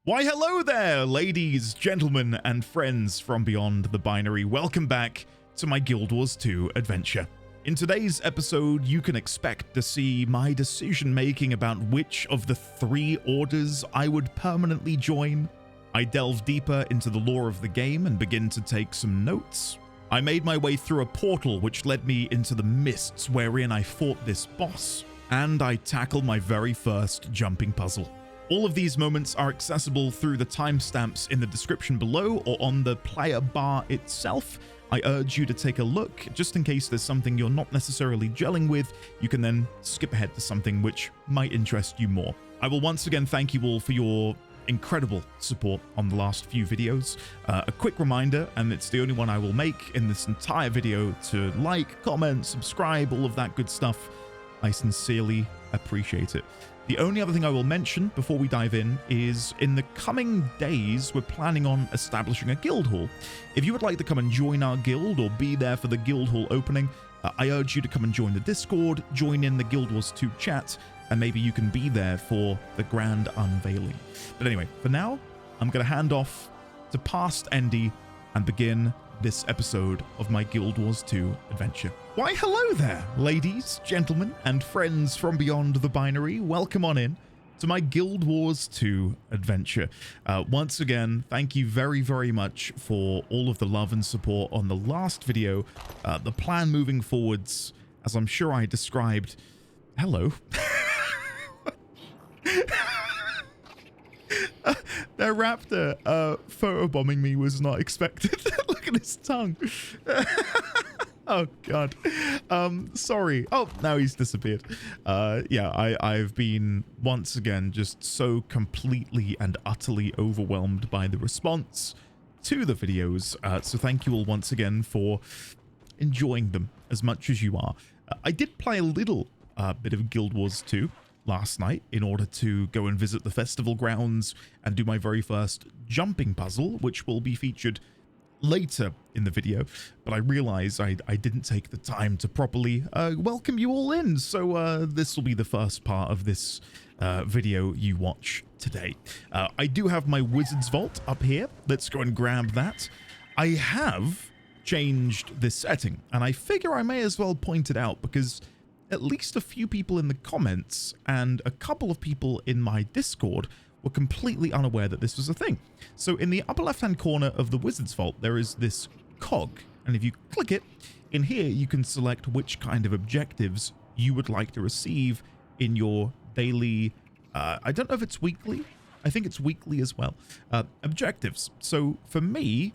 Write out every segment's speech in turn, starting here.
Why hello there, ladies, gentlemen, and friends from beyond the binary. Welcome back to my Guild Wars 2 adventure. In today's episode, you can expect to see my decision making about which of the 3 orders I would permanently join. I delve deeper into the lore of the game and begin to take some notes. I made my way through a portal which led me into the mists wherein I fought this boss, and I tackled my very first jumping puzzle. All of these moments are accessible through the timestamps in the description below or on the player bar itself. I urge you to take a look, just in case there's something you're not necessarily gelling with. You can then skip ahead to something which might interest you more. I will once again thank you all for your incredible support on the last few videos. A quick reminder, and it's the only one I will make in this entire video, to like, comment, subscribe, all of that good stuff. I sincerely appreciate it. The only other thing I will mention before we dive in is in the coming days, we're planning on establishing a guild hall. If you would like to come and join our guild or be there for the guild hall opening, I urge you to come and join the Discord, join in the Guild Wars 2 chat, and maybe you can be there for the grand unveiling. But anyway, for now, I'm going to hand off to past Endy and begin this episode of my Guild Wars 2 adventure. Why hello there, ladies, gentlemen, and friends from beyond the binary. Welcome on in to my Guild Wars 2 adventure. Once again, thank you very, very much for all of the love and support on the last video. The plan moving forwards, as I'm sure I described... Hello. Their raptor photobombing me was not expected. Look at his tongue. Oh god. Sorry. Oh, now he's disappeared. Yeah, I've been once again just so completely and utterly overwhelmed by the response to the videos. So thank you all once again for enjoying them as much as you are. I did play a little bit of Guild Wars 2 last night in order to go and visit the festival grounds and do my very first jumping puzzle, which will be featured later in the video, but I realized I didn't take the time to properly welcome you all in, so this will be the first part of this video you watch today. I do have my Wizard's Vault up here. Let's go and grab that. I have changed this setting, and I figure I may as well point it out because at least a few people in the comments and a couple of people in my Discord were completely unaware that this was a thing. So in the upper left-hand corner of the Wizard's Vault, there is this cog, and if you click it, in here you can select which kind of objectives you would like to receive in your daily, I don't know if it's weekly, I think it's weekly as well, objectives. So for me,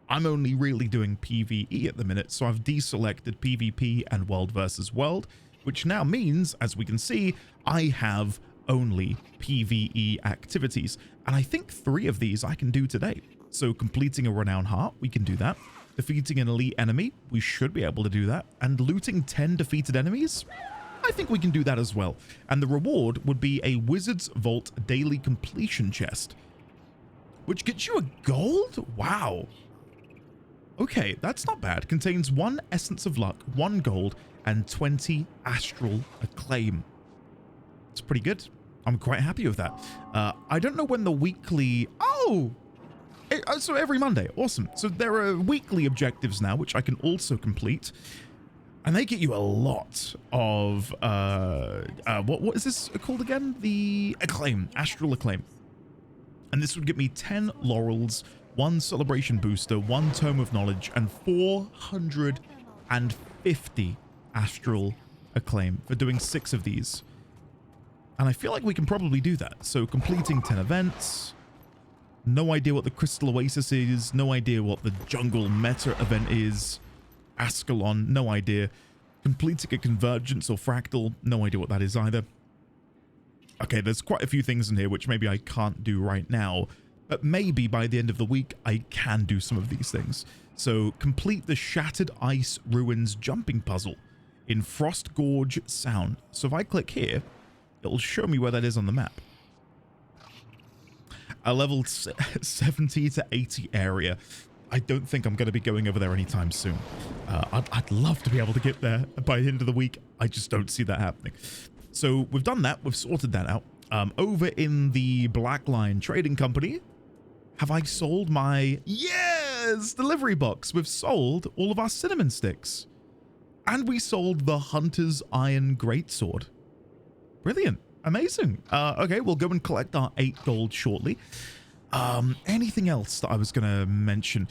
I'm only really doing PvE at the minute, so I've deselected PvP and World versus World, which now means, as we can see, I have only PvE activities, and I think 3 of these I can do today. So completing a Renown Heart, we can do that. Defeating an elite enemy, we should be able to do that. And looting 10 defeated enemies, I think we can do that as well. And the reward would be a Wizard's Vault daily completion chest, which gets you a gold? Wow. Okay, that's not bad. Contains 1 Essence of Luck, 1 gold, and 20 Astral Acclaim. It's pretty good. I'm quite happy with that. I don't know when the weekly... Oh! So every Monday. Awesome. So there are weekly objectives now, which I can also complete. And they get you a lot of... what is this called again? The Acclaim. Astral Acclaim. And this would get me 10 Laurels, 1 Celebration Booster, 1 Tome of Knowledge, and 450 Astral Acclaim for doing 6 of these. And I feel like we can probably do that. So completing 10 events. No idea what the Crystal Oasis is. No idea what the Jungle Meta event is. Ascalon, no idea. Completing a Convergence or Fractal, no idea what that is either. Okay, there's quite a few things in here which maybe I can't do right now. But maybe by the end of the week, I can do some of these things. So complete the Shattered Ice Ruins jumping puzzle in Frost Gorge Sound. So if I click here, it'll show me where that is on the map. A level 70 to 80 area. I don't think I'm going to be going over there anytime soon. I'd love to be able to get there by the end of the week. I just don't see that happening. So we've done that. We've sorted that out. Over in the Black Line Trading Company, have I sold my... Yes! Delivery box. We've sold all of our cinnamon sticks. And we sold the Hunter's Iron Greatsword. Brilliant. Amazing. Okay, we'll go and collect our 8 gold shortly. Anything else that I was going to mention?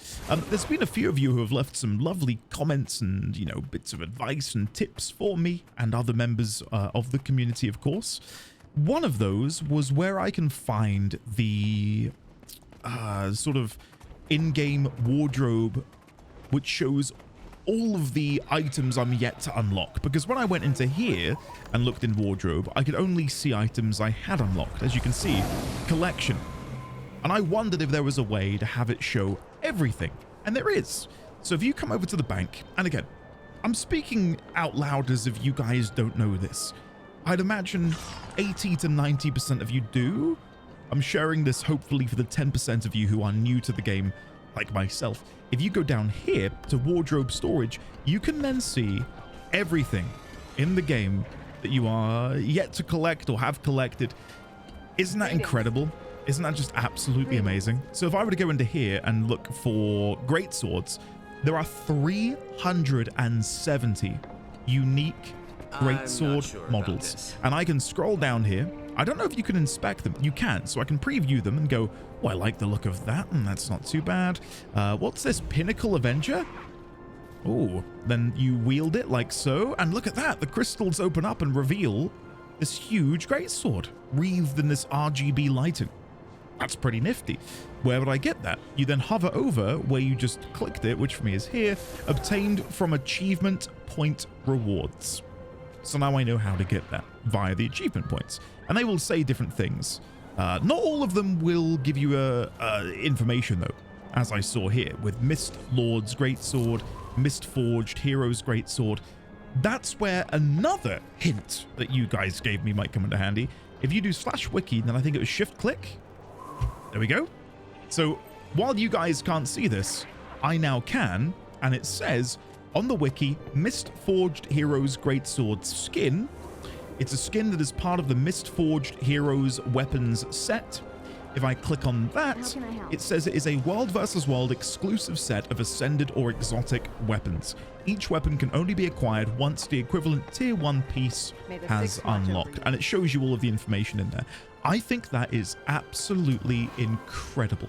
There's been a few of you who have left some lovely comments and, you know, bits of advice and tips for me and other members of the community, of course. One of those was where I can find the sort of in-game wardrobe, which shows all of the items I'm yet to unlock. Because when I went into here and looked in wardrobe, I could only see items I had unlocked. As you can see, collection. And I wondered if there was a way to have it show everything. And there is. So if you come over to the bank, and again, I'm speaking out loud as if you guys don't know this. I'd imagine 80 to 90% of you do. I'm sharing this hopefully for the 10% of you who are new to the game, like myself. If you go down here to wardrobe storage, you can then see everything in the game that you are yet to collect or have collected. Isn't that incredible? Isn't that just absolutely amazing? So if I were to go into here and look for greatswords, there are 370 unique greatsword models. And I can scroll down here. I don't know if you can inspect them. You can, so I can preview them and go, oh, I like the look of that, and that's not too bad. What's this? Pinnacle Avenger? Oh, then you wield it like so, and look at that. The crystals open up and reveal this huge greatsword wreathed in this RGB lighting. That's pretty nifty. Where would I get that? You then hover over where you just clicked it, which for me is here, obtained from achievement point rewards. So now I know how to get that via the achievement points. And they will say different things. Not all of them will give you information though, as I saw here with Mist Lord's Greatsword, Mist Forged Hero's Greatsword. That's where another hint that you guys gave me might come into handy. If you do /wiki, then I think it was shift click. There we go. So while you guys can't see this, I now can, and it says on the wiki, Mist Forged Hero's Greatsword skin. It's a skin that is part of the Mist Forged Heroes weapons set. If I click on that, it says it is a World vs. World exclusive set of ascended or exotic weapons. Each weapon can only be acquired once the equivalent tier 1 piece has unlocked, and it shows you all of the information in there. I think that is absolutely incredible.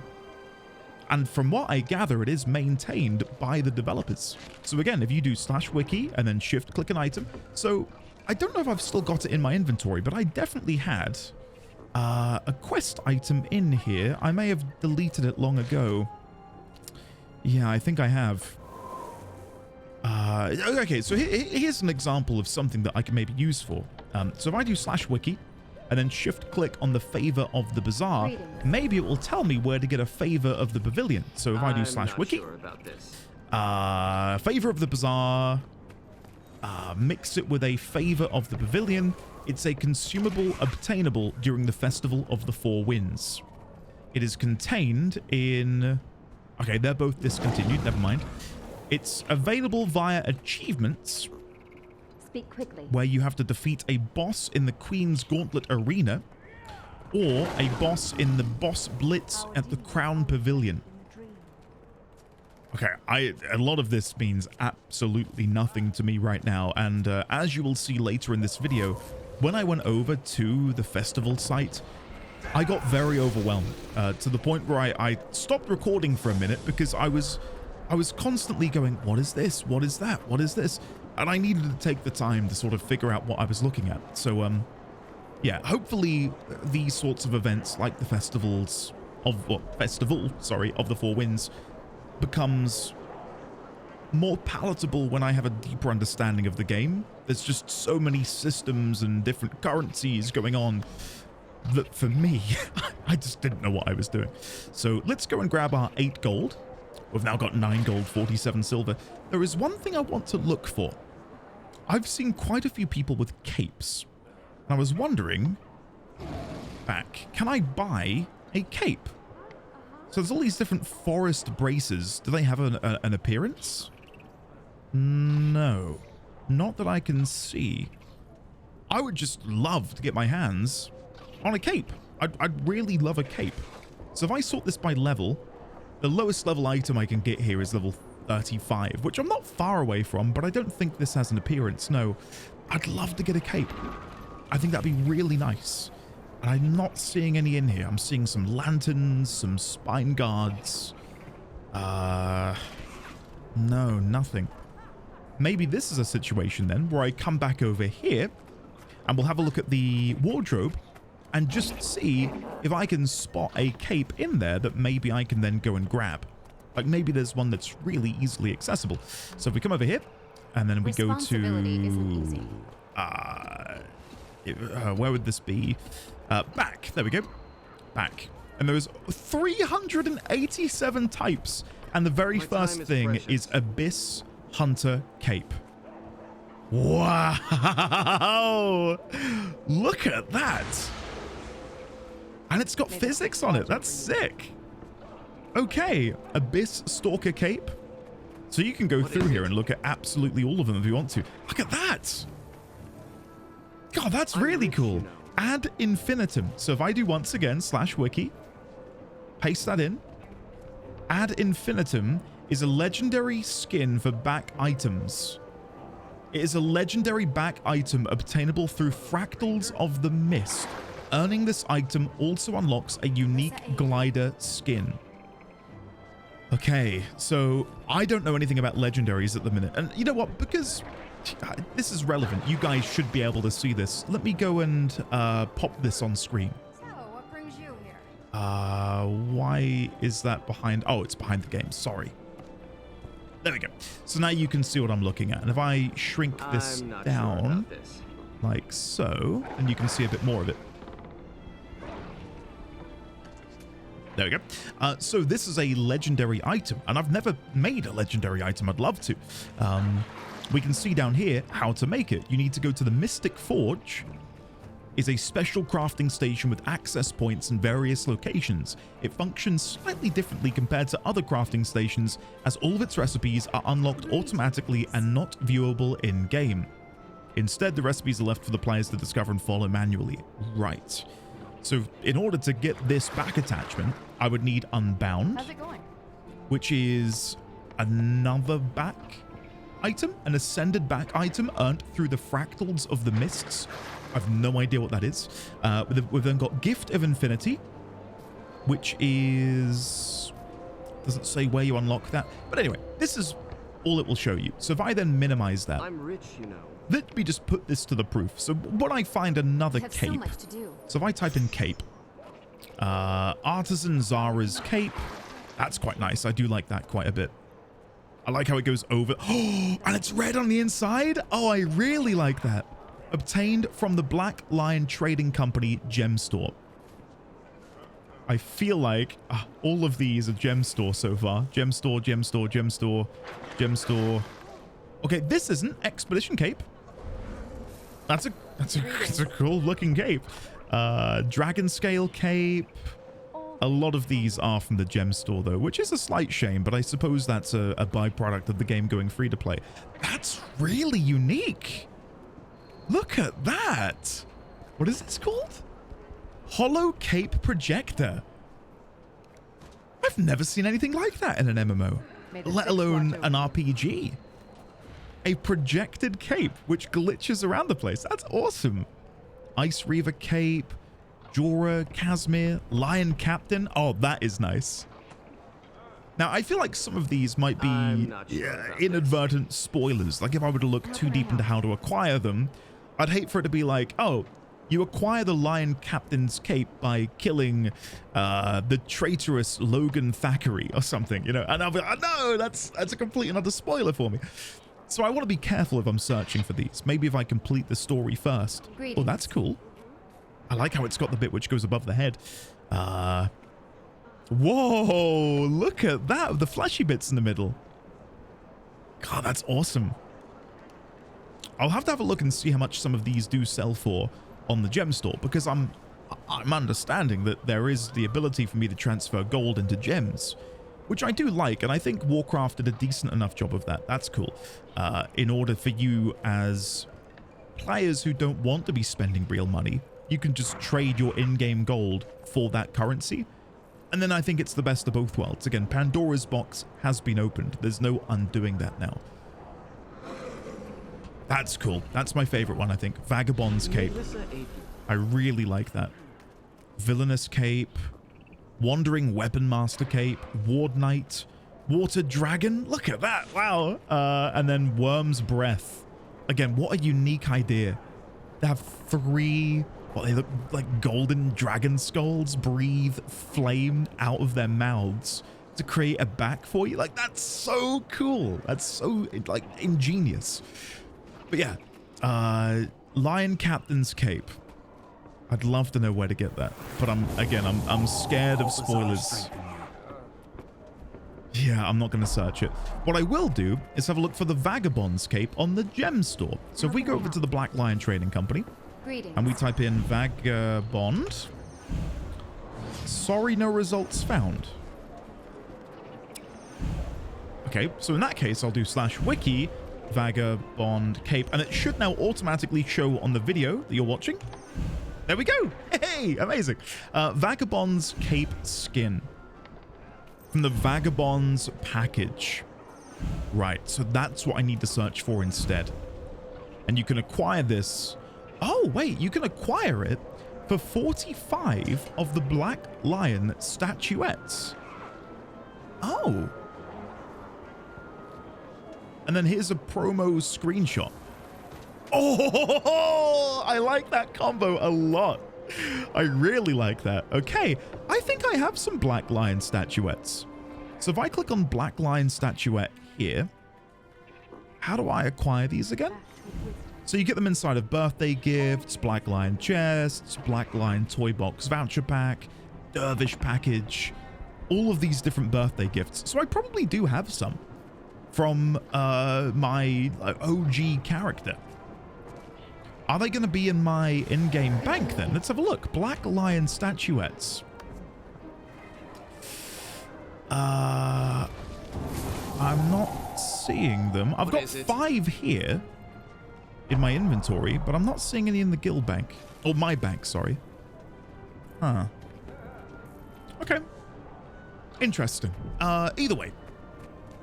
And from what I gather, it is maintained by the developers. So again, if you do /wiki and then shift click an item. So I don't know if I've still got it in my inventory, but I definitely had a quest item in here. I may have deleted it long ago. Yeah, I think I have. Okay, so here's an example of something that I can maybe use for. So if I do /wiki and then shift click on the favor of the bazaar, maybe it will tell me where to get a favor of the pavilion. So if I do /wiki, favor of the bazaar, mix it with a favor of the pavilion. It's a consumable obtainable during the Festival of the Four Winds. It is contained in... Okay, they're both discontinued, never mind. It's available via achievements. Speak quickly. Where you have to defeat a boss in the Queen's Gauntlet Arena or a boss in the Boss Blitz at the Crown Pavilion. Okay, a lot of this means absolutely nothing to me right now, and as you will see later in this video, when I went over to the festival site, I got very overwhelmed to the point where I stopped recording for a minute because I was constantly going, what is this? What is that? What is this? And I needed to take the time to sort of figure out what I was looking at. So, yeah, hopefully these sorts of events like the festival of the Four Winds becomes more palatable when I have a deeper understanding of the game. There's just so many systems and different currencies going on that for me, I just didn't know what I was doing. So let's go and grab our 8 gold. We've now got 9 gold, 47 silver. There is one thing I want to look for. I've seen quite a few people with capes. And I was wondering, can I buy a cape? So there's all these different forest braces. Do they have an appearance? No, not that I can see. I would just love to get my hands on a cape. I'd really love a cape. So if I sort this by level, the lowest level item I can get here is level 35, which I'm not far away from, but I don't think this has an appearance. No, I'd love to get a cape. I think that'd be really nice. And I'm not seeing any in here. I'm seeing some lanterns, some spine guards. No, nothing. Maybe this is a situation then where I come back over here and we'll have a look at the wardrobe and just see if I can spot a cape in there that maybe I can then go and grab. Like maybe there's one that's really easily accessible. So if we come over here and then we go to... where would this be? Back. There we go. Back. And there's 387 types. And the very first thing is Abyss Hunter Cape. Wow. Look at that. And it's got physics on it. That's sick. Okay. Abyss Stalker Cape. So you can go through here and look at absolutely all of them if you want to. Look at that. God, that's really cool. Ad infinitum. So if I do once again /wiki, paste that in. Ad infinitum is a legendary skin for back items. It is a legendary back item obtainable through Fractals of the Mist. Earning this item also unlocks a unique glider skin. Okay, so I don't know anything about legendaries at the minute. And you know what? Because this is relevant, you guys should be able to see this. Let me go and pop this on screen. So, what brings you here? Why is that behind? Oh, it's behind the game. Sorry. There we go. So now you can see what I'm looking at. And if I shrink this down like so, and you can see a bit more of it. There we go. So this is a legendary item, and I've never made a legendary item. I'd love to. We can see down here how to make it. You need to go to the Mystic Forge. Is a special crafting station with access points in various locations. It functions slightly differently compared to other crafting stations, as all of its recipes are unlocked automatically and not viewable in-game. Instead, the recipes are left for the players to discover and follow manually. Right. So in order to get this back attachment, I would need Unbound. How's it going? Which is another back item, an ascended back item earned through the Fractals of the Mists. I've no idea what that is. We've then got Gift of Infinity, which is... doesn't say where you unlock that. But anyway, this is all it will show you. So if I then minimize that... I'm rich, you know. Let me just put this to the proof. So when I find another cape... So much to do. So if I type in cape... Artisan Zara's cape. That's quite nice. I do like that quite a bit. I like how it goes over... Oh, and it's red on the inside? Oh, I really like that. Obtained from the Black Lion Trading Company gem store. I feel like all of these are gem store so far. Gem store, gem store, gem store, gem store. Okay, this isn't Expedition Cape. That's a cool looking cape. Dragon Scale Cape. A lot of these are from the gem store though, which is a slight shame, but I suppose that's a byproduct of the game going free to play. That's really unique. Look at that. What is this called? Hollow Cape Projector. I've never seen anything like that in an MMO, let alone an RPG. A projected cape which glitches around the place. That's awesome. Ice Reaver Cape, Jorah, Casimir, Lion Captain. Oh, that is nice. Now, I feel like some of these might be inadvertent spoilers. Like if I were to look too deep into how to acquire them, I'd hate for it to be like, oh, you acquire the Lion Captain's cape by killing the traitorous Logan Thackeray or something, you know? And I'll be like, oh, no, that's a complete another spoiler for me. So I want to be careful if I'm searching for these. Maybe if I complete the story first. Greetings. Oh, that's cool. I like how it's got the bit which goes above the head. Whoa, look at that, the fleshy bits in the middle. God, that's awesome. I'll have to have a look and see how much some of these do sell for on the gem store, because I'm understanding that there is the ability for me to transfer gold into gems, which I do like, and I think Warcraft did a decent enough job of that. That's cool. In order for you as players who don't want to be spending real money, you can just trade your in-game gold for that currency. And then I think it's the best of both worlds. Again, Pandora's box has been opened. There's no undoing that now. That's cool. That's my favorite one, I think. Vagabond's Cape. I really like that. Villainous Cape. Wandering Weapon Master Cape. Ward Knight. Water Dragon. Look at that. Wow. And then Worm's Breath. Again, what a unique idea. They have 3... Well, they look like golden dragon skulls breathe flame out of their mouths to create a back for you. Like, that's so cool. That's so, like, ingenious. But yeah, Lion Captain's Cape. I'd love to know where to get that. But I'm scared of spoilers. Yeah, I'm not going to search it. What I will do is have a look for the Vagabond's Cape on the gem store. So if we go over to the Black Lion Trading Company, Greetings. and we type in Vagabond. Sorry, no results found. Okay, so in that case, I'll do /wiki Vagabond Cape, and it should now automatically show on the video that you're watching. There we go. Hey, amazing. Vagabond's Cape skin from the Vagabond's package. Right, so that's what I need to search for instead. And you can acquire this. Oh, wait, you can acquire it for 45 of the Black Lion statuettes. Oh. And then here's a promo screenshot. Oh, I like that combo a lot. I really like that. Okay, I think I have some Black Lion statuettes. So if I click on Black Lion statuette here, how do I acquire these again? So you get them inside of birthday gifts, Black Lion chests, Black Lion toy box voucher pack, dervish package, all of these different birthday gifts. So I probably do have some from my OG character. Are they going to be in my in-game bank then? Let's have a look. Black Lion statuettes. I'm not seeing them. I've got 5 here in my inventory, but I'm not seeing any in the guild bank. Or my bank, sorry. Huh. Okay. Interesting. Either way,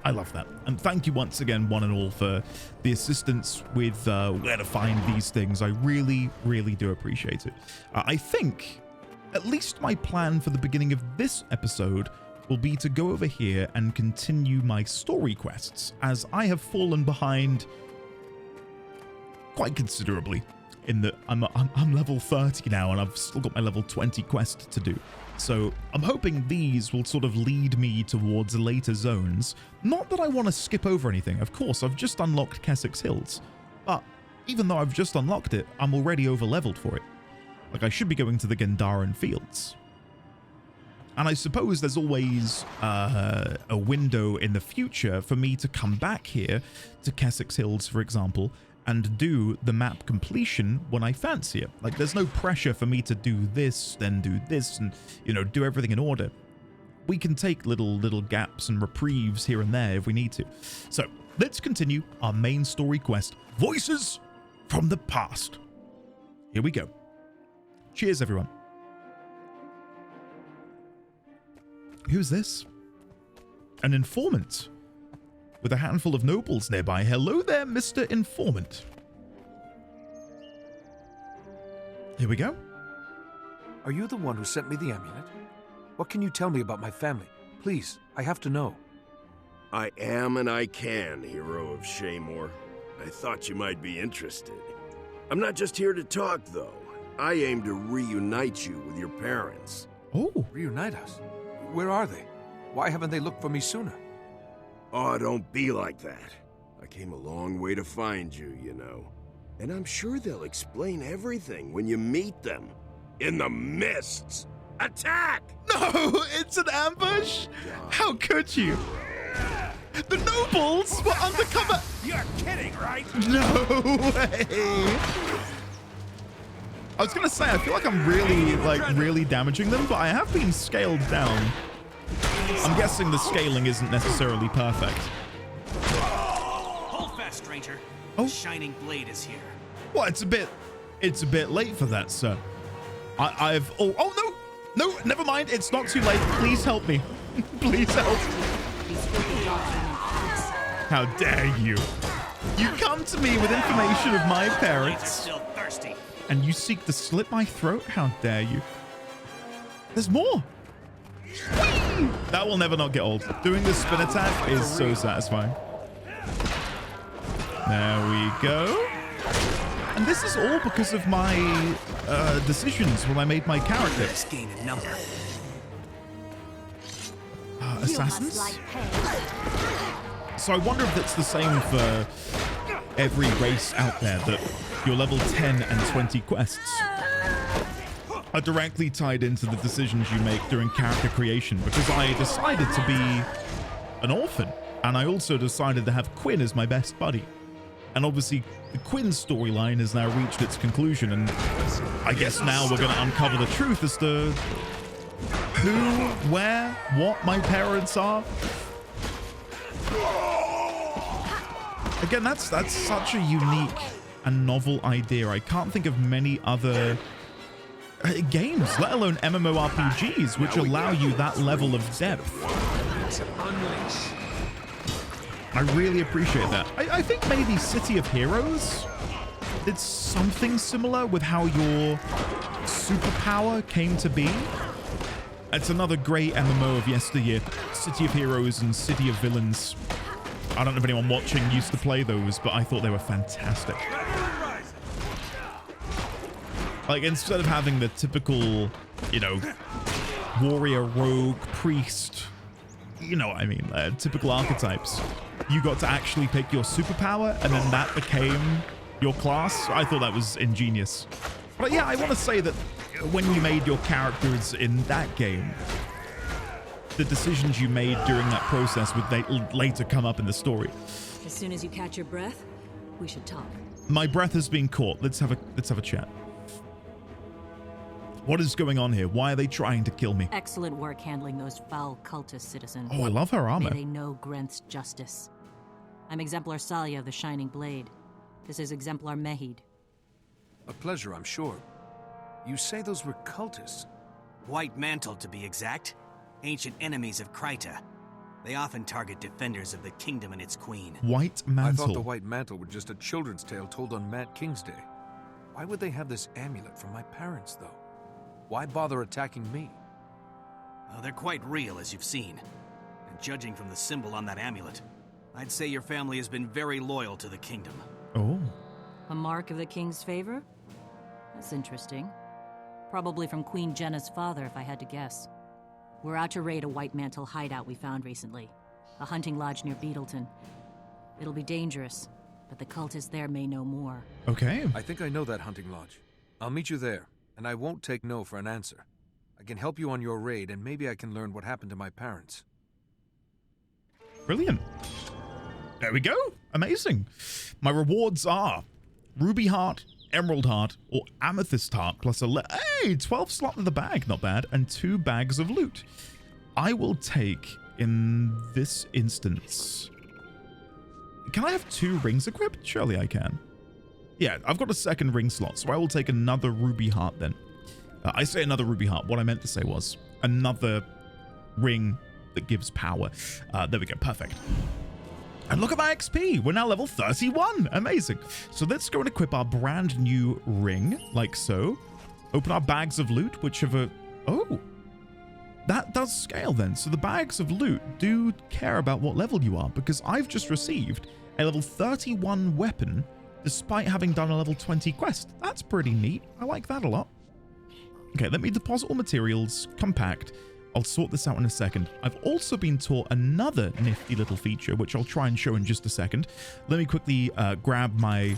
I love that. And thank you once again, one and all, for the assistance with where to find these things. I really, really do appreciate it. I think at least my plan for the beginning of this episode will be to go over here and continue my story quests, as I have fallen behind quite considerably in that I'm level 30 now and I've still got my level 20 quest to do. So I'm hoping these will sort of lead me towards later zones. Not that I want to skip over anything. Of course, I've just unlocked Kessex Hills, but even though I've just unlocked it, I'm already over leveled for it. Like, I should be going to the Gendaran Fields. And I suppose there's always a window in the future for me to come back here to Kessex Hills, for example, and do the map completion when I fancy it. Like, there's no pressure for me to do this, then do this, and, you know, do everything in order. We can take little gaps and reprieves here and there if we need to. So, let's continue our main story quest, Voices from the Past. Here we go. Cheers, everyone. Who's this? An informant with a handful of nobles nearby. Hello there, Mr. Informant. Here we go. Are you the one who sent me the amulet? What can you tell me about my family? Please, I have to know. I am and I can, hero of Shaymore. I thought you might be interested. I'm not just here to talk, though. I aim to reunite you with your parents. Oh. Reunite us? Where are they? Why haven't they looked for me sooner? Oh, don't be like that. I came a long way to find you, you know. And I'm sure they'll explain everything when you meet them. In the mists! Attack! No, it's an ambush? How could you? The nobles were undercover. You're kidding, right? No way. I was gonna say, I feel like I'm really damaging them, but I have been scaled down. I'm guessing the scaling isn't necessarily perfect. Hold fast, stranger. Oh. The shining blade is here. Well, it's a bit late for that, sir. Oh, no, never mind. It's not too late. Please help me. Please help. How dare you? You come to me with information of my parents, and you seek to slit my throat? How dare you? There's more. Whee! That will never not get old. Doing the spin attack is so satisfying. There we go. And this is all because of my decisions when I made my character. Assassins? So I wonder if it's the same for every race out there, that your level 10 and 20 quests are directly tied into the decisions you make during character creation, because I decided to be an orphan, and I also decided to have Quinn as my best buddy. And obviously, the Quinn storyline has now reached its conclusion, and I guess now we're going to uncover the truth as to who, where, what my parents are. Again, that's such a unique and novel idea. I can't think of many other games, let alone MMORPGs, which allow you that level of depth. I really appreciate that. I think maybe City of Heroes did something similar with how your superpower came to be. It's another great MMO of yesteryear. City of Heroes and City of Villains. I don't know if anyone watching used to play those, but I thought they were fantastic. Like, instead of having the typical, you know, warrior, rogue, priest, you know what I mean, typical archetypes, you got to actually pick your superpower, and then that became your class. I thought that was ingenious. But yeah, I want to say that when you made your characters in that game, the decisions you made during that process would later come up in the story. As soon as you catch your breath, we should talk. My breath has been caught. Let's have a chat. What is going on here? Why are they trying to kill me? Excellent work handling those foul cultist citizens. Oh, I love her armor. May they know Grenth's justice. I'm Exemplar Salia of the Shining Blade. This is Exemplar Mehid. A pleasure, I'm sure. You say those were cultists? White Mantle, to be exact. Ancient enemies of Kryta. They often target defenders of the kingdom and its queen. White Mantle. I thought the White Mantle were just a children's tale told on Mad King's Day. Why would they have this amulet from my parents, though? Why bother attacking me? Oh, they're quite real, as you've seen. And judging from the symbol on that amulet, I'd say your family has been very loyal to the kingdom. Oh. A mark of the king's favor? That's interesting. Probably from Queen Jenna's father, if I had to guess. We're out to raid a White Mantle hideout we found recently. A hunting lodge near Beetleton. It'll be dangerous, but the cultists there may know more. Okay. I think I know that hunting lodge. I'll meet you there, and I won't take no for an answer. I can help you on your raid, and maybe I can learn what happened to my parents. Brilliant. There we go. Amazing. My rewards are Ruby Heart, Emerald Heart, or Amethyst Heart, plus 12 slot in the bag. Not bad. And 2 bags of loot. I will take, in this instance... Can I have 2 rings equipped? Surely I can. Yeah, I've got a second ring slot, so I will take another Ruby Heart then. I say another Ruby Heart. What I meant to say was another ring that gives power. There we go. Perfect. And look at my XP. We're now level 31. Amazing. So let's go and equip our brand new ring, like so. Open our bags of loot, which have a... Oh, that does scale then. So the bags of loot do care about what level you are, because I've just received a level 31 weapon despite having done a level 20 quest. That's pretty neat. I like that a lot. Okay, let me deposit all materials, compact. I'll sort this out in a second. I've also been taught another nifty little feature, which I'll try and show in just a second. Let me quickly grab my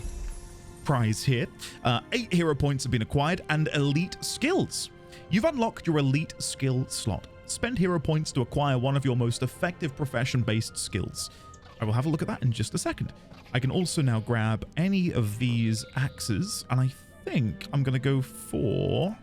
prize here. 8 hero points have been acquired and elite skills. You've unlocked your elite skill slot. Spend hero points to acquire one of your most effective profession-based skills. I will have a look at that in just a second. I can also now grab any of these axes, and I think I'm going to go for...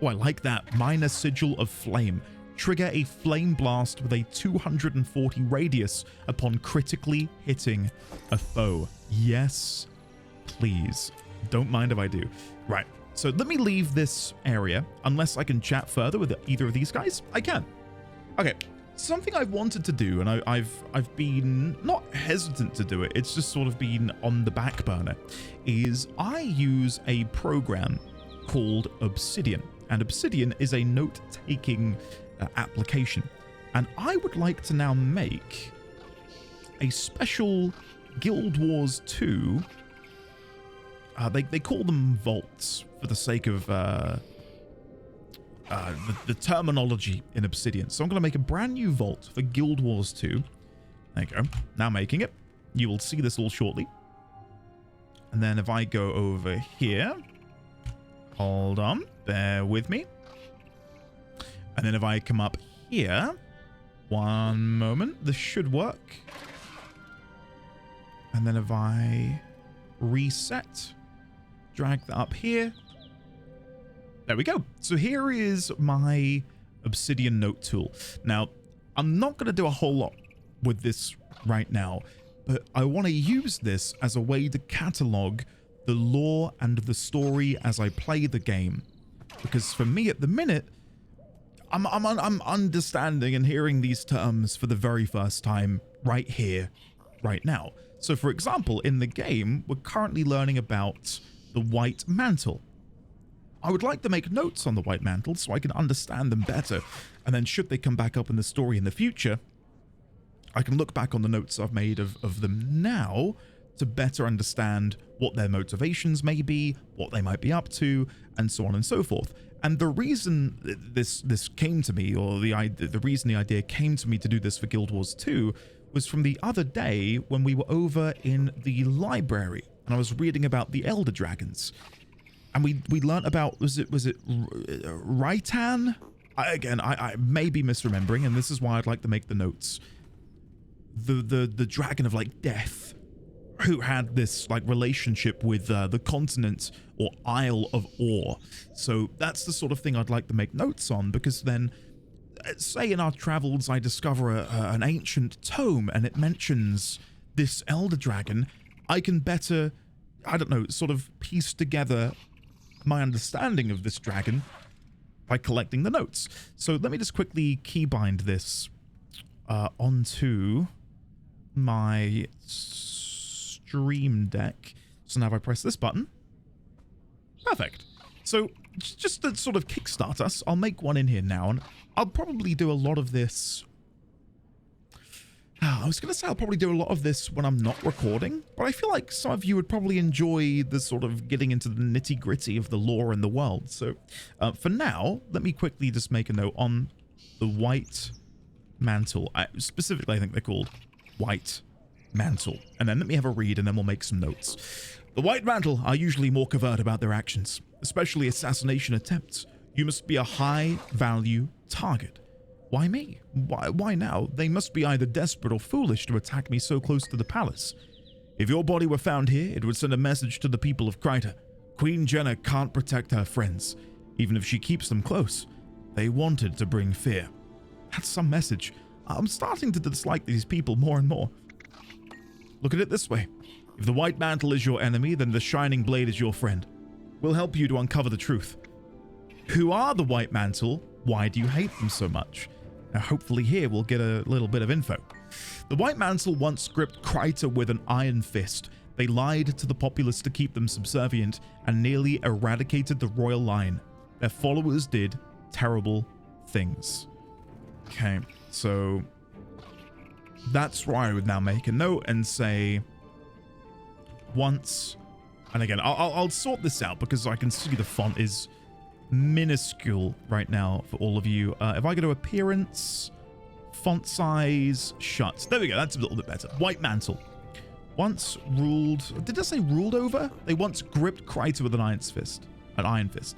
Oh, I like that. Minor Sigil of Flame. Trigger a flame blast with a 240 radius upon critically hitting a foe. Yes, please. Don't mind if I do. Right. So let me leave this area. Unless I can chat further with either of these guys, I can. Okay. Something I've wanted to do, and I've been not hesitant to do it, it's just sort of been on the back burner, is I use a program called Obsidian. And Obsidian is a note-taking application. And I would like to now make a special Guild Wars 2. They call them vaults for the sake of the terminology in Obsidian. So I'm going to make a brand new vault for Guild Wars 2. There you go. Now making it. You will see this all shortly. And then if I go over here, hold on, bear with me. And then if I come up here, one moment, this should work. And then if I reset, drag that up here. There we go. So here is my Obsidian note tool. Now, I'm not going to do a whole lot with this right now, but I want to use this as a way to catalog the lore and the story as I play the game. Because for me at the minute, I'm understanding and hearing these terms for the very first time right here, right now. So for example, in the game, we're currently learning about the White Mantle. I would like to make notes on the White Mantle so I can understand them better, and then should they come back up in the story in the future, I can look back on the notes I've made of them now to better understand what their motivations may be, what they might be up to, and so on and so forth. And the reason this came to me, or the reason the idea came to me to do this for Guild Wars 2, was from the other day when we were over in the library, and I was reading about the Elder Dragons. And we learnt about, was it Raitan? I may be misremembering, and this is why I'd like to make the notes. The dragon of like death, who had this like relationship with the continent or Isle of Ore. So that's the sort of thing I'd like to make notes on, because then, say in our travels I discover an ancient tome and it mentions this elder dragon, I can better, I don't know, sort of piece together my understanding of this dragon by collecting the notes. So let me just quickly keybind this onto my stream deck. So now if I press this button, perfect. So just to sort of kickstart us, I'll make one in here now, and I'll probably do a lot of this. I was going to say I'll probably do a lot of this when I'm not recording, but I feel like some of you would probably enjoy the sort of getting into the nitty-gritty of the lore and the world. So for now, let me quickly just make a note on the White Mantle. Specifically, I think they're called White Mantle. And then let me have a read, and then we'll make some notes. The White Mantle are usually more covert about their actions, especially assassination attempts. You must be a high-value target. Why me? Why now? They must be either desperate or foolish to attack me so close to the palace. If your body were found here, it would send a message to the people of Kryta. Queen Jenna can't protect her friends, even if she keeps them close. They wanted to bring fear. That's some message. I'm starting to dislike these people more and more. Look at it this way. If the White Mantle is your enemy, then the Shining Blade is your friend. We'll help you to uncover the truth. Who are the White Mantle? Why do you hate them so much? Now, hopefully here we'll get a little bit of info. The White Mantle once gripped Kryta with an iron fist. They lied to the populace to keep them subservient and nearly eradicated the royal line. Their followers did terrible things. Okay, so that's where I would now make a note and say once, and again, I'll sort this out because I can see the font is minuscule right now for all of you. If I go to appearance, font size, shut. There we go. That's a little bit better. White Mantle. Once ruled. Did I say ruled over? They once gripped Kryta with an iron fist. An iron fist.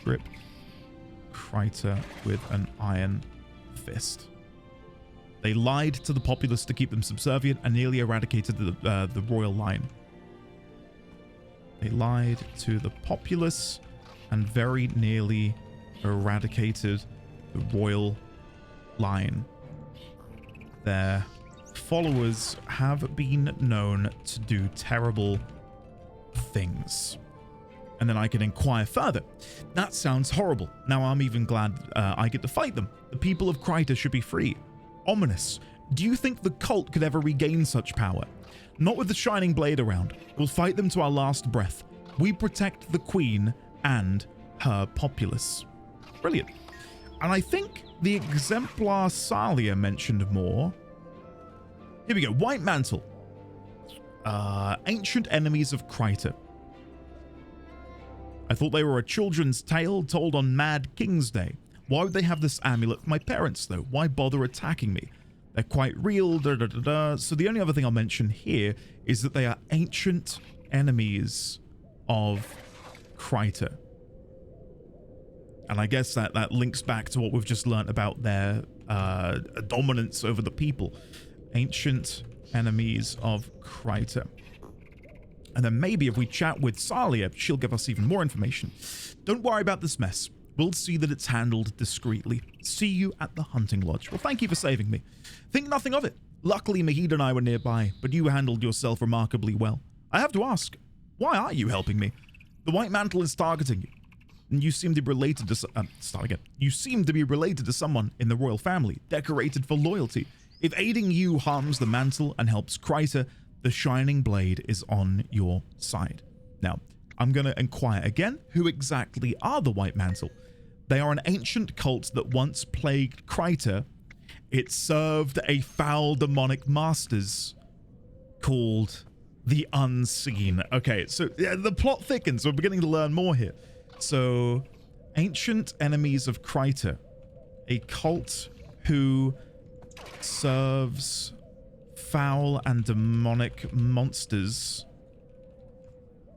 Gripped Kryta with an iron fist. They lied to the populace to keep them subservient and nearly eradicated the royal line. They lied to the populace and very nearly eradicated the royal line. Their followers have been known to do terrible things. and then I can inquire further. That sounds horrible. Now I'm even glad I get to fight them. The people of Kryta should be free. Ominous. Do you think the cult could ever regain such power? Not with the Shining Blade around. We'll fight them to our last breath. We protect the Queen and her populace. Brilliant. And I think the Exemplar Salia mentioned more. Here we go. White Mantle. Ancient enemies of Kryta. I thought they were a children's tale told on Mad King's Day. Why would they have this amulet for my parents, though? Why bother attacking me? They're quite real, So the only other thing I'll mention here is that they are ancient enemies of Kryta. And I guess that links back to what we've just learnt about their dominance over the people. Ancient enemies of Kryta. And then maybe if we chat with Salia, she'll give us even more information. Don't worry about this mess. We'll see that it's handled discreetly. See you at the hunting lodge. Well, thank you for saving me. Think nothing of it. Luckily, Mahid and I were nearby, but you handled yourself remarkably well. I have to ask, why are you helping me? The White Mantle is targeting you. And you seem to be related to... You seem to be related to someone in the royal family, decorated for loyalty. If aiding you harms the mantle and helps Kryta, the Shining Blade is on your side. Now, I'm going to inquire again, who exactly are the White Mantle? They are an ancient cult that once plagued Kryta. It served a foul demonic masters called the Unseen. Okay, so yeah, the plot thickens. We're beginning to learn more here. So, ancient enemies of Kryta, a cult who serves foul and demonic monsters,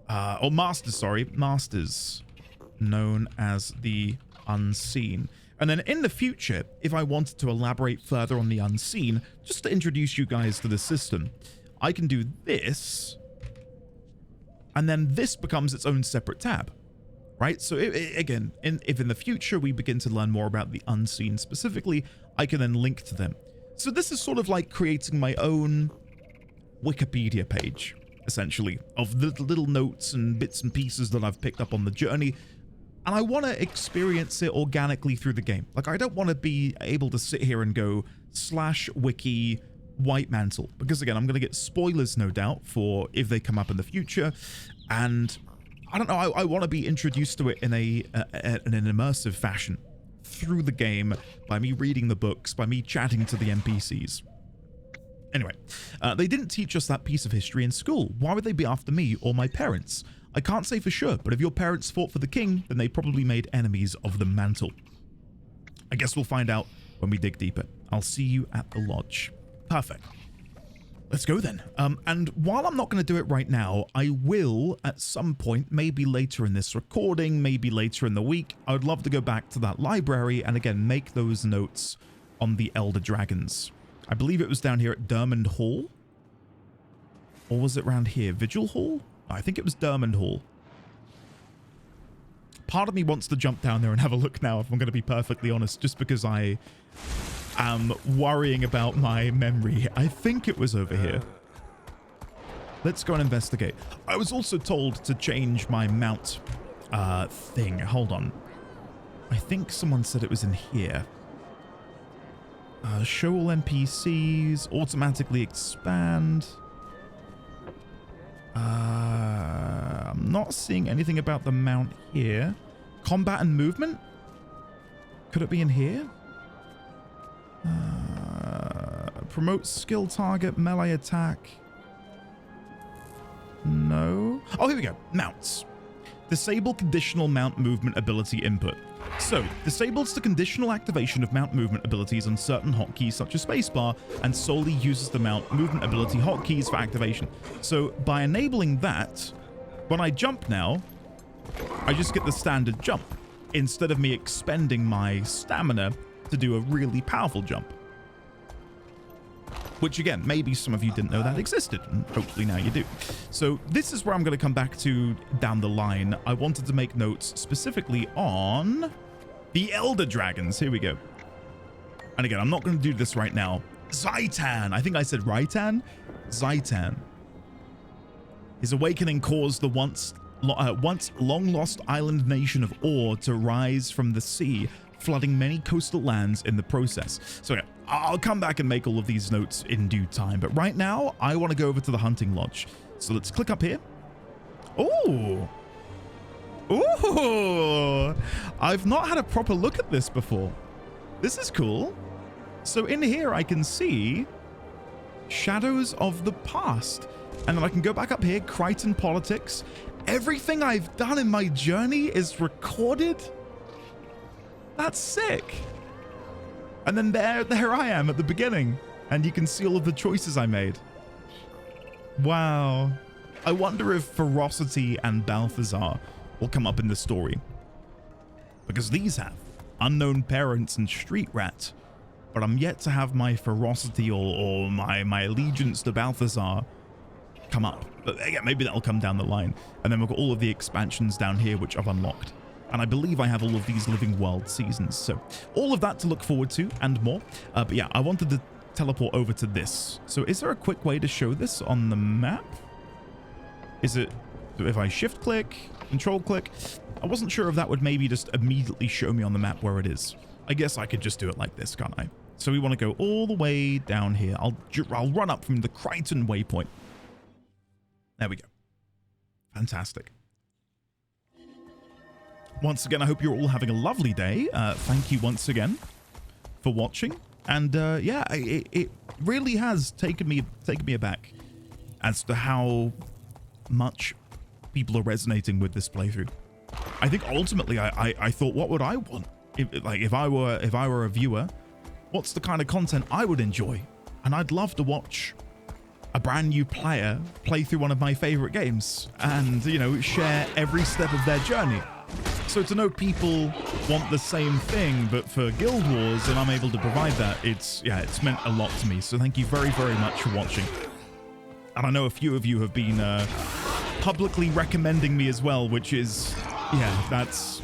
masters, known as the Unseen. And then in the future, if I wanted to elaborate further on the Unseen, just to introduce you guys to the system, I can do this, and then this becomes its own separate tab, right? So again, if in the future we begin to learn more about the Unseen specifically, I can then link to them. So this is sort of like creating my own Wikipedia page, essentially, of the little notes and bits and pieces that I've picked up on the journey. And I want to experience it organically through the game. Like, I don't want to be able to sit here and go /wiki White Mantle, because again, I'm going to get spoilers, no doubt, for if they come up in the future. And I don't know, I want to be introduced to it in an immersive fashion through the game, by me reading the books, by me chatting to the NPCs. Anyway, they didn't teach us that piece of history in school. Why would they be after me or my parents? I can't say for sure, but if your parents fought for the king, then they probably made enemies of the mantle. I guess we'll find out when we dig deeper. I'll see you at the lodge. Perfect. Let's go then. And while I'm not going to do it right now, I will at some point, maybe later in this recording, maybe later in the week, I would love to go back to that library and again make those notes on the Elder Dragons. I believe it was down here at Dermond Hall. Or was it around here? Vigil Hall? I think it was Dermond Hall. Part of me wants to jump down there and have a look now, if I'm going to be perfectly honest, just because I am worrying about my memory. I think it was over here. Let's go and investigate. I was also told to change my mount thing. Hold on. I think someone said it was in here. Show all NPCs, automatically expand. I'm not seeing anything about the mount here. Combat and movement? Could it be in here? Promote skill target, melee attack. No. Oh, here we go. Mounts. Disable conditional mount movement ability input. So, disables the conditional activation of mount movement abilities on certain hotkeys such as spacebar, and solely uses the mount movement ability hotkeys for activation. So, by enabling that, when I jump now, I just get the standard jump, instead of me expending my stamina to do a really powerful jump. Which again, maybe some of you didn't know that existed, and hopefully now you do. So this is where I'm going to come back to down the line. I wanted to make notes specifically on the Elder Dragons. Here we go. And again, I'm not going to do this right now. Zaitan. I think I said Raitan. Zaitan. His awakening caused the once once long-lost island nation of ore to rise from the sea, flooding many coastal lands in the process. So yeah, I'll come back and make all of these notes in due time. But right now, I want to go over to the hunting lodge. So let's click up here. Oh! Ooh! I've not had a proper look at this before. This is cool. So in here, I can see Shadows of the Past. And then I can go back up here, Crichton Politics. Everything I've done in my journey is recorded. That's sick. And then there I am at the beginning. And you can see all of the choices I made. Wow. I wonder if Ferocity and Balthazar will come up in the story. Because these have Unknown Parents and Street Rat. But I'm yet to have my Ferocity or my allegiance to Balthazar come up. But again, maybe that'll come down the line. And then we've got all of the expansions down here, which I've unlocked. And I believe I have all of these Living World seasons. So all of that to look forward to and more. But yeah, I wanted to teleport over to this. So is there a quick way to show this on the map? Is it if I shift click, control click? I wasn't sure if that would maybe just immediately show me on the map where it is. I guess I could just do it like this, can't I? So we want to go all the way down here. I'll run up from the Crichton waypoint. There we go. Fantastic. Once again, I hope you're all having a lovely day. Thank you once again for watching. And yeah, it really has taken me aback as to how much people are resonating with this playthrough. I think ultimately I thought, what would I want? If I were a viewer, what's the kind of content I would enjoy? And I'd love to watch a brand new player play through one of my favorite games and, you know, share every step of their journey. So to know people want the same thing, but for Guild Wars, and I'm able to provide that, it's meant a lot to me. So thank you very, very much for watching. And I know a few of you have been publicly recommending me as well, which is, yeah, that's,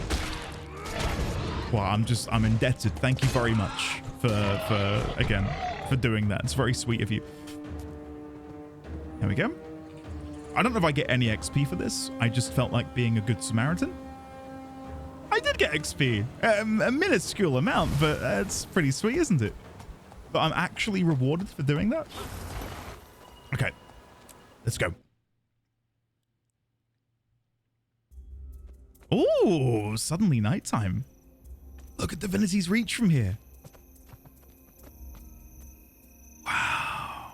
well, I'm indebted. Thank you very much for doing that. It's very sweet of you. There we go. I don't know if I get any XP for this. I just felt like being a good Samaritan. I did get XP, a minuscule amount, but it's pretty sweet, isn't it? But I'm actually rewarded for doing that. Okay, let's go. Oh, suddenly nighttime. Look at Divinity's Reach from here. Wow.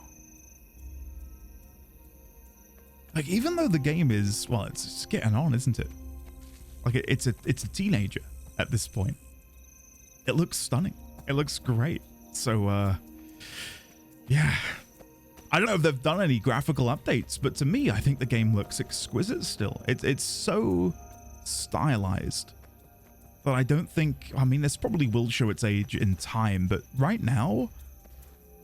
Like, even though the game is, well, it's just getting on, isn't it? Like, it's a teenager at this point. It looks stunning. It looks great. So, yeah. I don't know if they've done any graphical updates, but to me, I think the game looks exquisite still. It's so stylized that I don't think, I mean, this probably will show its age in time, but right now,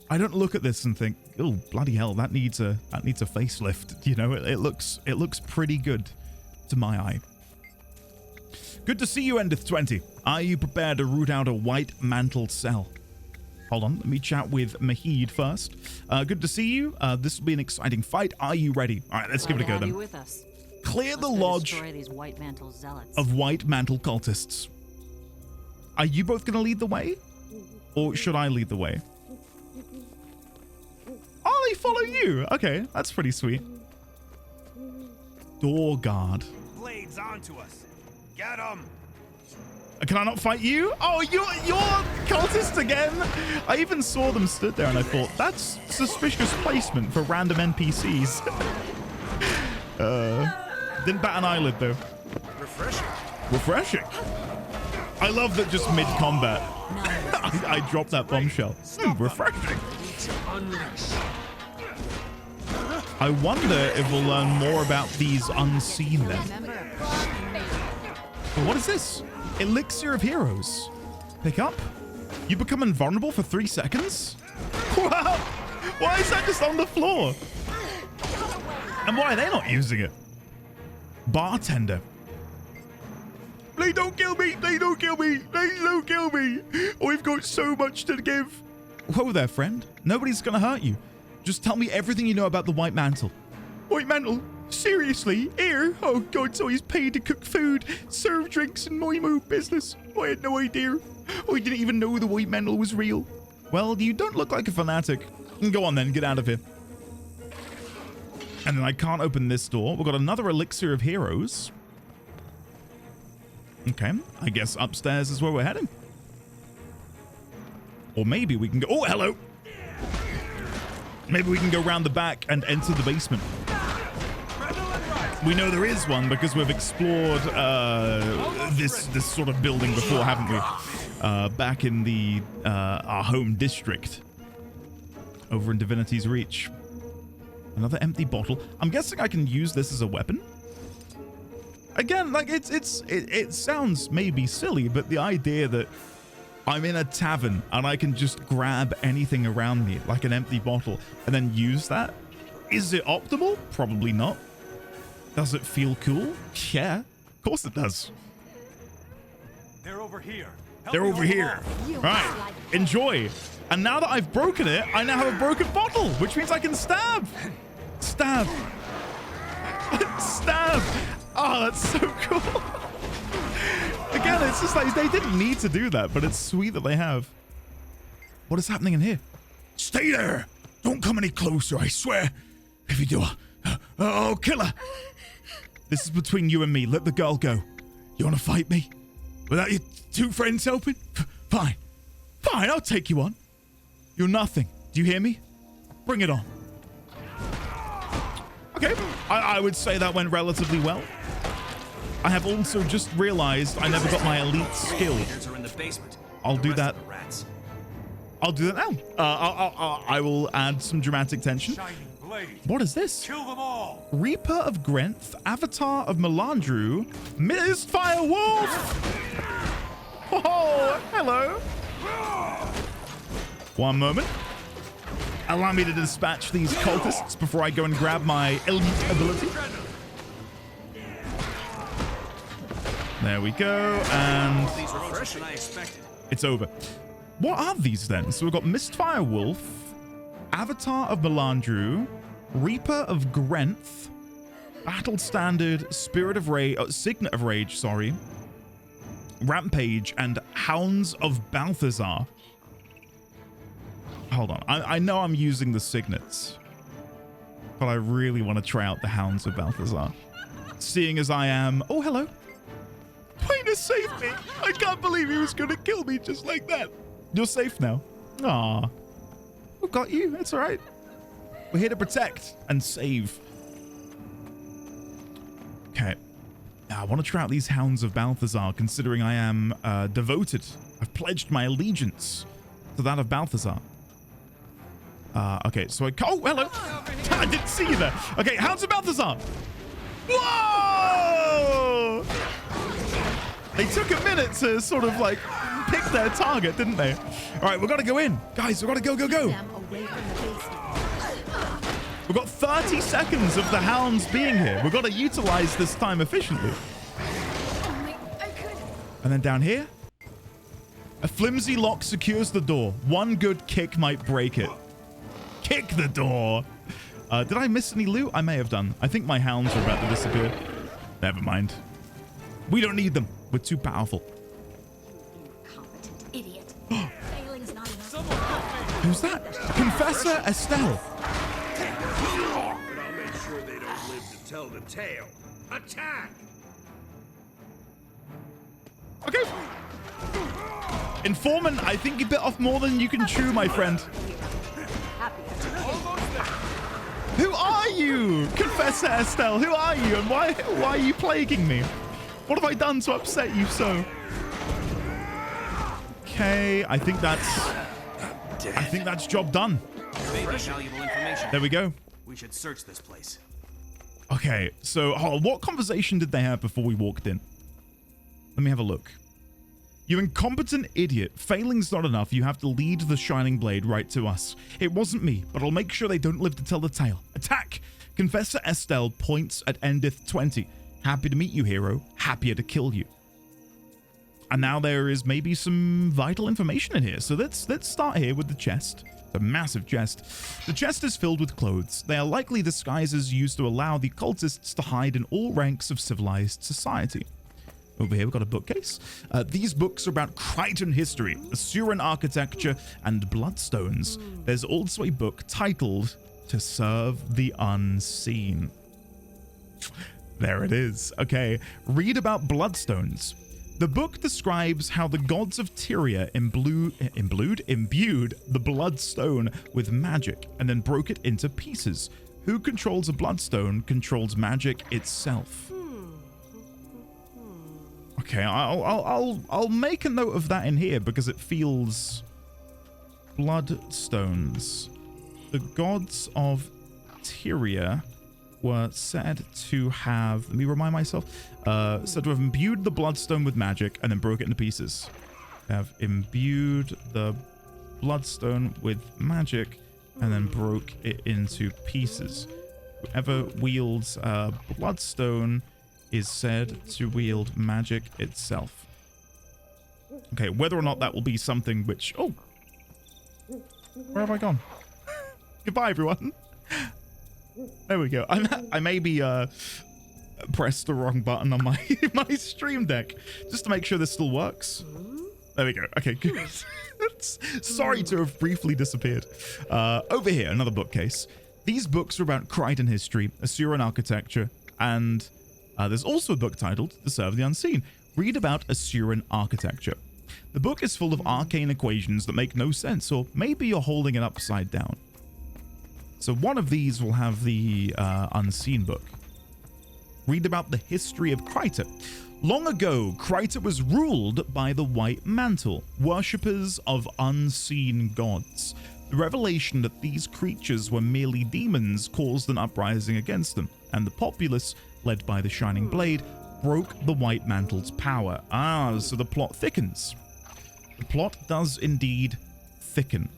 I don't look at this and think, oh, bloody hell, that needs a facelift. You know, it looks pretty good to my eye. Good to see you, Endith20. Are you prepared to root out a white mantle cell? Hold on, let me chat with Mahid first. Good to see you. This will be an exciting fight. Are you ready? All right, let's give it a go then. With us. Clear the lodge these white mantle zealots. of white mantle cultists. Are you both going to lead the way? Or should I lead the way? Oh, they follow you. Okay, that's pretty sweet. Door guard. Blades onto us. Get them. Can I not fight you? Oh, you're cultist again. I even saw them stood there and I thought, that's suspicious placement for random NPCs. Didn't bat an eyelid though. Refreshing. I love that just mid-combat, I dropped that bombshell. Refreshing. I wonder if we'll learn more about these unseen then. What is this? Elixir of Heroes. Pick up. You become invulnerable for 3 seconds? Wow. Why is that just on the floor? And why are they not using it? Bartender. Please don't kill me. Please don't kill me. Please don't kill me. We've got so much to give. Whoa there, friend. Nobody's going to hurt you. Just tell me everything you know about the White Mantle. White Mantle? Seriously? Here? Oh, God, so he's paid to cook food, serve drinks, and my business. I had no idea. I didn't even know the white mantle was real. Well, you don't look like a fanatic. Go on then, get out of here. And then I can't open this door. We've got another elixir of heroes. Okay, I guess upstairs is where we're heading. Or maybe we can go... Oh, hello! Maybe we can go around the back and enter the basement. We know there is one because we've explored this sort of building before, haven't we? Back in the our home district. Over in Divinity's Reach. Another empty bottle. I'm guessing I can use this as a weapon. Again, like it sounds maybe silly, but the idea that I'm in a tavern and I can just grab anything around me, like an empty bottle, and then use that. Is it optimal? Probably not. Does it feel cool? Yeah, of course it does. They're over here. They're over here. Right, enjoy. And now that I've broken it, I now have a broken bottle, which means I can stab. Stab. Stab. Oh, that's so cool. Again, it's just like they didn't need to do that, but it's sweet that they have. What is happening in here? Stay there. Don't come any closer, I swear. If you do, I'll kill her. This is between you and me. Let the girl go. You want to fight me? Without your two friends helping? Fine. Fine, I'll take you on. You're nothing. Do you hear me? Bring it on. Okay, I would say that went relatively well. I have also just realized I never got my elite skill. I'll do that. I'll do that now. I will add some dramatic tension. What is this? Kill them all. Reaper of Grenth, Avatar of Melandru, Mistfire Wolf. Oh, hello. One moment. Allow me to dispatch these cultists before I go and grab my elite ability. There we go, and it's over. What are these then? So we've got Mistfire Wolf, Avatar of Melandru, Reaper of Grenth, Battle Standard, Spirit of Rage, Signet of Rage, sorry, Rampage, and Hounds of Balthazar. Hold on, I know I'm using the signets, but I really want to try out the Hounds of Balthazar. Seeing as I am... Oh, hello. Plainer saved me. I can't believe he was going to kill me just like that. You're safe now. Aw. We've got you. It's all right. We're here to protect and save. Okay. Now, I want to try out these Hounds of Balthazar, considering I am devoted. I've pledged my allegiance to that of Balthazar. Okay, so oh, hello. I didn't see you there. Okay, Hounds of Balthazar. Whoa! They took a minute to sort of like pick their target, didn't they? All right, we've got to go in. Guys, we've got to go. We've got 30 seconds of the Hounds being here. We've got to utilize this time efficiently. And then down here, a flimsy lock secures the door. One good kick might break it. Kick the door. Did I miss any loot? I may have done. I think my Hounds are about to disappear. Never mind. We don't need them. We're too powerful. Incompetent idiot. Failing's not enough. Who's that? Confessor Estelle. But I'll make sure they don't live to tell the tale. Attack! Okay. Informant, I think you bit off more than you can chew, my friend. Who are you? Confessor Estelle, who are you? And why are you plaguing me? What have I done to upset you so? Okay, I think that's job done. There we go. We should search this place. Okay, so what conversation did they have before we walked in? Let me have a look. You incompetent idiot. Failing's not enough. You have to lead the Shining Blade right to us. It wasn't me, but I'll make sure they don't live to tell the tale. Attack! Confessor Estelle points at Endith 20. Happy to meet you, hero. Happier to kill you. And now there is maybe some vital information in here. So let's start here with the chest. It's a massive chest. The chest is filled with clothes. They are likely disguises used to allow the cultists to hide in all ranks of civilized society. Over here, we've got a bookcase. These books are about Crichton history, Assyrian architecture, and bloodstones. There's also a book titled To Serve the Unseen. There it is. Okay, read about bloodstones. The book describes how the gods of Tyria imbued the bloodstone with magic and then broke it into pieces. Who controls a bloodstone controls magic itself. Okay, I'll make a note of that in here because it feels bloodstones. The gods of Tyria were said to have, let me remind myself, said to have imbued the bloodstone with magic and then broke it into pieces. Have imbued the bloodstone with magic and then broke it into pieces. Whoever wields a bloodstone is said to wield magic itself. Okay, whether or not that will be something which... Oh! Where have I gone? Goodbye, everyone. There we go. I maybe pressed the wrong button on my my stream deck just to make sure this still works. There we go. Okay, good. Sorry to have briefly disappeared. Over here, another bookcase. These books are about Crichton history, Assyrian architecture, and there's also a book titled To Serve the Unseen. Read about Assyrian architecture. The book is full of arcane equations that make no sense, or maybe you're holding it upside down. So one of these will have the Unseen book. Read about the history of Crichton. Long ago, Crichton was ruled by the White Mantle, worshippers of unseen gods. The revelation that these creatures were merely demons caused an uprising against them, and the populace, led by the Shining Blade, broke the White Mantle's power. Ah, so the plot thickens. The plot does indeed thicken.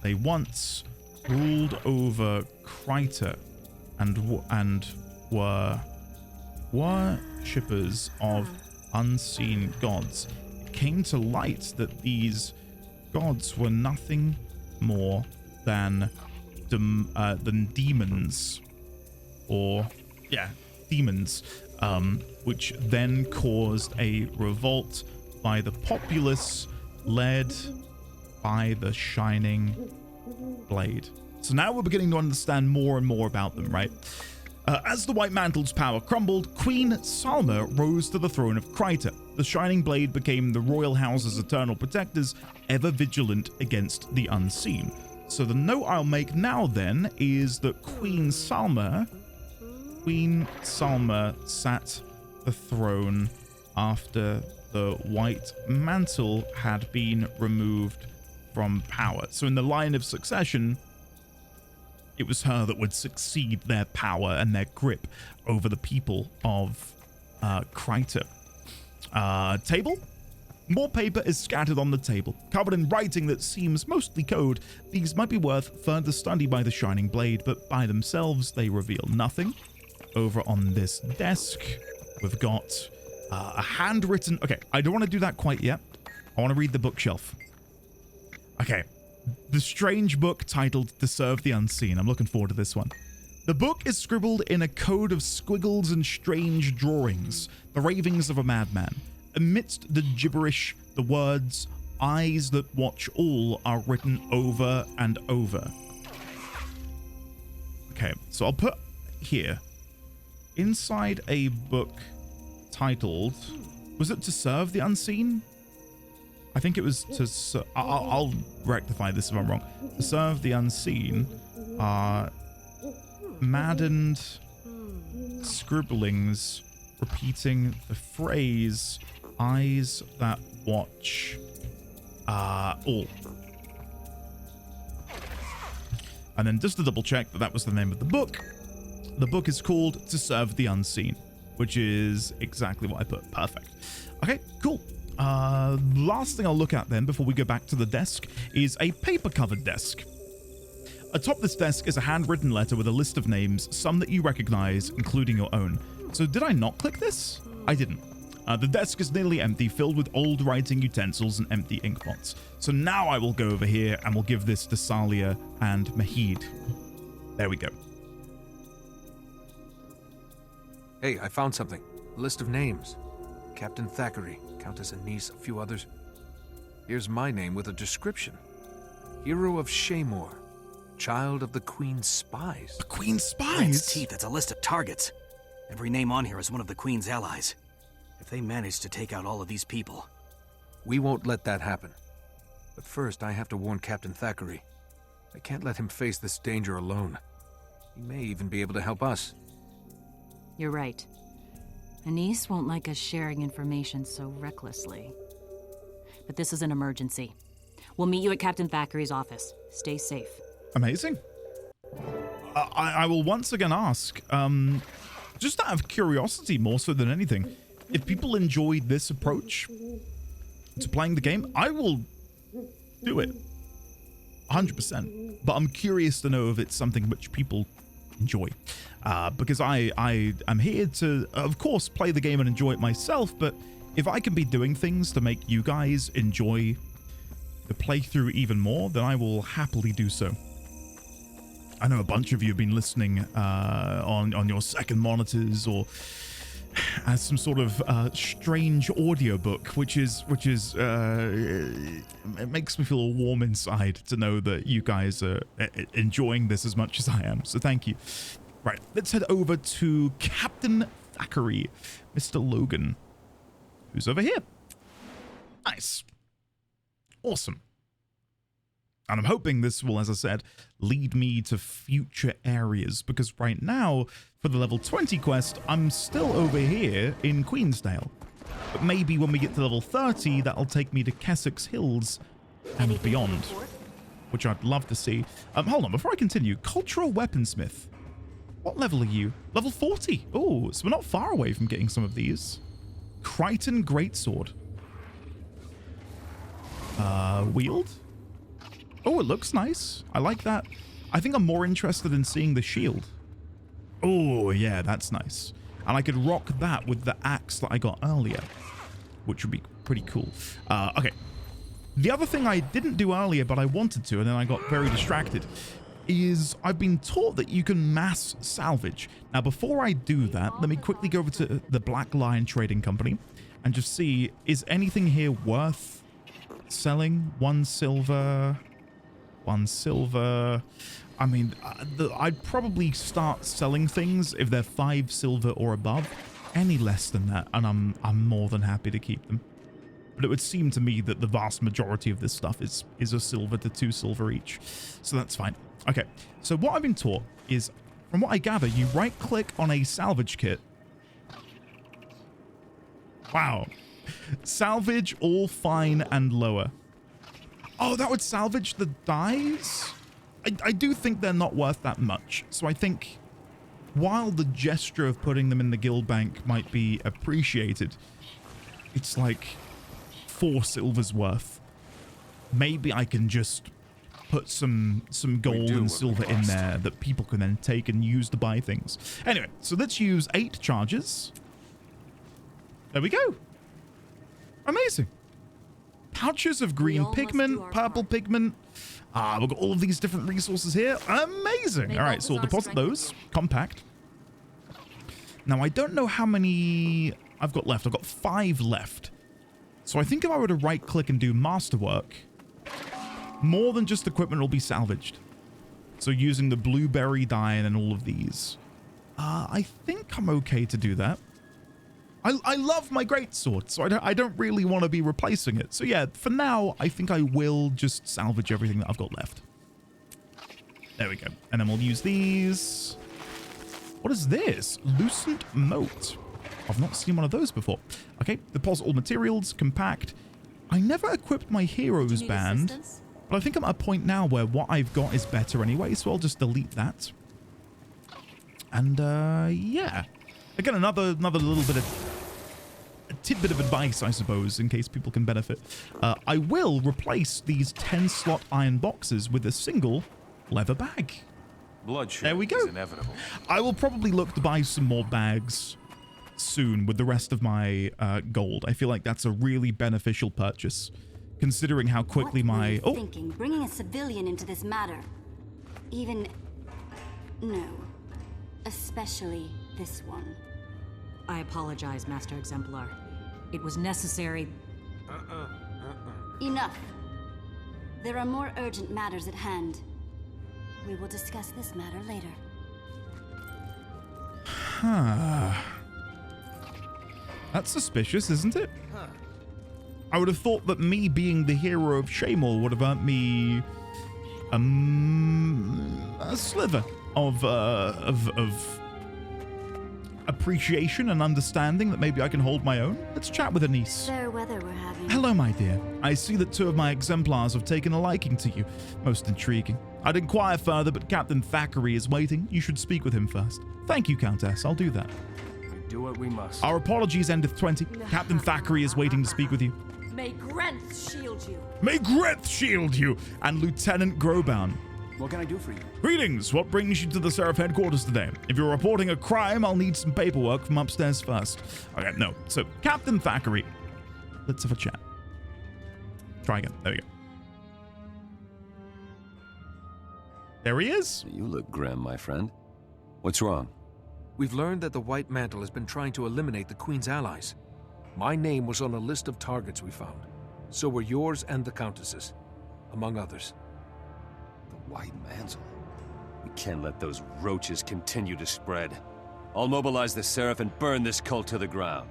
They once ruled over Crichton and were worshippers of unseen gods. It came to light that these gods were nothing more than demons, demons, which then caused a revolt by the populace led by the Shining Blade. So now we're beginning to understand more and more about them, right? As the White Mantle's power crumbled, Queen Salma rose to the throne of Crichton. The Shining Blade became the royal house's eternal protectors, ever vigilant against the unseen. So the note I'll make now then is that Queen Salma sat the throne after the White Mantle had been removed from power. So in the line of succession, it was her that would succeed their power and their grip over the people of Crichton. Table? More paper is scattered on the table, covered in writing that seems mostly code. These might be worth further study by the Shining Blade, but by themselves they reveal nothing. Over on this desk, we've got a handwritten... Okay, I don't want to do that quite yet. I want to read the bookshelf. Okay. The strange book titled To Serve the Unseen. I'm looking forward to this one. The book is scribbled in a code of squiggles and strange drawings, the ravings of a madman. Amidst the gibberish, the words, eyes that watch all, are written over and over. Okay, so I'll put here, inside a book titled, was it To Serve the Unseen? I think it was to... I'll rectify this if I'm wrong. To serve the unseen are maddened scribblings repeating the phrase, eyes that watch all. And then just to double check that that was the name of the book is called To Serve the Unseen, which is exactly what I put. Perfect. Okay, cool. Last thing I'll look at then before we go back to the desk is a paper-covered desk. Atop this desk is a handwritten letter with a list of names, some that you recognize, including your own. So did I not click this? I didn't. The desk is nearly empty, filled with old writing utensils and empty ink pots. So now I will go over here and we'll give this to Salia and Mahid. There we go. Hey, I found something. A list of names. Captain Thackeray, Countess Anise, a few others. Here's my name with a description. Hero of Shaymore. Child of the Queen's spies. The Queen's spies? Grant's teeth, it's a list of targets. Every name on here is one of the Queen's allies. If they manage to take out all of these people... We won't let that happen. But first, I have to warn Captain Thackeray. I can't let him face this danger alone. He may even be able to help us. You're right. Anise won't like us sharing information so recklessly. But this is an emergency. We'll meet you at Captain Thackeray's office. Stay safe. Amazing. I will once again ask, just out of curiosity more so than anything, if people enjoy this approach to playing the game, I will do it 100%. But I'm curious to know if it's something which people enjoy, because I am here to, of course, play the game and enjoy it myself. But if I can be doing things to make you guys enjoy the playthrough even more, then I will happily do so. I know a bunch of you have been listening on your second monitors or as some sort of strange audiobook, which is it makes me feel warm inside to know that you guys are enjoying this as much as I am. So thank you. Right, let's head over to Captain Thackeray, Mr. Logan, who's over here. Nice. Awesome. And I'm hoping this will, as I said, lead me to future areas, because right now, for the level 20 quest, I'm still over here in Queensdale. But maybe when we get to level 30, that'll take me to Kessex Hills and beyond, which I'd love to see. Hold on, before I continue, Cultural Weaponsmith. What level are you? Level 40. Oh, so we're not far away from getting some of these. Crichton Greatsword. Wield? Oh, it looks nice. I like that. I think I'm more interested in seeing the shield. Oh, yeah, that's nice. And I could rock that with the axe that I got earlier, which would be pretty cool. Okay. The other thing I didn't do earlier, but I wanted to, and then I got very distracted, is I've been taught that you can mass salvage. Now, before I do that, let me quickly go over to the Black Lion Trading Company and just see, is anything here worth selling? 1 silver... 1 silver. I mean, I'd probably start selling things if they're 5 silver or above. Any less than that, and I'm more than happy to keep them. But it would seem to me that the vast majority of this stuff is 1 silver to 2 silver each. So that's fine. Okay, so what I've been taught is, from what I gather, you right-click on a salvage kit. Wow. Salvage all fine and lower. Oh, that would salvage the dies? I do think they're not worth that much. So I think while the gesture of putting them in the guild bank might be appreciated, it's like 4 silvers worth. Maybe I can just put some gold and silver in there that people can then take and use to buy things. Anyway, so let's use 8 charges. There we go. Amazing. Pouches of green pigment, purple pigment. We've got all of these different resources here. Amazing. All right, so we'll deposit those. Compact. Now, I don't know how many I've got left. I've got 5 left. So I think if I were to right-click and do masterwork, more than just equipment will be salvaged. So using the blueberry dye and all of these. I think I'm okay to do that. I love my greatsword, so I don't really want to be replacing it. So yeah, for now, I think I will just salvage everything that I've got left. There we go. And then we'll use these. What is this? Lucent Moat. I've not seen one of those before. Okay, deposit all materials, compact. I never equipped my heroes band, but I think I'm at a point now where what I've got is better anyway, so I'll just delete that. And yeah. Again, another little bit of a tidbit of advice, I suppose, in case people can benefit. I will replace these 10-slot iron boxes with a single leather bag. Bloodshed there we go. is inevitable. I will probably look to buy some more bags soon with the rest of my gold. I feel like that's a really beneficial purchase, considering how quickly what were my... you Oh, thinking, bringing a civilian into this matter? Even... No. Especially this one. I apologize, Master Exemplar. It was necessary. Enough. There are more urgent matters at hand. We will discuss this matter later. Huh. That's suspicious, isn't it? I would have thought that me being the hero of Shaymore would have earned me a sliver of appreciation and understanding that maybe I can hold my own. Let's chat with Anise. Fair weather we're having. Hello, my dear. I see that 2 of my exemplars have taken a liking to you. Most intriguing. I'd inquire further, but Captain Thackeray is waiting. You should speak with him first. Thank you, Countess. I'll do that. We do what we must. Our apologies endeth 20. Captain Thackeray is waiting to speak with you. May Grenth shield you. May Grenth shield you! And Lieutenant Grobound. What can I do for you? Greetings. What brings you to the Seraph headquarters today? If you're reporting a crime, I'll need some paperwork from upstairs first. Okay, no. So, Captain Thackeray. Let's have a chat. Try again. There we go. There he is. You look grim, my friend. What's wrong? We've learned that the White Mantle has been trying to eliminate the Queen's allies. My name was on a list of targets we found. So were yours and the Countess's, among others. The White Mantle? We can't let those roaches continue to spread. I'll mobilize the Seraph and burn this cult to the ground.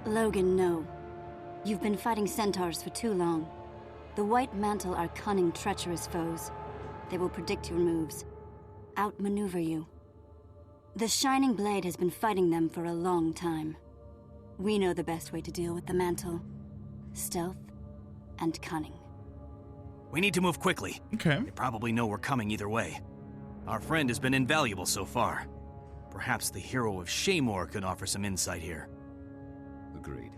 Logan, no. You've been fighting centaurs for too long. The White Mantle are cunning, treacherous foes. They will predict your moves, outmaneuver you. The Shining Blade has been fighting them for a long time. We know the best way to deal with the Mantle. Stealth and cunning. We need to move quickly. Okay. They probably know we're coming either way. Our friend has been invaluable so far. Perhaps the hero of Shaymore could offer some insight here. Agreed.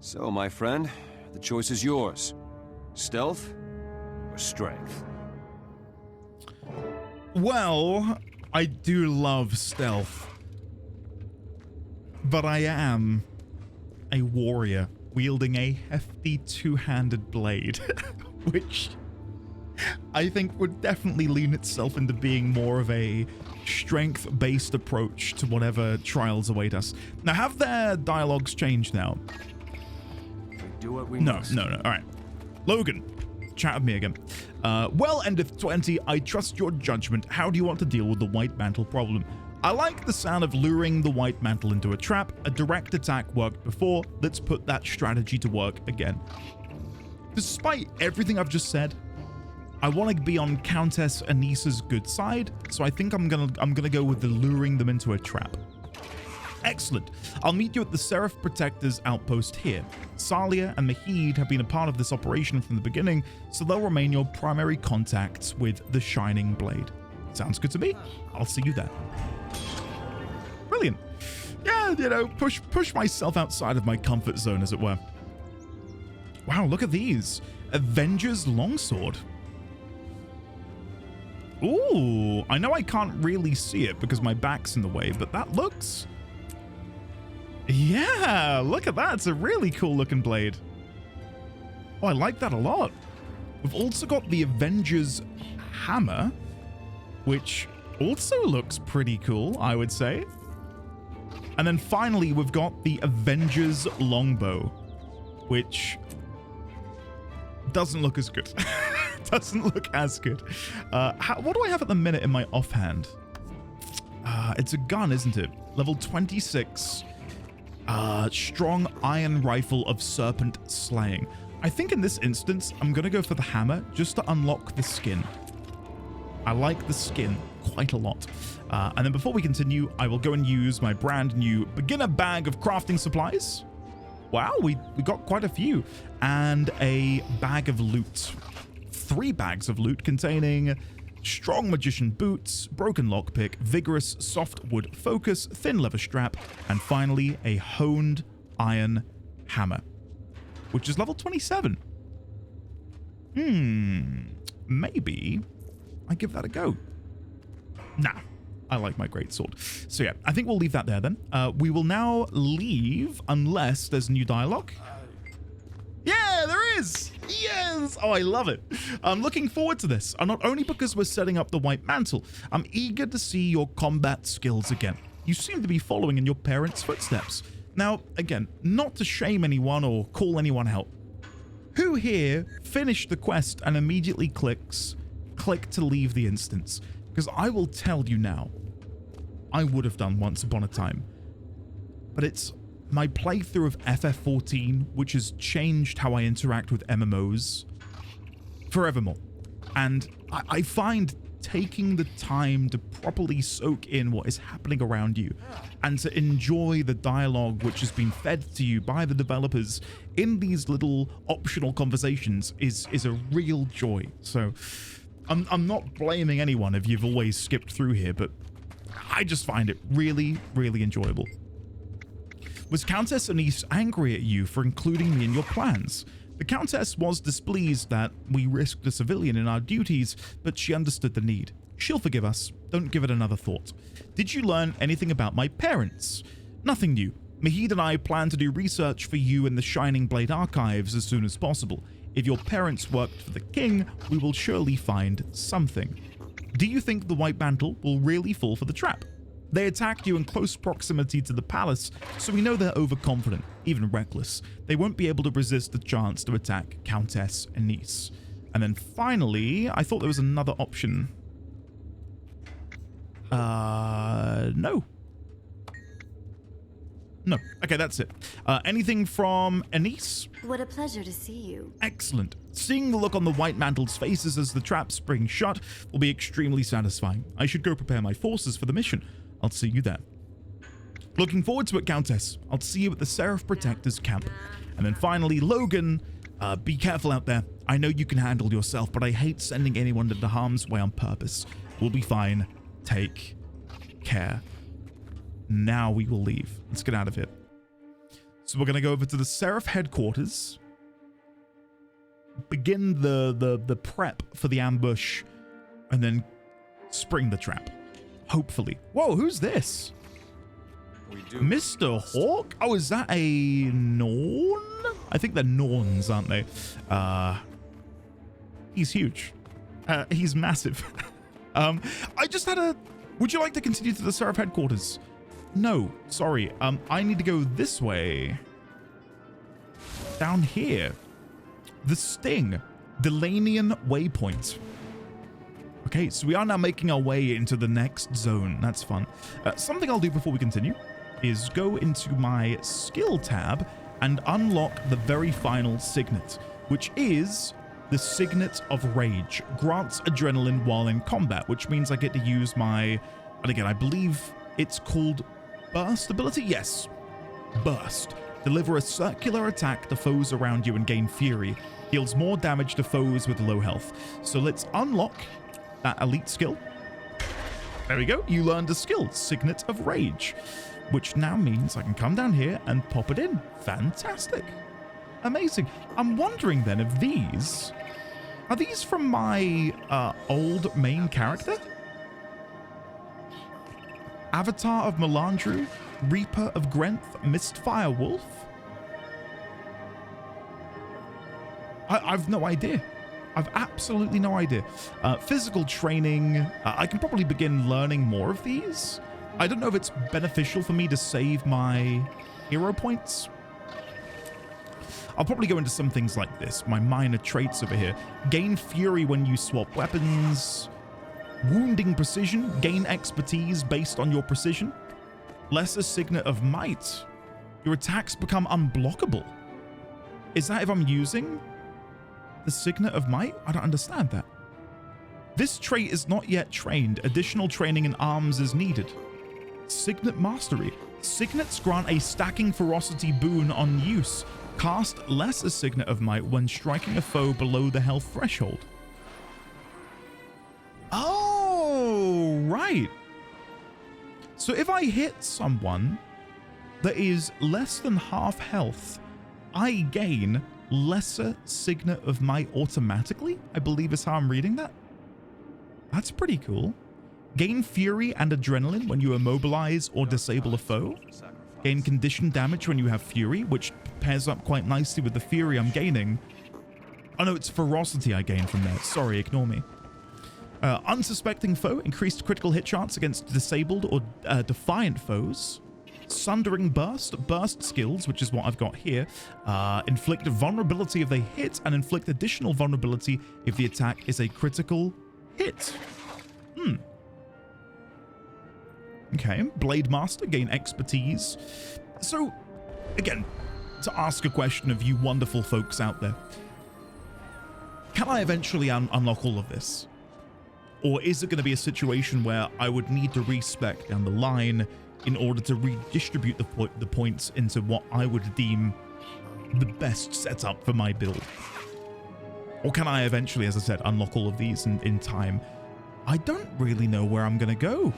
So, my friend, the choice is yours. Stealth or strength? Well, I do love stealth. But I am a warrior wielding a hefty 2-handed blade, which I think would definitely lean itself into being more of a strength-based approach to whatever trials await us. Now, have their dialogues changed now? We do what we No. must. All right. Logan, chat with me again. Well, endeth 20. I trust your judgment. How do you want to deal with the White Mantle problem? I like the sound of luring the White Mantle into a trap. A direct attack worked before. Let's put that strategy to work again. Despite everything I've just said, I want to be on Countess Anisa's good side, so I think I'm gonna go with the luring them into a trap. Excellent. I'll meet you at the Seraph Protector's outpost here. Salia and Mahid have been a part of this operation from the beginning, so they'll remain your primary contacts with the Shining Blade. Sounds good to me. I'll see you there. Brilliant. Yeah, you know, push myself outside of my comfort zone, as it were. Wow, look at these. Avengers Longsword. Ooh, I know I can't really see it because my back's in the way, but that looks... Yeah, look at that. It's a really cool looking blade. Oh, I like that a lot. We've also got the Avengers Hammer, which also looks pretty cool, I would say. And then finally, we've got the Avengers Longbow, which doesn't look as good. Doesn't look as good. What do I have at the minute in my offhand? It's a gun, isn't it? Level 26. Strong iron rifle of serpent slaying. I think in this instance, I'm going to go for the hammer just to unlock the skin. I like the skin quite a lot. And then before we continue, I will go and use my brand new beginner bag of crafting supplies. Wow, we got quite a few. And a bag of loot. 3 bags of loot containing strong magician boots, broken lockpick, vigorous softwood focus, thin leather strap, and finally a honed iron hammer, which is level 27. Maybe I give that a go. Nah, I like my greatsword. So yeah, I think we'll leave that there then. We will now leave unless there's new dialogue. Yeah, there is. Yes. Oh, I love it. I'm looking forward to this. And not only because we're setting up the White Mantle, I'm eager to see your combat skills again. You seem to be following in your parents' footsteps. Now, again, not to shame anyone or call anyone out. Who here finished the quest and immediately click to leave the instance? Because I will tell you now, I would have done once upon a time. But it's my playthrough of FF14, which has changed how I interact with MMOs forevermore. And I find taking the time to properly soak in what is happening around you and to enjoy the dialogue which has been fed to you by the developers in these little optional conversations is a real joy. So I'm not blaming anyone if you've always skipped through here, but I just find it really, really enjoyable. Was Countess Anise angry at you for including me in your plans? The Countess was displeased that we risked a civilian in our duties, but she understood the need. She'll forgive us. Don't give it another thought. Did you learn anything about my parents? Nothing new. Mahid and I plan to do research for you in the Shining Blade archives as soon as possible. If your parents worked for the king, we will surely find something. Do you think the White Mantle will really fall for the trap? They attacked you in close proximity to the palace, so we know they're overconfident, even reckless. They won't be able to resist the chance to attack Countess Anise. And then finally, I thought there was another option. No. No. Okay, that's it. Anything from Anise? What a pleasure to see you. Excellent. Seeing the look on the White Mantle's faces as the trap springs shut will be extremely satisfying. I should go prepare my forces for the mission. I'll see you there. Looking forward to it, Countess. I'll see you at the Seraph Protector's camp. And then finally, Logan, be careful out there. I know you can handle yourself, but I hate sending anyone into harm's way on purpose. We'll be fine. Take care. Now we will leave. Let's get out of here. So we're going to go over to the Seraph headquarters. Begin the prep for the ambush. And then spring the trap. Hopefully. Whoa, who's this? Mr. Hawk? Oh, is that a Norn? I think they're Norns, aren't they? He's huge. He's massive. I just had a... Would you like to continue to the Seraph headquarters? No, sorry. I need to go this way. Down here. The Sting. Delanian Waypoint. Okay, so we are now making our way into the next zone. That's fun. Something I'll do before we continue is go into my skill tab and unlock the very final signet, which is the Signet of Rage. Grants adrenaline while in combat, which means I get to use my, and again, I believe it's called Burst ability? Yes. Burst. Deliver a circular attack to foes around you and gain fury. Deals more damage to foes with low health. So let's unlock that elite skill. There we go. You learned a skill, Signet of Rage, which now means I can come down here and pop it in. Fantastic. Amazing. I'm wondering then if these... Are these from my old main character? Avatar of Melandru, Reaper of Grenth, Mistfire Wolf? I've no idea. I've absolutely no idea. Physical training. I can probably begin learning more of these. I don't know if it's beneficial for me to save my hero points. I'll probably go into some things like this. My minor traits over here. Gain fury when you swap weapons. Wounding precision. Gain expertise based on your precision. Lesser Signet of Might. Your attacks become unblockable. Is that if I'm using the Signet of Might? I don't understand that. This trait is not yet trained. Additional training in arms is needed. Signet Mastery. Signets grant a stacking ferocity boon on use. Cast Lesser Signet of Might when striking a foe below the health threshold. Oh, right. So if I hit someone that is less than half health, I gain Lesser Signet of Might automatically, I believe is how I'm reading that. That's pretty cool. Gain fury and adrenaline when you immobilize or disable a foe. Gain condition damage when you have fury, which pairs up quite nicely with the fury I'm gaining. Oh no, it's ferocity I gain from there. Sorry, ignore me. Unsuspecting foe, increased critical hit chance against disabled or defiant foes. Sundering burst skills, which is what I've got here. Inflict vulnerability if they hit, and inflict additional vulnerability if the attack is a critical hit. Okay, Blade Master, gain expertise. So, again, to ask a question of you wonderful folks out there, can I eventually unlock all of this? Or is it going to be a situation where I would need to respec down the line in order to redistribute the points into what I would deem the best setup for my build? Or can I eventually, as I said, unlock all of these in time? I don't really know where I'm going to go.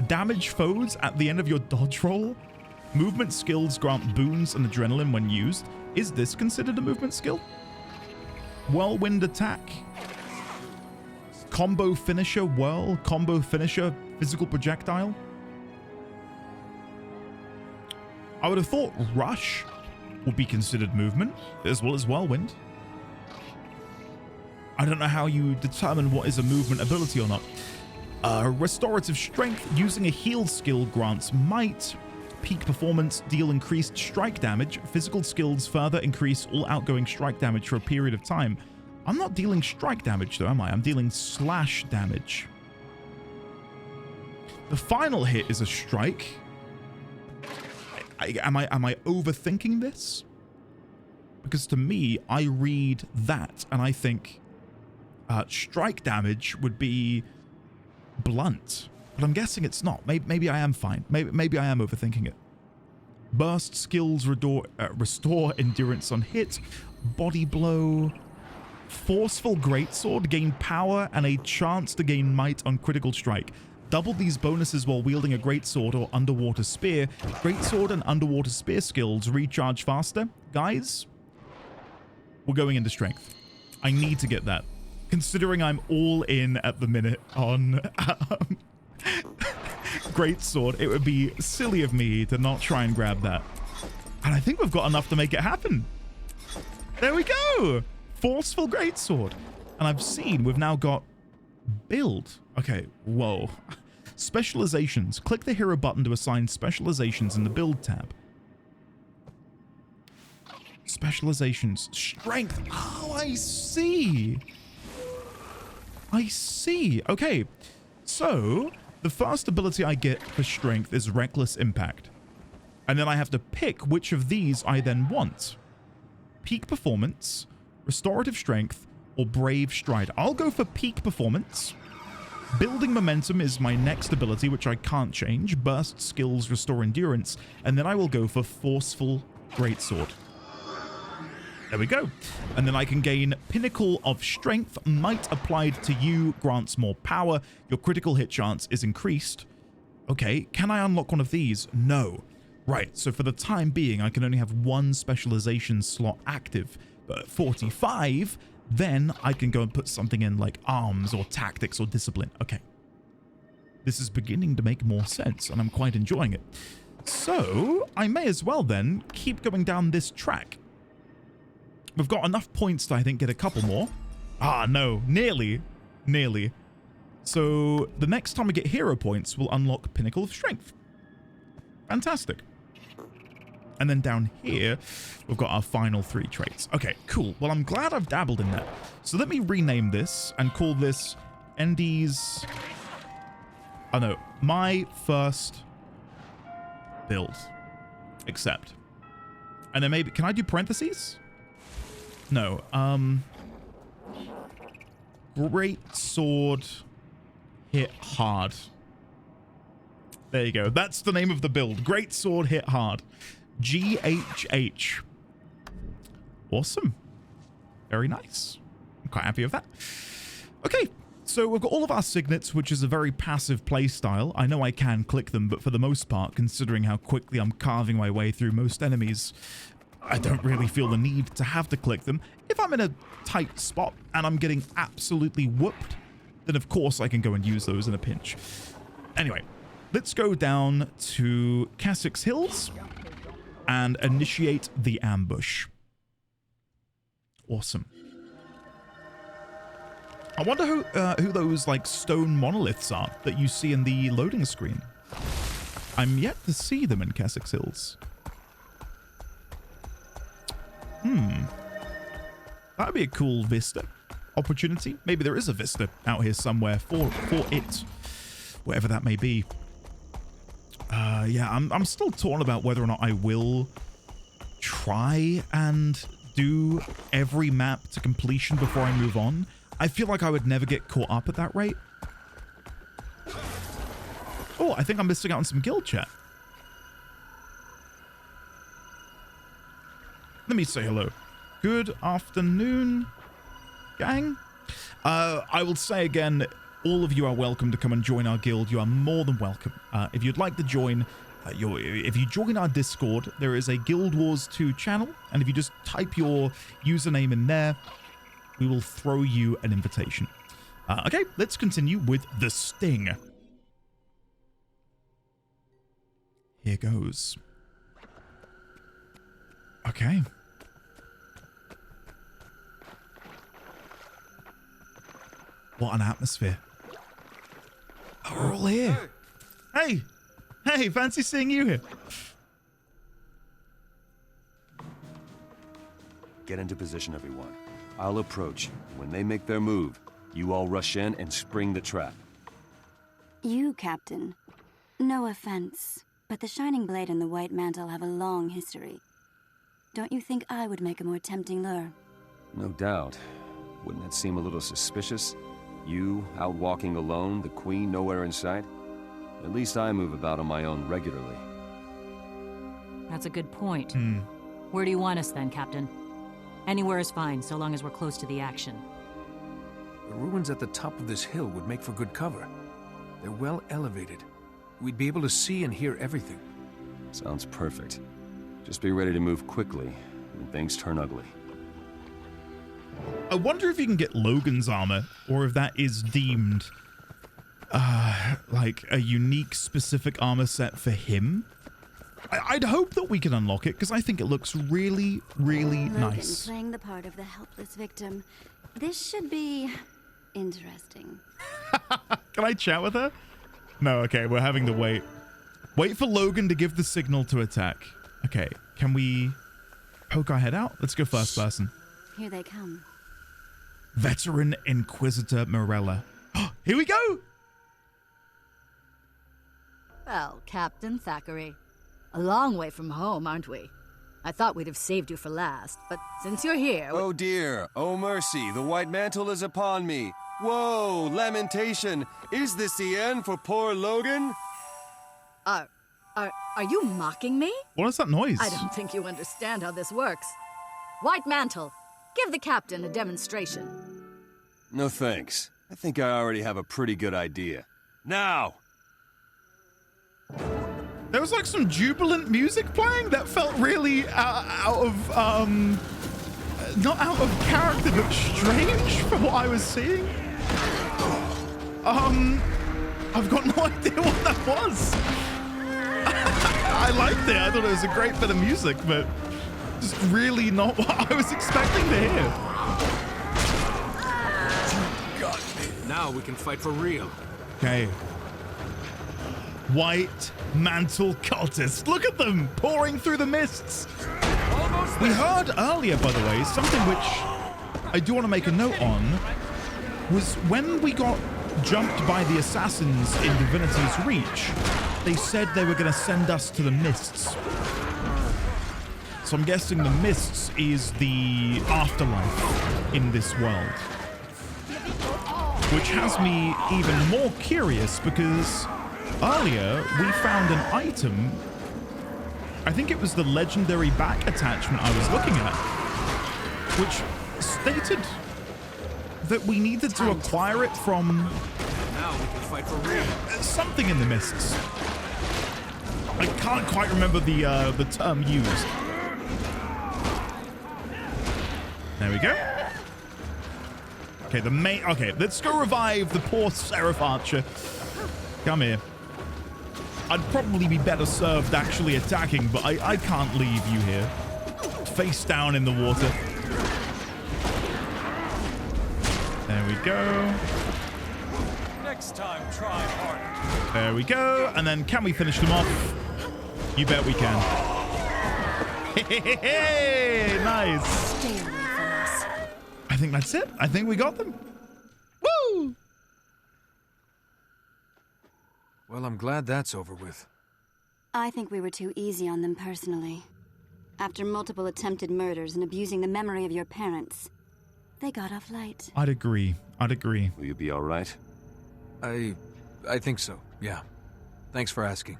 Damage foes at the end of your dodge roll. Movement skills grant boons and adrenaline when used. Is this considered a movement skill? Whirlwind attack. Combo finisher whirl. Combo finisher physical projectile. I would have thought rush would be considered movement as well as whirlwind. I don't know how you determine what is a movement ability or not. Restorative strength. Using a heal skill grants might. Peak performance. Deal increased strike damage. Physical skills further increase all outgoing strike damage for a period of time. I'm not dealing strike damage though, am I? I'm dealing slash damage. The final hit is a strike. Am I overthinking this? Because to me, I read that and I think strike damage would be blunt, but I'm guessing it's not. Maybe I am fine. Maybe I am overthinking it. Burst skills restore endurance on hit. Body blow. Forceful greatsword, gain power and a chance to gain might on critical strike. Double these bonuses while wielding a greatsword or underwater spear. Greatsword and underwater spear skills recharge faster. Guys, we're going into strength. I need to get that. Considering I'm all in at the minute on greatsword, it would be silly of me to not try and grab that. And I think we've got enough to make it happen. There we go. Forceful greatsword. And I've seen we've now got build. Okay, whoa. Specializations. Click the hero button to assign specializations in the build tab. Specializations. Strength. Oh, I see. I see. Okay. So, the first ability I get for strength is Reckless Impact. And then I have to pick which of these I then want. Peak Performance, Restorative Strength, or Brave Stride. I'll go for Peak Performance. Building Momentum is my next ability, which I can't change. Burst Skills restore endurance. And then I will go for Forceful Greatsword. There we go. And then I can gain Pinnacle of Strength. Might applied to you grants more power. Your critical hit chance is increased. Okay, can I unlock one of these? No. Right, so for the time being, I can only have one specialization slot active. But at 45, then I can go and put something in like arms or tactics or discipline. Okay. This is beginning to make more sense, and I'm quite enjoying it. So, I may as well then keep going down this track. We've got enough points to, I think, get a couple more. Ah, no. Nearly. Nearly. So, the next time we get hero points, we'll unlock Pinnacle of Strength. Fantastic. And then down here, we've got our final 3 traits. Okay, cool. Well, I'm glad I've dabbled in that. So let me rename this and call this Endy's... Oh, no. My first build. Accept. And then maybe... Can I do parentheses? No. Great sword hit hard. There you go. That's the name of the build. Great sword hit hard. GHH. Awesome. Very nice. I'm quite happy with that. Okay, so we've got all of our signets, which is a very passive play style. I know I can click them, but for the most part, considering how quickly I'm carving my way through most enemies, I don't really feel the need to have to click them. If I'm in a tight spot and I'm getting absolutely whooped, then of course I can go and use those in a pinch. Anyway, let's go down to Kessex Hills and initiate the ambush. Awesome. I wonder who those like stone monoliths are that you see in the loading screen. I'm yet to see them in Kessex Hills. That'd be a cool vista opportunity. Maybe there is a vista out here somewhere for it, whatever that may be. Yeah, I'm still torn about whether or not I will try and do every map to completion before I move on. I feel like I would never get caught up at that rate. Oh, I think I'm missing out on some guild chat. Let me say hello. Good afternoon, gang. I will say again, all of you are welcome to come and join our guild. You are more than welcome. If you'd like to join, if you join our Discord, there is a Guild Wars 2 channel, and if you just type your username in there, we will throw you an invitation. Okay, let's continue with the sting. Here goes. Okay. What an atmosphere. Oh, we're all here. Hey! Hey, fancy seeing you here. Get into position, everyone. I'll approach. When they make their move, you all rush in and spring the trap. You, Captain. No offense, but the Shining Blade and the White Mantle have a long history. Don't you think I would make a more tempting lure? No doubt. Wouldn't that seem a little suspicious? You, out walking alone, the Queen nowhere in sight? At least I move about on my own regularly. That's a good point. Where do you want us then, Captain? Anywhere is fine, so long as we're close to the action. The ruins at the top of this hill would make for good cover. They're well elevated. We'd be able to see and hear everything. Sounds perfect. Just be ready to move quickly when things turn ugly. I wonder if you can get Logan's armor, or if that is deemed like a unique, specific armor set for him. I'd hope that we can unlock it, because I think it looks really, really Logan nice. playing the part of the helpless victim. This should be interesting. Can I chat with her? No, okay, we're having to wait. Wait for Logan to give the signal to attack. Okay, can we poke our head out? Let's go first person. Here they come. Veteran Inquisitor Morella. Here we go! Well, Captain Thackeray. A long way from home, aren't we? I thought we'd have saved you for last, but since you're here... Oh dear, oh mercy, the White Mantle is upon me. Whoa, lamentation. Is this the end for poor Logan? Are you mocking me? What is that noise? I don't think you understand how this works. White Mantle, give the captain a demonstration. No thanks. I think I already have a pretty good idea. Now! There was like some jubilant music playing that felt really out of, not out of character, but strange from what I was seeing. I've got no idea what that was. I liked it. I thought it was a great bit of music, but just really not what I was expecting to hear. You got me. Now we can fight for real. Okay. White Mantle cultists. Look at them pouring through the mists. We heard earlier, by the way, something which I do want to make a note on, was when we got jumped by the assassins in Divinity's Reach, they said they were going to send us to the mists. So I'm guessing the mists is the afterlife in this world. Which has me even more curious because earlier we found an item, I think it was the legendary back attachment I was looking at, which stated that we needed to acquire it from Now we can fight for real. something in the mists. I can't quite remember the term used. There we go. Okay, the main... Okay, let's go revive the poor Seraph Archer. Come here. I'd probably be better served actually attacking, but I can't leave you here. Face down in the water. There we go. Next time, try harder. There we go. And then can we finish them off? You bet we can. Hey, nice. Stay away from us. I think that's it. I think we got them. Woo! Well, I'm glad that's over with. I think we were too easy on them personally. After multiple attempted murders and abusing the memory of your parents, they got off light. I'd agree. I'd agree. Will you be all right? I think so, yeah. Thanks for asking.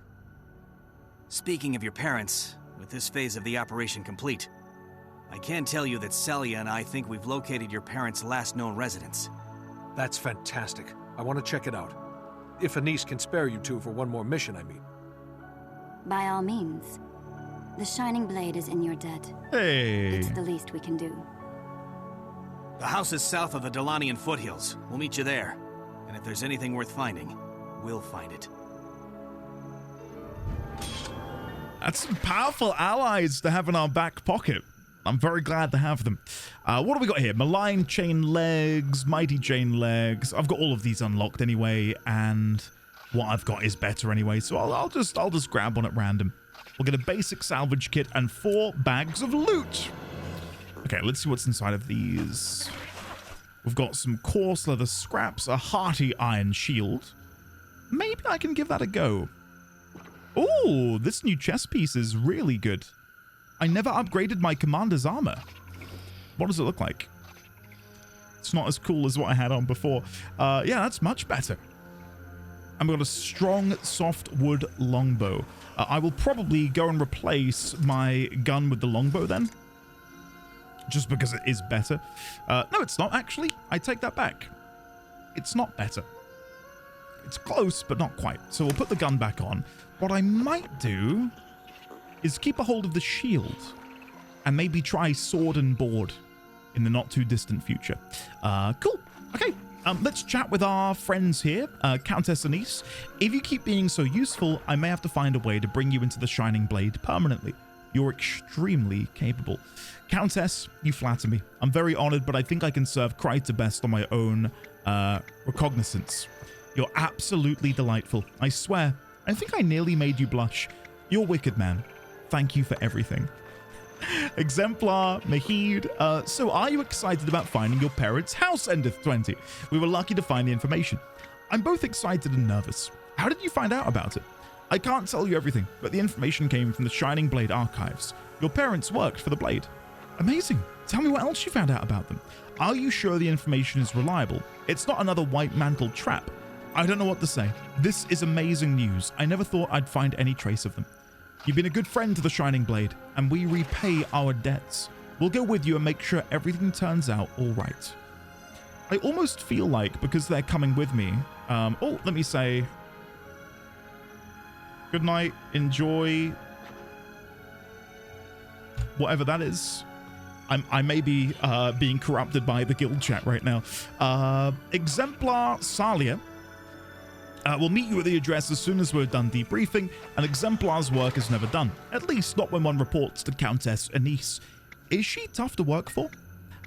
Speaking of your parents, with this phase of the operation complete, I can tell you that Celia and I think we've located your parents' last known residence. That's fantastic. I want to check it out. If Anise can spare you two for one more mission, I mean. By all means. The Shining Blade is in your debt. Hey. It's the least we can do. The house is south of the Delanian foothills. We'll meet you there. And if there's anything worth finding, we'll find it. That's some powerful allies to have in our back pocket. I'm very glad to have them. What do we got here? Malign chain legs, mighty chain legs. I've got all of these unlocked anyway, and what I've got is better anyway. So I'll just grab one at random. We'll get a basic salvage kit and 4 bags of loot. Okay, let's see what's inside of these. We've got some coarse leather scraps, a hearty iron shield. Maybe I can give that a go. Oh, this new chest piece is really good. I never upgraded my commander's armor. What does it look like? It's not as cool as what I had on before. Yeah, that's much better. I've got a strong soft wood longbow. I will probably go and replace my gun with the longbow then. Just because it is better. No, it's not actually. I take that back. It's not better. It's close, but not quite. So we'll put the gun back on. What I might do is keep a hold of the shield and maybe try sword and board in the not too distant future. Cool. Okay. Let's chat with our friends here, Countess Anise. If you keep being so useful, I may have to find a way to bring you into the Shining Blade permanently. You're extremely capable. Countess, you flatter me. I'm very honored, but I think I can serve Kreiter best on my own recognizance. You're absolutely delightful. I swear, I think I nearly made you blush. You're wicked, man. Thank you for everything. Exemplar, Mahid, so are you excited about finding your parents' house, Endeth 20? We were lucky to find the information. I'm both excited and nervous. How did you find out about it? I can't tell you everything, but the information came from the Shining Blade archives. Your parents worked for the Blade. Amazing. Tell me what else you found out about them. Are you sure the information is reliable? It's not another white mantle trap. I don't know what to say. This is amazing news. I never thought I'd find any trace of them. You've been a good friend to the Shining Blade, and we repay our debts. We'll go with you and make sure everything turns out all right. I almost feel like, because they're coming with me, let me say, good night, enjoy, whatever that is. I may be being corrupted by the guild chat right now. Exemplar Salia. We'll meet you at the address as soon as we're done debriefing, and Exemplar's work is never done. At least not when one reports to Countess Anise. Is she tough to work for?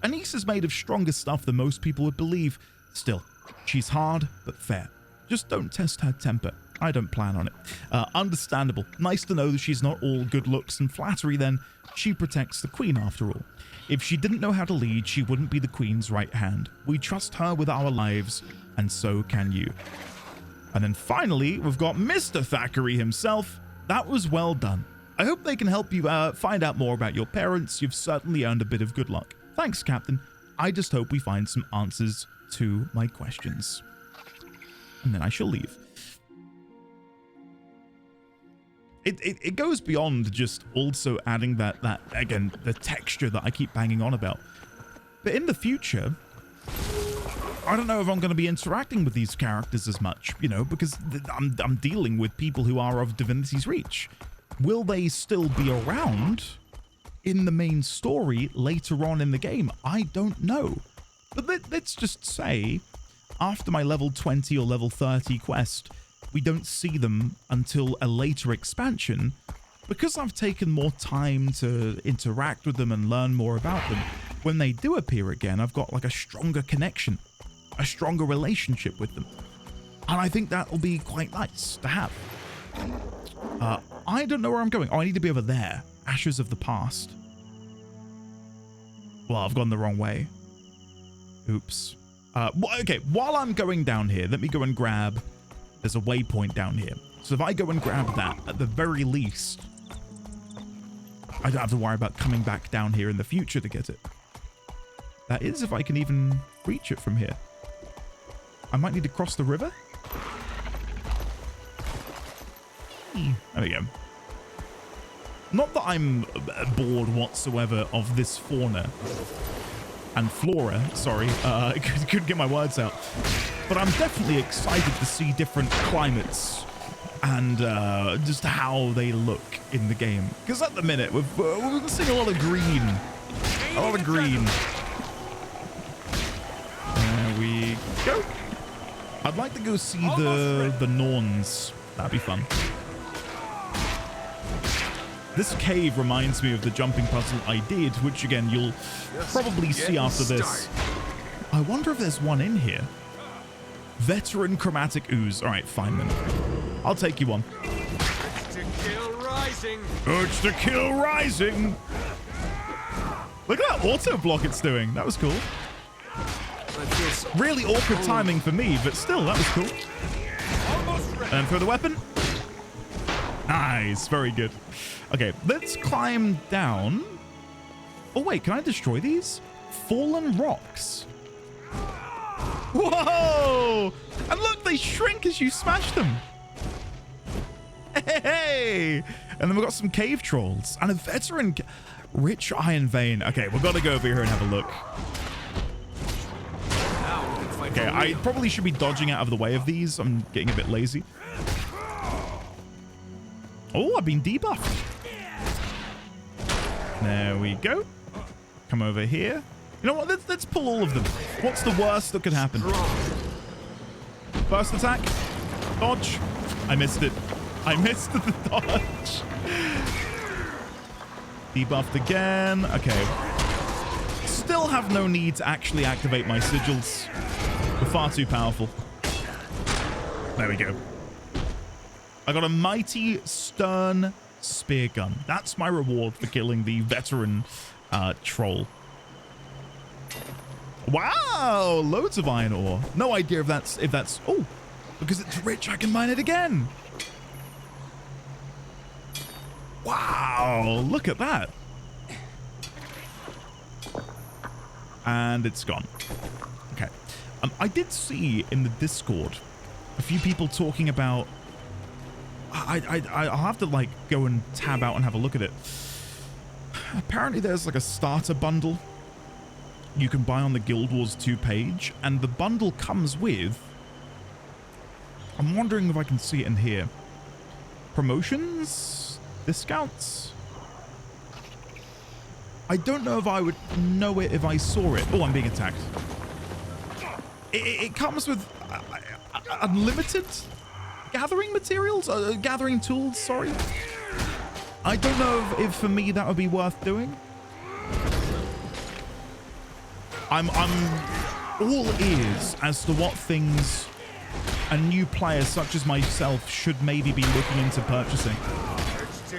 Anise is made of stronger stuff than most people would believe. Still, she's hard but fair. Just don't test her temper. I don't plan on it. Understandable. Nice to know that she's not all good looks and flattery then. She protects the Queen after all. If she didn't know how to lead, she wouldn't be the Queen's right hand. We trust her with our lives, and so can you. And then finally, we've got Mr. Thackeray himself. That was well done. I hope they can help you find out more about your parents. You've certainly earned a bit of good luck. Thanks, Captain. I just hope we find some answers to my questions. And then I shall leave. It goes beyond just also adding that again, the texture that I keep banging on about. But in the future, I don't know if I'm going to be interacting with these characters as much, you know, because I'm dealing with people who are of Divinity's reach. Will they still be around in the main story later on in the game? I don't know. But let's just say, after my level 20 or level 30 quest, we don't see them until a later expansion. Because I've taken more time to interact with them and learn more about them, when they do appear again, I've got like a stronger connection, a stronger relationship with them. And I think that will be quite nice to have. I don't know where I'm going. Oh, I need to be over there. Ashes of the past. Well, I've gone the wrong way. Oops. Okay, while I'm going down here, let me go and grab... There's a waypoint down here. So if I go and grab that, at the very least, I don't have to worry about coming back down here in the future to get it. That is if I can even reach it from here. I might need to cross the river. There we go. Not that I'm bored whatsoever of this fauna and flora, sorry, I couldn't get my words out. But I'm definitely excited to see different climates and just how they look in the game. Because at the minute, we're seeing a lot of green. A lot of green. There we go. I'd like to go see the Norns. That'd be fun. This cave reminds me of the jumping puzzle I did, which again, you'll probably see after this. I wonder if there's one in here. Veteran chromatic ooze. All right, fine then. I'll take you on. Urge to kill rising. Urge to kill rising. Look at that auto block it's doing. That was cool. Really awkward timing for me, but still, that was cool. And throw the weapon. Nice, very good. Okay, let's climb down. Oh wait, can I destroy these? Fallen rocks. Whoa! And look, they shrink as you smash them. Hey! And then we've got some cave trolls and a veteran rich iron vein. Okay, we've got to go over here and have a look. Okay, I probably should be dodging out of the way of these. I'm getting a bit lazy. Oh, I've been debuffed. There we go. Come over here. You know what? Let's pull all of them. What's the worst that could happen? First attack. Dodge. I missed it. I missed the dodge. Debuffed again. Okay. Still have no need to actually activate my sigils. We're far too powerful. There we go. I got a mighty stern spear gun. That's my reward for killing the veteran troll. Wow, loads of iron ore. No idea if that's oh, because it's rich, I can mine it again. Wow, look at that. And it's gone. Okay. I did see in the Discord a few people talking about I'll have to like go and tab out and have a look at it. Apparently there's like a starter bundle you can buy on the Guild Wars 2 page, and the bundle comes with, I'm wondering if I can see it in here, promotions, discounts. I don't know if I would know it if I saw it. Oh, I'm being attacked. It comes with unlimited gathering materials, gathering tools, sorry. I don't know if for me that would be worth doing. I'm all ears as to what things a new player such as myself should maybe be looking into purchasing.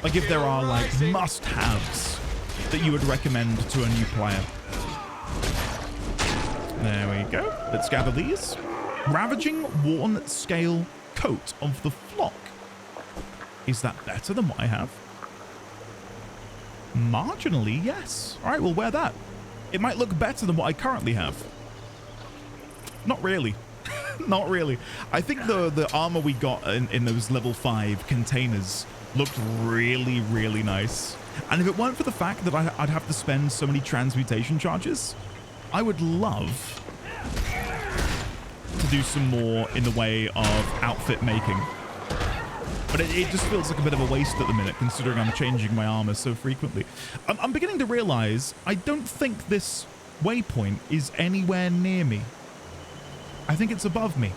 Like if there are like must-haves that you would recommend to a new player. There we go. Let's gather these. Ravaging worn scale coat of the flock. Is that better than what I have? Marginally, yes. All right, we'll wear that. It might look better than what I currently have. Not really. Not really. I think the armor we got in those level 5 containers looked really, really nice. And if it weren't for the fact that I'd have to spend so many transmutation charges, I would love to do some more in the way of outfit making. But it just feels like a bit of a waste at the minute, considering I'm changing my armor so frequently. I'm beginning to realize I don't think this waypoint is anywhere near me. I think it's above me.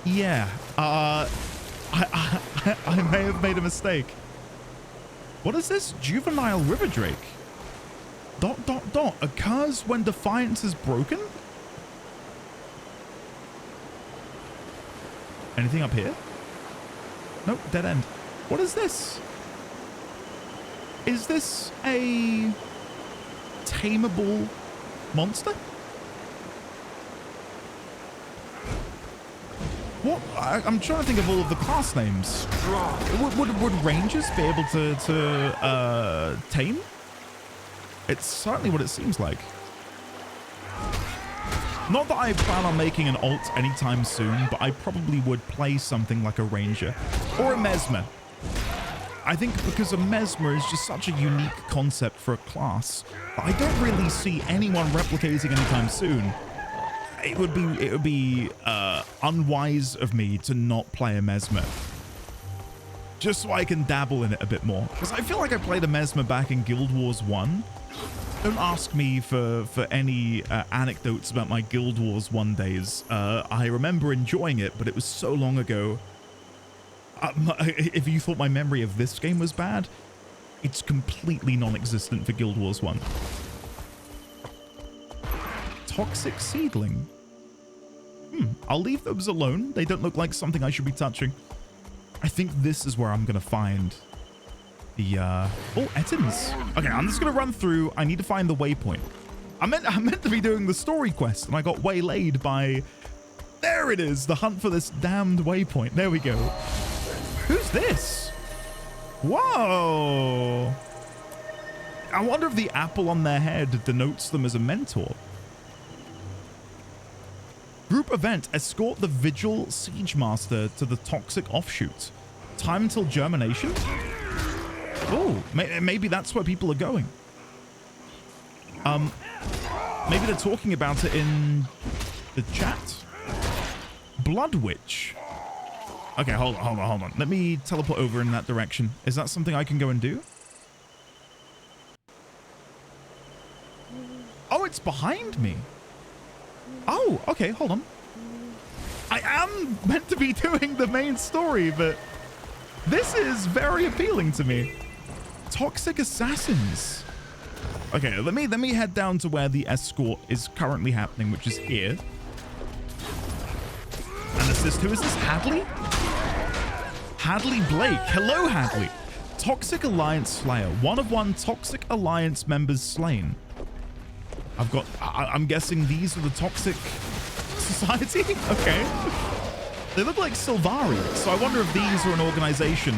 Yeah. I may have made a mistake. What is this? Juvenile river drake. ... occurs when defiance is broken? Anything up here? Nope, dead end. What is this? Is this a tameable monster? What? I'm trying to think of all of the class names. Would rangers be able to tame? It's certainly what it seems like. Not that I plan on making an alt anytime soon, but I probably would play something like a ranger or a mesmer. I think because a mesmer is just such a unique concept for a class that I don't really see anyone replicating anytime soon. It would be unwise of me to not play a mesmer, just so I can dabble in it a bit more. Because I feel like I played a mesmer back in Guild Wars 1. Don't ask me for any anecdotes about my Guild Wars 1 days. I remember enjoying it, but it was so long ago. If you thought my memory of this game was bad, it's completely non-existent for Guild Wars 1. Toxic seedling. I'll leave those alone. They don't look like something I should be touching. I think this is where I'm going to find the, oh, Ettins. Okay, I'm just going to run through. I need to find the waypoint. I meant to be doing the story quest, and I got waylaid by... There it is, the hunt for this damned waypoint. There we go. Who's this? Whoa. I wonder if the apple on their head denotes them as a mentor. Group event, escort the Vigil Siege Master to the Toxic Offshoot. Time until germination? Oh, maybe that's where people are going. Maybe they're talking about it in the chat. Blood Witch. Okay, hold on. Let me teleport over in that direction. Is that something I can go and do? Oh, it's behind me. Oh, okay, hold on. I am meant to be doing the main story, but this is very appealing to me. Toxic Assassins. Okay, let me head down to where the escort is currently happening, which is here. And assist. Who is this? Hadley? Hadley Blake. Hello, Hadley. Toxic Alliance Slayer. 1 of 1 Toxic Alliance members slain. I'm guessing these are the Toxic Society? Okay. They look like Sylvari, so I wonder if these are an organization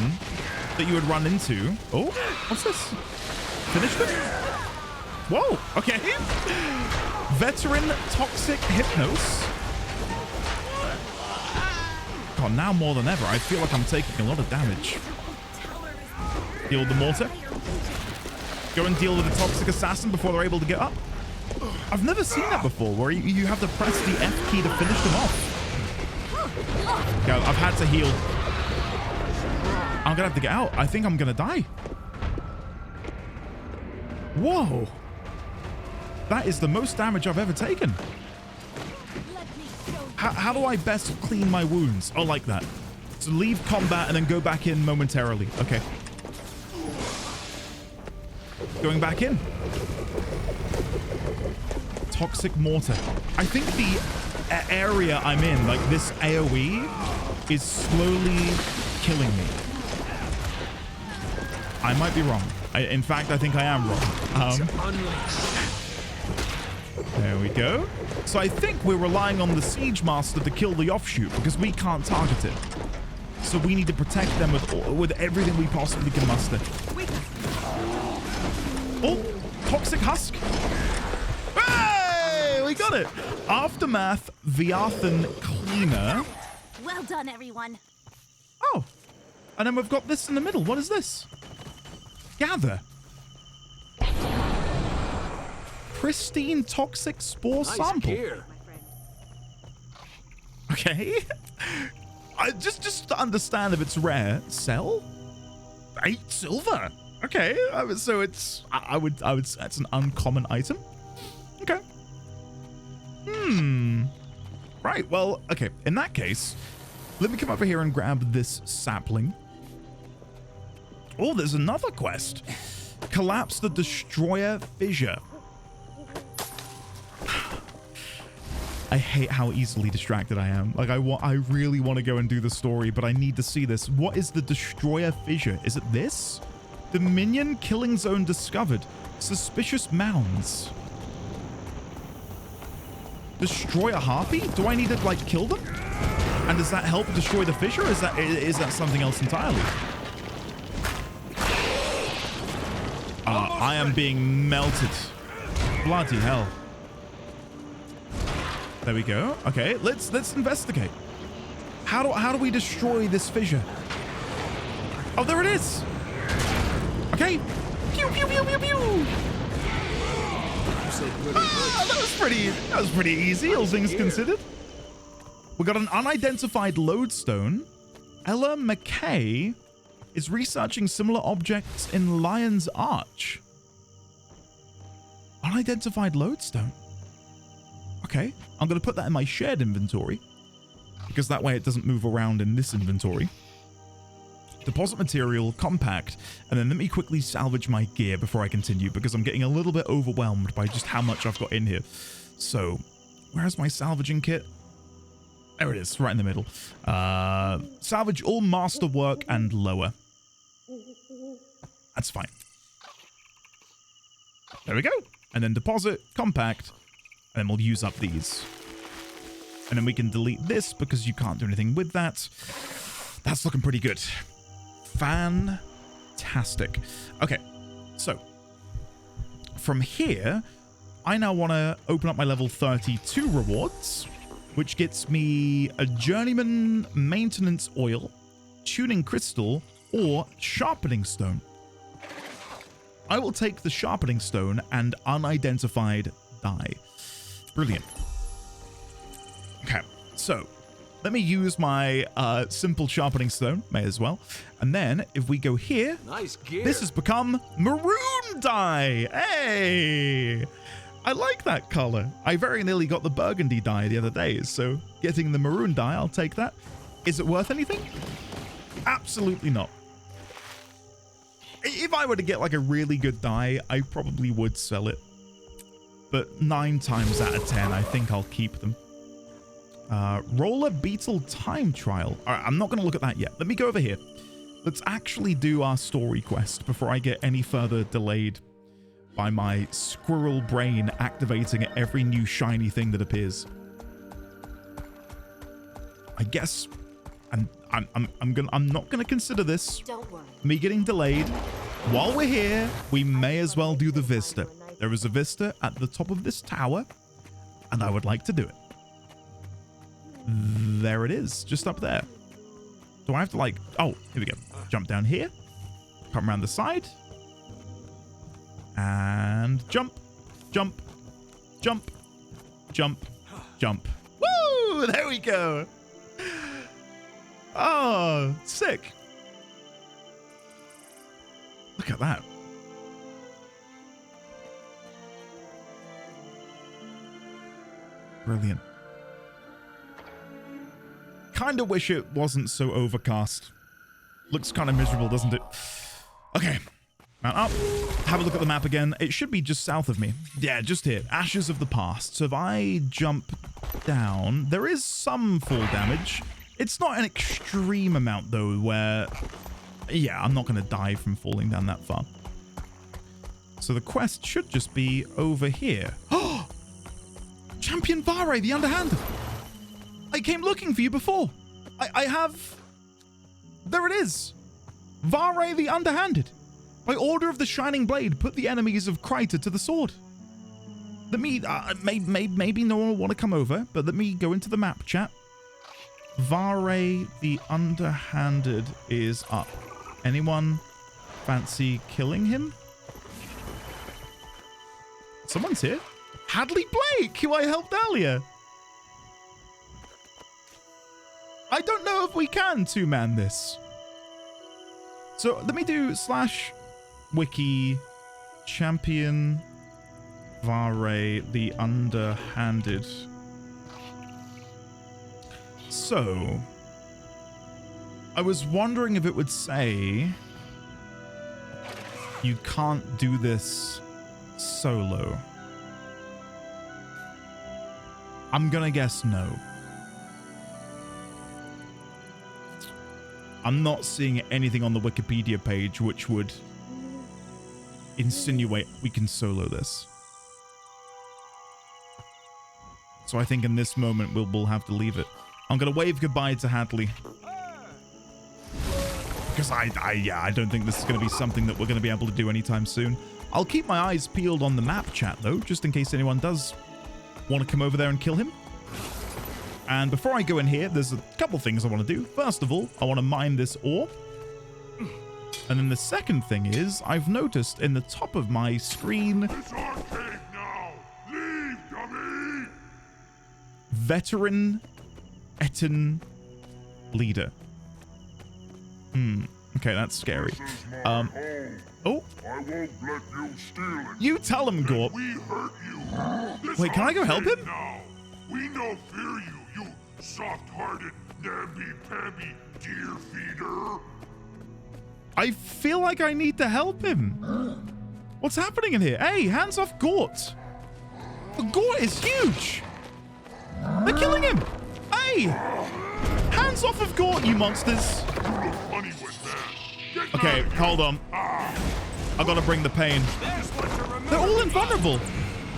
that you would run into. Oh, what's this? Finished it? Whoa, okay. Veteran Toxic Hypnos. God, now more than ever, I feel like I'm taking a lot of damage. Deal with the mortar. Go and deal with the Toxic Assassin before they're able to get up. I've never seen that before, where you have to press the F key to finish them off. Yeah, I've had to heal. I'm gonna have to get out. I think I'm gonna die. Whoa. That is the most damage I've ever taken. How do I best clean my wounds? Oh, like that. So leave combat and then go back in momentarily. Okay. Going back in. Toxic Mortar. I think the area I'm in, like this AoE, is slowly killing me. I might be wrong. In fact, I think I am wrong. There we go. So I think we're relying on the Siege Master to kill the offshoot because we can't target it. So we need to protect them with everything we possibly can muster. Oh, Toxic Husk. Hey, we got it. Aftermath Viathan Cleaner. Well done, everyone. Oh, and then we've got this in the middle. What is this? Gather. Pristine Toxic Spore Sample. Gear. Okay. Just to understand if it's rare. Sell? 8 silver. Okay, so it's I would that's an uncommon item. Okay. Right. Well, okay. In that case, let me come over here and grab this sapling. Oh, there's another quest. Collapse the destroyer fissure. I hate how easily distracted I am. Like I really want to go and do the story, but I need to see this. What is the destroyer fissure? Is it this? Dominion killing zone discovered. Suspicious mounds. Destroy a harpy? Do I need to like kill them? And does that help destroy the fissure? Or is that something else entirely? I am being melted. Bloody hell. There we go. Okay, let's investigate. How do we destroy this fissure? Oh, there it is. Okay. Pew pew pew pew pew. That was pretty easy, all things considered. We got an unidentified lodestone. Ella McKay is researching similar objects in Lion's Arch. Unidentified lodestone. Okay, I'm going to put that in my shared inventory because that way it doesn't move around in this inventory. Deposit material, compact, and then let me quickly salvage my gear before I continue because I'm getting a little bit overwhelmed by just how much I've got in here. So, where's my salvaging kit? There it is, right in the middle. Salvage all masterwork and lower. That's fine. There we go. And then deposit, compact, and then we'll use up these. And then we can delete this because you can't do anything with that. That's looking pretty good. Fantastic. Okay, so from here, I now want to open up my level 32 rewards, which gets me a journeyman maintenance oil, tuning crystal, or sharpening stone. I will take the sharpening stone and unidentified dye. Brilliant. Okay, so let me use my simple sharpening stone, may as well. And then if we go here, Nice gear. This has become maroon dye. Hey, I like that color. I very nearly got the burgundy dye the other day, so getting the maroon dye, I'll take that. Is it worth anything? Absolutely not. If I were to get like a really good dye, I probably would sell it. But 9 times out of 10, I think I'll keep them. Roller Beetle time trial. All right, I'm not going to look at that yet. Let me go over here. Let's actually do our story quest before I get any further delayed by my squirrel brain activating at every new shiny thing that appears. I guess I'm not gonna consider this. Don't worry. Me getting delayed. While we're here, we may as well do the vista. There is a vista at the top of this tower, and I would like to do it. There it is, just up there. Do I have to like, oh, here we go. Jump down here, come around the side, and jump, jump, jump, jump, jump. Woo! There we go. Oh, sick. Look at that. Brilliant. Kind of wish it wasn't so overcast. Looks kind of miserable, doesn't it? Okay. Mount up. Have a look at the map again. It should be just south of me. Yeah, just here. Ashes of the Past. So if I jump down, there is some fall damage. It's not an extreme amount, though, where... Yeah, I'm not going to die from falling down that far. So the quest should just be over here. Oh! Champion Vare, the Underhanded! I came looking for you before. I have... There it is. Vare, the Underhanded. By order of the Shining Blade, put the enemies of Kryta to the sword. Let me... maybe no one will want to come over, but let me go into the map chat. Vare, the Underhanded is up. Anyone fancy killing him? Someone's here. Hadley Blake, who I helped earlier. I don't know if we can two-man this. So let me do wiki, champion Vare the underhanded. So, I was wondering if it would say you can't do this solo. I'm gonna guess no. I'm not seeing anything on the Wikipedia page which would insinuate we can solo this. So I think in this moment we'll have to leave it. I'm gonna wave goodbye to Hadley. Because I don't think this is gonna be something that we're gonna be able to do anytime soon. I'll keep my eyes peeled on the map chat though, just in case anyone does want to come over there and kill him. And before I go in here, there's a couple things I want to do. First of all, I want to mine this ore. And then the second thing is, I've noticed in the top of my screen... It's our cave now! Leave, dummy! Veteran Eton leader. Okay, that's scary. Oh. I won't let you steal it. You tell him, Gorp. We hurt you. Wait, can I go help him? Now. We no fear you, you soft-hearted, namby-pamby deer feeder. I feel like I need to help him. What's happening in here? Hey, hands off Gort. Gort is huge. They're killing him. Hey, hands off of Gort, you monsters. Okay, hold on. I gotta bring the pain. They're all invulnerable.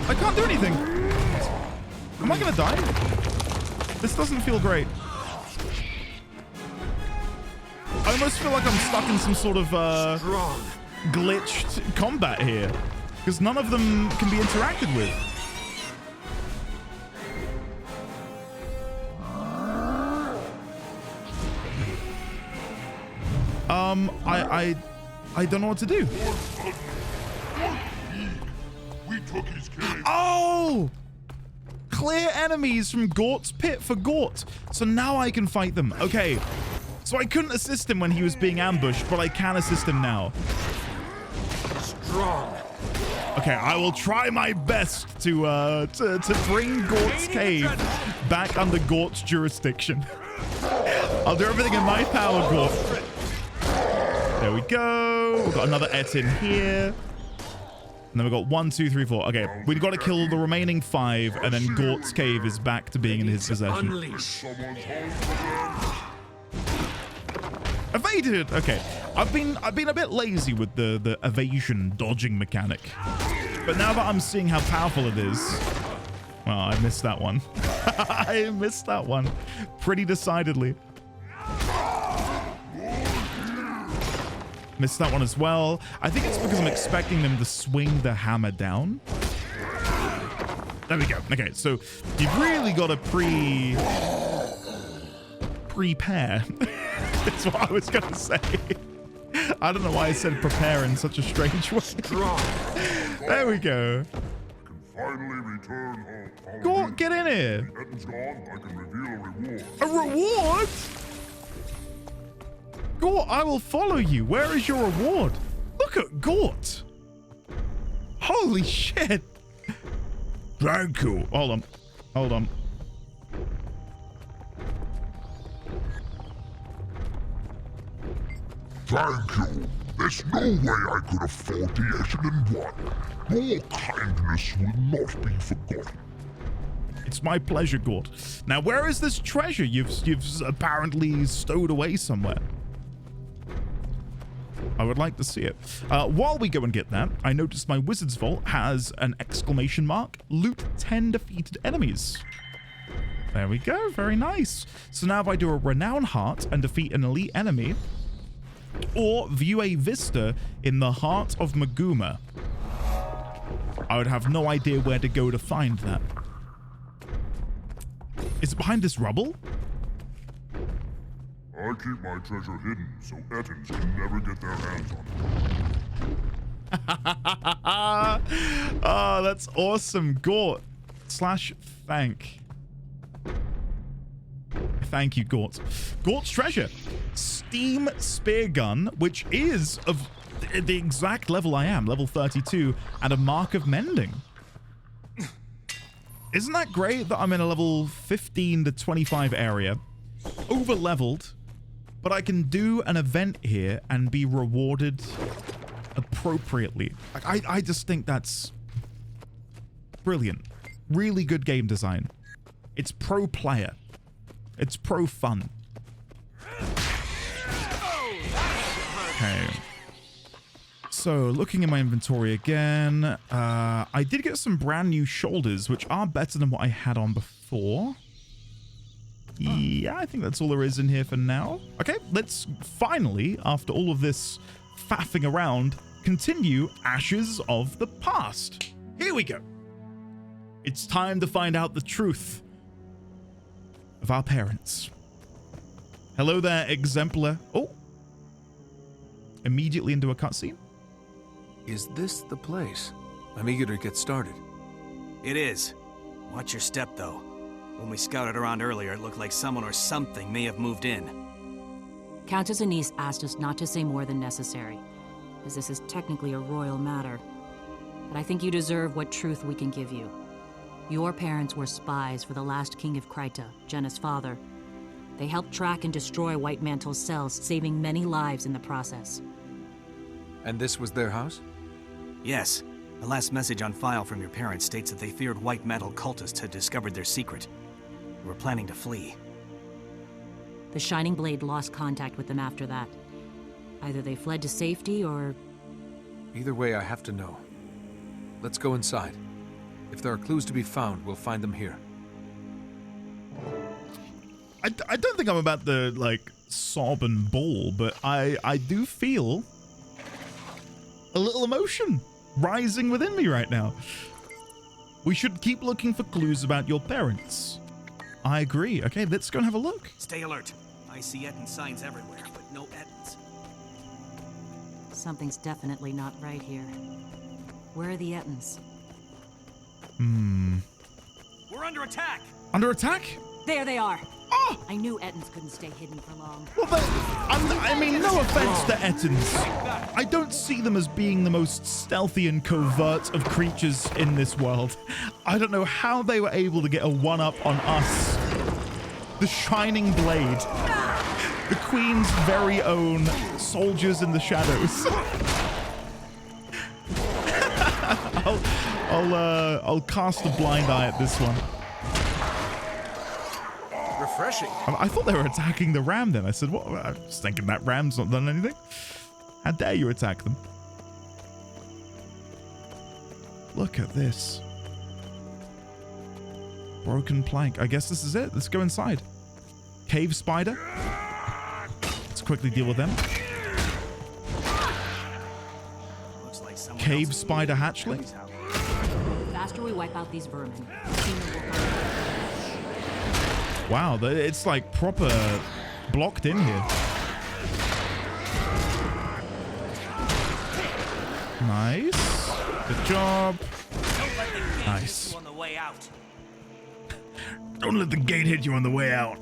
I can't do anything. Am I gonna die? This doesn't feel great. I almost feel like I'm stuck in some sort of glitched combat here, because none of them can be interacted with. I don't know what to do. We took his cave. Oh! Clear enemies from Gort's pit for Gort. So now I can fight them. Okay. So I couldn't assist him when he was being ambushed, but I can assist him now. Strong. Okay, I will try my best to bring Gort's cave back under Gort's jurisdiction. I'll do everything in my power, Gort. There we go. We've got another Etin here. And then we've got 1, 2, 3, 4. Okay, we've got to kill the remaining 5, and then Gort's cave is back to being in his possession. Evaded! Okay. I've been a bit lazy with the evasion dodging mechanic. But now that I'm seeing how powerful it is... Well, I missed that one. I missed that one pretty decidedly. Missed that one as well. I think it's because I'm expecting them to swing the hammer down. There we go. Okay, so you've really got to prepare. That's what I was going to say. I don't know why I said prepare in such a strange way. There we go. Finally return home. Go, get in here. Eton's gone, I can reveal a reward. A reward? Gort, I will follow you. Where is your reward? Look at Gort. Holy shit. Thank you. Hold on. Hold on. Thank you. There's no way I could afford the Essendon one. Your kindness will not be forgotten. It's my pleasure, Gort. Now, where is this treasure you've apparently stowed away somewhere? I would like to see it. While we go and get that, I noticed my Wizard's Vault has an exclamation mark. Loot 10 defeated enemies. There we go. Very nice. So now if I do a Renown Heart and defeat an elite enemy, or view a vista in the heart of Maguma, I would have no idea where to go to find that. Is it behind this rubble? I keep my treasure hidden so Ettins can never get their hands on it. Oh, that's awesome. Gort / thank. Thank you, Gort. Gort's treasure. Steam spear gun, which is of the exact level I am, level 32, and a mark of mending. Isn't that great that I'm in a level 15 to 25 area, over leveled, but I can do an event here and be rewarded appropriately? Like, I just think that's brilliant. Really good game design. It's pro player. It's pro fun. Okay. So, looking in my inventory again, I did get some brand new shoulders, which are better than what I had on before. Yeah, I think that's all there is in here for now. Okay, let's finally, after all of this faffing around, continue Ashes of the Past. Here we go. It's time to find out the truth of our parents. Hello there, Exemplar. Oh. Immediately into a cutscene. Is this the place? I'm eager to get started. It is. Watch your step, though. When we scouted around earlier, it looked like someone or something may have moved in. Countess Anise asked us not to say more than necessary, as this is technically a royal matter. But I think you deserve what truth we can give you. Your parents were spies for the last king of Kryta, Jenna's father. They helped track and destroy White Mantle's cells, saving many lives in the process. And this was their house? Yes. The last message on file from your parents states that they feared White Mantle cultists had discovered their secret. They were planning to flee. The Shining Blade lost contact with them after that. Either they fled to safety or... Either way, I have to know. Let's go inside. If there are clues to be found, we'll find them here. I don't think I'm about to, like, sob and bawl, but I do feel a little emotion rising within me right now. We should keep looking for clues about your parents. I agree. Okay, let's go and have a look. Stay alert. I see Etten signs everywhere, but no Ettens. Something's definitely not right here. Where are the Ettens? We're under attack! Under attack? There they are! Oh! I knew Ettens couldn't stay hidden for long. Well, I mean, no offense to Ettens. I don't see them as being the most stealthy and covert of creatures in this world. I don't know how they were able to get a one-up on us. The Shining Blade. The Queen's very own soldiers in the shadows. I'll cast a blind eye at this one. Refreshing. I thought they were attacking the ram then. I said, what? I was thinking that ram's not done anything. How dare you attack them? Look at this. Broken plank. I guess this is it. Let's go inside. Cave spider. Let's quickly deal with them. Looks like Cave spider hatchling. The faster we wipe out these vermin, the sooner we'll find them. Wow, it's like proper blocked in here. Nice. Good job. Nice. Don't let the gate hit you on the way out.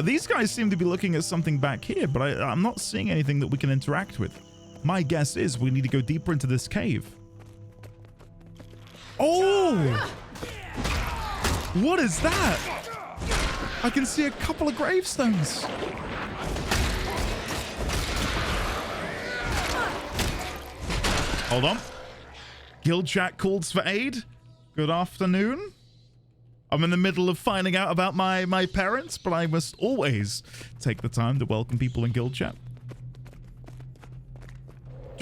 These guys seem to be looking at something back here, but I'm not seeing anything that we can interact with. My guess is we need to go deeper into this cave. Oh! What is that? I can see a couple of gravestones. Hold on. Guild chat calls for aid. Good afternoon. I'm in the middle of finding out about my parents, but I must always take the time to welcome people in guild chat.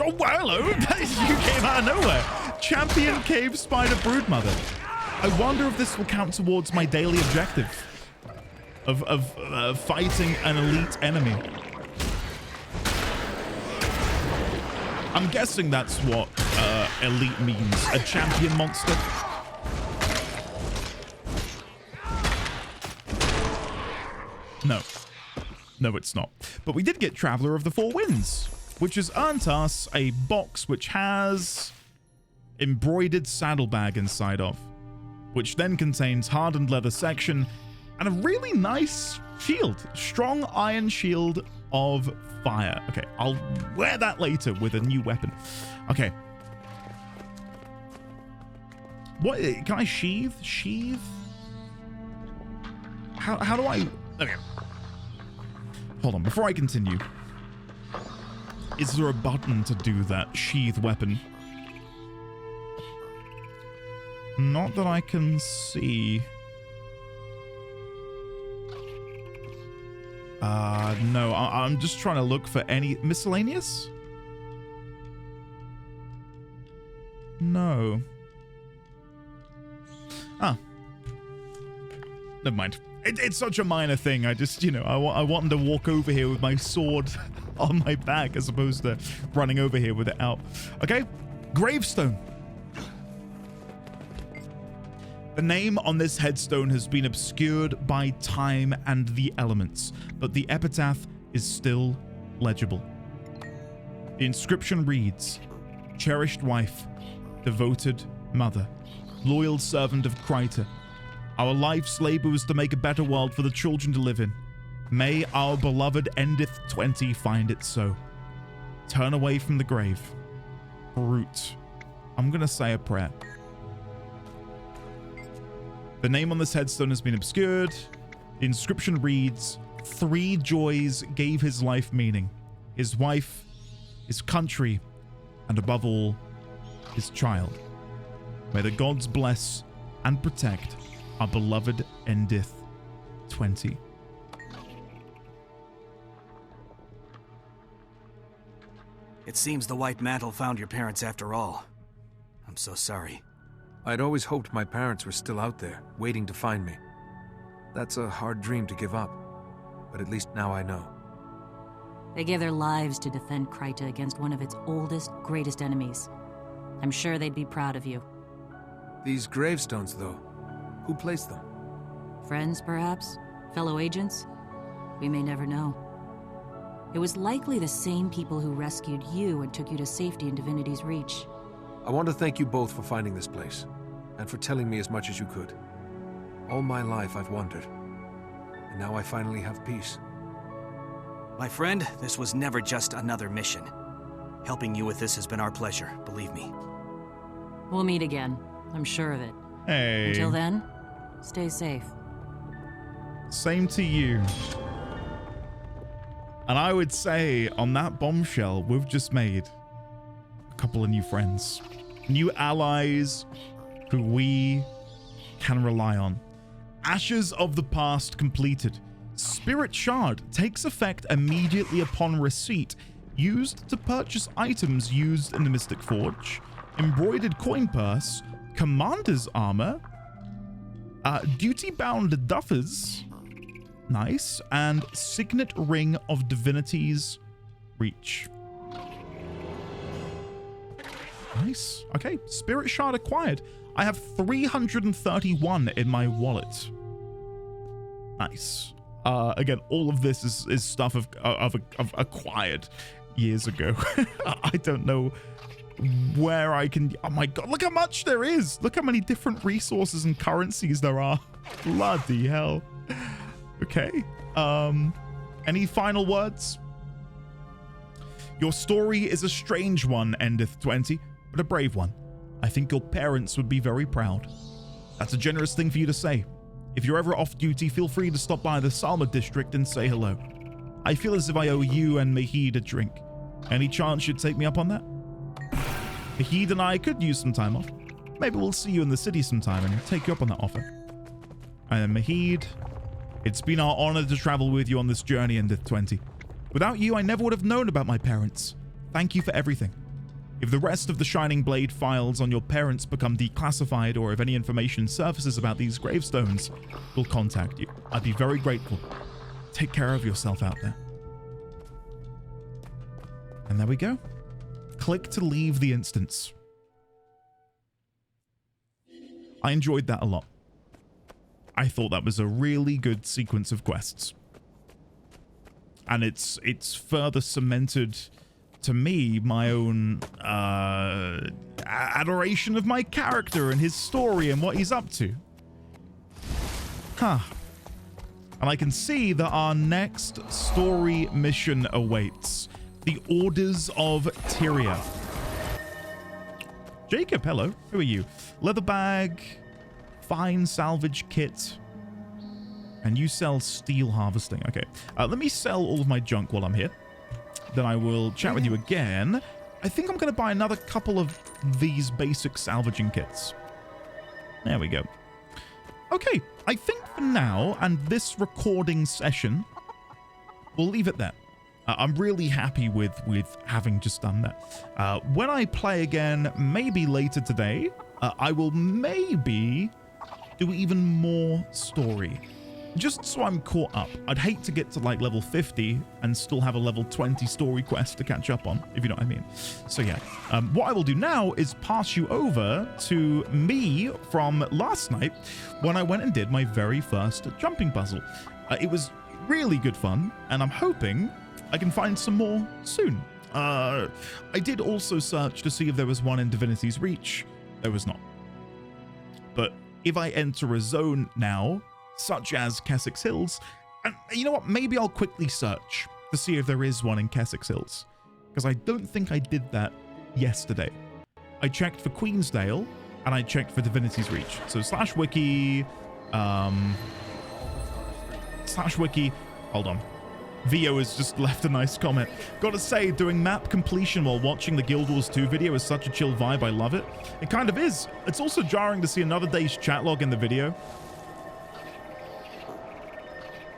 Oh, well, hello. You came out of nowhere. Champion Cave Spider Broodmother. I wonder if this will count towards my daily objective of fighting an elite enemy. I'm guessing that's what elite means. A champion monster. No. No, it's not. But we did get Traveler of the Four Winds, which has earned us a box which has embroidered saddlebag inside of, which then contains hardened leather section and a really nice shield. Strong iron shield of fire. Okay, I'll wear that later with a new weapon. Okay. What, can I sheathe? Sheathe? How do I... Okay. Hold on, before I continue. Is there a button to do that sheath weapon? Not that I can see. No, I'm just trying to look for any... Miscellaneous? No. Ah. Never mind. It's such a minor thing. I just, you know, I wanted to walk over here with my sword on my back as opposed to running over here with it out. Okay. Gravestone. The name on this headstone has been obscured by time and the elements, but the epitaph is still legible. The inscription reads, cherished wife, devoted mother, loyal servant of Kryta. Our life's labor was to make a better world for the children to live in. May our beloved Endith 20 find it so. Turn away from the grave. Brute. I'm gonna say a prayer. The name on this headstone has been obscured. The inscription reads, 3 joys gave his life meaning. His wife, his country, and above all, his child. May the gods bless and protect our beloved Endith 20. It seems the White Mantle found your parents after all. I'm so sorry. I'd always hoped my parents were still out there, waiting to find me. That's a hard dream to give up, but at least now I know. They gave their lives to defend Kryta against one of its oldest, greatest enemies. I'm sure they'd be proud of you. These gravestones, though, who placed them? Friends, perhaps? Fellow agents? We may never know. It was likely the same people who rescued you and took you to safety in Divinity's Reach. I want to thank you both for finding this place, and for telling me as much as you could. All my life I've wondered, and now I finally have peace. My friend, this was never just another mission. Helping you with this has been our pleasure, believe me. We'll meet again, I'm sure of it. Hey. Until then, stay safe. Same to you. And I would say on that bombshell, we've just made a couple of new friends, new allies who we can rely on. Ashes of the Past completed. Spirit Shard takes effect immediately upon receipt, used to purchase items used in the Mystic Forge, embroidered coin purse, commander's armor, duty-bound duffers, nice, and signet ring of Divinity's Reach. Nice. Okay, Spirit Shard acquired. I have 331 in my wallet. Nice. Again, all of this is stuff of acquired years ago. I don't know where I can... Oh my god, look how much there is! Look how many different resources and currencies there are. Bloody hell. Okay. Any final words? Your story is a strange one, Endith 20, but a brave one. I think your parents would be very proud. That's a generous thing for you to say. If you're ever off duty, feel free to stop by the Salma district and say hello. I feel as if I owe you and Mahid a drink. Any chance you'd take me up on that? Mahid and I could use some time off. Maybe we'll see you in the city sometime and take you up on that offer. And Mahid, it's been our honor to travel with you on this journey, Endith 20. Without you, I never would have known about my parents. Thank you for everything. If the rest of the Shining Blade files on your parents become declassified, or if any information surfaces about these gravestones, we'll contact you. I'd be very grateful. Take care of yourself out there. And there we go. Click to leave the instance. I enjoyed that a lot. I thought that was a really good sequence of quests. And it's further cemented, to me, my own adoration of my character and his story and what he's up to. Huh. And I can see that our next story mission awaits. The Orders of Tyria. Jacob, hello. Who are you? Leather bag, fine salvage kit, and you sell steel harvesting. Okay, let me sell all of my junk while I'm here. Then I will chat with you again. I think I'm going to buy another couple of these basic salvaging kits. There we go. Okay, I think for now, and this recording session, we'll leave it there. I'm really happy with having just done that. When I play again, maybe later today, I will maybe do even more story. Just so I'm caught up. I'd hate to get to like level 50 and still have a level 20 story quest to catch up on, if you know what I mean. So yeah, what I will do now is pass you over to me from last night when I went and did my very first jumping puzzle. It was really good fun, and I'm hoping I can find some more soon. I did also search to see if there was one in Divinity's Reach. There was not. But if I enter a zone now, such as Kessex Hills, and you know what? Maybe I'll quickly search to see if there is one in Kessex Hills, because I don't think I did that yesterday. I checked for Queensdale, and I checked for Divinity's Reach. So /wiki, hold on. Vio has just left a nice comment. Gotta say, doing map completion while watching the Guild Wars 2 video is such a chill vibe. I love it. It kind of is. It's also jarring to see another day's chat log in the video.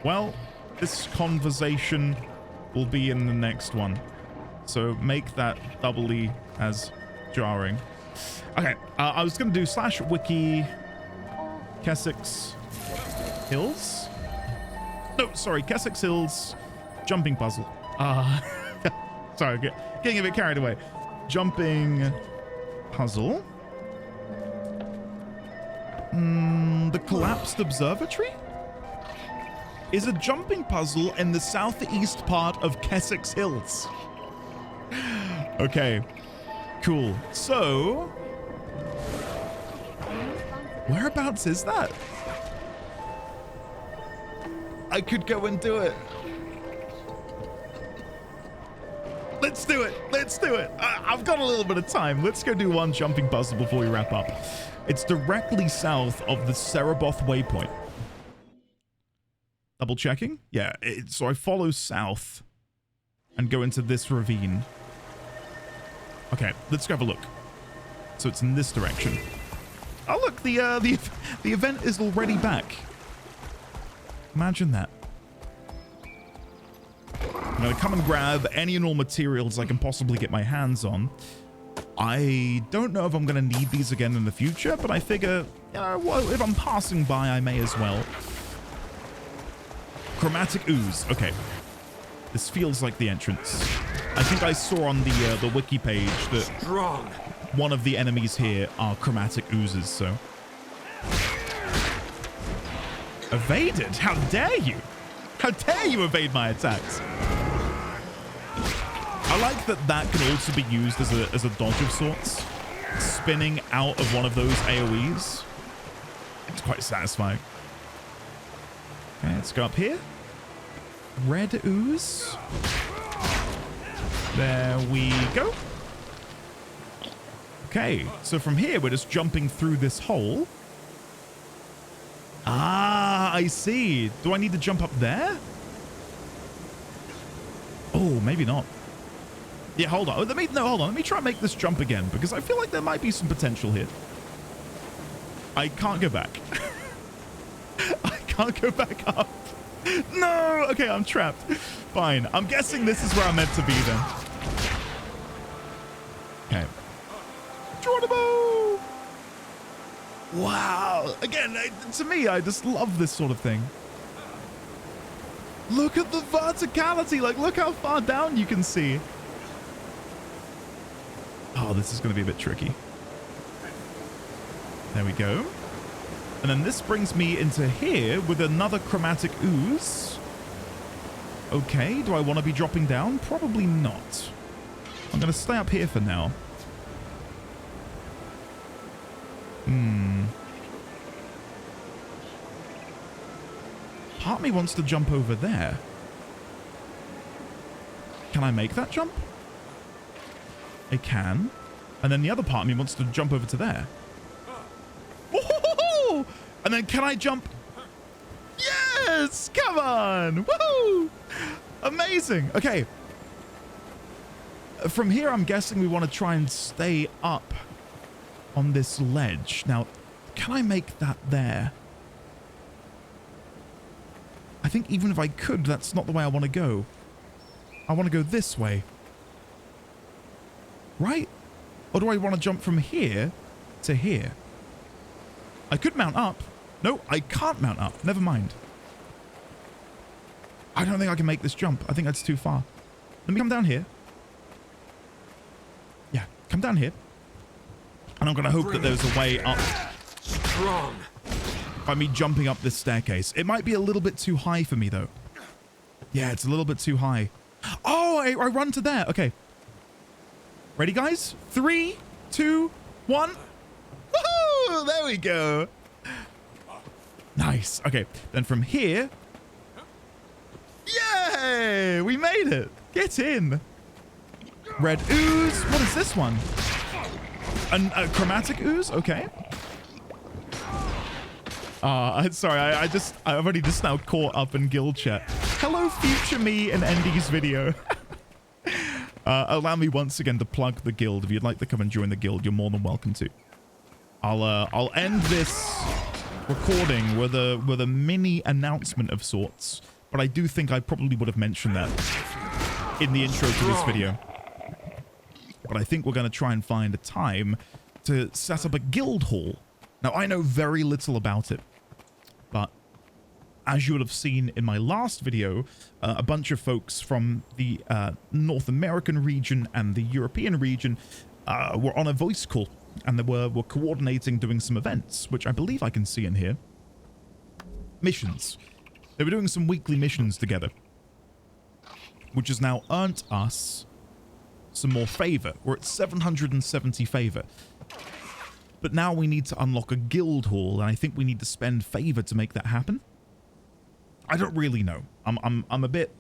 Well, this conversation will be in the next one. So make that doubly as jarring. Okay, I was going to do /wiki Kessex Hills. No, sorry, Kessex Hills jumping puzzle. Sorry, getting a bit carried away. Jumping puzzle. The collapsed observatory is a jumping puzzle in the southeast part of Kessex Hills. Okay, cool. So, whereabouts is that? I could go and do it. Let's do it. Let's do it. I've got a little bit of time. Let's go do one jumping puzzle before we wrap up. It's directly south of the Cereboth waypoint. Double checking? Yeah, so I follow south and go into this ravine. Okay, let's go have a look. So it's in this direction. Oh look, the event is already back. Imagine that. I'm gonna come and grab any and all materials I can possibly get my hands on. I don't know if I'm gonna need these again in the future, but I figure, you know, well, if I'm passing by, I may as well. Chromatic ooze. Okay. This feels like the entrance. I think I saw on the wiki page that one of the enemies here are chromatic oozes, so. Evaded? How dare you? How dare you evade my attacks? I like that that can also be used as a dodge of sorts. Spinning out of one of those AoEs. It's quite satisfying. Okay, let's go up here. Red ooze. There we go. Okay, so from here, we're just jumping through this hole. Ah, I see. Do I need to jump up there? Oh, maybe not. Yeah, hold on. Hold on. Let me try and make this jump again, because I feel like there might be some potential here. I can't go back. I can't go back up. No! Okay, I'm trapped. Fine. I'm guessing this is where I'm meant to be then. Okay. Geronimo! Wow. Again, to me, I just love this sort of thing. Look at the verticality. Like, look how far down you can see. Oh, this is going to be a bit tricky. There we go. And then this brings me into here with another chromatic ooze. Okay, do I want to be dropping down? Probably not. I'm going to stay up here for now. part of me wants to jump over there. Can I make that jump? I can. And then the other part of me wants to jump over to there. Woohoo! And then can I jump? Yes! Come on! Woohoo! Amazing. Okay. From here, I'm guessing we want to try and stay up on this ledge. Now, can I make that there? I think even if I could, that's not the way I want to go. I want to go this way. Right? Or do I want to jump from here to here? I could mount up. No, I can't mount up. Never mind. I don't think I can make this jump. I think that's too far. Let me come down here. Yeah, come down here. And I'm going to hope that there's a way up. Strong. By me jumping up this staircase. It might be a little bit too high for me, though. Yeah, it's a little bit too high. Oh, I run to there. Okay. Ready, guys? 3, 2, 1. Woohoo! There we go. Nice. Okay. Then from here. Yay! We made it. Get in. Red ooze. What is this one? A chromatic ooze? Okay. Sorry, I've already just now caught up in guild chat. Hello, future me in Endy's video. Allow me once again to plug the guild. If you'd like to come and join the guild, you're more than welcome to. I'll end this recording with a mini announcement of sorts, but I do think I probably would have mentioned that in the intro to this video. But I think we're going to try and find a time to set up a guild hall. Now, I know very little about it, but as you would have seen in my last video, a bunch of folks from the North American region and the European region were on a voice call, and they were coordinating doing some events, which I believe I can see in here. Missions. They were doing some weekly missions together, which has now earned us some more favor. We're at 770 favor. But now we need to unlock a guild hall, and I think we need to spend favor to make that happen. I don't really know. I'm a bit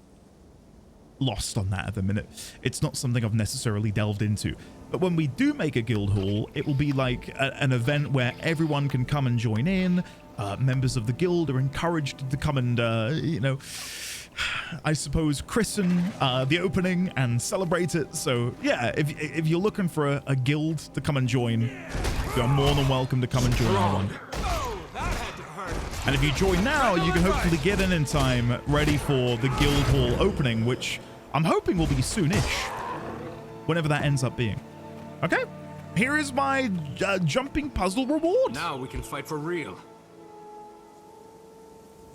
lost on that at the minute. It's not something I've necessarily delved into. But when we do make a guild hall, it will be like an event where everyone can come and join in. Members of the guild are encouraged to come and, you know, I suppose christen the opening and celebrate it. So yeah, if you're looking for a guild to come and join, you're more than welcome to come and join our one. And if you join now, you can hopefully get in time, ready for the guild hall opening, which I'm hoping will be soonish, whenever that ends up being. Okay, here is my jumping puzzle reward. Now we can fight for real.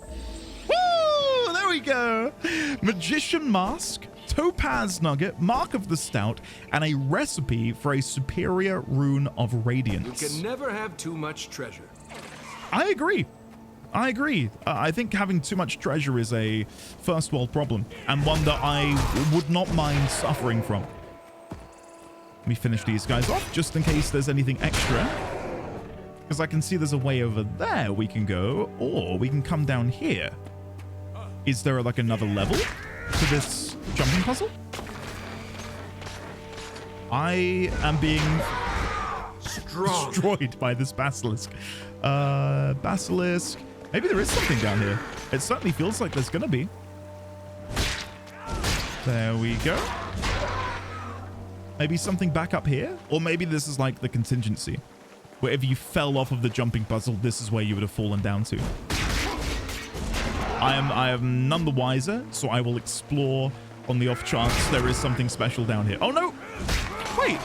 Woo! There we go. Magician mask, topaz nugget, mark of the stout, and a recipe for a superior rune of radiance. You can never have too much treasure. I agree. I agree. I think having too much treasure is a first world problem, and one that I would not mind suffering from. Let me finish these guys off, just in case there's anything extra. Because I can see there's a way over there we can go, or we can come down here. Is there like another level to this jumping puzzle? I am being destroyed by this basilisk. Basilisk. Maybe there is something down here. It certainly feels like there's gonna be. There we go. Maybe something back up here? Or maybe this is like the contingency, where if you fell off of the jumping puzzle, this is where you would have fallen down to. I am none the wiser, so I will explore on the off chance there is something special down here. Oh no! Wait!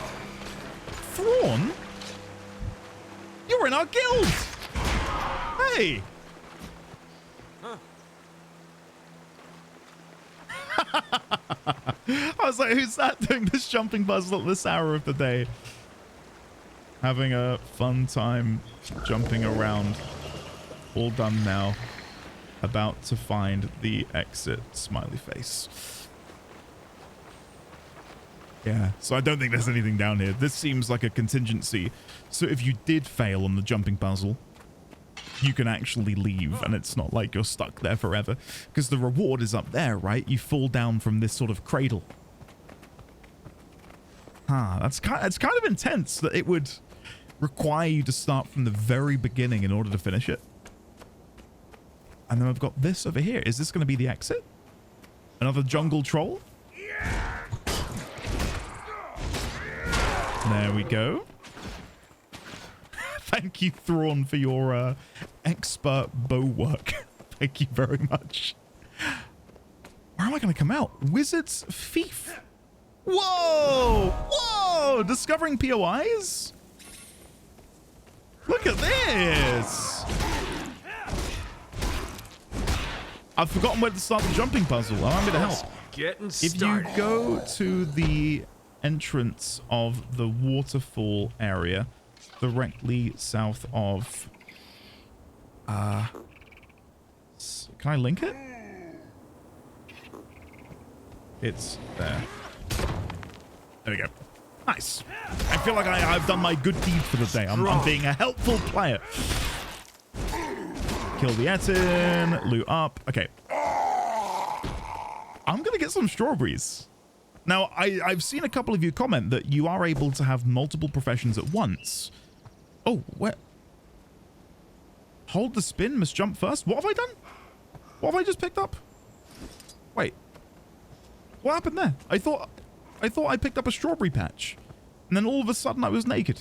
Thrawn? You're in our guild! Hey! I was like, who's that doing this jumping puzzle at this hour of the day? Having a fun time jumping around. All done now. About to find the exit. Smiley face. Yeah, so I don't think there's anything down here. This seems like a contingency. So if you did fail on the jumping puzzle, you can actually leave and it's not like you're stuck there forever, because the reward is up there, right? You fall down from this sort of cradle. It's kind of intense that it would require you to start from the very beginning in order to finish it. And then I've got this over here. Is this going to be the exit? Another jungle troll? There we go. Thank you, Thrawn, for your expert bow work. Thank you very much. Where am I going to come out? Wizard's Fief. Whoa! Whoa! Discovering POIs? Look at this! I've forgotten where to start the jumping puzzle. Allow me to help. Getting If you go to the entrance of the waterfall area, directly south of... can I link it? It's there. There we go. Nice. I feel like I've done my good deed for the day. I'm being a helpful player. Kill the Etin. Loot up. Okay. I'm going to get some strawberries. Now, I've seen a couple of you comment that you are able to have multiple professions at once. Oh, where? Hold the spin, must jump first. What have I done? What have I just picked up? Wait. What happened there? I thought I picked up a strawberry patch. And then all of a sudden I was naked.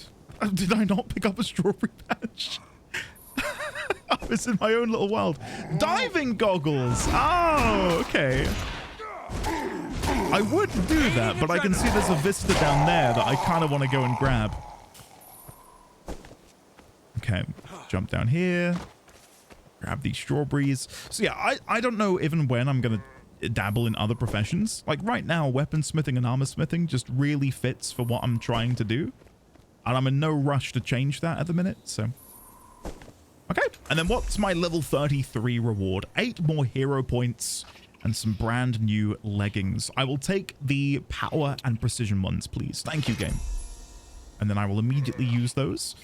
Did I not pick up a strawberry patch? I was in my own little world. Diving goggles. Oh, okay. I would do that, but I can see there's a vista down there that I kind of want to go and grab. Okay, jump down here. Grab these strawberries. So yeah, I don't know even when I'm going to dabble in other professions. Like right now, weaponsmithing and armor smithing just really fits for what I'm trying to do. And I'm in no rush to change that at the minute, so... Okay, and then what's my level 33 reward? 8 more hero points and some brand new leggings. I will take the power and precision ones, please. Thank you, game. And then I will immediately use those.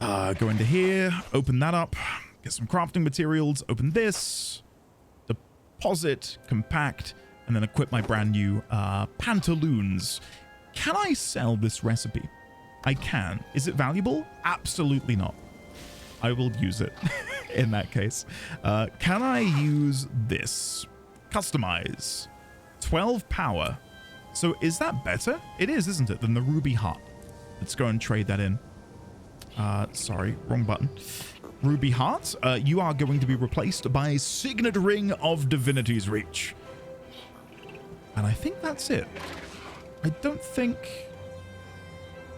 Go into here, open that up, get some crafting materials, open this, deposit, compact, and then equip my brand new pantaloons. Can I sell this recipe? I can. Is it valuable? Absolutely not. I will use it in that case. Can I use this? Customize. 12 power. So is that better? It is, isn't it, than the ruby heart? Let's go and trade that in. Sorry, wrong button. Ruby heart, you are going to be replaced by Signet Ring of Divinity's Reach. And I think that's it. I don't think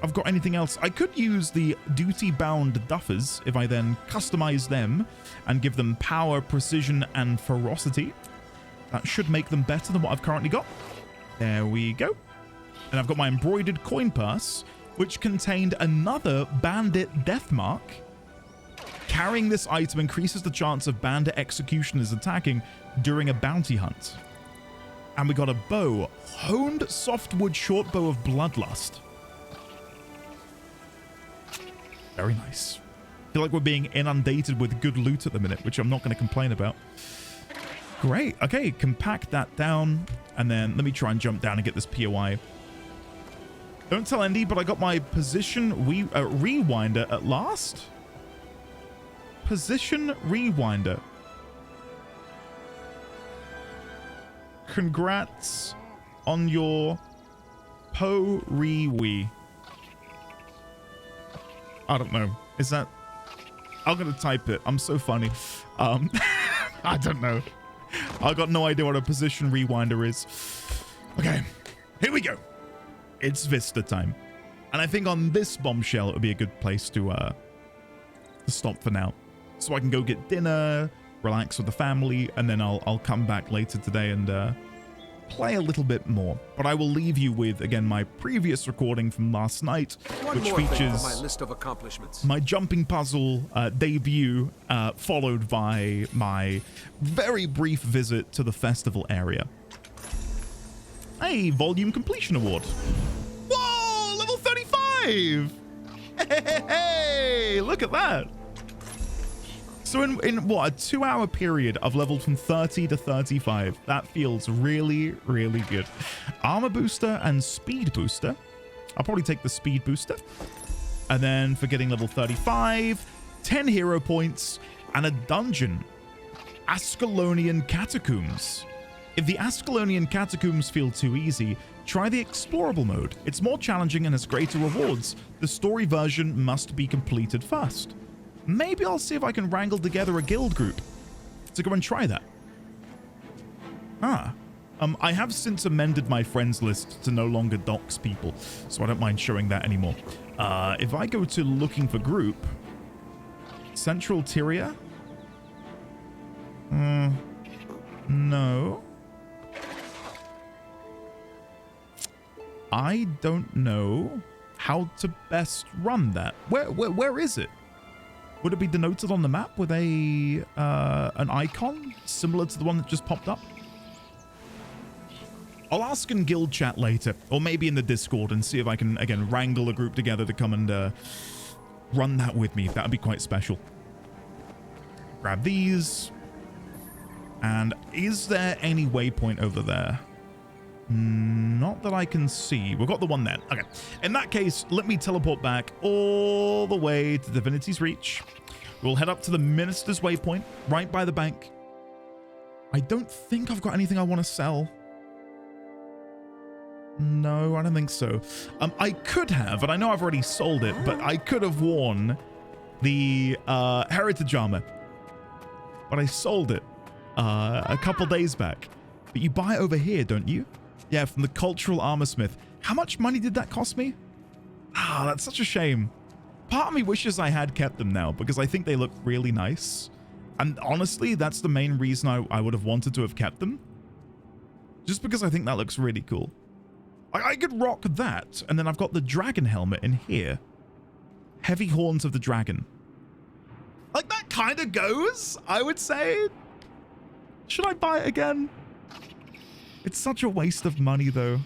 I've got anything else. I could use the duty-bound duffers if I then customize them and give them power, precision, and ferocity. That should make them better than what I've currently got. There we go. And I've got my embroidered coin purse, which contained another bandit death mark. Carrying this item increases the chance of bandit executioners attacking during a bounty hunt. And we got a bow, honed softwood short bow of bloodlust. Very nice. I feel like we're being inundated with good loot at the minute, which I'm not going to complain about. Great. Okay, compact that down. And then let me try and jump down and get this POI. Don't tell Andy, but I got my position rewinder at last. Position rewinder. Congrats on your po-re-wee. I don't know. Is that... I'm going to type it. I'm so funny. I don't know. I got no idea what a position rewinder is. Okay. Here we go. It's Vista time. And I think on this bombshell, it would be a good place to stop for now. So I can go get dinner, relax with the family, and then I'll come back later today and play a little bit more. But I will leave you with, again, my previous recording from last night, which features my list of accomplishments. My jumping puzzle debut, followed by my very brief visit to the festival area. Hey, volume completion award. Whoa, level 35! Hey, look at that. So in what, a 2-hour period, I've leveled from 30 to 35. That feels really, really good. Armor booster and speed booster. I'll probably take the speed booster. And then for getting level 35, 10 hero points and a dungeon. Ascalonian Catacombs. If the Ascalonian Catacombs feel too easy, try the explorable mode. It's more challenging and has greater rewards. The story version must be completed first. Maybe I'll see if I can wrangle together a guild group to go and try that. I have since amended my friends list to no longer dox people, so I don't mind showing that anymore. If I go to looking for group, Central Tyria? No. I don't know how to best run that. Where is it? Would it be denoted on the map with an icon similar to the one that just popped up? I'll ask in guild chat later, or maybe in the Discord, and see if I can, again, wrangle a group together to come and run that with me. That would be quite special. Grab these. And is there any waypoint over there? Not that I can see. We've got the one there. Okay. In that case, let me teleport back all the way to Divinity's Reach. We'll head up to the Minister's Waypoint, right by the bank. I don't think I've got anything I want to sell. No, I don't think so. I could have, and I know I've already sold it, but I could have worn the Heritage Armor. But I sold it a couple days back. But you buy it over here, don't you? Yeah, from the Cultural Armorsmith. How much money did that cost me? That's such a shame. Part of me wishes I had kept them now, because I think they look really nice. And honestly, that's the main reason I would have wanted to have kept them. Just because I think that looks really cool. I could rock that, and then I've got the dragon helmet in here. Heavy Horns of the Dragon. Like, that kind of goes, I would say. Should I buy it again? It's such a waste of money, though.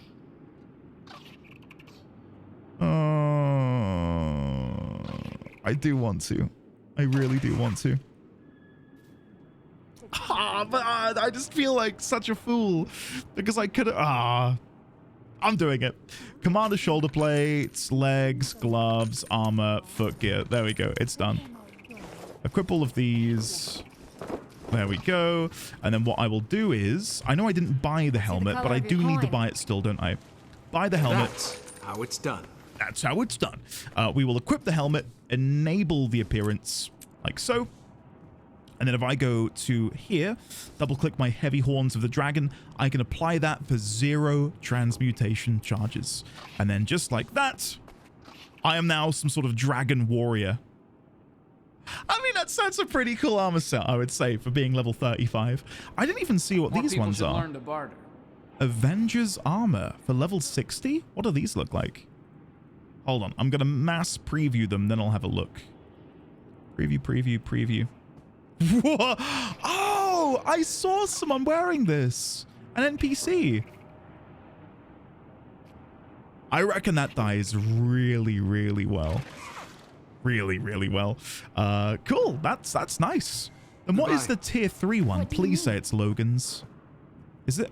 I do want to. I really do want to. But I just feel like such a fool because I could. I'm doing it. Commander shoulder plates, legs, gloves, armor, footgear. There we go. It's done. Equip all of these. There we go. And then what I will do is, I know I didn't buy the helmet, but I do need to buy it still, don't I? Buy the helmet. That's how it's done. That's how it's done. We will equip the helmet, enable the appearance, like so. And then if I go to here, double click my Heavy Horns of the Dragon, I can apply that for 0 transmutation charges. And then just like that, I am now some sort of dragon warrior. I mean, that's a pretty cool armor set, I would say, for being level 35. I didn't even see what these ones are. Learn to barter. Avengers armor for level 60? What do these look like? Hold on, I'm going to mass preview them, then I'll have a look. Preview, preview, preview. Whoa. Oh, I saw someone wearing this. An NPC. I reckon that dies really, really well. Really, really well. Cool. That's nice. And what is the tier 3 one? Please say it's Logan's. Is it?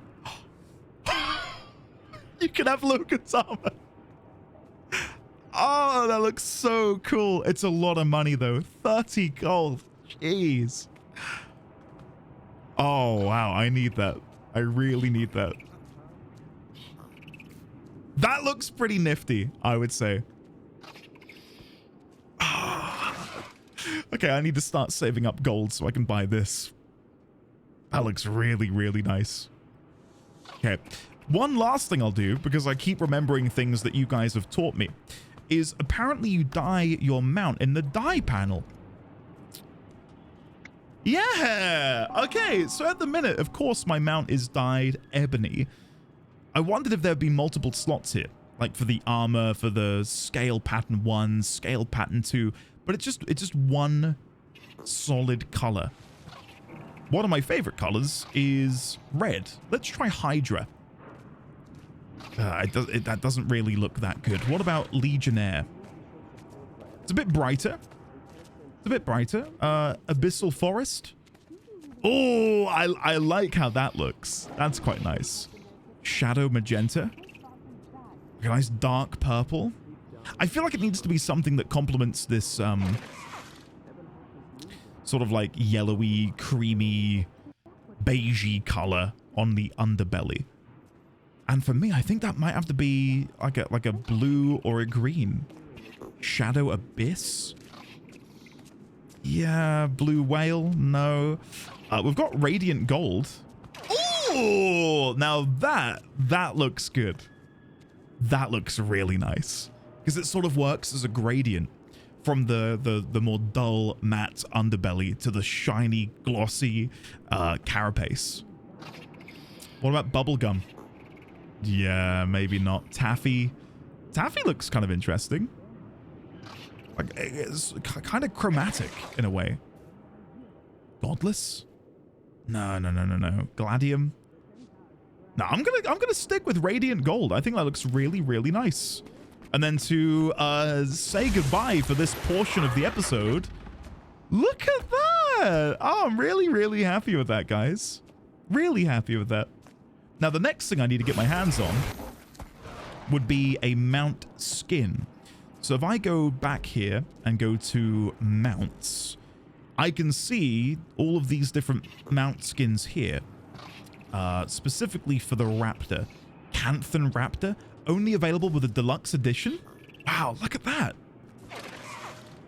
You can have Logan's armor. Oh, that looks so cool. It's a lot of money though. 30 gold. Jeez. Oh, wow. I need that. I really need that. That looks pretty nifty, I would say. Okay, I need to start saving up gold so I can buy this. That looks really, really nice. Okay. One last thing I'll do, because I keep remembering things that you guys have taught me, is apparently you dye your mount in the dye panel. Yeah! Okay, so at the minute, of course, my mount is dyed ebony. I wondered if there'd be multiple slots here, like for the armor, for the scale pattern 1, scale pattern 2, but it's just one solid color. One of my favorite colors is red. Let's try Hydra. That doesn't really look that good. What about Legionnaire? It's a bit brighter. a bit brighter. Abyssal Forest. Oh, I like how that looks. That's quite nice. Shadow Magenta. A nice dark purple. I feel like it needs to be something that complements this sort of like yellowy, creamy, beigey color on the underbelly. And for me, I think that might have to be like a blue or a green. Shadow Abyss. Yeah, blue whale. No. We've got radiant gold. Oh, now that looks good. That looks really nice because it sort of works as a gradient from the more dull matte underbelly to the shiny glossy carapace. What about bubblegum? Yeah, maybe not. Taffy looks kind of interesting. Like it's kind of chromatic in a way. Godless? No. Gladium? No, I'm gonna stick with radiant gold. I think that looks really, really nice. And then to say goodbye for this portion of the episode, look at that! Oh, I'm really, really happy with that, guys. Really happy with that. Now, the next thing I need to get my hands on would be a mount skin. So if I go back here and go to mounts, I can see all of these different mount skins here. Specifically for the Raptor. Canthan Raptor, only available with a deluxe edition. Wow, look at that.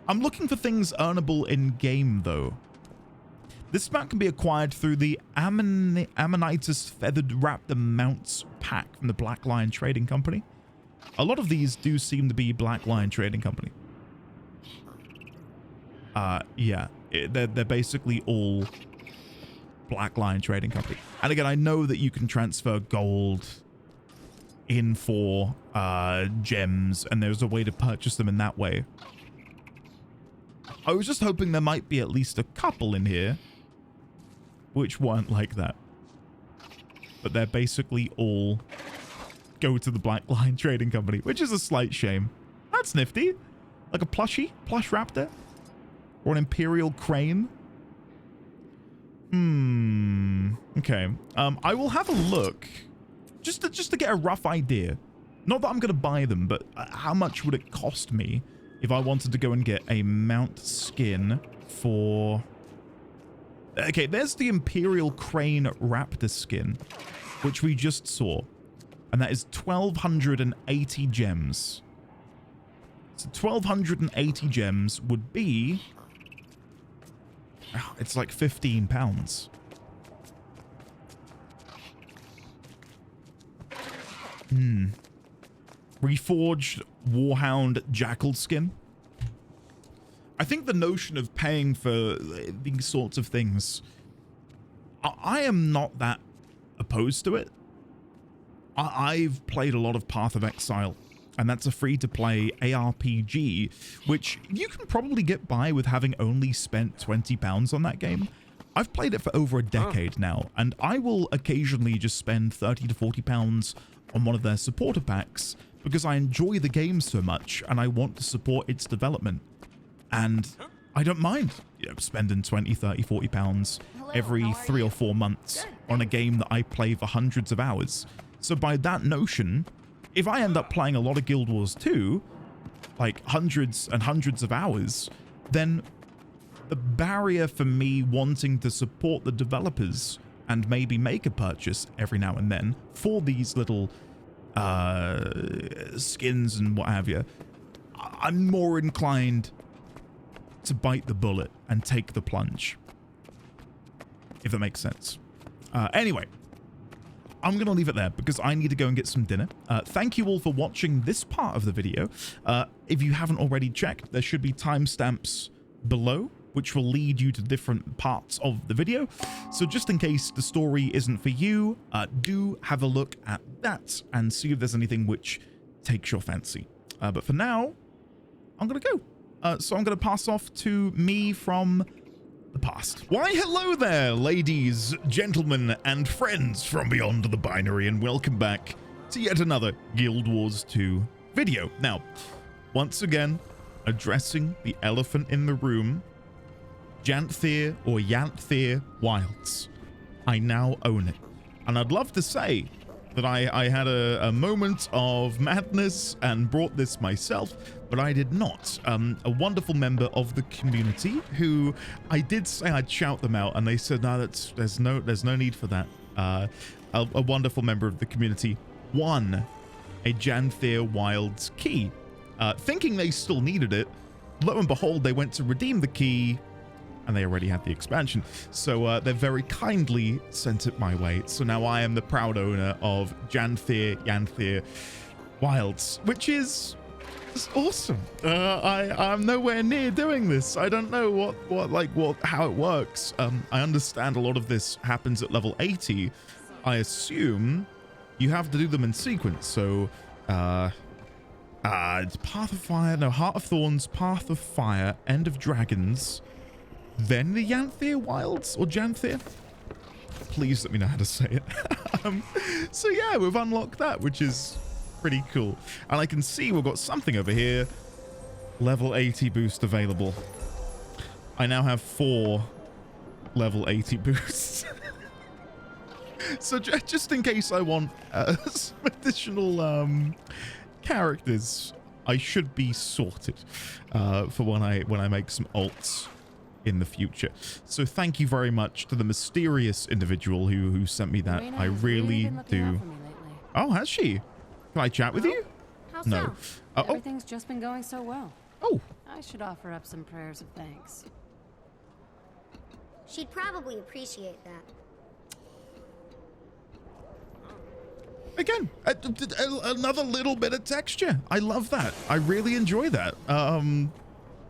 I'm looking for things earnable in game though. This mount can be acquired through the Ammonitis Feathered Raptor Mounts pack from the Black Lion Trading Company. A lot of these do seem to be Black Lion Trading Company. Yeah, they're basically all Black Lion Trading Company. And again, I know that you can transfer gold in for gems, and there's a way to purchase them in that way. I was just hoping there might be at least a couple in here which weren't like that. But they're basically all go to the Black Lion Trading Company, which is a slight shame. That's nifty. Like a plush raptor? Or an imperial crane? Okay. I will have a look just to get a rough idea. Not that I'm going to buy them, but how much would it cost me if I wanted to go and get a mount skin for... Okay, there's the Imperial Crane Raptor skin, which we just saw. And that is 1,280 gems. So 1,280 gems would be... it's like £15. Reforged Warhound Jackal skin. I think the notion of paying for these sorts of things, I am not that opposed to it. I've played a lot of Path of Exile, and that's a free-to-play ARPG, which you can probably get by with having only spent £20 on that game. I've played it for over a decade now, and I will occasionally just spend £30 to £40 on one of their supporter packs because I enjoy the game so much and I want to support its development. And I don't mind, spending 20, 30, 40 pounds every 3 or 4 months on a game that I play for hundreds of hours. So by that notion, if I end up playing a lot of Guild Wars 2, like hundreds and hundreds of hours, then the barrier for me wanting to support the developers and maybe make a purchase every now and then for these little skins and what have you, I'm more inclined to bite the bullet and take the plunge, if that makes sense. Anyway, I'm going to leave it there because I need to go and get some dinner. Thank you all for watching this part of the video. If you haven't already checked, there should be timestamps below, which will lead you to different parts of the video. So just in case the story isn't for you, do have a look at that and see if there's anything which takes your fancy. But for now, I'm going to go. So I'm going to pass off to me from the past. Why, hello there, ladies, gentlemen, and friends from beyond the binary, and welcome back to yet another Guild Wars 2 video. Now, once again, addressing the elephant in the room, Janthir or Yanthir Wilds. I now own it. And I'd love to say that I had a moment of madness and brought this myself, but I did not. A wonderful member of the community who I did say I'd shout them out, and they said, no, there's no need for that. A wonderful member of the community won a Janthir Wilds key, thinking they still needed it. Lo and behold, they went to redeem the key, and they already had the expansion. So they very kindly sent it my way. So now I am the proud owner of Yanthir Wilds, which is just awesome. I'm nowhere near doing this. I don't know how it works. I understand a lot of this happens at level 80. I assume you have to do them in sequence. So it's Path of Fire, no, Heart of Thorns, Path of Fire, End of Dragons, then the Yanthir Wilds, or Janthir. Please let me know how to say it. So yeah, we've unlocked that, which is pretty cool. And I can see we've got something over here. Level 80 boost available. I now have 4 level 80 boosts. So just in case I want some additional characters, I should be sorted for when I make some alts in the future. So thank you very much to the mysterious individual who sent me that. I really do. Oh, has she? Can I chat with you? How No. so? Oh. Everything's just been going so well. Oh. I should offer up some prayers of thanks. She'd probably appreciate that. Again, another little bit of texture. I love that. I really enjoy that.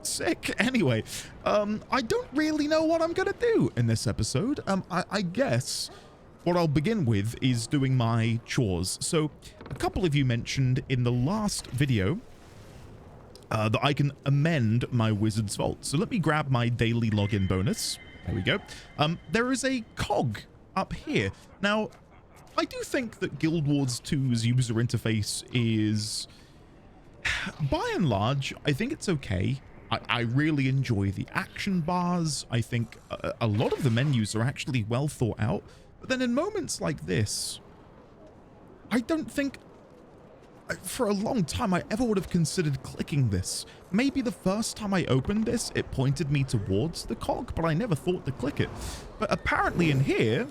Sick. Anyway, I don't really know what I'm gonna do in this episode. I guess what I'll begin with is doing my chores. So a couple of you mentioned in the last video that I can amend my Wizard's Vault. So let me grab my daily login bonus. There we go. There is a cog up here. Now, I do think that Guild Wars 2's user interface is, by and large, I think it's okay. I really enjoy the action bars. I think a lot of the menus are actually well thought out. But then in moments like this, I don't think for a long time I ever would have considered clicking this. Maybe the first time I opened this, it pointed me towards the cog, but I never thought to click it. But apparently in here,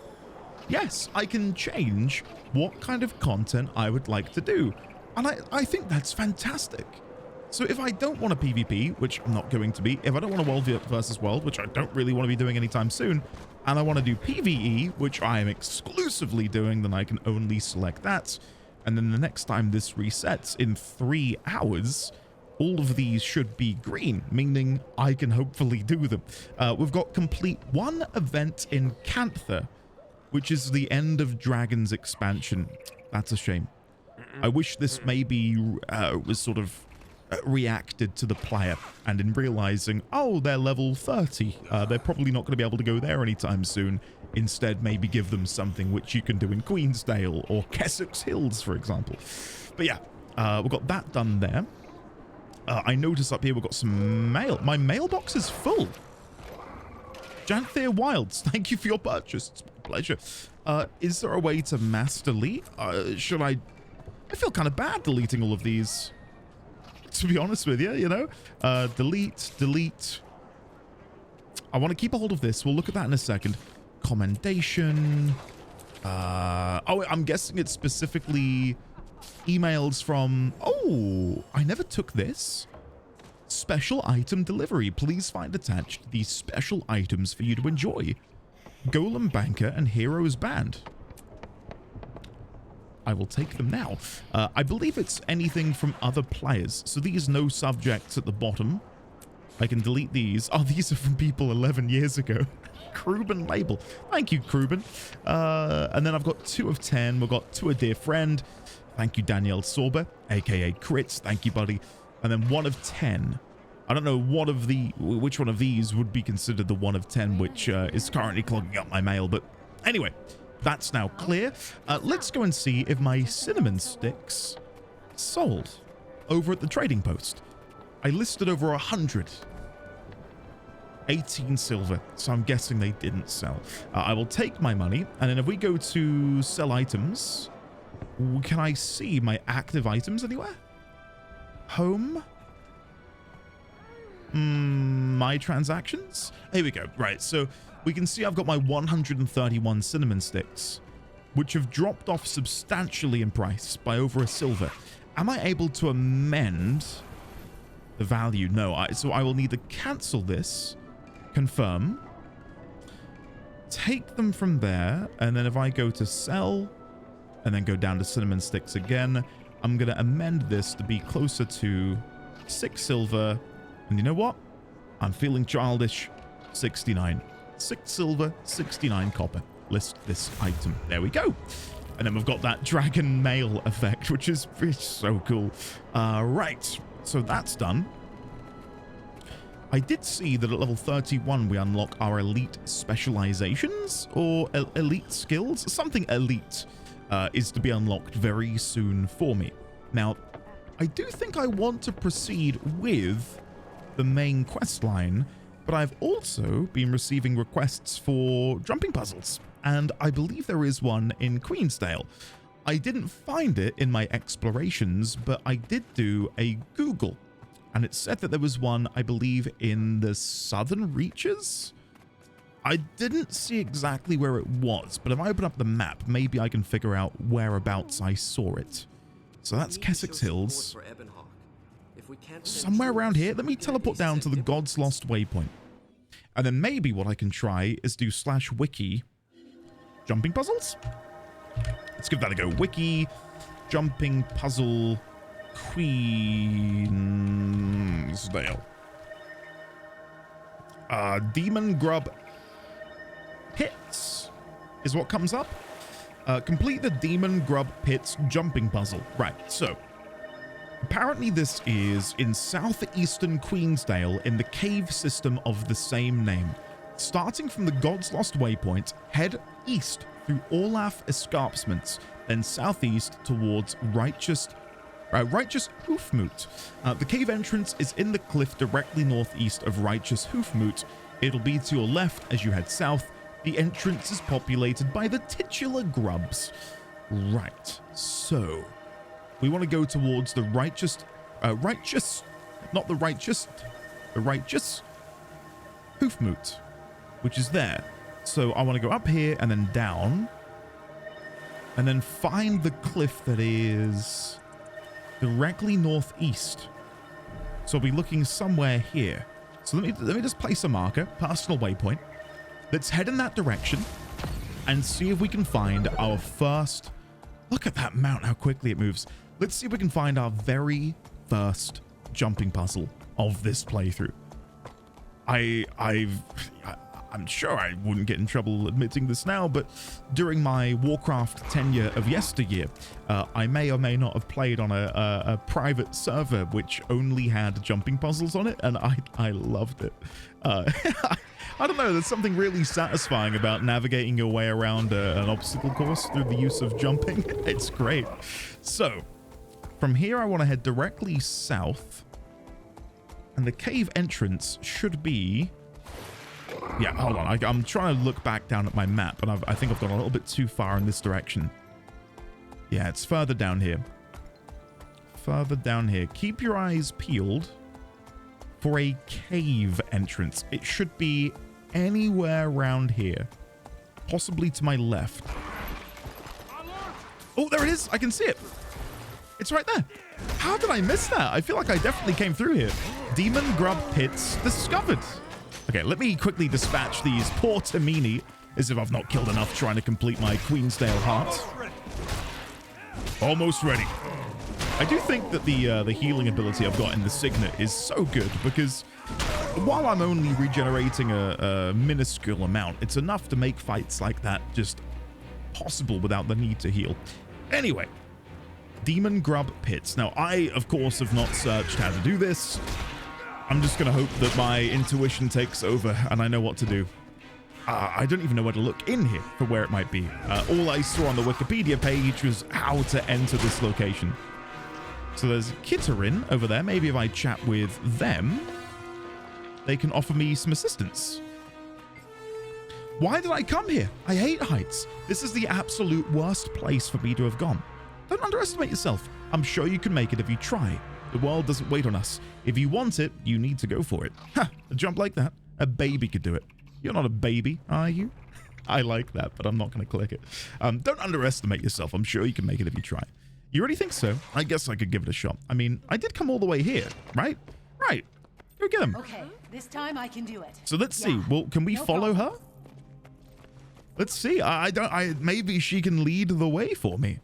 yes, I can change what kind of content I would like to do. And I think that's fantastic. So if I don't want a PvP, which I'm not going to be, if I don't want a world versus world, which I don't really want to be doing anytime soon, and I want to do PvE, which I am exclusively doing, then I can only select that. And then the next time this resets in 3 hours, all of these should be green, meaning I can hopefully do them. We've got complete 1 event in Cantha, which is the End of Dragons expansion. That's a shame. I wish this maybe was sort of reacted to the player, and in realizing, oh, they're level 30, they're probably not going to be able to go there anytime soon. Instead, maybe give them something which you can do in Queensdale or Kessex Hills, for example. But yeah, we've got that done there. I notice up here we've got some mail. My mailbox is full. Janthir Wilds, thank you for your purchase. It's my pleasure. Is there a way to mass delete? Should I feel kind of bad deleting all of these, to be honest with you, you know? Delete. I want to keep a hold of this. We'll look at that in a second. Commendation. Oh, I'm guessing it's specifically emails from... Oh, I never took this. Special item delivery. Please find attached these special items for you to enjoy. Golem Banker and Heroes Band. I will take them now. I believe it's anything from other players. So these no subjects at the bottom. I can delete these. Oh, these are from people 11 years ago. Kruben label. Thank you, Kruben. And then I've got 2 of 10. We've got To a Dear Friend. Thank you, Danielle Sorber, aka Crits. Thank you, buddy. And then 1 of 10. I don't know which one of these would be considered the 1 of 10, which is currently clogging up my mail. But anyway, that's now clear. Let's go and see if my cinnamon sticks sold over at the trading post. I listed over 100. 18 silver, so I'm guessing they didn't sell. I will take my money, and then if we go to sell items, can I see my active items anywhere? Home? My transactions? Here we go. Right, so we can see I've got my 131 cinnamon sticks, which have dropped off substantially in price by over a silver. Am I able to amend the value? No, so I will need to cancel this, confirm, take them from there, and then if I go to sell and then go down to cinnamon sticks again, I'm going to amend this to be closer to 6 silver. And you know what? I'm feeling childish. 69. 6 silver, 69 copper. List this item. There we go. And then we've got that dragon mail effect, which is so cool. Right. So that's done. I did see that at level 31 we unlock our elite specializations or elite skills. Something elite is to be unlocked very soon for me. Now, I do think I want to proceed with the main quest line, but I've also been receiving requests for jumping puzzles, and I believe there is one in Queensdale. I didn't find it in my explorations, but I did do a Google, and it said that there was one, I believe, in the southern reaches. I didn't see exactly where it was, but if I open up the map, maybe I can figure out whereabouts I saw it. So that's Kessex Hills. Somewhere around here. Let me teleport down to the God's Lost Waypoint. And then maybe what I can try is do /wiki jumping puzzles. Let's give that a go. Wiki jumping puzzle Queensdale. Demon Grub Pits is what comes up. Complete the Demon Grub Pits jumping puzzle. Right, so apparently this is in southeastern Queensdale in the cave system of the same name. Starting from the God's Lost Waypoint, head east through Olaf Escarpments, then southeast towards Righteous Hoofmoot. The cave entrance is in the cliff directly northeast of Righteous Hoofmoot. It'll be to your left as you head south. The entrance is populated by the titular grubs. Right, so we want to go towards the righteous Hoofmoot, which is there. So I want to go up here and then down, and then find the cliff that is directly northeast. So I'll be looking somewhere here. So let me just place a marker, personal waypoint. Let's head in that direction and see if we can find our first. Look at that mount, how quickly it moves. Let's see if we can find our very first jumping puzzle of this playthrough. I'm sure I wouldn't get in trouble admitting this now, but during my Warcraft tenure of yesteryear, I may or may not have played on a private server which only had jumping puzzles on it, and I loved it. I don't know, there's something really satisfying about navigating your way around an obstacle course through the use of jumping. It's great. So, from here I want to head directly south, and the cave entrance should be... Yeah, hold on. I'm trying to look back down at my map, and I think I've gone a little bit too far in this direction. Yeah, it's further down here. Further down here. Keep your eyes peeled for a cave entrance. It should be anywhere around here. Possibly to my left. Oh, there it is. I can see it. It's right there. How did I miss that? I feel like I definitely came through here. Demon Grub Pits discovered. Okay, let me quickly dispatch these poor Tamini, as if I've not killed enough trying to complete my Queensdale heart. Almost ready. I do think that the healing ability I've got in the Signet is so good, because while I'm only regenerating a minuscule amount, it's enough to make fights like that just possible without the need to heal. Anyway, Demon Grub Pits. Now, I, of course, have not searched how to do this. I'm just going to hope that my intuition takes over and I know what to do. I don't even know where to look in here for where it might be. All I saw on the Wikipedia page was how to enter this location. So there's Kitterin over there. Maybe if I chat with them. they can offer me some assistance. Why did I come here? I hate heights. This is the absolute worst place for me to have gone. Don't underestimate yourself. I'm sure you can make it if you try. The world doesn't wait on us. If you want it, you need to go for it. Ha! A jump like that, a baby could do it. You're not a baby, are you? I like that, but I'm not going to click it. Don't underestimate yourself. I'm sure you can make it if you try. You really think so? I guess I could give it a shot. I mean, I did come all the way here, right? Right. Go get him. Okay, this time I can do it. So let's see. Well, can we follow her? Let's see. Maybe she can lead the way for me.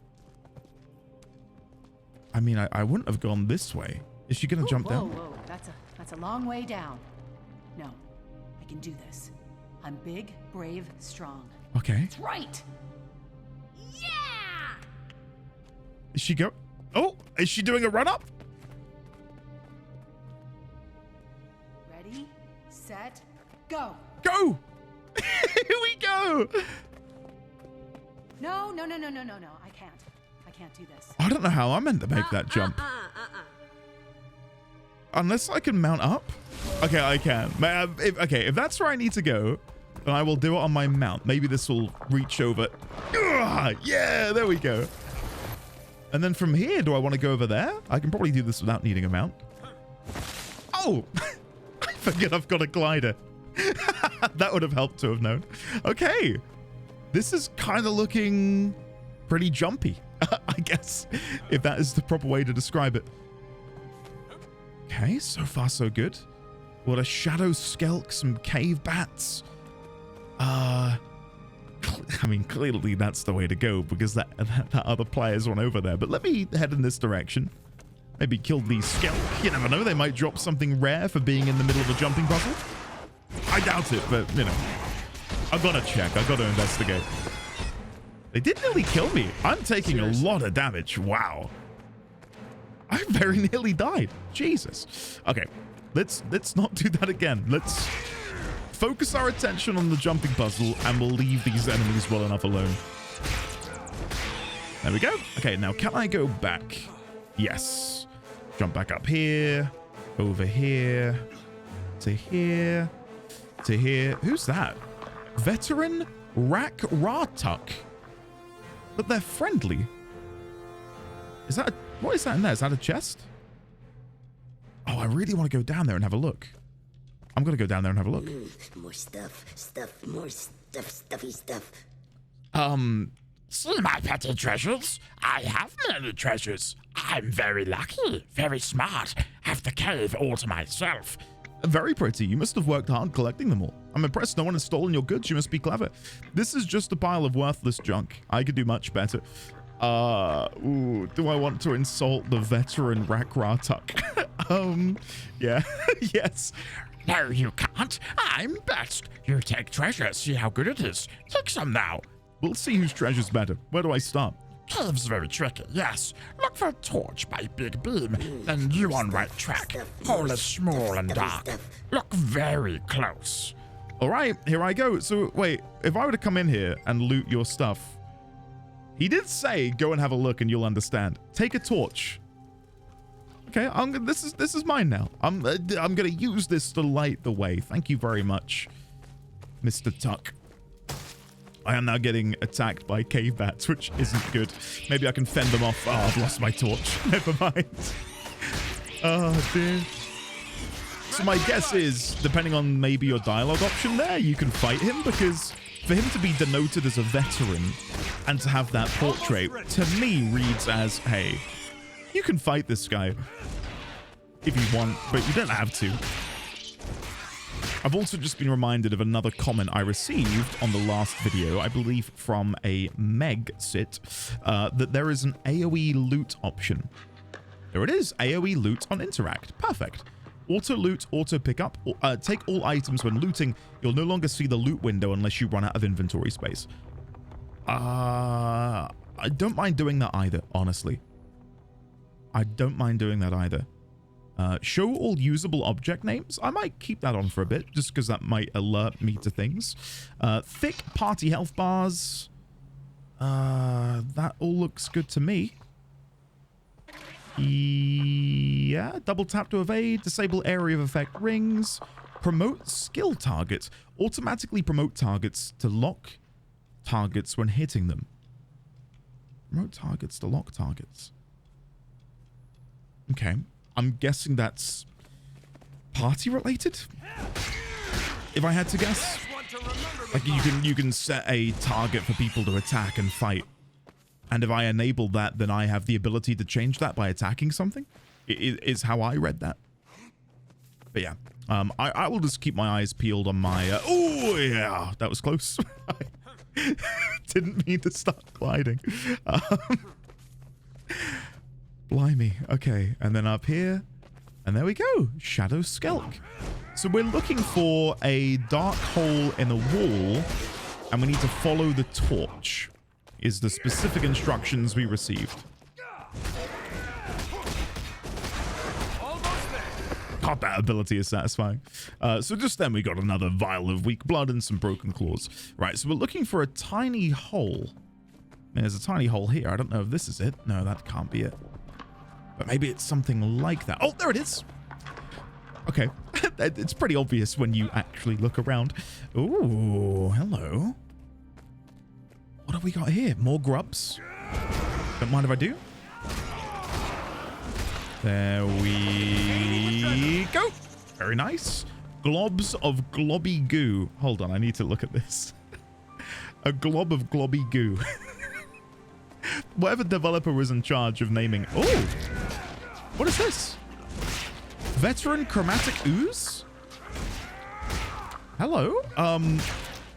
I mean, I wouldn't have gone this way. Is she gonna jump down? Whoa, that's a long way down. No, I can do this. I'm big, brave, strong. Okay. That's right. Yeah! Is she go? Oh, is she doing a run up? Ready, set, go. Go! Here we go. No. I can't do this. I don't know how I'm meant to make that jump. Unless I can mount up. Okay, I can. If that's where I need to go, then I will do it on my mount. Maybe this will reach over. Yeah, there we go. And then from here, do I want to go over there? I can probably do this without needing a mount. Oh, I forget I've got a glider. That would have helped to have known. Okay, this is kind of looking pretty jumpy, I guess, if that is the proper way to describe it. Okay, so far so good. What a shadow skelk, some cave bats. I mean, clearly that's the way to go because that other player's one over there. But let me head in this direction. Maybe kill these skelk. You never know, they might drop something rare for being in the middle of a jumping puzzle. I doubt it, but, you know, I've got to check. I've got to investigate. They did nearly kill me. I'm taking a lot of damage. Wow. I very nearly died. Jesus. Okay, let's not do that again. Let's focus our attention on the jumping puzzle, and we'll leave these enemies well enough alone. There we go. Okay, now can I go back? Yes. Jump back up here, over here, to here, to here. Who's that? Veteran Rak Ratuk. But they're friendly. Is that what is that in there? Is that a chest? Oh, I really want to go down there and have a look. I'm going to go down there and have a look. More stuff, more stuffy stuff. See my petty treasures? I have many treasures. I'm very lucky, very smart. Have the cave all to myself. Very pretty. You must have worked hard collecting them all. I'm impressed no one has stolen your goods. You must be clever. This is just a pile of worthless junk. I could do much better. Do I want to insult the veteran Rakratuk? Yeah. Yes. No, you can't. I'm best. You take treasure, see how good it is. Take some now. We'll see whose treasure's better. Where do I start? Cave's very tricky, yes. Look for a torch by Big Beam, then you on right track. Hole is small and dark. Look very close. All right, here I go. So, wait, if I were to come in here and loot your stuff, he did say go and have a look and you'll understand. Take a torch. Okay, this is mine now. I'm gonna use this to light the way. Thank you very much, Mr. Tuck. I am now getting attacked by cave bats, which isn't good. Maybe I can fend them off. Oh, I've lost my torch. Never mind. Oh, dear. So my guess is, depending on maybe your dialogue option there, you can fight him, because for him to be denoted as a veteran and to have that portrait, to me, reads as, hey, you can fight this guy if you want, but you don't have to. I've also just been reminded of another comment I received on the last video, I believe from a Meg sit, that there is an AoE loot option. There it is, AoE loot on Interact. Perfect. Auto loot, auto pickup, take all items when looting. You'll no longer see the loot window unless you run out of inventory space. I don't mind doing that either, honestly. I don't mind doing that either. Show all usable object names. I might keep that on for a bit, just because that might alert me to things. Thick party health bars. That all looks good to me. Yeah, double tap to evade, disable area of effect rings, Promote skill targets. Automatically promote targets to lock targets when hitting them. Promote targets to lock targets. Okay. I'm guessing that's party related? If I had to guess. Like you can set a target for people to attack and fight. And if I enable that, then I have the ability to change that by attacking something. Is how I read that. But yeah, I will just keep my eyes peeled on my... oh, yeah, that was close. Didn't mean to start gliding. Blimey. Okay, and then up here. And there we go. Shadow Skelk. So we're looking for a dark hole in a wall, and we need to follow the torch, is the specific instructions we received. God, that ability is satisfying. So just then we got another vial of weak blood and some broken claws. Right, so we're looking for a tiny hole. There's a tiny hole here. I don't know if this is it. No, that can't be it. But maybe it's something like that. Oh, there it is. Okay. It's pretty obvious when you actually look around. Ooh, hello. What have we got here? More grubs? Don't mind if I do. There we go. Very nice. Globs of globby goo. Hold on, I need to look at this. A glob of globby goo. Whatever developer was in charge of naming... Oh! What is this? Veteran chromatic ooze? Hello?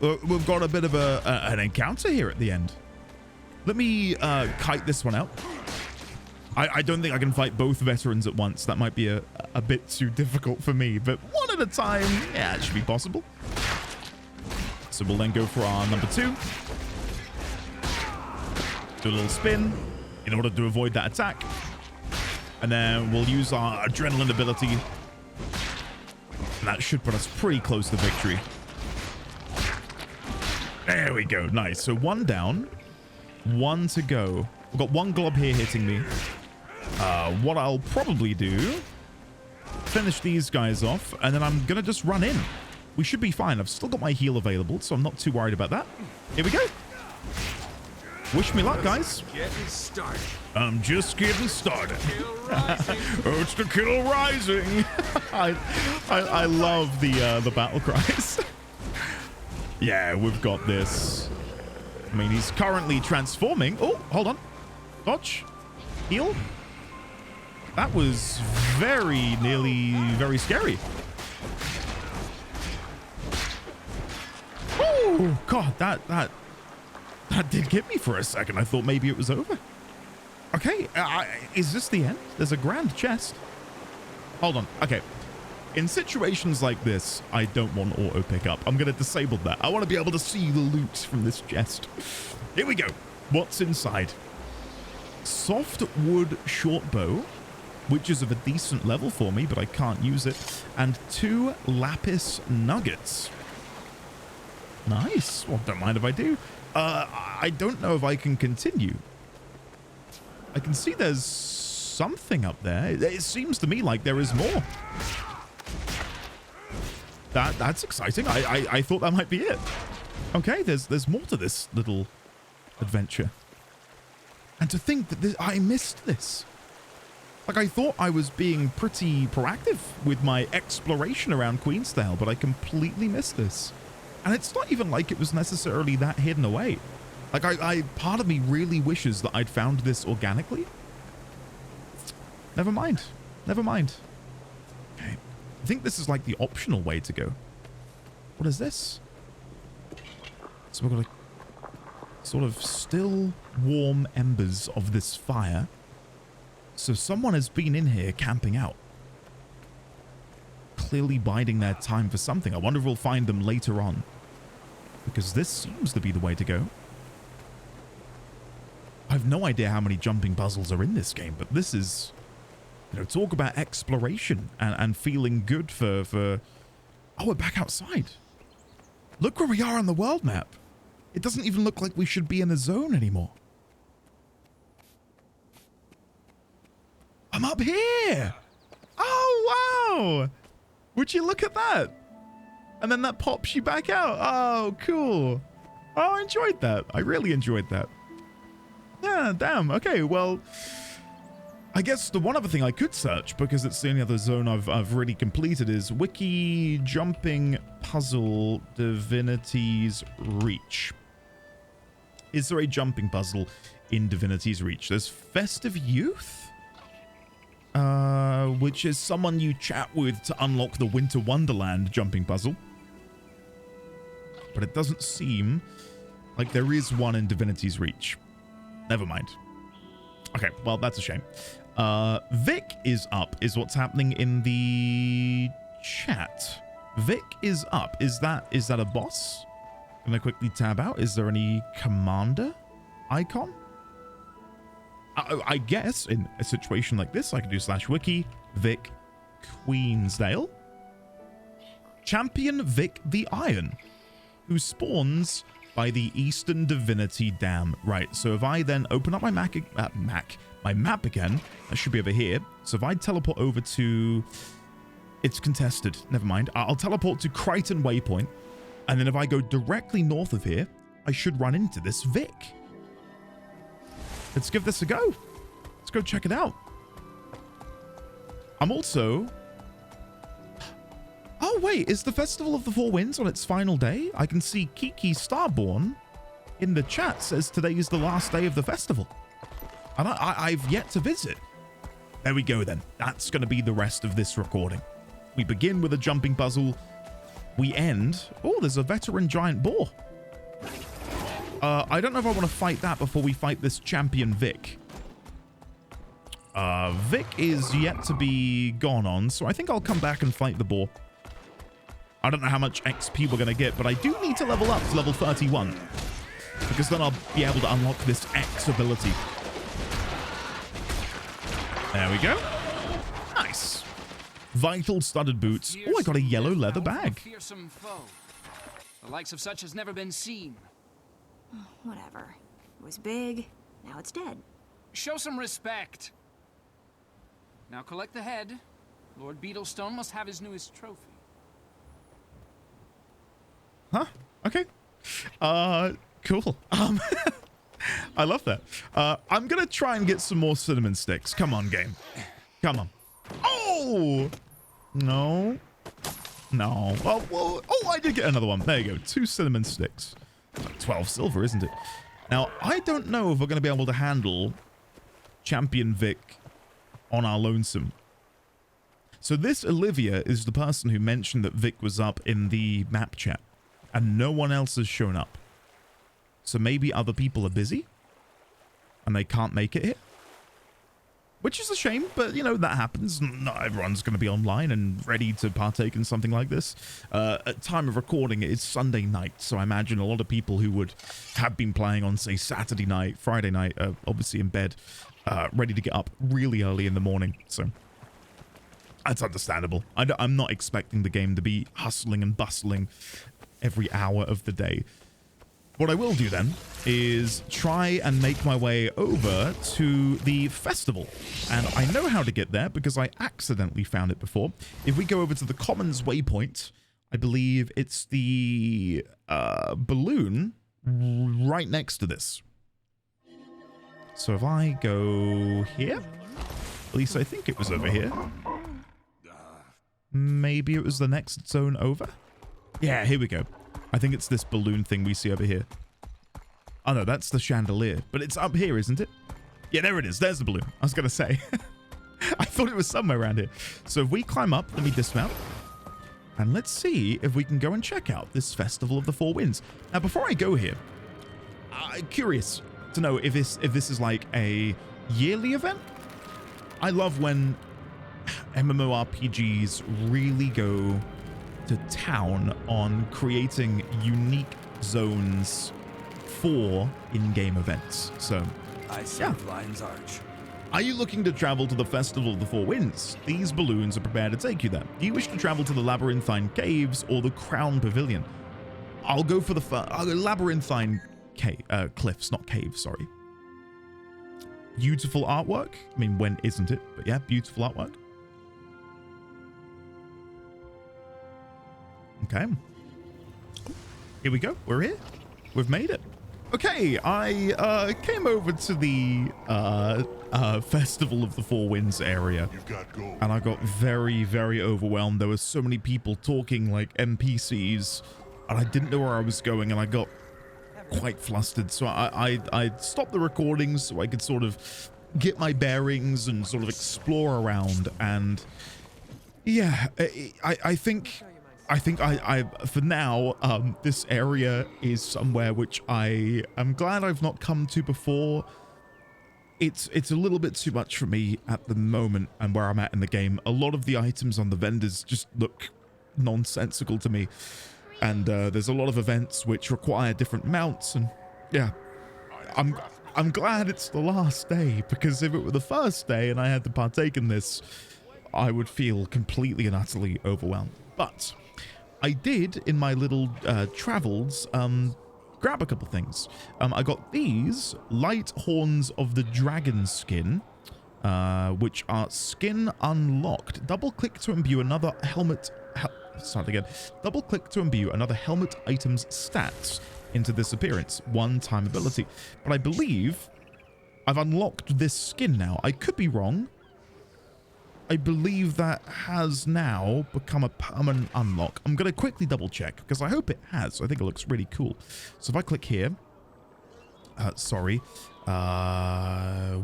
We've got a bit of an encounter here at the end. Let me kite this one out. I don't think I can fight both veterans at once. That might be a bit too difficult for me, but one at a time, yeah, it should be possible. So we'll then go for our number 2. Do a little spin in order to avoid that attack. And then we'll use our adrenaline ability. And that should put us pretty close to victory. There we go. Nice. So 1 down, 1 to go. We've got 1 glob here hitting me. What I'll probably do, finish these guys off, and then I'm going to just run in. We should be fine. I've still got my heal available, so I'm not too worried about that. Here we go. Wish me luck, guys. Getting started. I'm just getting started. Oh, it's the kill rising. I love the battle cries. Yeah, we've got this. I mean, he's currently transforming. Oh, hold on. Dodge. Heal. That was very very scary. Oh, God, that did get me for a second. I thought maybe it was over. Okay, is this the end? There's a grand chest. Hold on. Okay. In situations like this, I don't want auto pickup. I'm going to disable that. I want to be able to see the loot from this chest. Here we go. What's inside? Soft wood short bow, which is of a decent level for me, but I can't use it. And 2 lapis nuggets. Nice. Well, don't mind if I do. I don't know if I can continue. I can see there's something up there. It seems to me like there is more. That's exciting. I thought that might be it. Okay, there's more to this little adventure. And to think that I missed this. Like, I thought I was being pretty proactive with my exploration around Queensdale, but I completely missed this. And it's not even like it was necessarily that hidden away. Like, part of me really wishes that I'd found this organically. Never mind. Never mind. Okay. I think this is like the optional way to go. What is this? So we've got a sort of still warm embers of this fire. So someone has been in here camping out. Clearly biding their time for something. I wonder if we'll find them later on. Because this seems to be the way to go. I have no idea how many jumping puzzles are in this game, but this is, you know, talk about exploration and feeling good for... Oh, we're back outside. Look where we are on the world map. It doesn't even look like we should be in a zone anymore. I'm up here. Oh, wow. Would you look at that? And then that pops you back out. Oh, cool. Oh, I enjoyed that. I really enjoyed that. Yeah, damn. Okay, well, I guess the one other thing I could search, because it's the only other zone I've really completed, is Wiki Jumping Puzzle Divinity's Reach. Is there a jumping puzzle in Divinity's Reach? There's Festive Youth, which is someone you chat with to unlock the Winter Wonderland jumping puzzle. But it doesn't seem like there is one in Divinity's Reach. Never mind. Okay, well, that's a shame. Vic is up, is what's happening in the chat. Vic is up. Is that a boss? Can I quickly tab out? Is there any commander icon? I guess in a situation like this, I could do /wiki Vic Queensdale. Champion Vic the Iron, who spawns by the Eastern Divinity Dam. Right, so if I then open up my my map again, that should be over here. So if I teleport over to... It's contested. Never mind. I'll teleport to Crichton Waypoint. And then if I go directly north of here, I should run into this Vic. Let's give this a go. Let's go check it out. I'm also... Oh, wait. Is the Festival of the Four Winds on its final day? I can see Kiki Starborn in the chat says today is the last day of the festival. And I've yet to visit. There we go, then. That's going to be the rest of this recording. We begin with a jumping puzzle. We end... Oh, there's a veteran giant boar. I don't know if I want to fight that before we fight this champion Vic. Vic is yet to be gone on, so I think I'll come back and fight the boar. I don't know how much XP we're going to get, but I do need to level up to level 31. Because then I'll be able to unlock this X ability. There we go. Nice. Vital studded boots. Oh, I got a yellow leather bag. Fearsome foe. The likes of such has never been seen. Whatever. It was big, now it's dead. Show some respect. Now collect the head. Lord Beetlestone must have his newest trophy. Huh? Okay. Cool. I love that. I'm gonna try and get some more cinnamon sticks. Come on, game. Come on. Oh! No. No. Well, oh, I did get another one. There you go. 2 cinnamon sticks. 12 silver, isn't it? Now, I don't know if we're going to be able to handle Champion Vic on our lonesome. So this Olivia is the person who mentioned that Vic was up in the map chat. And no one else has shown up. So maybe other people are busy. And they can't make it here. Which is a shame, but, you know, that happens. Not everyone's going to be online and ready to partake in something like this. At time of recording, it's Sunday night, so I imagine a lot of people who would have been playing on, say, Saturday night, Friday night, are obviously in bed, ready to get up really early in the morning, so that's understandable. I'm not expecting the game to be hustling and bustling every hour of the day. What I will do then is try and make my way over to the festival. And I know how to get there because I accidentally found it before. If we go over to the Commons Waypoint, I believe it's the balloon right next to this. So if I go here, at least I think it was over here. Maybe it was the next zone over? Yeah, here we go. I think it's this balloon thing we see over here. Oh no, that's the chandelier. But it's up here, isn't it? Yeah, there it is. There's the balloon. I was going to say. I thought it was somewhere around here. So if we climb up, let me dismount. And let's see if we can go and check out this Festival of the Four Winds. Now, before I go here, I'm curious to know if this is like a yearly event. I love when MMORPGs really go to town on creating unique zones for in-game events. So, yeah. Lion's Arch. Are you looking to travel to the Festival of the Four Winds? These balloons are prepared to take you there. Do you wish to travel to the Labyrinthine Caves or the Crown Pavilion? I'll go for the Labyrinthine Cliffs, not caves, sorry. Beautiful artwork. I mean, when isn't it? But yeah, beautiful artwork. Okay. Here we go. We're here. We've made it. Okay, I came over to the Festival of the Four Winds area, and I got very, very overwhelmed. There were so many people talking like NPCs, and I didn't know where I was going, and I got quite flustered. So I stopped the recordings so I could sort of get my bearings and sort of explore around. And yeah, I think for now, this area is somewhere which I am glad I've not come to before. It's a little bit too much for me at the moment and where I'm at in the game. A lot of the items on the vendors just look nonsensical to me. And there's a lot of events which require different mounts, and yeah, I'm glad it's the last day, because if it were the first day and I had to partake in this, I would feel completely and utterly overwhelmed. But I did, in my little travels, grab a couple things. I got these light horns of the dragon skin, which are skin unlocked. Double click to imbue another helmet. Start again. Double click to imbue another helmet item's stats into this appearance. One-time ability. But I believe I've unlocked this skin now. I could be wrong. I believe that has now become a permanent unlock. I'm going to quickly double check because I hope it has. I think it looks really cool. So if I click here,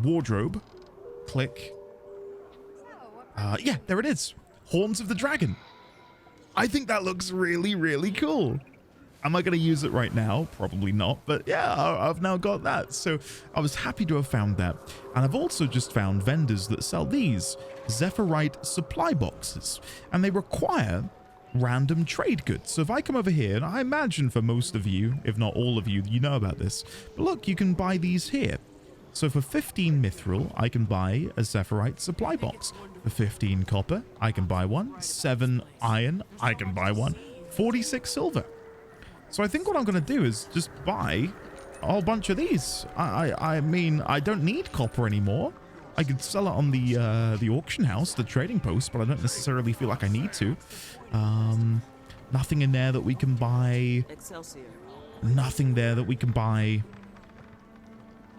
wardrobe, click. Yeah, there it is. Horns of the Dragon. I think that looks really, really cool. Am I going to use it right now? Probably not, but yeah, I've now got that. So I was happy to have found that. And I've also just found vendors that sell these Zephyrite supply boxes, and they require random trade goods. So if I come over here, and I imagine for most of you, if not all of you, you know about this, but look, you can buy these here. So for 15 mithril, I can buy a Zephyrite supply box. For 15 copper, I can buy one. 7 iron, I can buy one. 46 silver. So I think what I'm going to do is just buy a whole bunch of these. I mean, I don't need copper anymore. I could sell it on the auction house, the trading post, but I don't necessarily feel like I need to. Nothing in there that we can buy. Nothing there that we can buy.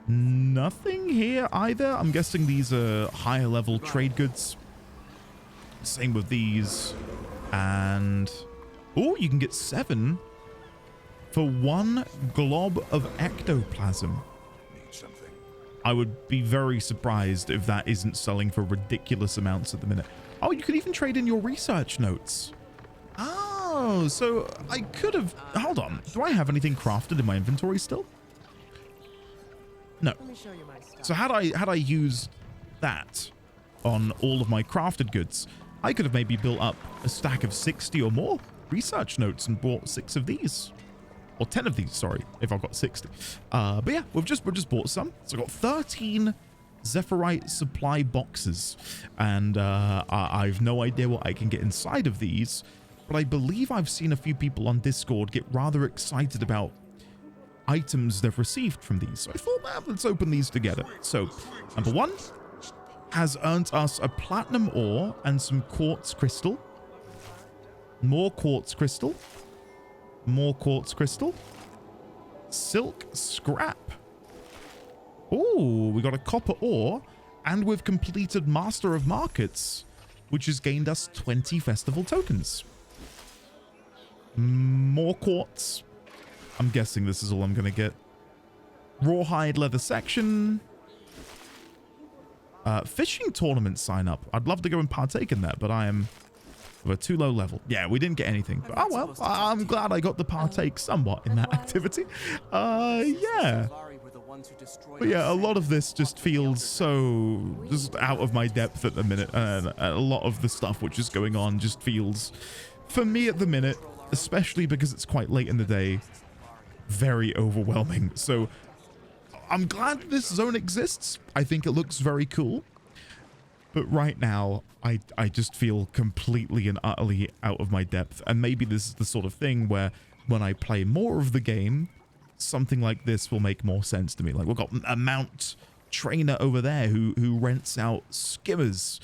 Nothing here either. I'm guessing these are higher level trade goods. Same with these. And oh, you can get 7 for 1 glob of ectoplasm. I would be very surprised if that isn't selling for ridiculous amounts at the minute. Oh, you could even trade in your research notes. Oh, so I could have... Hold on. Do I have anything crafted in my inventory still? No. So had I used that on all of my crafted goods, I could have maybe built up a stack of 60 or more research notes and bought 6 of these. Or 10 of these, sorry, if I've got 60. But yeah, we've just bought some. So I've got 13 Zephyrite supply boxes. And I've no idea what I can get inside of these. But I believe I've seen a few people on Discord get rather excited about items they've received from these. So I thought, let's open these together. So, number 1 has earned us a platinum ore and some quartz crystal. More quartz crystal. More quartz crystal. Silk scrap. Oh, we got a copper ore, and we've completed Master of Markets, which has gained us 20 festival tokens. More quartz. I'm guessing this is all I'm going to get. Rawhide leather section. Fishing tournament sign up. I'd love to go and partake in that, but I am of a too low level. Yeah, we didn't get anything. But, oh well, I'm glad I got to partake somewhat in that activity. Yeah. But yeah, a lot of this just feels so just out of my depth at the minute. And a lot of the stuff which is going on just feels, for me at the minute, especially because it's quite late in the day, very overwhelming. So I'm glad this zone exists. I think it looks very cool. But right now, I just feel completely and utterly out of my depth. And maybe this is the sort of thing where when I play more of the game, something like this will make more sense to me. Like, we've got a mount trainer over there who rents out skimmers.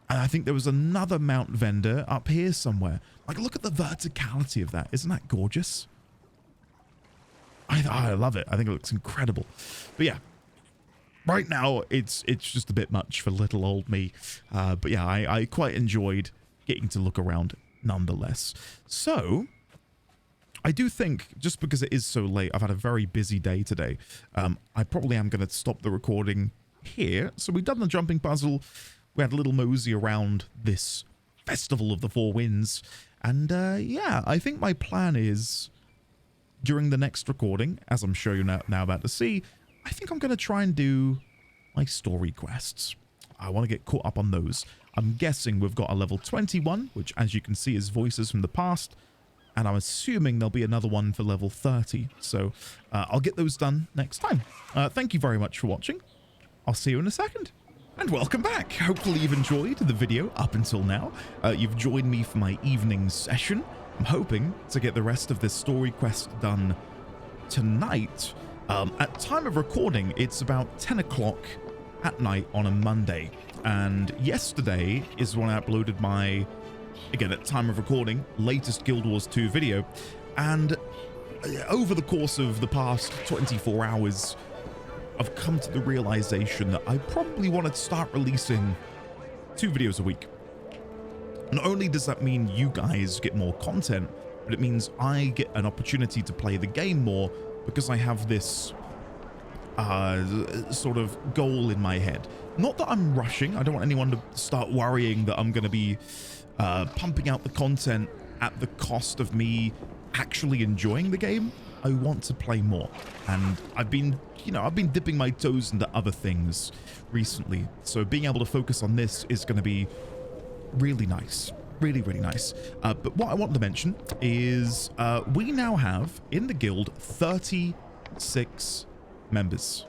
And I think there was another mount vendor up here somewhere. Like, look at the verticality of that. Isn't that gorgeous? I love it. I think it looks incredible. But yeah, right now it's just a bit much for little old me. But yeah, I quite enjoyed getting to look around nonetheless. So I do think, just because it is so late, I've had a very busy day today. I probably am going to stop the recording here. So we've done the jumping puzzle. We had a little mosey around this Festival of the Four Winds. And yeah, I think my plan is, during the next recording, as I'm sure you're now about to see, I think I'm going to try and do my story quests. I want to get caught up on those. I'm guessing we've got a level 21, which, as you can see, is Voices from the Past. And I'm assuming there'll be another one for level 30. So I'll get those done next time. Thank you very much for watching. I'll see you in a second. And welcome back. Hopefully you've enjoyed the video up until now. You've joined me for my evening session. I'm hoping to get the rest of this story quest done tonight. At time of recording, it's about 10 o'clock at night on a Monday. And yesterday is when I uploaded my, again, at time of recording, latest Guild Wars 2 video. And over the course of the past 24 hours, I've come to the realization that I probably want to start releasing 2 videos a week. Not only does that mean you guys get more content, but it means I get an opportunity to play the game more, because I have this sort of goal in my head. Not that I'm rushing. I don't want anyone to start worrying that I'm going to be pumping out the content at the cost of me actually enjoying the game. I want to play more, and I've been dipping my toes into other things recently, so being able to focus on this is going to be really nice. Really, really nice. But what I want to mention is we now have in the guild 36 members.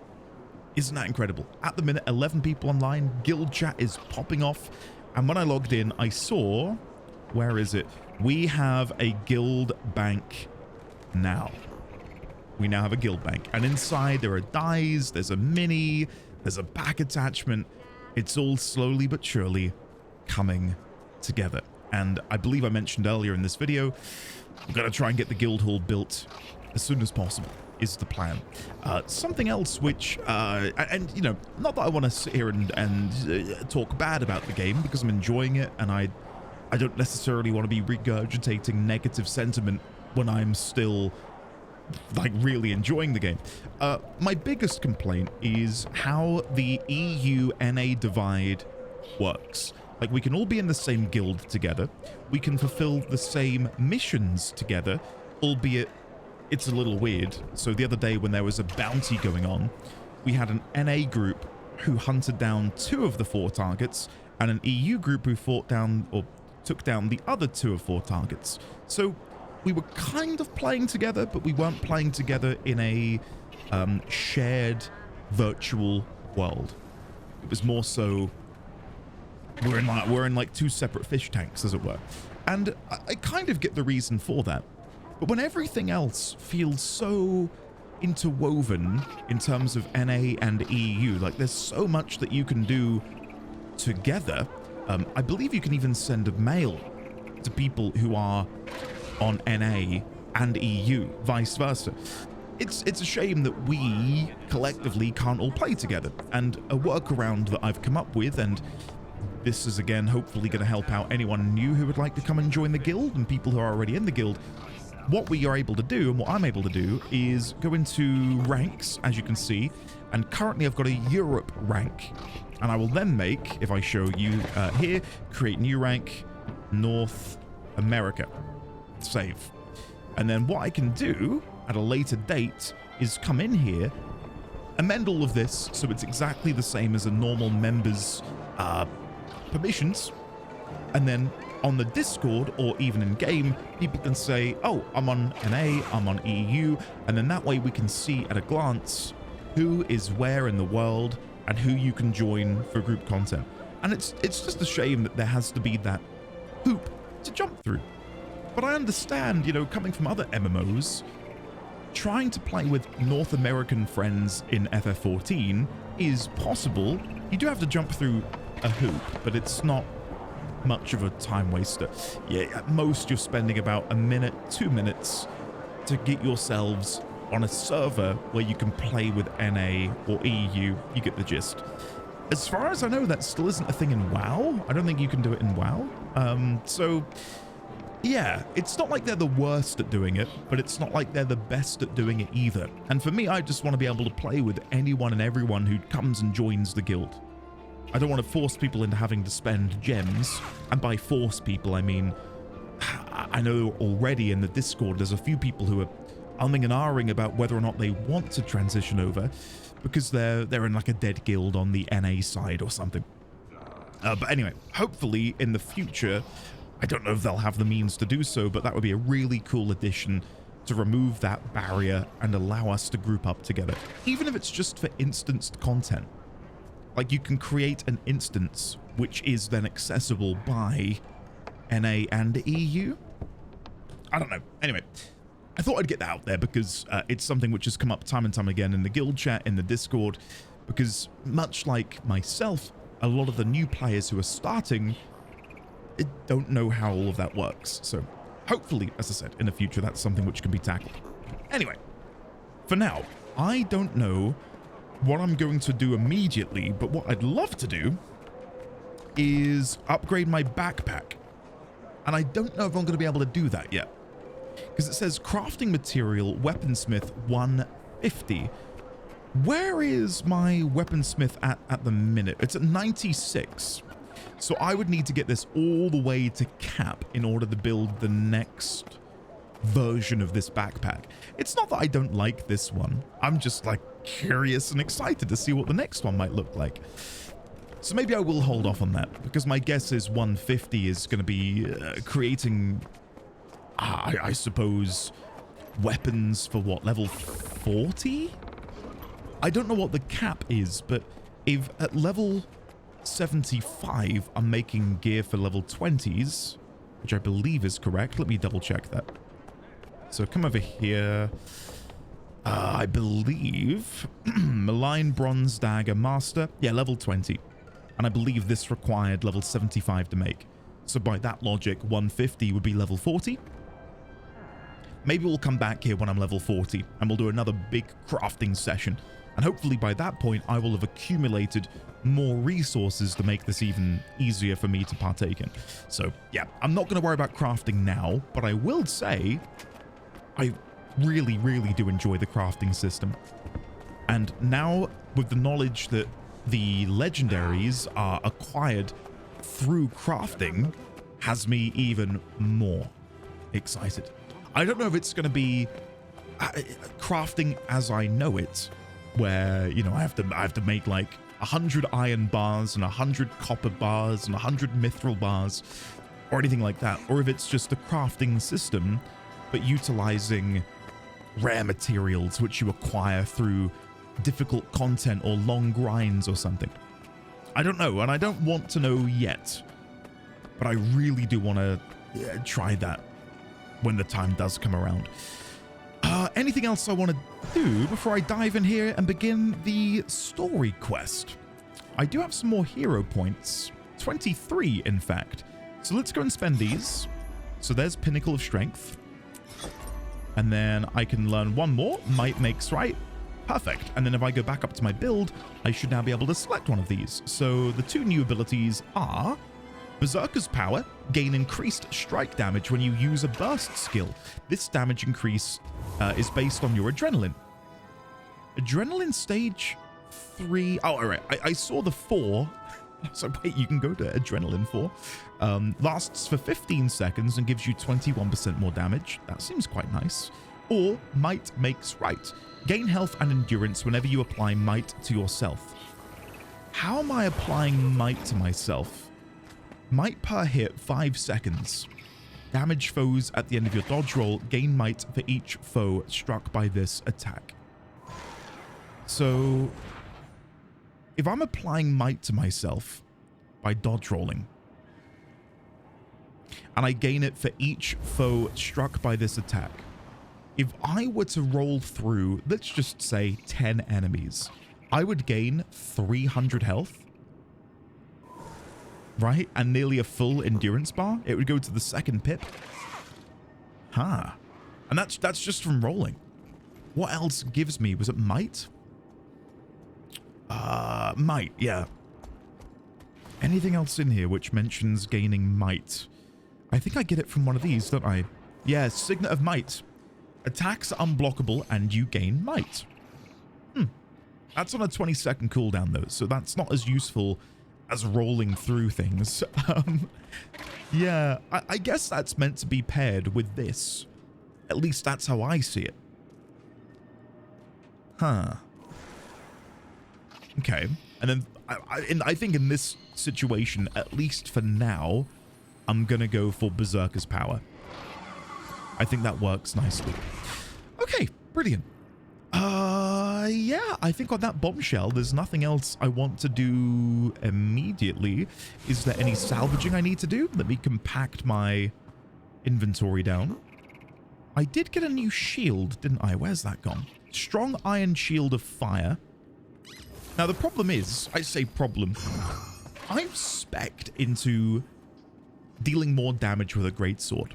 Isn't that incredible? At the minute, 11 people online. Guild chat is popping off, and when I logged in, I saw, where is it? We have a guild bank now. We now have a guild bank, and inside there are dies, there's a mini, there's a pack attachment. It's all slowly but surely coming together. And I believe I mentioned earlier in this video, I'm going to try and get the guild hall built as soon as possible is the plan. Something else which, and you know, not that I want to sit here and talk bad about the game, because I'm enjoying it, and I don't necessarily want to be regurgitating negative sentiment when I'm still like really enjoying the game. My biggest complaint is how the EU-NA divide works. Like, we can all be in the same guild together, we can fulfill the same missions together, albeit it's a little weird. So the other day when there was a bounty going on, we had an NA group who hunted down 2 of the 4 targets, and an EU group who fought down, or took down, the other 2 of 4 targets. So we were kind of playing together, but we weren't playing together in a shared virtual world. It was more so we're in like 2 separate fish tanks, as it were. And I kind of get the reason for that. But when everything else feels so interwoven in terms of NA and EU, like there's so much that you can do together. I believe you can even send a mail to people who are on NA and EU, vice versa. It's a shame that we collectively can't all play together. And a workaround that I've come up with, and this is again hopefully going to help out anyone new who would like to come and join the guild, and people who are already in the guild. What we are able to do, and what I'm able to do, is go into ranks, as you can see, and currently I've got a Europe rank, and I will then make, if I show you here, create new rank, North America, save. And then what I can do at a later date is come in here, amend all of this so it's exactly the same as a normal member's permissions, and then on the Discord or even in game, people can say, oh, I'm on NA, I'm on EU, and then that way we can see at a glance who is where in the world and who you can join for group content. And it's just a shame that there has to be that hoop to jump through. But I understand, you know, coming from other MMOs, trying to play with North American friends in FF14 is possible. You do have to jump through a hoop, but it's not much of a time waster. Yeah, at most you're spending about a minute, 2 minutes to get yourselves on a server where you can play with NA or EU. You get the gist. As far as I know, that still isn't a thing in WoW. I don't think you can do it in WoW. So yeah, it's not like they're the worst at doing it, but it's not like they're the best at doing it either. And for me, I just want to be able to play with anyone and everyone who comes and joins the guild. I don't want to force people into having to spend gems. And by force people, I mean, I know already in the Discord, there's a few people who are umming and ahhing about whether or not they want to transition over because they're in like a dead guild on the NA side or something. But anyway, hopefully in the future, I don't know if they'll have the means to do so, but that would be a really cool addition to remove that barrier and allow us to group up together, even if it's just for instanced content. Like you can create an instance which is then accessible by NA and EU. I don't know. Anyway, I thought I'd get that out there because it's something which has come up time and time again in the guild chat, in the Discord, because much like myself, a lot of the new players who are starting don't know how all of that works. So hopefully, as I said, in the future, that's something which can be tackled. Anyway, for now, I don't know what I'm going to do immediately, but what I'd love to do is upgrade my backpack. And I don't know if I'm going to be able to do that yet. Because it says crafting material, weaponsmith 150. Where is my weaponsmith at the minute? It's at 96. So I would need to get this all the way to cap in order to build the next version of this backpack. It's not that I don't like this one. I'm just like curious and excited to see what the next one might look like. So maybe I will hold off on that because my guess is 150 is going to be creating, I suppose, weapons for what, level 40? I don't know what the cap is, but if at level 75 I'm making gear for level 20s, which I believe is correct. Let me double check that. So come over here. I believe Malign Bronze Dagger Master. Yeah, level 20. And I believe this required level 75 to make. So by that logic, 150 would be level 40. Maybe we'll come back here when I'm level 40 and we'll do another big crafting session. And hopefully by that point, I will have accumulated more resources to make this even easier for me to partake in. So yeah, I'm not going to worry about crafting now, but I will say I really, really do enjoy the crafting system. And now with the knowledge that the legendaries are acquired through crafting has me even more excited. I don't know if it's going to be crafting as I know it, where, you know, I have to make like 100 iron bars and 100 copper bars and 100 mithril bars or anything like that, or if it's just a crafting system but utilizing rare materials which you acquire through difficult content or long grinds or something. I don't know, and I don't want to know yet, but I really do want to try that when the time does come around. Anything else I want to do before I dive in here and begin the story quest? I do have some more hero points, 23 in fact. So let's go and spend these. So there's Pinnacle of Strength. And then I can learn one more, Might Makes Right. Perfect. And then if I go back up to my build, I should now be able to select one of these. So the two new abilities are Berserker's Power, gain increased strike damage when you use a burst skill. This damage increase is based on your adrenaline. Adrenaline stage 3. Oh, all right. I saw the 4. So wait, you can go to adrenaline 4. Lasts for 15 seconds and gives you 21% more damage. That seems quite nice. Or Might Makes Right. Gain health and endurance whenever you apply might to yourself. How am I applying might to myself? Might per hit, 5 seconds. Damage foes at the end of your dodge roll. Gain might for each foe struck by this attack. So if I'm applying might to myself by dodge rolling, and I gain it for each foe struck by this attack, if I were to roll through, let's just say 10 enemies, I would gain 300 health. right? And nearly a full endurance bar. It would go to the second pip. Huh. And that's just from rolling. What else gives me? Was it might? Might, yeah. Anything else in here which mentions gaining might? I think I get it from one of these, don't I? Yeah, Signet of Might. Attacks are unblockable and you gain might. That's on a 20-second cooldown though, so that's not as useful as rolling through things. Yeah, I guess that's meant to be paired with this. At least that's how I see it. Huh. Okay. And then I think in this situation, at least for now, I'm going to go for Berserker's Power. I think that works nicely. Okay, brilliant. Yeah, I think on that bombshell, there's nothing else I want to do immediately. Is there any salvaging I need to do? Let me compact my inventory down. I did get a new shield, didn't I? Where's that gone? Strong iron shield of fire. Now, the problem is, I say problem, I've spec'd into dealing more damage with a greatsword.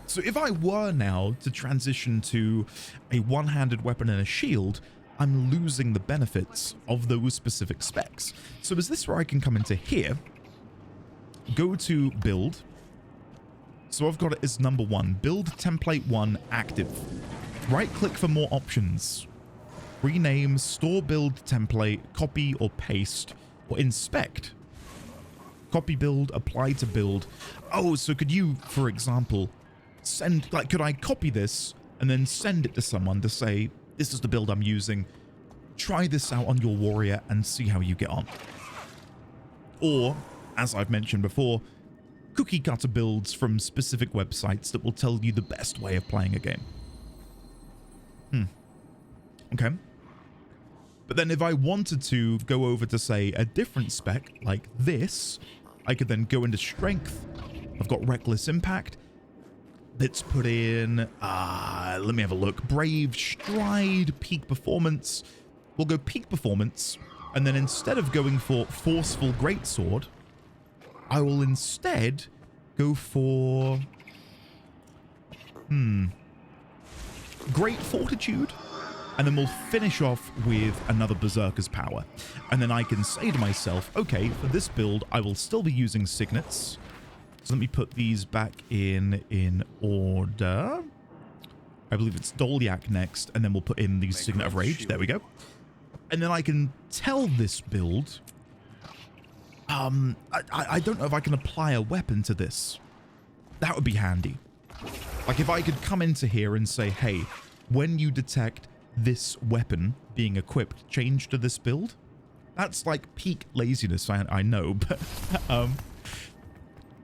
So if I were now to transition to a one-handed weapon and a shield, I'm losing the benefits of those specific specs. So is this where I can come into here, go to build? So I've got it as number 1, build template 1 active. Right click for more options. Rename, store build template, copy or paste, or inspect. Copy build, apply to build. Oh, so could you, for example, send, like, could I copy this and then send it to someone to say, this is the build I'm using, try this out on your warrior and see how you get on? Or, as I've mentioned before, cookie cutter builds from specific websites that will tell you the best way of playing a game. Okay. But then if I wanted to go over to, say, a different spec like this, I could then go into strength. I've got reckless impact. Let's put in, let me have a look. Brave stride, peak performance. We'll go peak performance. And then instead of going for forceful greatsword, I will instead go for, great fortitude. And then we'll finish off with another Berserker's Power. And then I can say to myself, okay, for this build, I will still be using signets. So let me put these back in order. I believe it's Dolyak next, and then we'll put in the Signet of Rage. There we go. And then I can tell this build, I don't know if I can apply a weapon to this. That would be handy. Like if I could come into here and say, hey, when you detect this weapon being equipped, change to this build. That's like peak laziness, I know, but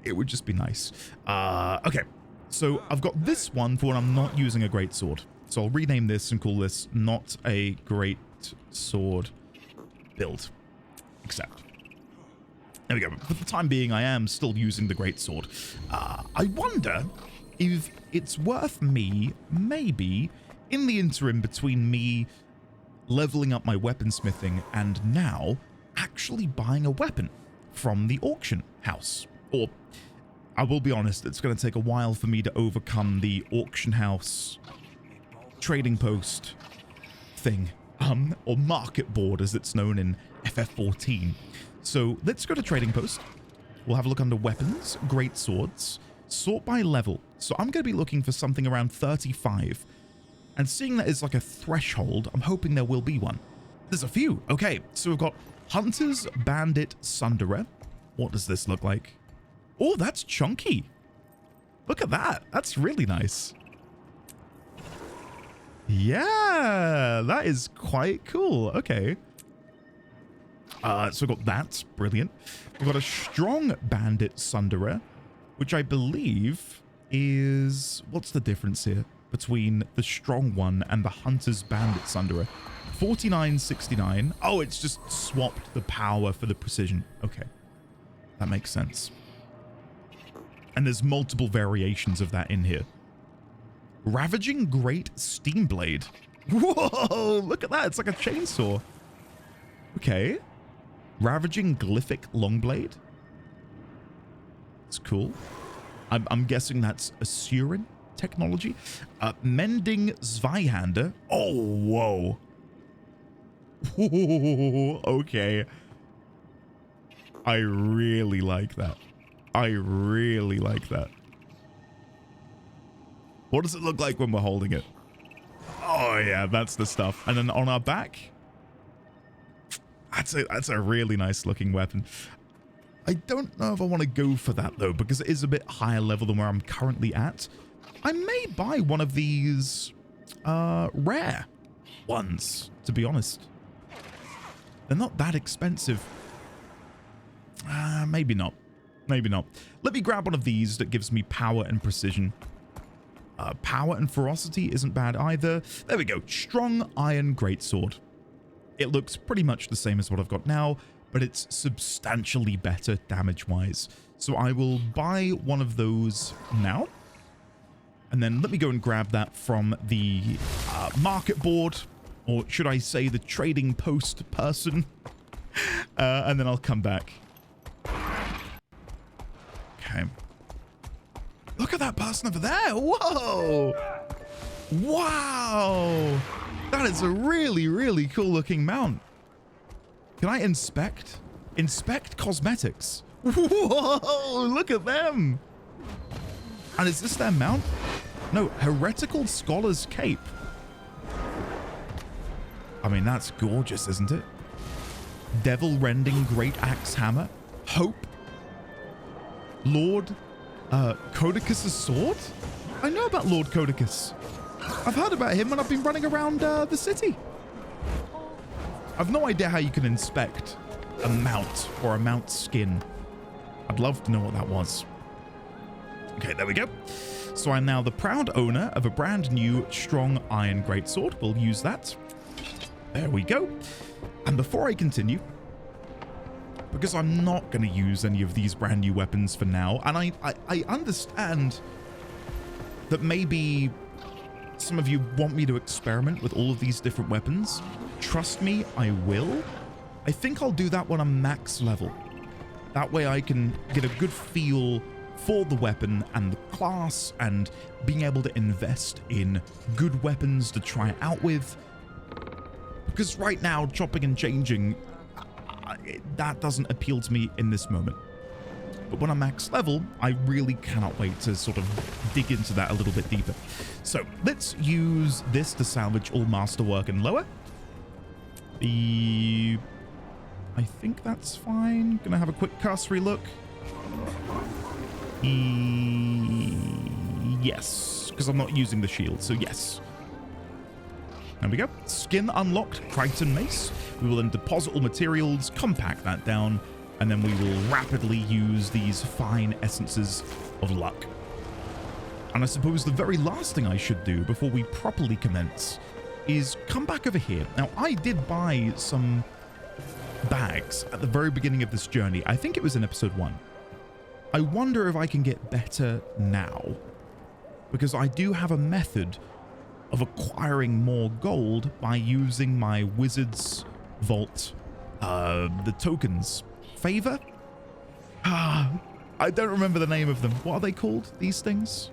it would just be nice. Okay, so I've got this one for when I'm not using a greatsword. So I'll rename this and call this not a greatsword build. Accept. There we go. For the time being, I am still using the greatsword. I wonder if it's worth me, maybe, in the interim between me leveling up my weaponsmithing and now actually buying a weapon from the auction house. Or, I will be honest, it's going to take a while for me to overcome the auction house trading post thing, or market board as it's known in FF14. So let's go to trading post. We'll have a look under weapons, great swords, sort by level. So I'm going to be looking for something around 35. And seeing that is like a threshold, I'm hoping there will be one. There's a few. Okay, so we've got Hunters, Bandit, Sunderer. What does this look like? Oh, that's chunky. Look at that. That's really nice. Yeah, that is quite cool. Okay. So we've got that. Brilliant. We've got a strong Bandit Sunderer, which I believe is... What's the difference here between the strong one and the Hunter's Bandit Sunderer? 4969. Oh, it's just swapped the power for the precision. Okay. That makes sense. And there's multiple variations of that in here. Ravaging Great Steam Blade. Whoa, look at that. It's like a chainsaw. Okay. Ravaging Glyphic Longblade. It's cool. I'm guessing that's Asuran technology. Mending Zweihander. Oh, whoa. Okay. I really like that. I really like that. What does it look like when we're holding it? Oh yeah, that's the stuff. And then on our back, that's a really nice looking weapon. I don't know if I want to go for that though, because it is a bit higher level than where I'm currently at. I may buy one of these rare ones, to be honest. They're not that expensive. Maybe not. Maybe not. Let me grab one of these that gives me power and precision. Power and ferocity isn't bad either. There we go. Strong Iron Greatsword. It looks pretty much the same as what I've got now, but it's substantially better damage-wise. So I will buy one of those now. And then let me go and grab that from the market board, or should I say the trading post person. And then I'll come back. Okay. Look at that person over there. Whoa. Wow. That is a really, really cool looking mount. Can I inspect? Inspect cosmetics. Whoa, look at them. And is this their mount? No, Heretical Scholar's Cape. I mean, that's gorgeous, isn't it? Devil Rending Great Axe Hammer. Hope. Lord Codicus' sword? I know about Lord Codicus. I've heard about him when I've been running around the city. I've no idea how you can inspect a mount or a mount skin. I'd love to know what that was. Okay, there we go. So I'm now the proud owner of a brand new strong iron greatsword. We'll use that. There we go. And before I continue, because I'm not going to use any of these brand new weapons for now, and I understand that maybe some of you want me to experiment with all of these different weapons. Trust me, I will. I think I'll do that when I'm max level. That way I can get a good feel for the weapon and the class and being able to invest in good weapons to try it out with. Because right now, chopping and changing, that doesn't appeal to me in this moment. But when I'm max level, I really cannot wait to sort of dig into that a little bit deeper. So let's use this to salvage all masterwork and lower. I think that's fine. Gonna have a quick cursory look. Yes, because I'm not using the shield, so yes. There we go. Skin unlocked, Crichton Mace. We will then deposit all materials, compact that down, and then we will rapidly use these fine essences of luck. And I suppose the very last thing I should do before we properly commence is come back over here. Now, I did buy some bags at the very beginning of this journey. I think it was in episode 1. I wonder if I can get better now, because I do have a method of acquiring more gold by using my Wizard's Vault, the tokens. Favor? I don't remember the name of them. What are they called, these things?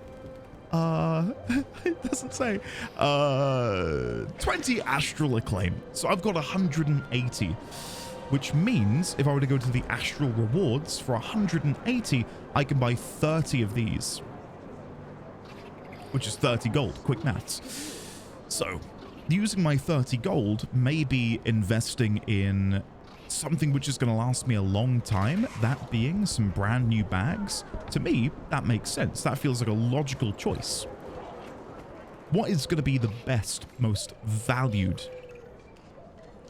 It doesn't say. 20 Astral Acclaim. So I've got 180, which means if I were to go to the Astral Rewards for 180, I can buy 30 of these, which is 30 gold. Quick maths. So using my 30 gold, maybe investing in something which is going to last me a long time, that being some brand new bags. To me, that makes sense. That feels like a logical choice. What is going to be the best, most valued,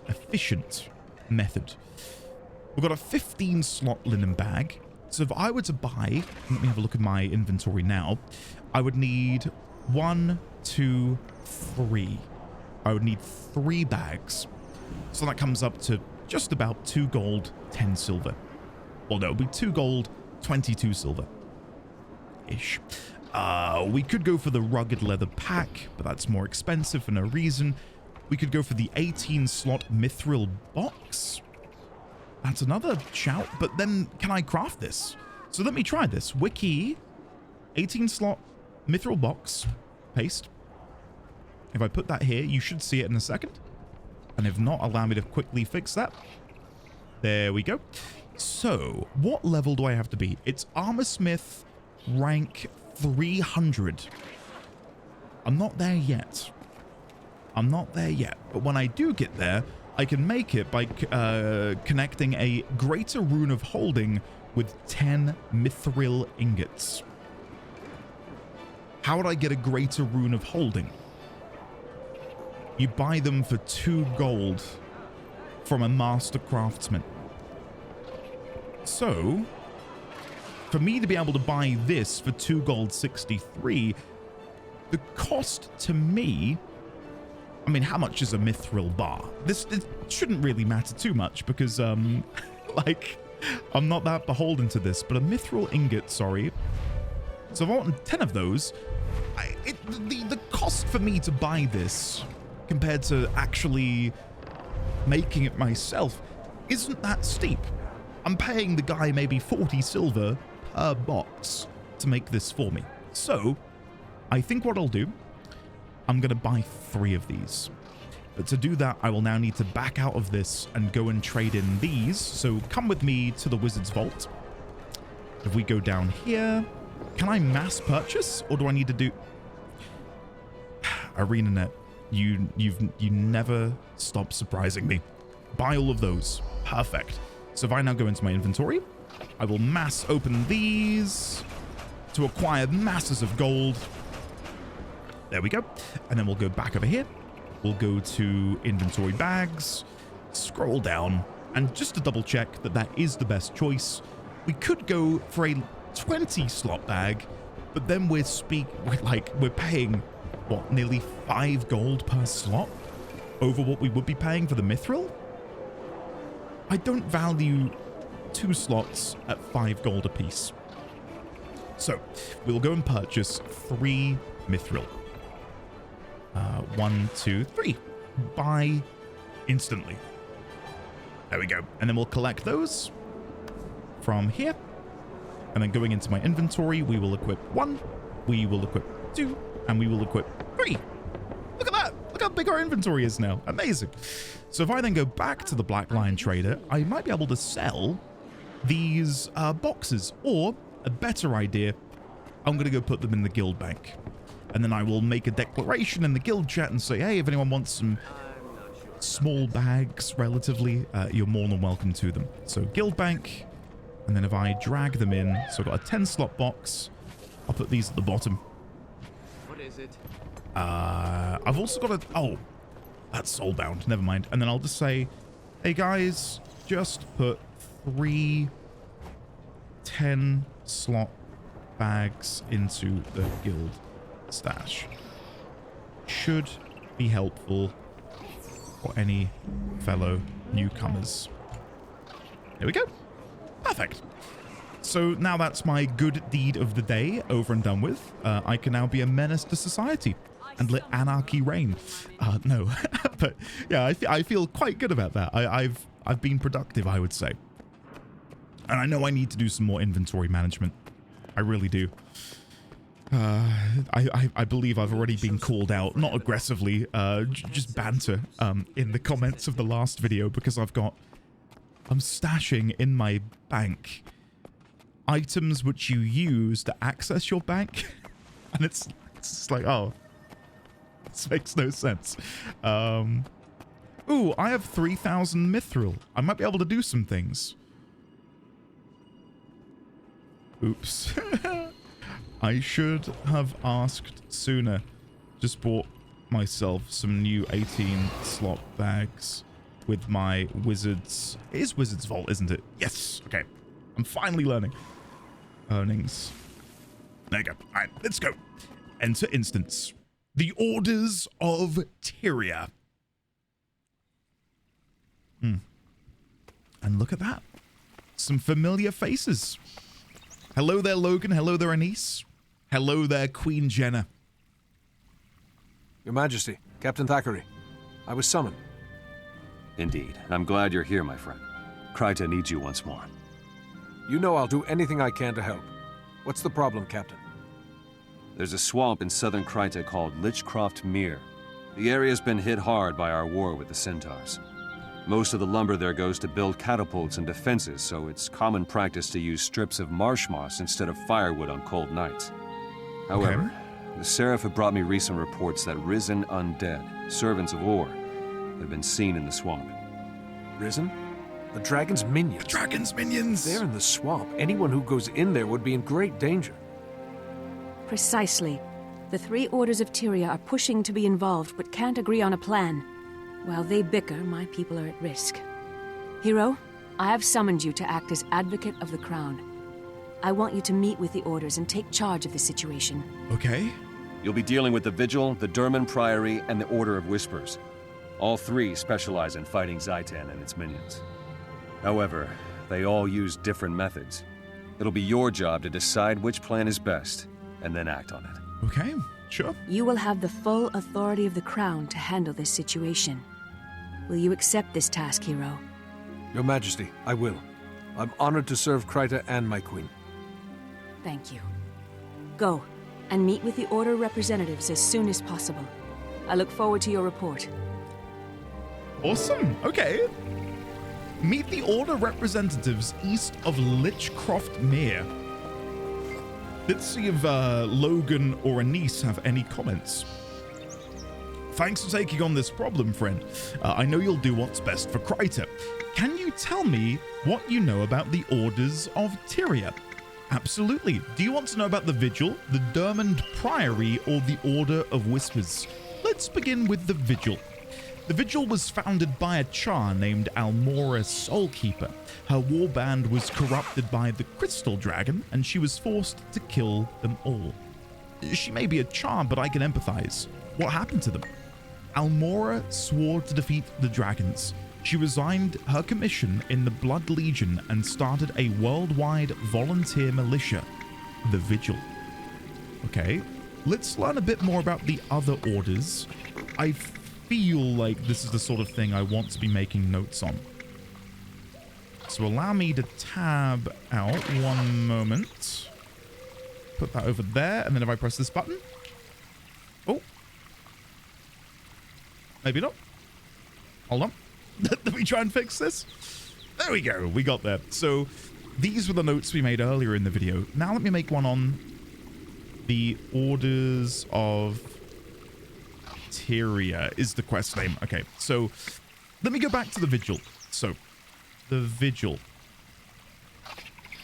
efficient method? We've got a 15 slot linen bag. So if I were to buy, let me have a look at my inventory now, I would need 1, 2, 3. I would need 3 bags. So that comes up to just about 2 gold, 10 silver. Well, no, it would be 2 gold, 22 silver. Ish. We could go for the rugged leather pack, but that's more expensive for no reason. We could go for the 18 slot mithril box. That's another shout. But then can I craft this? So let me try this. Wiki, 18 slot mithril box, paste. If I put that here, you should see it in a second. And if not, allow me to quickly fix that. There we go. So what level do I have to be? It's Armorsmith rank 300. I'm not there yet. I'm not there yet. But when I do get there, I can make it by connecting a greater rune of holding with 10 mithril ingots. How would I get a greater rune of holding? You buy them for 2 gold from a master craftsman. So, for me to be able to buy this for 2 gold 63, the cost to me, I mean, how much is a mithril bar? This shouldn't really matter too much because, like, I'm not that beholden to this, but a mithril ingot, sorry. So if I want 10 of those, the cost for me to buy this compared to actually making it myself isn't that steep. I'm paying the guy maybe 40 silver per box to make this for me. So I think what I'll do, I'm going to buy 3 of these. But to do that, I will now need to back out of this and go and trade in these. So come with me to the Wizard's Vault. If we go down here, can I mass purchase or do I need to do... ArenaNet, you never stop surprising me. Buy all of those. Perfect. So if I now go into my inventory, I will mass open these to acquire masses of gold. There we go. And then we'll go back over here. We'll go to inventory bags, scroll down, and just to double check that that is the best choice, we could go for a 20 slot bag, but then we're paying, what, nearly 5 gold per slot over what we would be paying for the mithril? I don't value 2 slots at 5 gold apiece. So we'll go and purchase 3 mithril. 1, 2, 3. Buy instantly. There we go. And then we'll collect those from here. And then going into my inventory, we will equip 1, we will equip 2, and we will equip 3. Look at that. Look how big our inventory is now. Amazing. So if I then go back to the Black Lion Trader, I might be able to sell these boxes. Or, a better idea, I'm going to go put them in the guild bank. And then I will make a declaration in the guild chat and say, hey, if anyone wants some small bags, relatively, you're more than welcome to them. So guild bank, and then if I drag them in, so I've got a 10 slot box, I'll put these at the bottom. What is it? I've also got oh, that's soulbound, never mind. And then I'll just say, hey guys, just put 3 10 slot bags into the guild stash. Should be helpful for any fellow newcomers. There we go. Perfect. So now that's my good deed of the day over and done with. I can now be a menace to society and let anarchy reign. No, but yeah, I feel quite good about that. I've been productive, I would say. And I know I need to do some more inventory management. I really do. I believe I've already been called out, not aggressively, just banter in the comments of the last video, because I'm stashing in my bank items which you use to access your bank, and it's just like, oh, this makes no sense. Ooh, I have 3,000 mithril. I might be able to do some things. Oops. I should have asked sooner. Just bought myself some new 18 slot bags with my Wizards... It is Wizards Vault, isn't it? Yes. Okay. I'm finally learning. Earnings. There you go. All right, let's go. Enter instance. The Orders of Tyria. And look at that. Some familiar faces. Hello there, Logan. Hello there, Anise. Hello there, Queen Jenna. Your Majesty, Captain Thackeray. I was summoned. Indeed. I'm glad you're here, my friend. Kryta needs you once more. You know I'll do anything I can to help. What's the problem, Captain? There's a swamp in southern Kryta called Lichcroft Mere. The area's been hit hard by our war with the Centaurs. Most of the lumber there goes to build catapults and defenses, so it's common practice to use strips of marsh moss instead of firewood on cold nights. However, the Seraph have brought me recent reports that risen undead, servants of Or, have been seen in the swamp. Risen? The dragon's minions. The dragon's minions! They're in the swamp. Anyone who goes in there would be in great danger. Precisely. The three orders of Tyria are pushing to be involved, but can't agree on a plan. While they bicker, my people are at risk. Hero, I have summoned you to act as advocate of the crown. I want you to meet with the orders and take charge of the situation. Okay. You'll be dealing with the Vigil, the Durman Priory, and the Order of Whispers. All three specialize in fighting Zaitan and its minions. However, they all use different methods. It'll be your job to decide which plan is best, and then act on it. Okay, sure. You will have the full authority of the crown to handle this situation. Will you accept this task, Hero? Your Majesty, I will. I'm honored to serve Kryta and my queen. Thank you. Go, and meet with the Order representatives as soon as possible. I look forward to your report. Awesome, okay. Meet the Order representatives east of Lichcroft Mere. Let's see if Logan or Anise have any comments. Thanks for taking on this problem, friend. I know you'll do what's best for Kryta. Can you tell me what you know about the Orders of Tyria? Absolutely. Do you want to know about the Vigil, the Durman Priory, or the Order of Whispers? Let's begin with the Vigil. The Vigil was founded by a Char named Almora Soulkeeper. Her warband was corrupted by the Crystal Dragon, and she was forced to kill them all. She may be a Char, but I can empathize. What happened to them? Almora swore to defeat the dragons. She resigned her commission in the Blood Legion and started a worldwide volunteer militia, the Vigil. Okay, let's learn a bit more about the other orders. I feel like this is the sort of thing I want to be making notes on. So allow me to tab out one moment. Put that over there, and then if I press this button. Oh. Maybe not. Hold on. Let me try and fix this. There we go. We got there. So these were the notes we made earlier in the video. Now let me make one on the Orders of Tyria is the quest name. Okay, so let me go back to the Vigil. So the Vigil,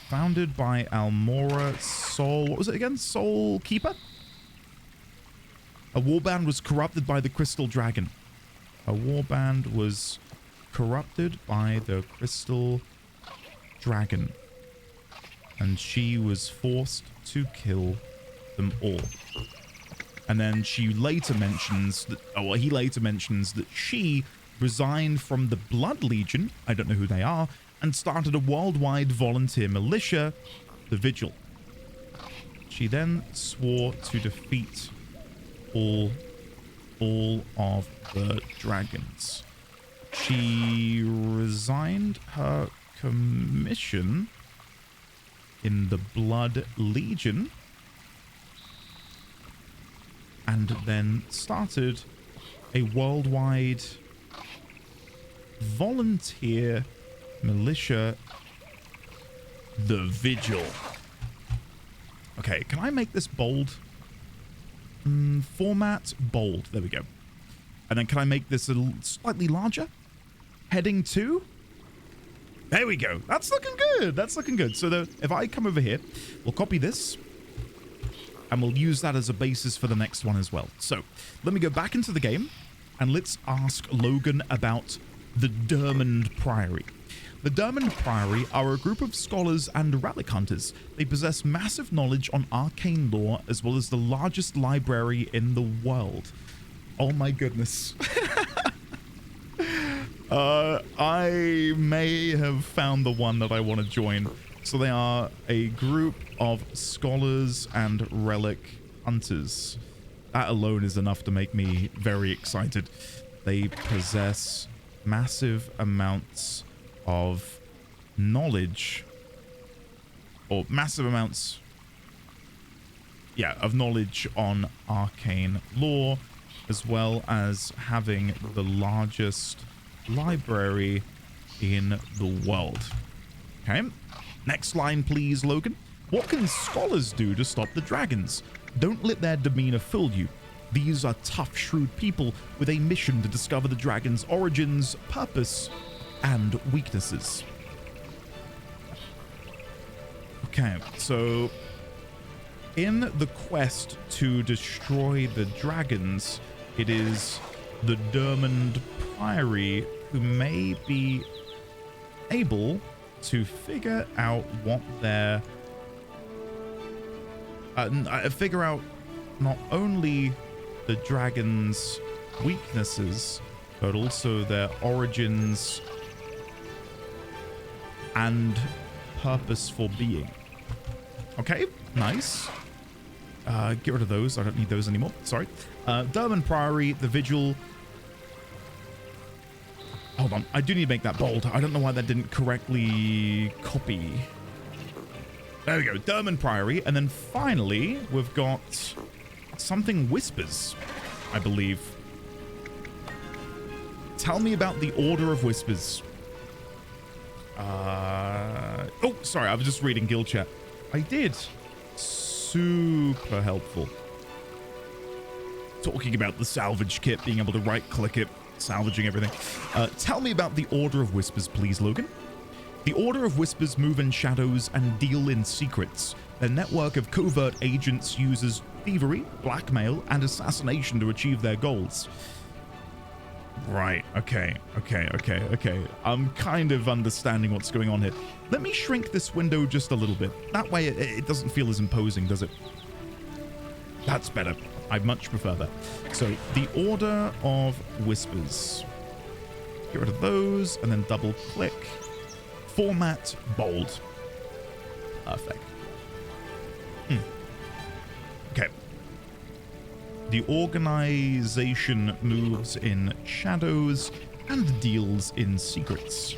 founded by Almora Soul, what was it again? Soul Keeper? A warband was corrupted by the Crystal Dragon. A warband was corrupted by the Crystal Dragon, and she was forced to kill them all. And then she later mentions that, he later mentions that she resigned from the Blood Legion, I don't know who they are, and started a worldwide volunteer militia, the Vigil. She then swore to defeat all of the dragons. She resigned her commission in the Blood Legion and then started a worldwide volunteer militia, the Vigil. Okay, can I make this bold? Format bold. There we go. And then can I make this a little slightly larger? Heading 2. There we go. That's looking good. That's looking good. So if I come over here, we'll copy this and we'll use that as a basis for the next one as well. So let me go back into the game and let's ask Logan about the Durman Priory. The Durman Priory are a group of scholars and relic hunters. They possess massive knowledge on arcane lore as well as the largest library in the world. Oh my goodness. I may have found the one that I want to join. So they are a group of scholars and relic hunters. That alone is enough to make me very excited. They possess massive amounts of knowledge, or massive amounts, yeah, of knowledge on arcane lore, as well as having the largest library in the world. Okay, next line please, Logan. What can scholars do to stop the dragons? Don't let their demeanor fool you. These are tough, shrewd people with a mission to discover the dragon's origins, purpose, and weaknesses. Okay, so in the quest to destroy the dragons, it is the Dermond Priory who may be able to figure out what their figure out not only the dragon's weaknesses, but also their origins and purpose for being. Okay, nice. Get rid of those. I don't need those anymore. Sorry. Dermond Priory, the Vigil. Hold on. I do need to make that bold. I don't know why that didn't correctly copy. There we go. Dermond Priory. And then finally, we've got something Whispers, I believe. Tell me about the Order of Whispers. Oh, sorry. I was just reading guild chat. I did. Super helpful. Talking about the salvage kit, being able to right-click it, salvaging everything. Tell me about the Order of Whispers, please, Logan. The Order of Whispers move in shadows and deal in secrets. Their network of covert agents uses thievery, blackmail, and assassination to achieve their goals. Right, okay. I'm kind of understanding what's going on here. Let me shrink this window just a little bit. That way it doesn't feel as imposing, does it? That's better. I much prefer that. So, the Order of Whispers. Get rid of those, and then double click. Format bold. Perfect. Okay. The organization moves in shadows and deals in secrets.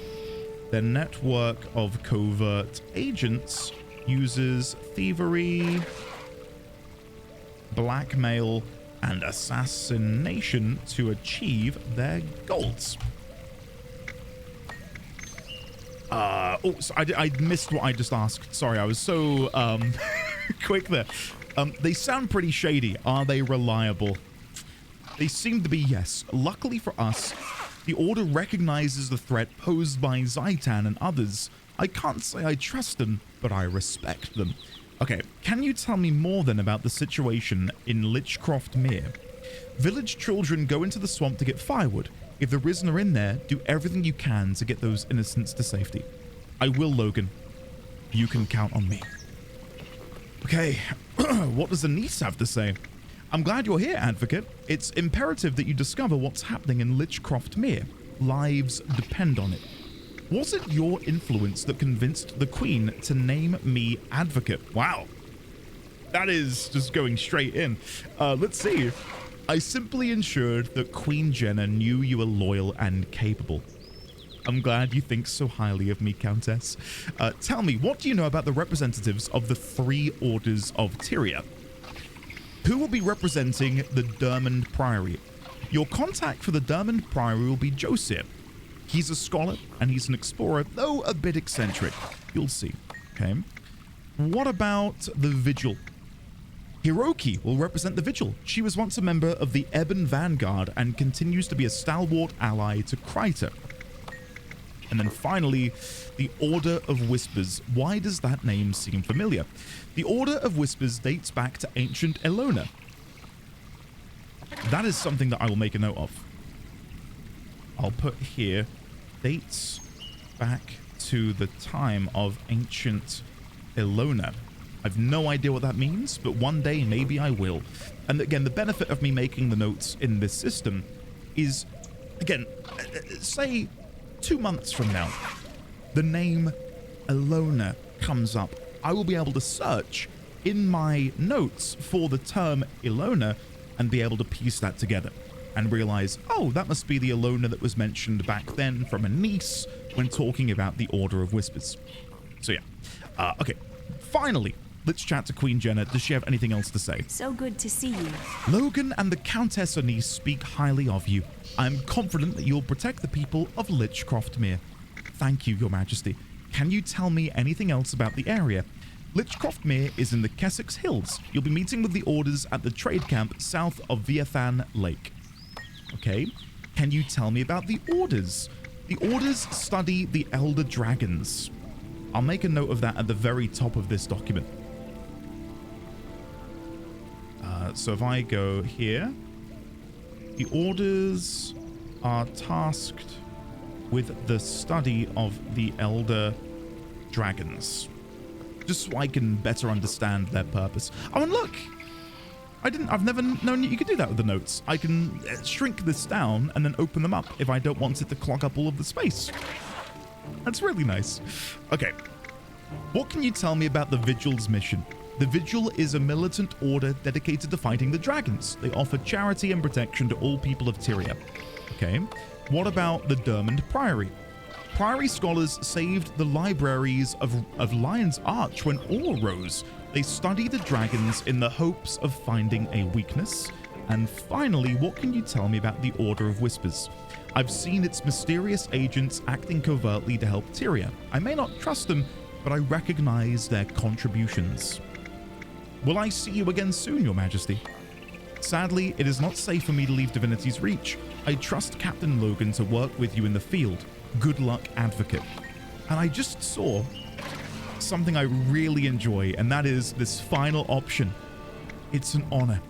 Their network of covert agents uses thievery, blackmail, and assassination to achieve their goals. So I missed what I just asked. Sorry, I was so quick there. They sound pretty shady. Are they reliable? They seem to be, yes. Luckily for us, the Order recognizes the threat posed by Zaitan and others. I can't say I trust them, but I respect them. Okay, can you tell me more then about the situation in Lichcroft Mere? Village children go into the swamp to get firewood. If the Risen are in there, do everything you can to get those innocents to safety. I will, Logan. You can count on me. Okay, what does Anise have to say? I'm glad you're here, Advocate. It's imperative that you discover what's happening in Lichcroft Mere. Lives depend on it. Was it your influence that convinced the Queen to name me Advocate? Wow. That is just going straight in. Let's see. I simply ensured that Queen Jenna knew you were loyal and capable. I'm glad you think so highly of me, Countess. Tell me, what do you know about the representatives of the 3 orders of Tyria? Who will be representing the Dermond Priory? Your contact for the Dermond Priory will be Joseph. He's a scholar and he's an explorer, though a bit eccentric. You'll see. Okay. What about the Vigil? Hiroki will represent the Vigil. She was once a member of the Ebon Vanguard and continues to be a stalwart ally to Kryta. And then finally, the Order of Whispers. Why does that name seem familiar? The Order of Whispers dates back to ancient Elona. That is something that I will make a note of. I'll put here, dates back to the time of ancient Elona. I've no idea what that means, but one day maybe I will. And again, the benefit of me making the notes in this system is, again, say 2 months from now, the name Elona comes up. I will be able to search in my notes for the term Elona and be able to piece that together and realize, oh, that must be the Elona that was mentioned back then from Anise when talking about the Order of Whispers. So yeah. Okay. Finally, let's chat to Queen Jenna. Does she have anything else to say? So good to see you. Logan and the Countess Anise speak highly of you. I am confident that you'll protect the people of Lichcroftmere. Thank you, Your Majesty. Can you tell me anything else about the area? Lichcroftmere is in the Kessex Hills. You'll be meeting with the Orders at the trade camp south of Viathan Lake. Okay. Can you tell me about the Orders? The Orders study the Elder Dragons. I'll make a note of that at the very top of this document. So if I go here, the Orders are tasked with the study of the Elder Dragons. Just so I can better understand their purpose. Oh, and look! I've never known you could do that with the notes. I can shrink this down and then open them up if I don't want it to clog up all of the space. That's really nice. Okay. What can you tell me about the Vigil's mission? The Vigil is a militant order dedicated to fighting the dragons. They offer charity and protection to all people of Tyria. Okay. What about the Dermond Priory? Priory scholars saved the libraries of Lion's Arch when All rose. They study the dragons in the hopes of finding a weakness. And finally, what can you tell me about the Order of Whispers? I've seen its mysterious agents acting covertly to help Tyria. I may not trust them, but I recognize their contributions. Will I see you again soon, Your Majesty? Sadly, it is not safe for me to leave Divinity's reach. I trust Captain Logan to work with you in the field. Good luck, Advocate. And I just saw something I really enjoy, and that is this final option. It's an honor.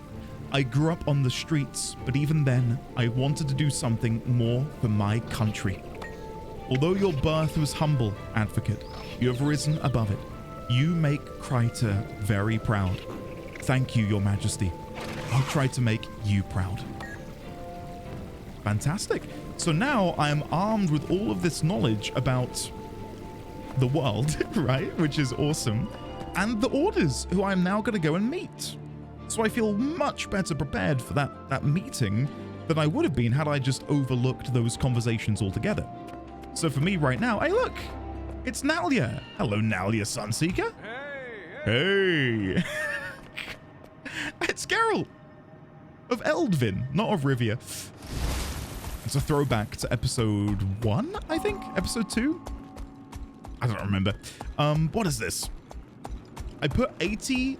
I grew up on the streets, but even then, I wanted to do something more for my country. Although your birth was humble, Advocate, you have risen above it. You make Kryta very proud. Thank you, Your Majesty. I'll try to make you proud. Fantastic. So now I am armed with all of this knowledge about the world, right? Which is awesome. And the Orders, who I'm now going to go and meet. So I feel much better prepared for that meeting than I would have been had I just overlooked those conversations altogether. So for me right now, hey, look, it's Nalia. Hello, Nalia Sunseeker. Hey. It's Geralt of Eldvin, not of Rivia. It's a throwback to episode 1, I think? Episode 2? I don't remember. What is this? I put 18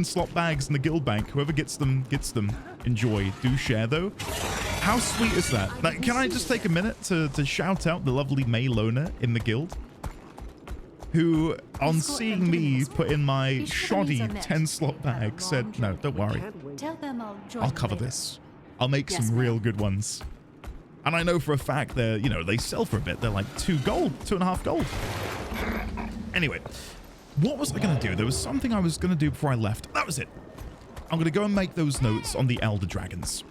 slot bags in the guild bank. Whoever gets them, enjoy. Do share, though. How sweet is that? Like, can I just take a minute to shout out the lovely May Lona in the guild? Who, on seeing me put in my shoddy 10-slot bag, said, no, don't worry. Tell them I'll cover this. I'll make some real good ones. And I know for a fact they're, they sell for a bit. They're like 2.5 gold. Anyway, what was I going to do? There was something I was going to do before I left. That was it. I'm going to go and make those notes on the Elder Dragons.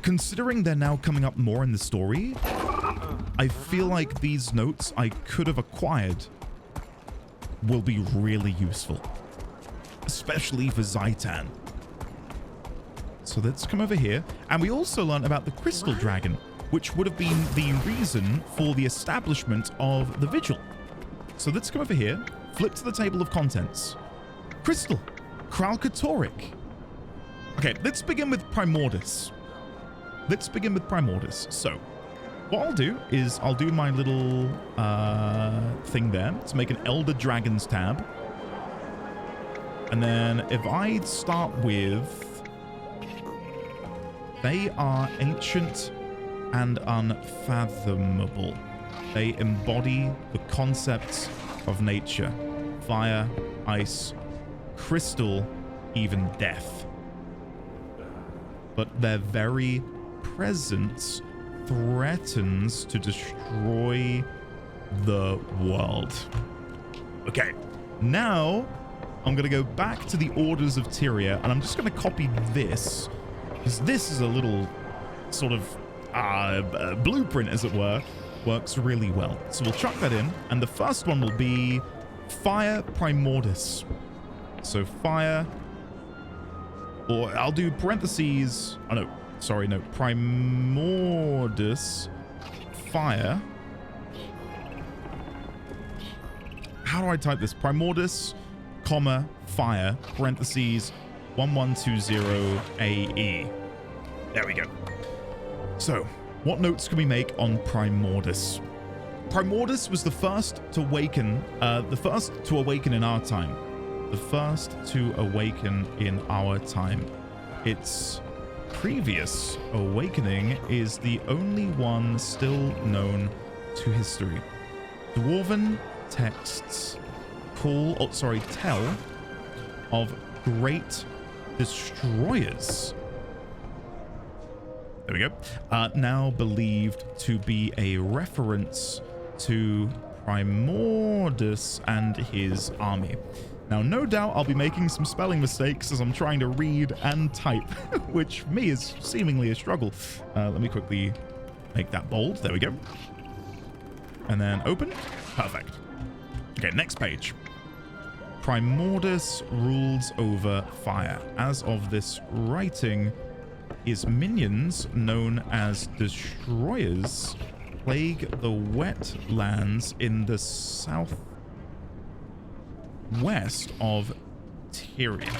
Considering they're now coming up more in the story, I feel like these notes I could have acquired will be really useful. Especially for Zaitan. So let's come over here. And we also learned about the Crystal Dragon, which would have been the reason for the establishment of the Vigil. So let's come over here, flip to the table of contents. Crystal, Kralkatoric. Okay, let's begin with Primordus. So, what I'll do is I'll do my little thing there to make an Elder Dragons tab. And then if I start with... They are ancient and unfathomable. They embody the concepts of nature. Fire, ice, crystal, even death. But their very presence threatens to destroy the world. Okay, now I'm going to go back to the Orders of Tyria, and I'm just going to copy this, because this is a little sort of blueprint, as it were. Works really well. So we'll chuck that in, and the first one will be Fire Primordus. So fire, or I'll do parentheses, oh no, sorry, no, Primordus, fire, how do I type this? Primordus, comma, fire, parentheses, 1120 AE. There we go. So, what notes can we make on Primordus? Primordus was the first to awaken in our time. The first to awaken in our time. Its previous awakening is the only one still known to history. Dwarven texts tell of great destroyers. There we go. Now believed to be a reference to Primordus and his army. Now, no doubt I'll be making some spelling mistakes as I'm trying to read and type, which for me is seemingly a struggle. Let me quickly make that bold. There we go. And then open. Perfect. Okay, next page. Primordus rules over fire. As of this writing, his minions, known as destroyers, plague the wetlands in the southwest of Tyria.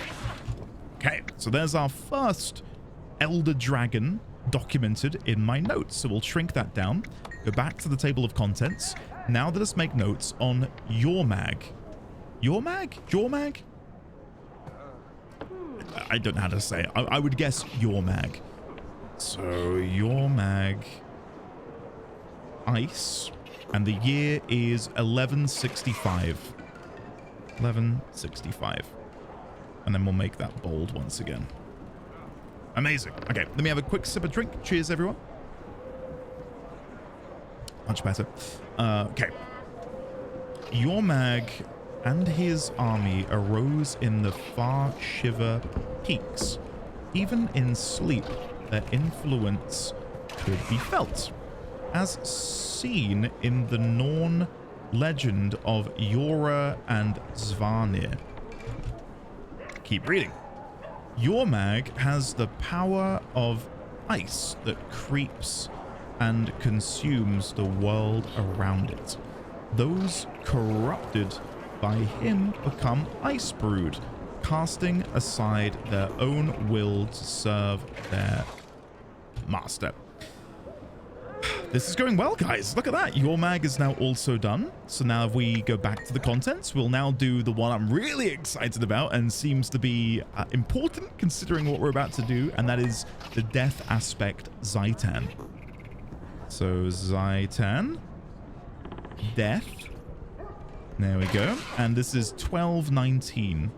Okay, so there's our first Elder Dragon documented in my notes. So we'll shrink that down, go back to the table of contents. Now let us make notes on Yormag. Yormag? Jormag? I don't know how to say it. I would guess Yormag. So Yormag ice, and the year is 1165. 1165. And then we'll make that bold once again. Amazing. Okay, let me have a quick sip of drink. Cheers, everyone. Much better. Okay. Yormag and his army arose in the far Shiver peaks. Even in sleep, their influence could be felt, as seen in the Norn legend of Yora and Zvarnir. Keep reading. Yormag has the power of ice that creeps and consumes the world around it. Those corrupted by him become ice brood, casting aside their own will to serve their master. This is going well, guys. Look at that. Yormag is now also done. So now if we go back to the contents, we'll now do the one I'm really excited about and seems to be important considering what we're about to do, and that is the death aspect Zhaitan. So Zhaitan, death. There we go. And this is 1219.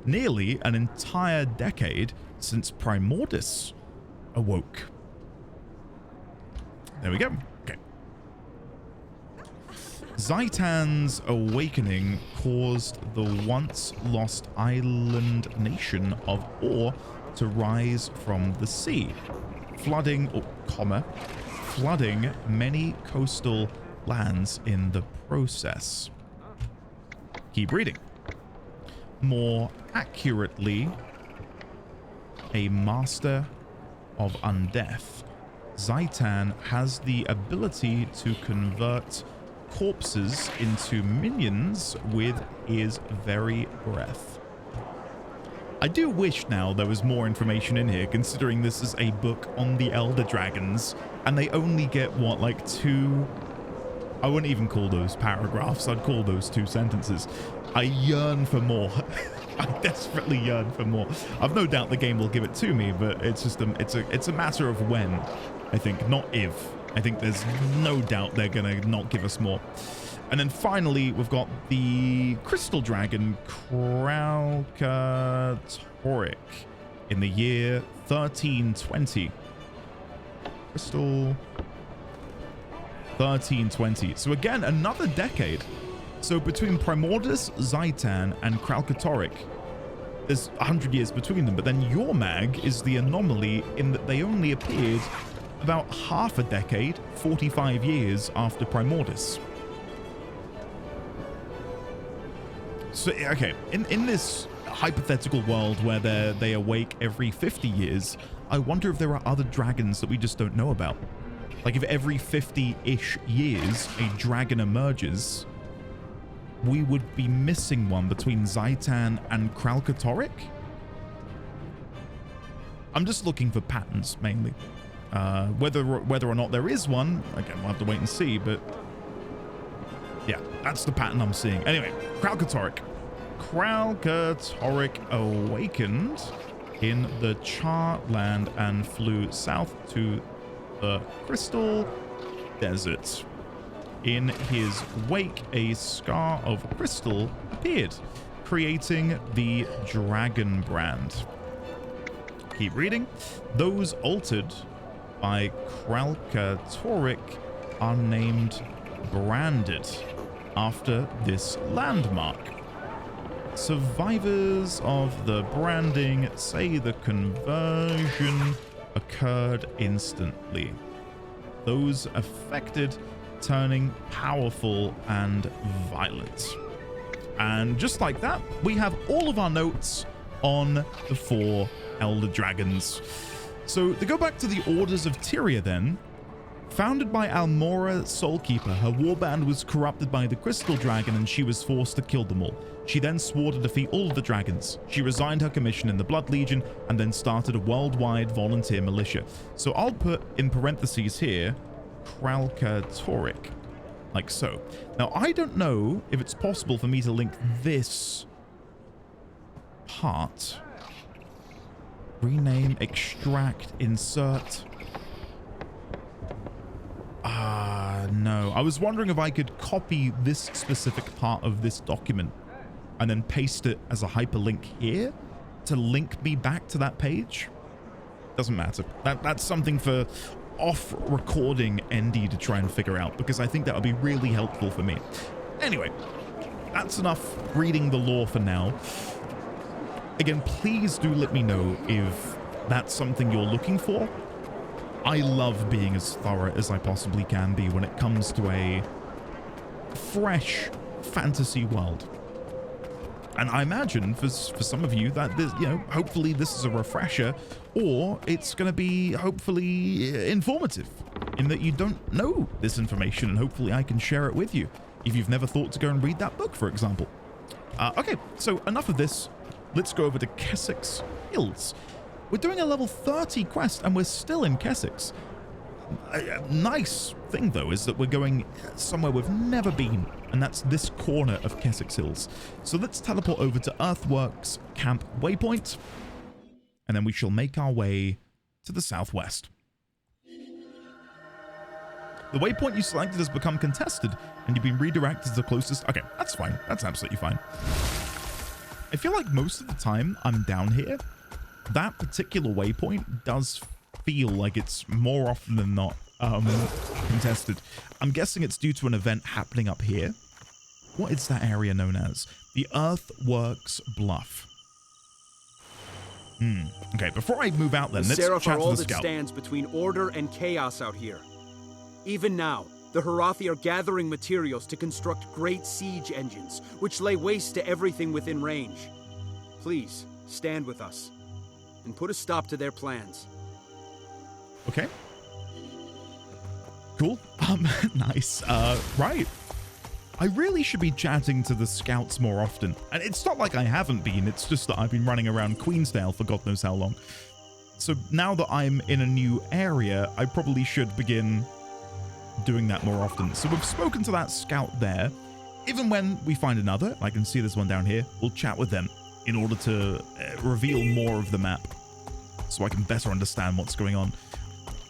Nearly an entire decade since Primordus awoke. There we go. Okay. Zhaitan's awakening caused the once lost island nation of Or to rise from the sea, flooding many coastal lands in the process. Keep reading. More accurately, a master of undeath. Zhaitan has the ability to convert corpses into minions with his very breath. I do wish now there was more information in here, considering this is a book on the Elder Dragons, and they only get, what, like 2... I wouldn't even call those paragraphs, I'd call those 2 sentences. I yearn for more. I desperately yearn for more. I've no doubt the game will give it to me, but it's just it's a matter of when, I think, not if. I think there's no doubt they're gonna not give us more. And then finally, we've got the Crystal Dragon Kralkatoric in the year 1320. Crystal 1320. So again, another decade. So between Primordus, Zhaitan, and Kralkatoric, there's 100 years between them. But then Yormag is the anomaly in that they only appeared about half a decade, 45 years after Primordus. So, okay, in this hypothetical world where they awake every 50 years, I wonder if there are other dragons that we just don't know about. Like if every 50-ish years a dragon emerges, we would be missing one between Zaitan and Kralkatorrik. I'm just looking for patterns mainly. Whether or not there is one, again, we'll have to wait and see, but yeah, that's the pattern I'm seeing. Anyway, Kralkatorrik. Kralkatorrik awakened in the Charland and flew south to the Crystal Desert. In his wake, a scar of crystal appeared, creating the dragon brand. Keep reading. Those altered by Kralkatorrik are named branded after this landmark. Survivors of the branding say the conversion occurred instantly. Those affected turning powerful and violent. And just like that, we have all of our notes on the 4 Elder Dragons. So to go back to the Orders of Tyria then, founded by Almora Soulkeeper, her warband was corrupted by the Crystal Dragon and she was forced to kill them all. She then swore to defeat all of the dragons. She resigned her commission in the Blood Legion and then started a worldwide volunteer militia. So I'll put in parentheses here, Kralkatorrik, like so. Now I don't know if it's possible for me to link this part. Rename, extract, insert. No. I was wondering if I could copy this specific part of this document and then paste it as a hyperlink here to link me back to that page. Doesn't matter. That's something for off recording ND to try and figure out, because I think that would be really helpful for me. Anyway, that's enough reading the lore for now. Again, please do let me know if that's something you're looking for. I love being as thorough as I possibly can be when it comes to a fresh fantasy world. And I imagine for some of you that this, hopefully this is a refresher, or it's going to be hopefully informative in that you don't know this information, and hopefully I can share it with you if you've never thought to go and read that book, for example. Okay, so enough of this. Let's go over to Kessex Hills. We're doing a level 30 quest and we're still in Kessex. A nice thing though is that we're going somewhere we've never been, and that's this corner of Kessex Hills. So let's teleport over to Earthworks Camp Waypoint, and then we shall make our way to the southwest. The waypoint you selected has become contested and you've been redirected to the closest. Okay, that's fine. That's absolutely fine. I feel like most of the time I'm down here, that particular waypoint does feel like it's more often than not contested. I'm guessing it's due to an event happening up here. What is that area known as? The Earthworks Bluff. Okay, before I move out then, let's Seraph chat are to all the that scout. stands between order and chaos out here. Even now, the Harathi are gathering materials to construct great siege engines, which lay waste to everything within range. Please, stand with us, and put a stop to their plans. Okay. Cool. Nice. Right. I really should be chatting to the scouts more often. And it's not like I haven't been, it's just that I've been running around Queensdale for God knows how long. So now that I'm in a new area, I probably should begin doing that more often. So we've spoken to that scout there. Even when we find another, I can see this one down here, we'll chat with them in order to reveal more of the map so I can better understand what's going on.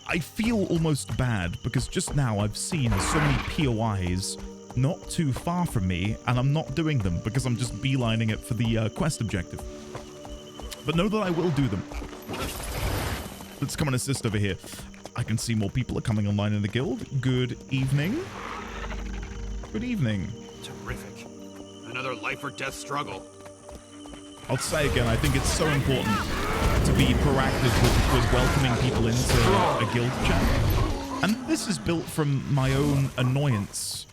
I feel almost bad because just now I've seen so many POIs not too far from me and I'm not doing them because I'm just beelining it for the quest objective. But know that I will do them. Let's come and assist over here. I can see more people are coming online in the guild. Good evening. Good evening. Terrific. Another life or death struggle. I'll say again, I think it's so important to be proactive with welcoming people into a guild chat. And this is built from my own annoyance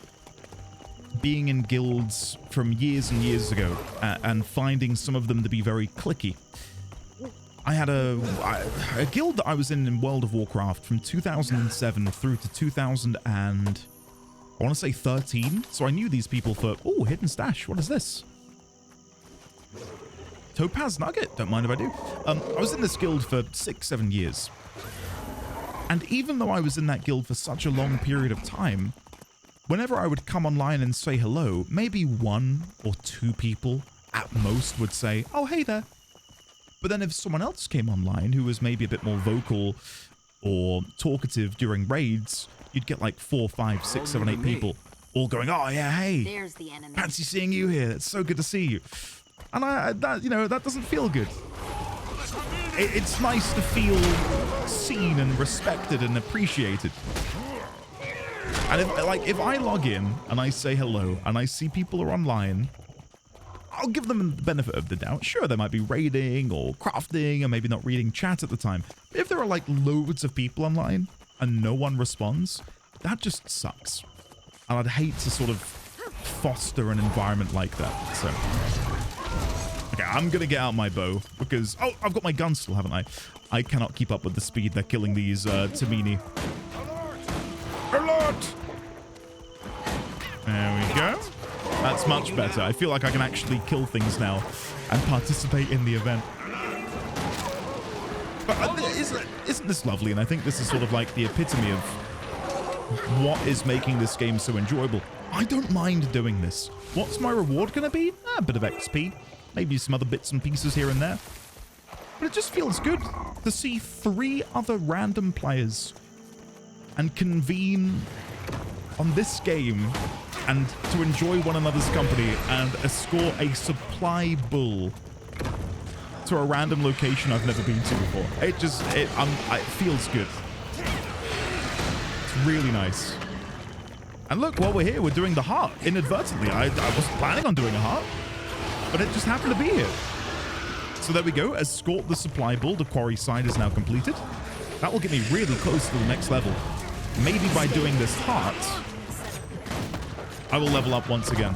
being in guilds from years and years ago and finding some of them to be very cliquey. I had a guild that I was in World of Warcraft from 2007 through to 2000 and I want to say 13. So I knew these people for, oh, hidden stash. What is this? Topaz Nugget. Don't mind if I do. I was in this guild for 6-7 years. And even though I was in that guild for such a long period of time, whenever I would come online and say hello, maybe 1 or 2 people at most would say, oh, hey there. But then if someone else came online who was maybe a bit more vocal or talkative during raids, you'd get like 4, 5, 6, 7, 8 people all going, oh yeah, hey, There's the enemy. Fancy seeing you here. It's so good to see you. And that doesn't feel good. It's nice to feel seen and respected and appreciated. And if I log in and I say hello and I see people are online, I'll give them the benefit of the doubt. Sure, they might be raiding or crafting or maybe not reading chat at the time. But if there are like loads of people online and no one responds, that just sucks. And I'd hate to sort of foster an environment like that. So, okay, I'm going to get out my bow because, oh, I've got my gun still, haven't I? I cannot keep up with the speed they're killing these Tamini. Alert! There we go. That's much better. I feel like I can actually kill things now and participate in the event. But isn't this lovely? And I think this is sort of like the epitome of what is making this game so enjoyable. I don't mind doing this. What's my reward going to be? A bit of XP. Maybe some other bits and pieces here and there. But it just feels good to see 3 other random players and convene on this game and to enjoy one another's company and escort a supply bull to a random location I've never been to before. It feels good. It's really nice. And look, while we're here, we're doing the heart inadvertently. I wasn't planning on doing a heart, but it just happened to be here. So there we go. Escort the supply bull. The quarry side is now completed. That will get me really close to the next level. Maybe by doing this heart, I will level up once again.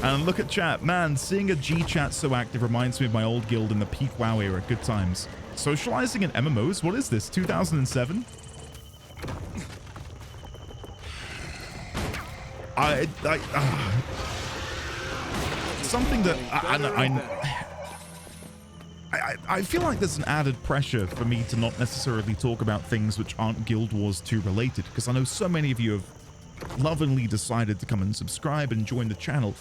And look at chat. Man, seeing a G-chat so active reminds me of my old guild in the peak WoW era. Good times. Socializing in MMOs? What is this? 2007? Something that I feel like there's an added pressure for me to not necessarily talk about things which aren't Guild Wars 2 related, because I know so many of you have lovingly decided to come and subscribe and join the channel,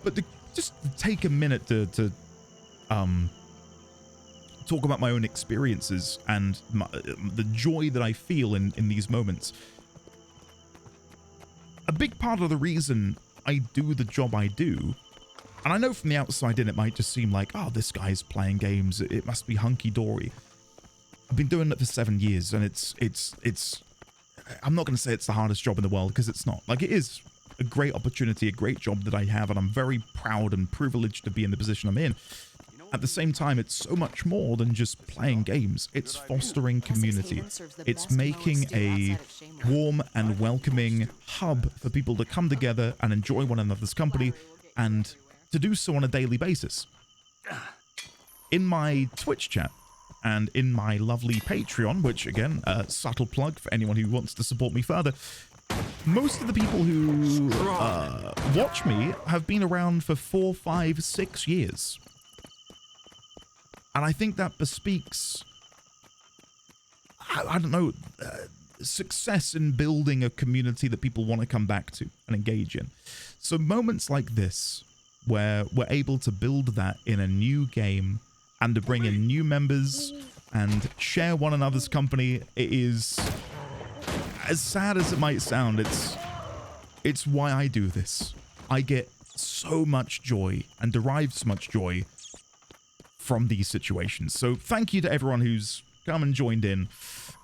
but to just take a minute to talk about my own experiences and the joy that I feel in these moments. A big part of the reason I do the job I do, and I know from the outside in it might just seem like, oh, this guy's playing games, it must be hunky-dory. I've been doing it for 7 years, and it's I'm not going to say it's the hardest job in the world, because it's not. Like, it is a great opportunity, a great job that I have, and I'm very proud and privileged to be in the position I'm in. At the same time, it's so much more than just playing games. It's fostering community. It's making a warm and welcoming hub for people to come together and enjoy one another's company, and to do so on a daily basis. In my Twitch chat and in my lovely Patreon, which again, subtle plug for anyone who wants to support me further, most of the people who watch me have been around for 4, 5, 6 years. And I think that bespeaks, I don't know, success in building a community that people want to come back to and engage in. So moments like this, where we're able to build that in a new game and to bring in new members and share one another's company, it is, as sad as it might sound, it's why I do this. I get so much joy and derive so much joy from these situations. So thank you to everyone who's come and joined in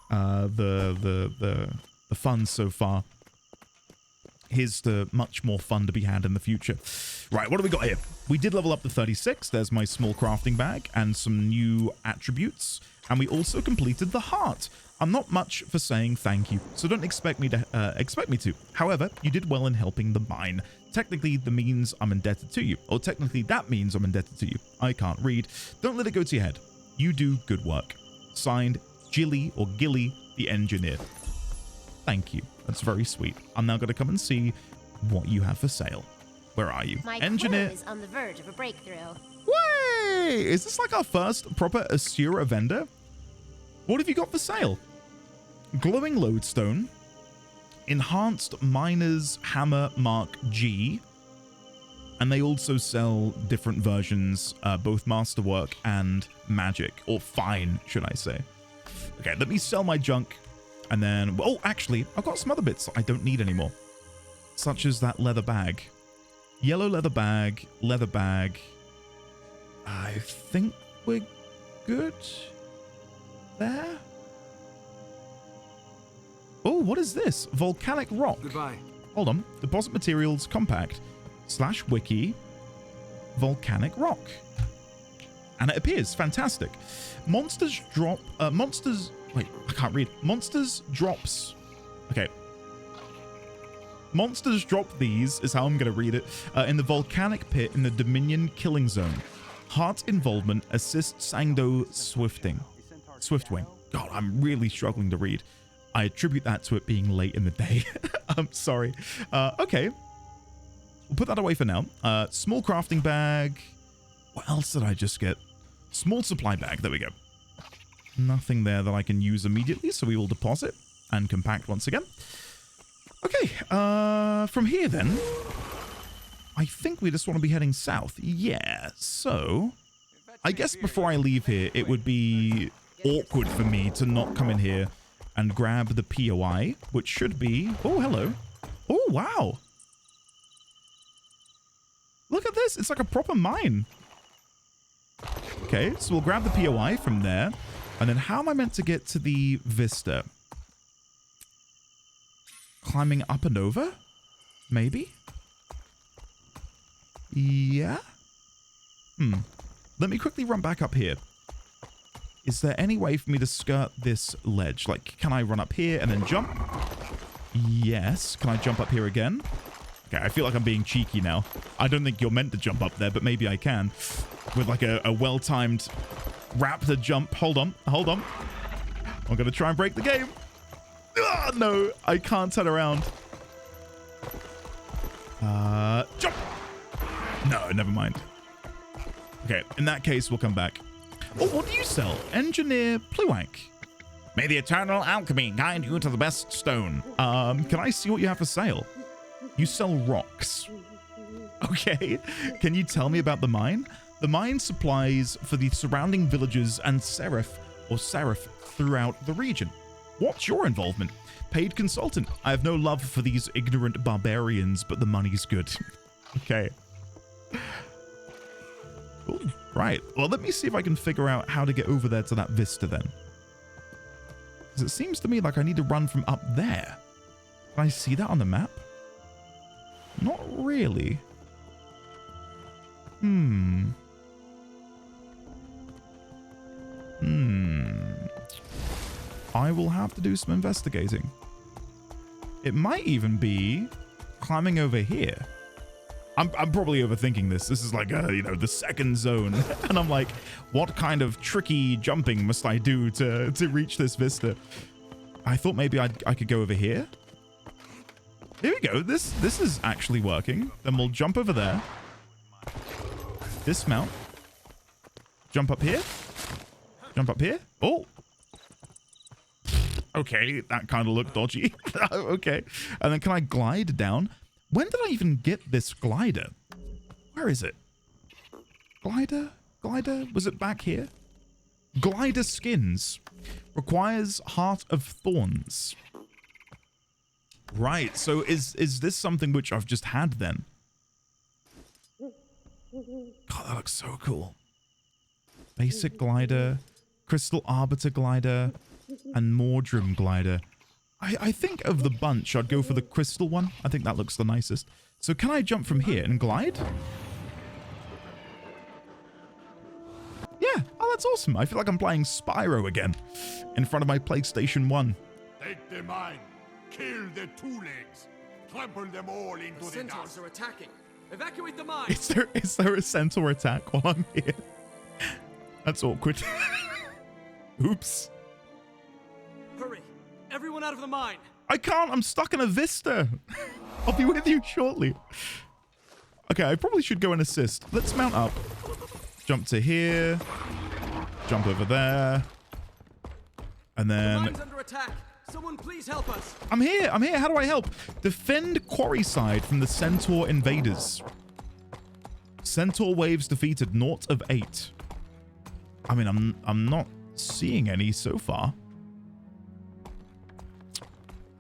the fun so far. Here's to much more fun to be had in the future. Right, what do we got here? We did level up to 36. There's my small crafting bag and some new attributes. And we also completed the heart. I'm not much for saying thank you, so don't expect me to. However, you did well in helping the mine. technically the means I'm indebted to you. Or technically that means I'm indebted to you. I can't read. Don't let it go to your head. You do good work. Signed, Jilly or Gilly, the engineer. Thank you. That's very sweet. I'm now going to come and see what you have for sale. Where are you? My Engineer clue is on the verge of a breakthrough. Way! Is this like our first proper Asura vendor? What have you got for sale? Glowing lodestone, enhanced miner's hammer Mark G, and they also sell different versions, both masterwork and magic, or fine, should I say. Okay, let me sell my junk, and then, oh, actually, I've got some other bits I don't need anymore, such as that leather bag. Yellow leather bag. I think we're good there. Oh, what is this? Volcanic rock. Goodbye. Hold on. Deposit materials compact / wiki volcanic rock. And it appears. Fantastic. Monsters drop. Wait, I can't read. Monsters drops. Okay. Monsters drop these, is how I'm going to read it, in the volcanic pit in the Dominion killing zone. Heart involvement assists Sangdo Swiftwing. God, I'm really struggling to read. I attribute that to it being late in the day. I'm sorry. Okay. We'll put that away for now. Small crafting bag. What else did I just get? Small supply bag. There we go. Nothing there that I can use immediately, so we will deposit and compact once again. Okay, from here then, I think we just want to be heading south. Yeah, so I guess before I leave here, it would be awkward for me to not come in here and grab the POI, which should be, oh, hello. Oh, wow. Look at this. It's like a proper mine. Okay, so we'll grab the POI from there. And then how am I meant to get to the Vista? Climbing up and over? Maybe? Yeah? Let me quickly run back up here. Is there any way for me to skirt this ledge? Like, can I run up here and then jump? Yes. Can I jump up here again? Okay, I feel like I'm being cheeky now. I don't think you're meant to jump up there, but maybe I can. With like a well-timed raptor jump. Hold on. I'm going to try and break the game. Oh, no, I can't turn around. Jump. No, never mind. Okay, in that case, we'll come back. Oh, what do you sell? Engineer Pluank. May the eternal alchemy guide you to the best stone. Can I see what you have for sale? You sell rocks. Okay. Can you tell me about the mine? The mine supplies for the surrounding villages and serif throughout the region. What's your involvement? Paid consultant. I have no love for these ignorant barbarians, but the money's good. Okay. Ooh, right. Well, let me see if I can figure out how to get over there to that vista then. Because it seems to me like I need to run from up there. Can I see that on the map? Not really. I will have to do some investigating. It might even be climbing over here. I'm probably overthinking this. This is like, the second zone. And I'm like, what kind of tricky jumping must I do to reach this vista? I thought maybe I could go over here. Here we go. This is actually working. Then we'll jump over there. Dismount. Jump up here. Jump up here. Oh. Okay, that kind of looked dodgy. Okay. And then can I glide down? When did I even get this glider? Where is it? Glider? Was it back here? Glider skins. Requires Heart of Thorns. Right, so is this something which I've just had then? God, that looks so cool. Basic glider, Crystal Arbiter glider, and Mordrim glider. I think of the bunch, I'd go for the crystal one. I think that looks the nicest. So can I jump from here and glide? Yeah, oh, that's awesome. I feel like I'm playing Spyro again in front of my PlayStation 1. Take the mine. Kill the two legs. trample them all into the Centaurs dust. are attacking. Evacuate the mine. Is there a centaur attack while I'm here? That's awkward. Oops. Hurry! Everyone out of the mine! I can't. I'm stuck in a vista. I'll be with you shortly. Okay, I probably should go and assist. Let's mount up. Jump to here. Jump over there. And The then... mine's under attack. Someone please help us. I'm here. I'm here. How do I help? Defend quarry side from the centaur invaders. Centaur waves defeated. 0 of 8. I mean, I'm not seeing any so far.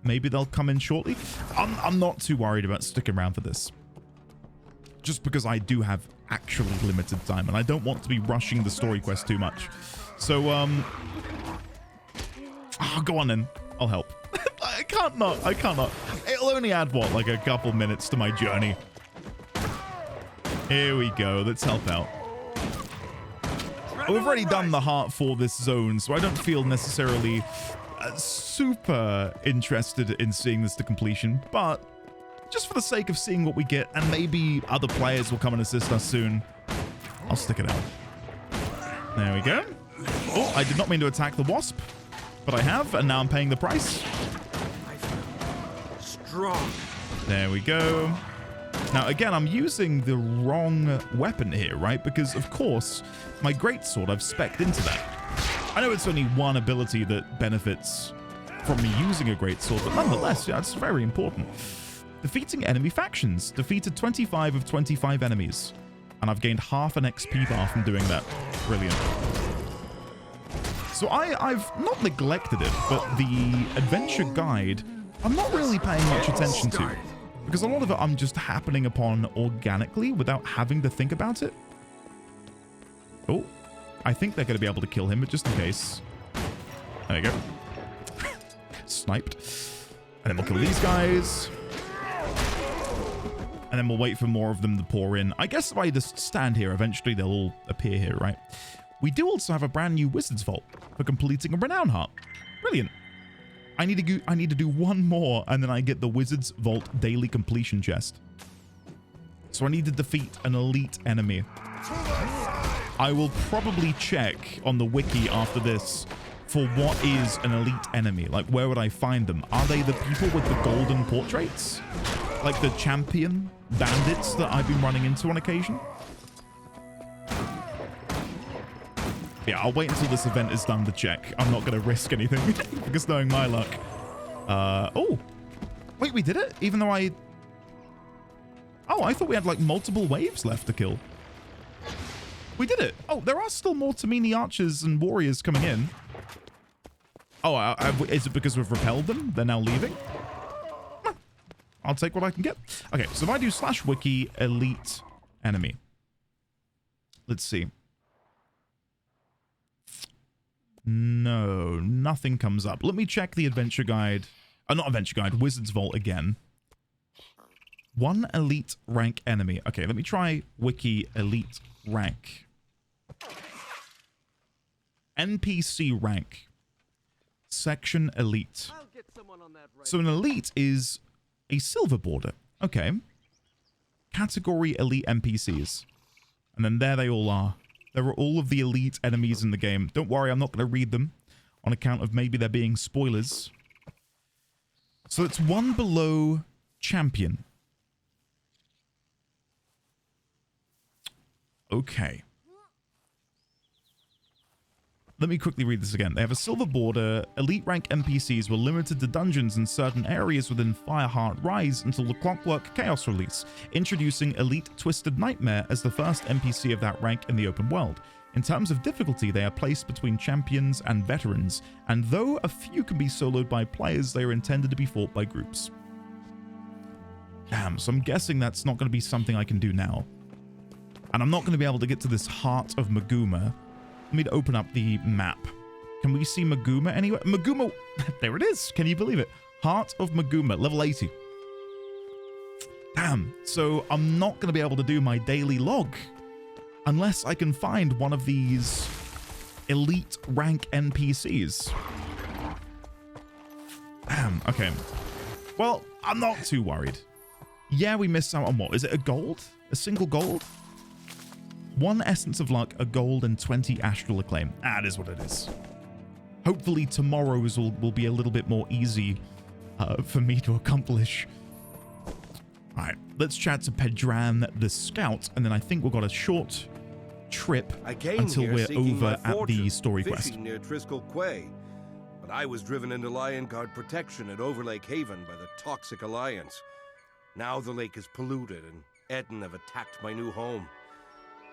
Maybe they'll come in shortly. I'm not too worried about sticking around for this. Just because I do have actually limited time and I don't want to be rushing the story quest too much. So, oh, go on then. I'll help. I can't not. It'll only add, what, like a couple minutes to my journey. Here we go. Let's help out. We've already done the heart for this zone, so I don't feel necessarily super interested in seeing this to completion, but just for the sake of seeing what we get, and maybe other players will come and assist us soon, I'll stick it out. There we go. Oh, I did not mean to attack the wasp, but I have, and now I'm paying the price. Strong. There we go. Now, again, I'm using the wrong weapon here, right? Because, of course, my greatsword, I've spec'd into that. I know it's only one ability that benefits from me using a greatsword, but nonetheless, yeah, it's very important. Defeating enemy factions. Defeated 25 of 25 enemies. And I've gained half an XP bar from doing that. Brilliant. So I've not neglected it, but the adventure guide, I'm not really paying much attention to. Because a lot of it I'm just happening upon organically without having to think about it. Oh, I think they're going to be able to kill him, but just in case. There you go. Sniped. And then we'll kill these guys. And then we'll wait for more of them to pour in. I guess if I just stand here, eventually they'll all appear here, right? We do also have a brand new Wizard's Vault for completing a Renown Heart. Brilliant. I need to do one more, and then I get the Wizard's Vault daily completion chest. So I need to defeat an elite enemy. I will probably check on the wiki after this for what is an elite enemy. Like, where would I find them? Are they the people with the golden portraits? Like the champion bandits that I've been running into on occasion? Yeah, I'll wait until this event is done to check. I'm not going to risk anything because knowing my luck. Oh, wait, we did it? Even though I thought we had like multiple waves left to kill. We did it. Oh, there are still more Tamini archers and warriors coming in. Oh, is it because we've repelled them? They're now leaving? I'll take what I can get. Okay, so if I do /wiki elite enemy. Let's see. No, nothing comes up. Let me check the adventure guide. Not adventure guide, Wizard's Vault again. 1 elite rank enemy. Okay, let me try wiki elite rank. NPC rank. Section elite. So an elite is a silver border. Okay. Category elite NPCs. And then there they all are. There are all of the elite enemies in the game. Don't worry, I'm not going to read them on account of maybe there being spoilers. So it's 1 below champion. Okay. Let me quickly read this again. They have a silver border. Elite rank NPCs were limited to dungeons in certain areas within Fireheart Rise until the Clockwork Chaos release, introducing Elite Twisted Nightmare as the first NPC of that rank in the open world. In terms of difficulty, they are placed between champions and veterans, and though a few can be soloed by players, they are intended to be fought by groups. Damn, so I'm guessing that's not going to be something I can do now. And I'm not going to be able to get to this Heart of Maguma. Let me open up the map. Can we see Maguma anywhere? Maguma, there it is. Can you believe it? Heart of Maguma, level 80. Damn, so I'm not going to be able to do my daily log unless I can find one of these elite rank NPCs. Damn, okay. Well, I'm not too worried. Yeah, we missed out on what? Is it a gold? A single gold? 1 essence of luck, a gold, and 20 astral acclaim. That is what it is. Hopefully tomorrow's will be a little bit more easy for me to accomplish. All right, let's chat to Pedran the scout, and then I think we've got a short trip until we're over at the story quest. Near Triskel Quay, but I was driven into Lion Guard protection at Overlake Haven by the Toxic Alliance. Now the lake is polluted, and Etten have attacked my new home.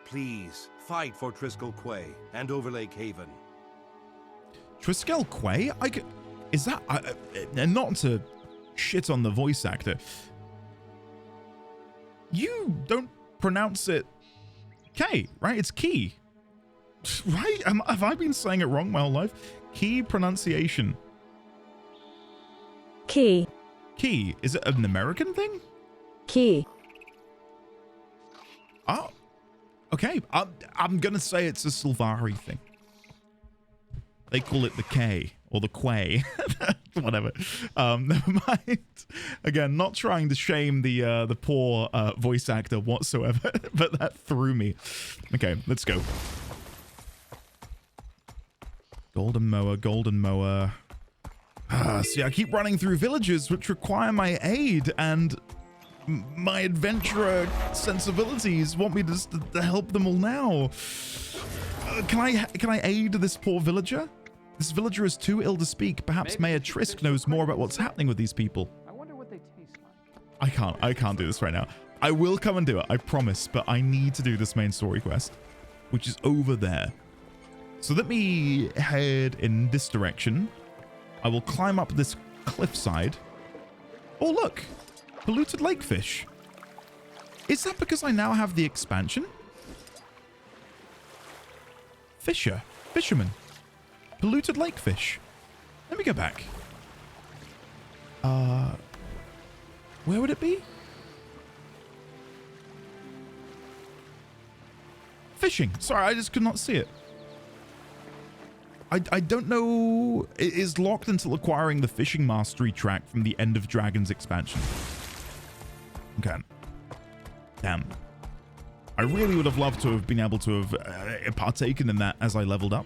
Please, fight for Triskel Quay and Overlake Haven. Triskel Quay? Is that... and not to shit on the voice actor. You don't pronounce it K, right? It's key. Right? Have I been saying it wrong my whole life? Key pronunciation. Key. Key. Is it an American thing? Key. Oh. Okay. I'm going to say it's a Sylvari thing. They call it the K or the Quay. Whatever. Never mind. Again, not trying to shame the poor voice actor whatsoever, but that threw me. Okay, let's go. Golden mower, golden mower. See, I keep running through villages which require my aid, and my adventurer sensibilities want me to help them all now. Can I aid this poor villager? This villager is too ill to speak. Perhaps Mayor Trisk knows more about what's happening with these people. I wonder what they taste like. I can't do this right now. I will come and do it, I promise, but I need to do this main story quest, which is over there. So let me head in this direction. I will climb up this cliffside. Oh, look. Polluted lake fish. Is that because I now have the expansion? Fisherman. Polluted lake fish. Let me go back. Where would it be? Fishing. Sorry, I just could not see it. I don't know. It is locked until acquiring the fishing mastery track from the End of Dragons expansion. Okay. Damn. I really would have loved to have been able to have partaken in that as I leveled up.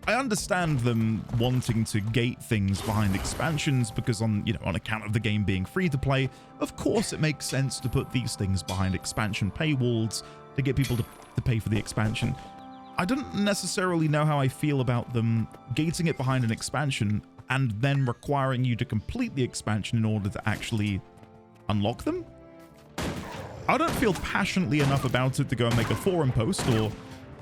I understand them wanting to gate things behind expansions because on account of the game being free to play, of course it makes sense to put these things behind expansion paywalls to get people to pay for the expansion. I don't necessarily know how I feel about them gating it behind an expansion and then requiring you to complete the expansion in order to actually unlock them. I don't feel passionately enough about it to go and make a forum post or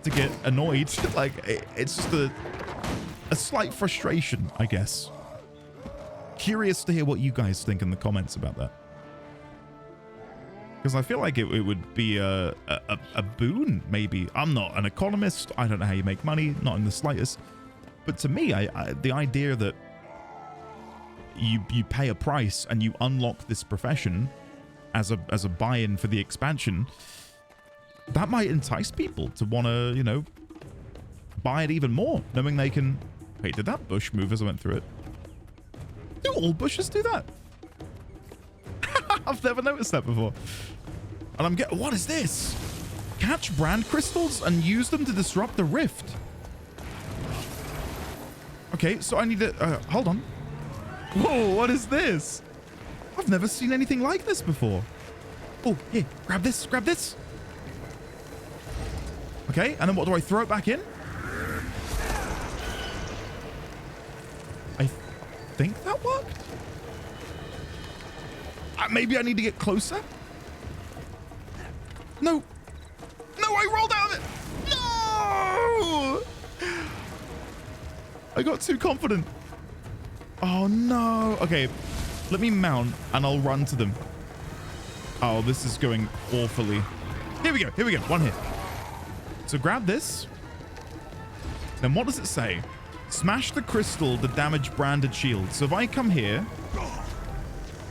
to get annoyed. Like, it's just a slight frustration, I guess. Curious to hear what you guys think in the comments about that. Because I feel like it would be a boon, maybe. I'm not an economist. I don't know how you make money, not in the slightest. But to me, the idea that you pay a price and you unlock this profession as a buy-in for the expansion, that might entice people to want to, buy it even more, knowing they can... Wait, did that bush move as I went through it? Do all bushes do that? I've never noticed that before. And I'm getting... What is this? Catch brand crystals and use them to disrupt the rift. Okay, so I need to... hold on. Whoa, what is this? I've never seen anything like this before. Oh, here, grab this, grab this. Okay, and then what do I throw it back in? I think that worked. Maybe I need to get closer? No. No, I rolled out of it. No! I got too confident. Oh, no. Okay, let me mount and I'll run to them. Oh, this is going awfully. Here we go. Here we go. One hit. So grab this. Then what does it say? Smash the crystal to damage branded shield. So if I come here...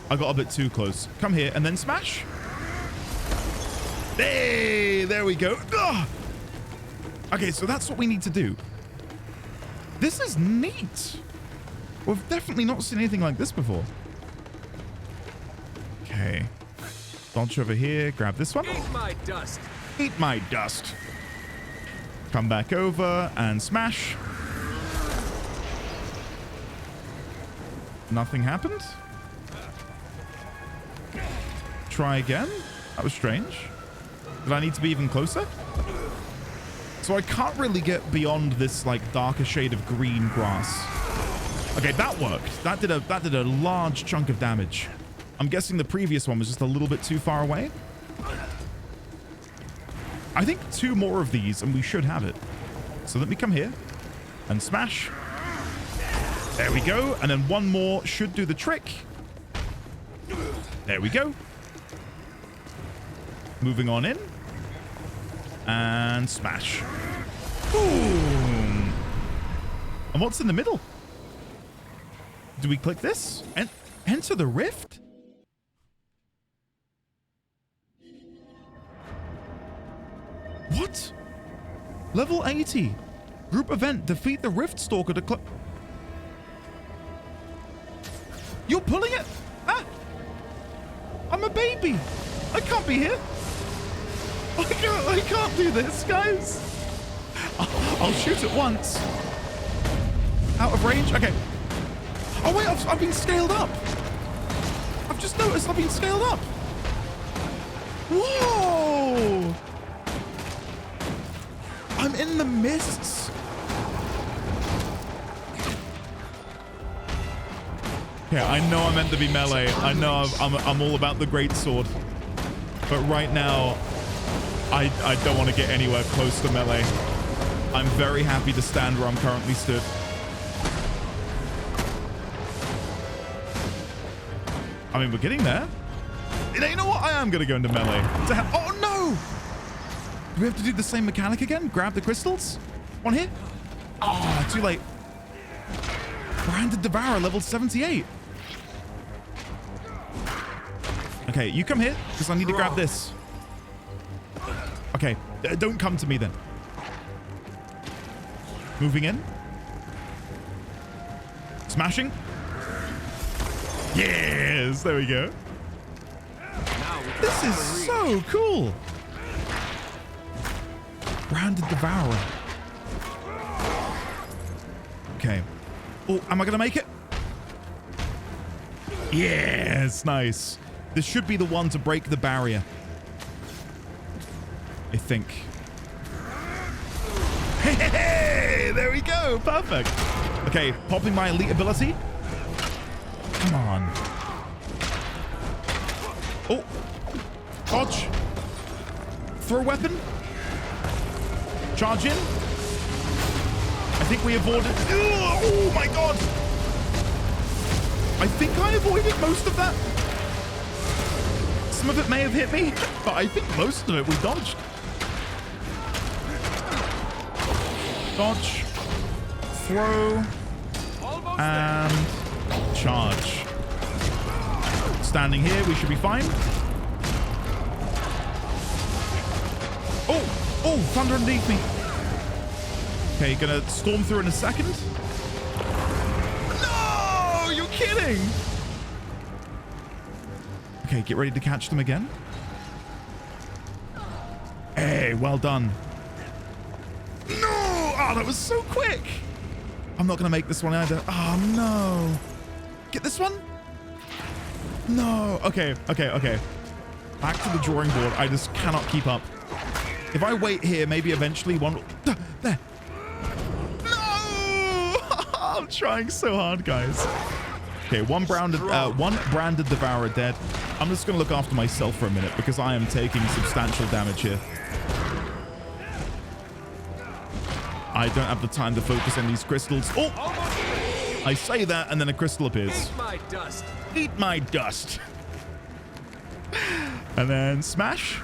I got a bit too close. Come here and then smash. Hey, there we go. Ugh. Okay, so that's what we need to do. This is neat. We've definitely not seen anything like this before. Okay. Dodge over here. Grab this one. Eat my dust. Eat my dust. Come back over and smash. Nothing happened. Try again. That was strange. Did I need to be even closer? So I can't really get beyond this like darker shade of green grass. Okay, that worked. That did a large chunk of damage. I'm guessing the previous one was just a little bit too far away. I think 2 more of these and we should have it. So let me come here and smash. There we go. And then 1 more should do the trick. There we go. Moving on in. And smash. Boom. And what's in the middle? Do we click this? And enter the rift? What? Level 80. Group event. Defeat the Rift Stalker to You're pulling it? Ah! I'm a baby. I can't be here. I can't do this, guys. I'll shoot it once. Out of range? Okay. Oh, wait. I've been scaled up. I've just noticed I've been scaled up. Whoa! I'm in the mists. Yeah, I know I'm meant to be melee. I know I'm all about the great sword. But right now, I don't want to get anywhere close to melee. I'm very happy to stand where I'm currently stood. I mean, we're getting there. You know what? I am going to go into melee. Oh, no! Do we have to do the same mechanic again? Grab the crystals? One hit? Oh, too late. Branded Devourer, level 78. Okay, you come here, because I need to grab this. Okay, don't come to me then. Moving in. Smashing. Yes, there we go. This is so cool. Branded Devourer. Okay. Oh, am I going to make it? Yes, nice. This should be the one to break the barrier. I think. Hey, there we go. Perfect. Okay, popping my elite ability. Come on. Oh. Dodge. Throw weapon. Charge in. I think we avoided. Oh my god. I think I avoided most of that. Some of it may have hit me, but I think most of it we dodged. Dodge. Throw. And charge. Standing here, we should be fine. Oh, thunder underneath me. Okay, gonna storm through in a second. No, you're kidding. Okay, get ready to catch them again. Hey, well done. No! Oh, that was so quick. I'm not gonna make this one either. Oh, no. Get this one? No. Okay. Back to the drawing board. I just cannot keep up. If I wait here, maybe eventually one... There. No! I'm trying so hard, guys. Okay, one branded Devourer dead. I'm just going to look after myself for a minute because I am taking substantial damage here. I don't have the time to focus on these crystals. Oh! I say that and then a crystal appears. Eat my dust. Eat my dust. And then smash.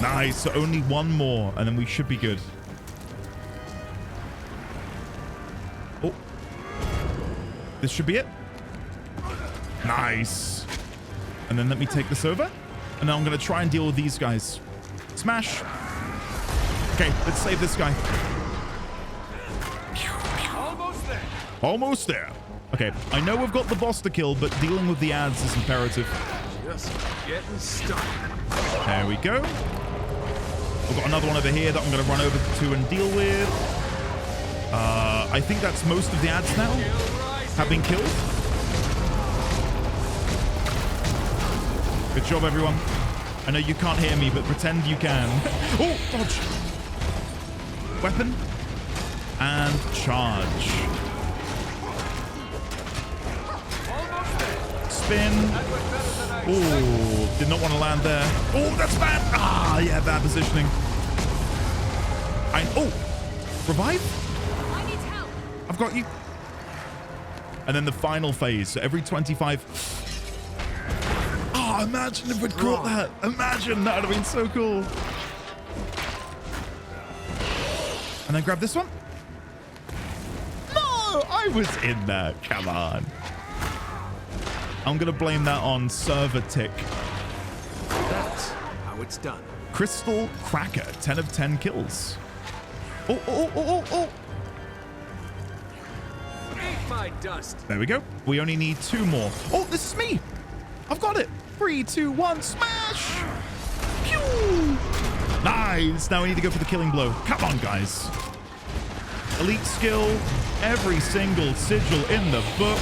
Nice. So only one more and then we should be good. Oh. This should be it. Nice. And then let me take this over. And then I'm going to try and deal with these guys. Smash. Okay, let's save this guy. Almost there. Almost there. Okay, I know we've got the boss to kill, but dealing with the ads is imperative. Just getting started. There we go. We've got another one over here that I'm going to run over to and deal with. I think that's most of the ads now have been killed. Good job, everyone. I know you can't hear me, but pretend you can. Oh, dodge. Weapon. And charge. Spin. Oh, did not want to land there. Oh, that's bad. Ah, yeah, bad positioning. Oh, revive? I need help. I've got you. And then the final phase. So every 25. Oh, imagine if we'd caught that. Imagine. That would have been so cool. And then grab this one. No, I was in there. Come on. I'm going to blame that on server tick. That's how it's done. Crystal Cracker, 10 of 10 kills. Oh. Eat my dust. There we go. We only need 2 more. Oh, this is me. I've got it. 3, 2, 1, smash. Pew. Nice. Now we need to go for the killing blow. Come on, guys. Elite skill. Every single sigil in the book.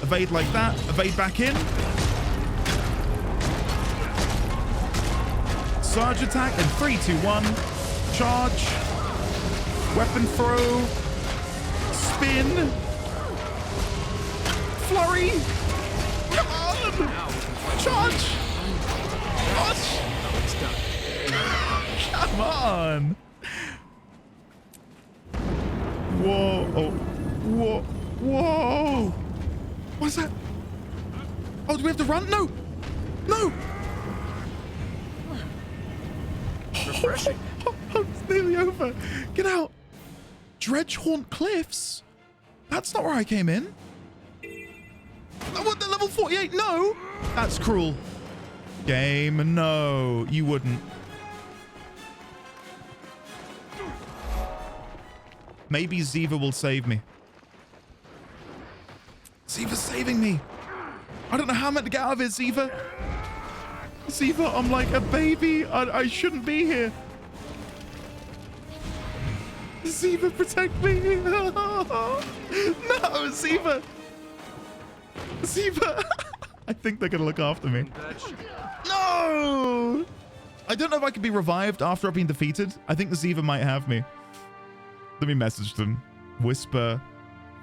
Evade like that. Evade back in. Surge attack in 3, 2, 1. Charge. Weapon throw. Spin. Flurry. Come on. Charge. Push. Come on. Whoa. Oh. Whoa. Whoa. What's that? Oh, do we have to run? No. No. Refreshing. Oh, it's nearly over. Get out. Dredgehaunt Cliffs? That's not where I came in. Oh, what, the level 48? No. That's cruel. Game, no. You wouldn't. Maybe Ziva will save me. Ziva's saving me. I don't know how I'm meant to get out of it, Ziva. Ziva, I'm like a baby. I shouldn't be here. Ziva, protect me. No, Ziva. Ziva. I think they're going to look after me. No. I don't know if I can be revived after I've been defeated. I think the Ziva might have me. Let me message them. Whisper,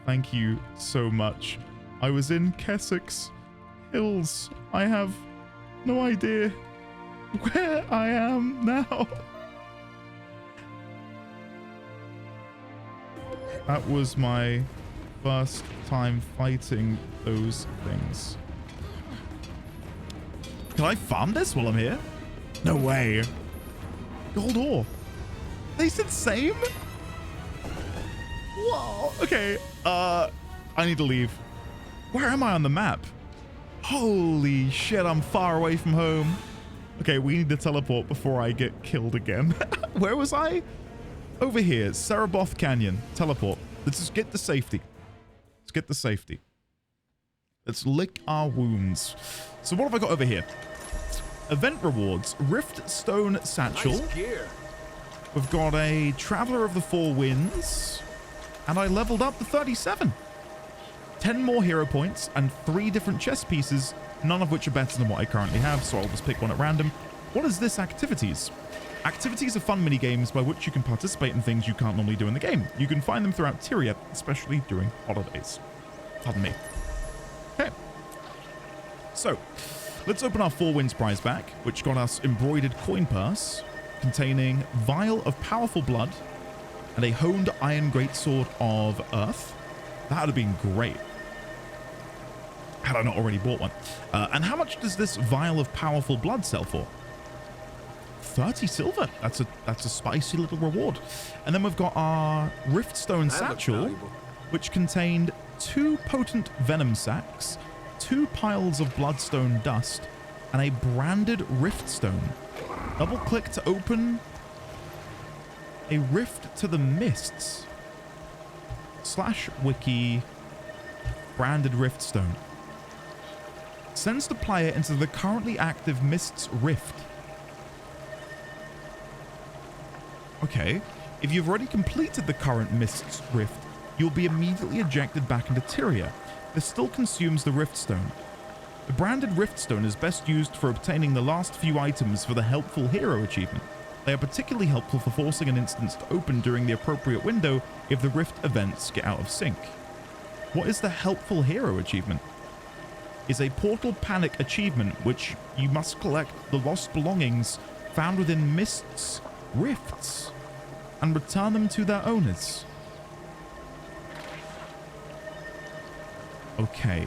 thank you so much. I was in Kessex Hills. I have no idea where I am now. That was my first time fighting those things. Can I farm this while I'm here? No way. Gold ore. They said same? Whoa. Okay. I need to leave. Where am I on the map? Holy shit, I'm far away from home. Okay, we need to teleport before I get killed again. Where was I? Over here, Cereboth Canyon. Teleport. Let's just get the safety. Let's get the safety. Let's lick our wounds. So what have I got over here? Event rewards. Rift Stone Satchel. Nice gear. We've got a Traveler of the Four Winds. And I leveled up to 37. 10 more hero points and 3 different chess pieces, none of which are better than what I currently have, so I'll just pick one at random. What is this? Activities. Activities are fun mini-games by which you can participate in things you can't normally do in the game. You can find them throughout Tyria, especially during holidays. Pardon me. Okay. So, let's open our Four Winds prize back, which got us embroidered coin purse containing Vial of Powerful Blood and a honed iron greatsword of Earth. That would have been great had I not already bought one. And how much does this Vial of Powerful Blood sell for? 30 silver. That's a spicy little reward. And then we've got our Riftstone Satchel, which contained 2 potent venom sacks, 2 piles of bloodstone dust, and a branded Riftstone. Double click to open a rift to the mists. /wiki branded Riftstone. sends the player into the currently active Mist's Rift. Okay. If you've already completed the current Mist's Rift, you'll be immediately ejected back into Tyria. This still consumes the Riftstone. The branded Riftstone is best used for obtaining the last few items for the Helpful Hero achievement. They are particularly helpful for forcing an instance to open during the appropriate window if the Rift events get out of sync. What is the Helpful Hero achievement? Is a Portal Panic achievement which you must collect the lost belongings found within Mist's Rifts and return them to their owners. Okay.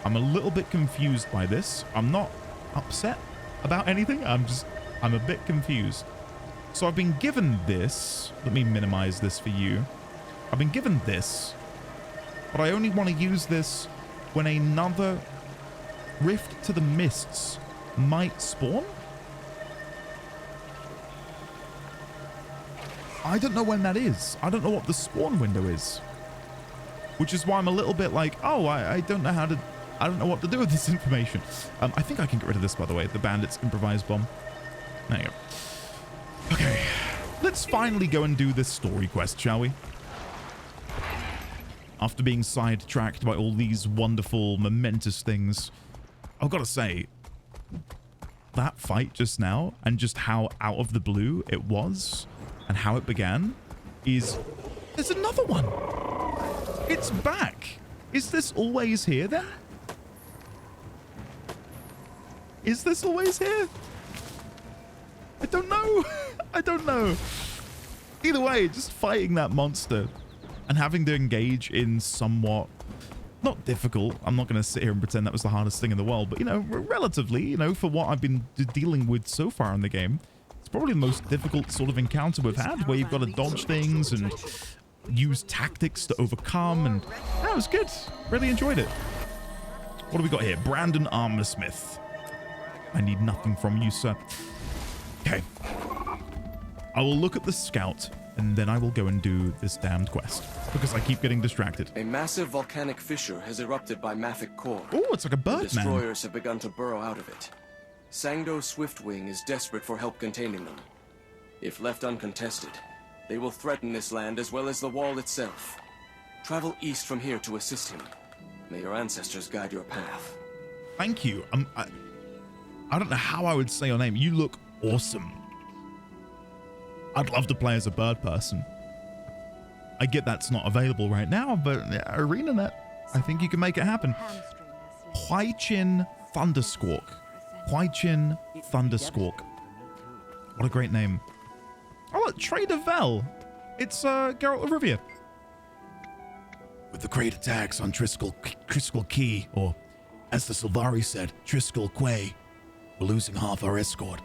I'm a little bit confused by this. I'm not upset about anything. I'm a bit confused. So I've been given this. Let me minimize this for you. I've been given this, but I only want to use this when another Rift to the Mists might spawn? I don't know when that is. I don't know what the spawn window is. Which is why I'm a little bit like, oh, I don't know how to... I don't know what to do with this information. I think I can get rid of this, by the way. The Bandit's Improvised Bomb. There you go. Okay. Let's finally go and do this story quest, shall we? After being sidetracked by all these wonderful, momentous things. I've got to say, that fight just now, and just how out of the blue it was, and how it began, is... There's another one! It's back! Is this always here, then? Is this always here? I don't know. I don't know. Either way, just fighting that monster and having to engage in somewhat, not difficult. I'm not going to sit here and pretend that was the hardest thing in the world, but, you know, relatively, you know, for what I've been dealing with so far in the game, it's probably the most difficult sort of encounter we've had, where you've got to dodge things and use tactics to overcome, and that was good. Really enjoyed it. What do we got here? Brandon Armorsmith. I need nothing from you, sir. Okay. I will look at the scout, and then I will go and do this damned quest, because I keep getting distracted. A massive volcanic fissure has erupted by Maffic Core. Oh, it's like a bird, The destroyers have begun to burrow out of it. Sangdo Swiftwing is desperate for help containing them. If left uncontested, they will threaten this land as well as the wall itself. Travel east from here to assist him. May your ancestors guide your path. Thank you. I don't know how I would say your name. You look awesome. I'd love to play as a bird person. I get that's not available right now, but ArenaNet, I think you can make it happen. Huaichin Thundersquawk. Huaichin Thundersquawk. What a great name. Oh, look, Trader Vel. It's Geralt of Rivia. With the great attacks on Triskel Key, or as the Sylvari said, Triskel Quay, we're losing half our escort.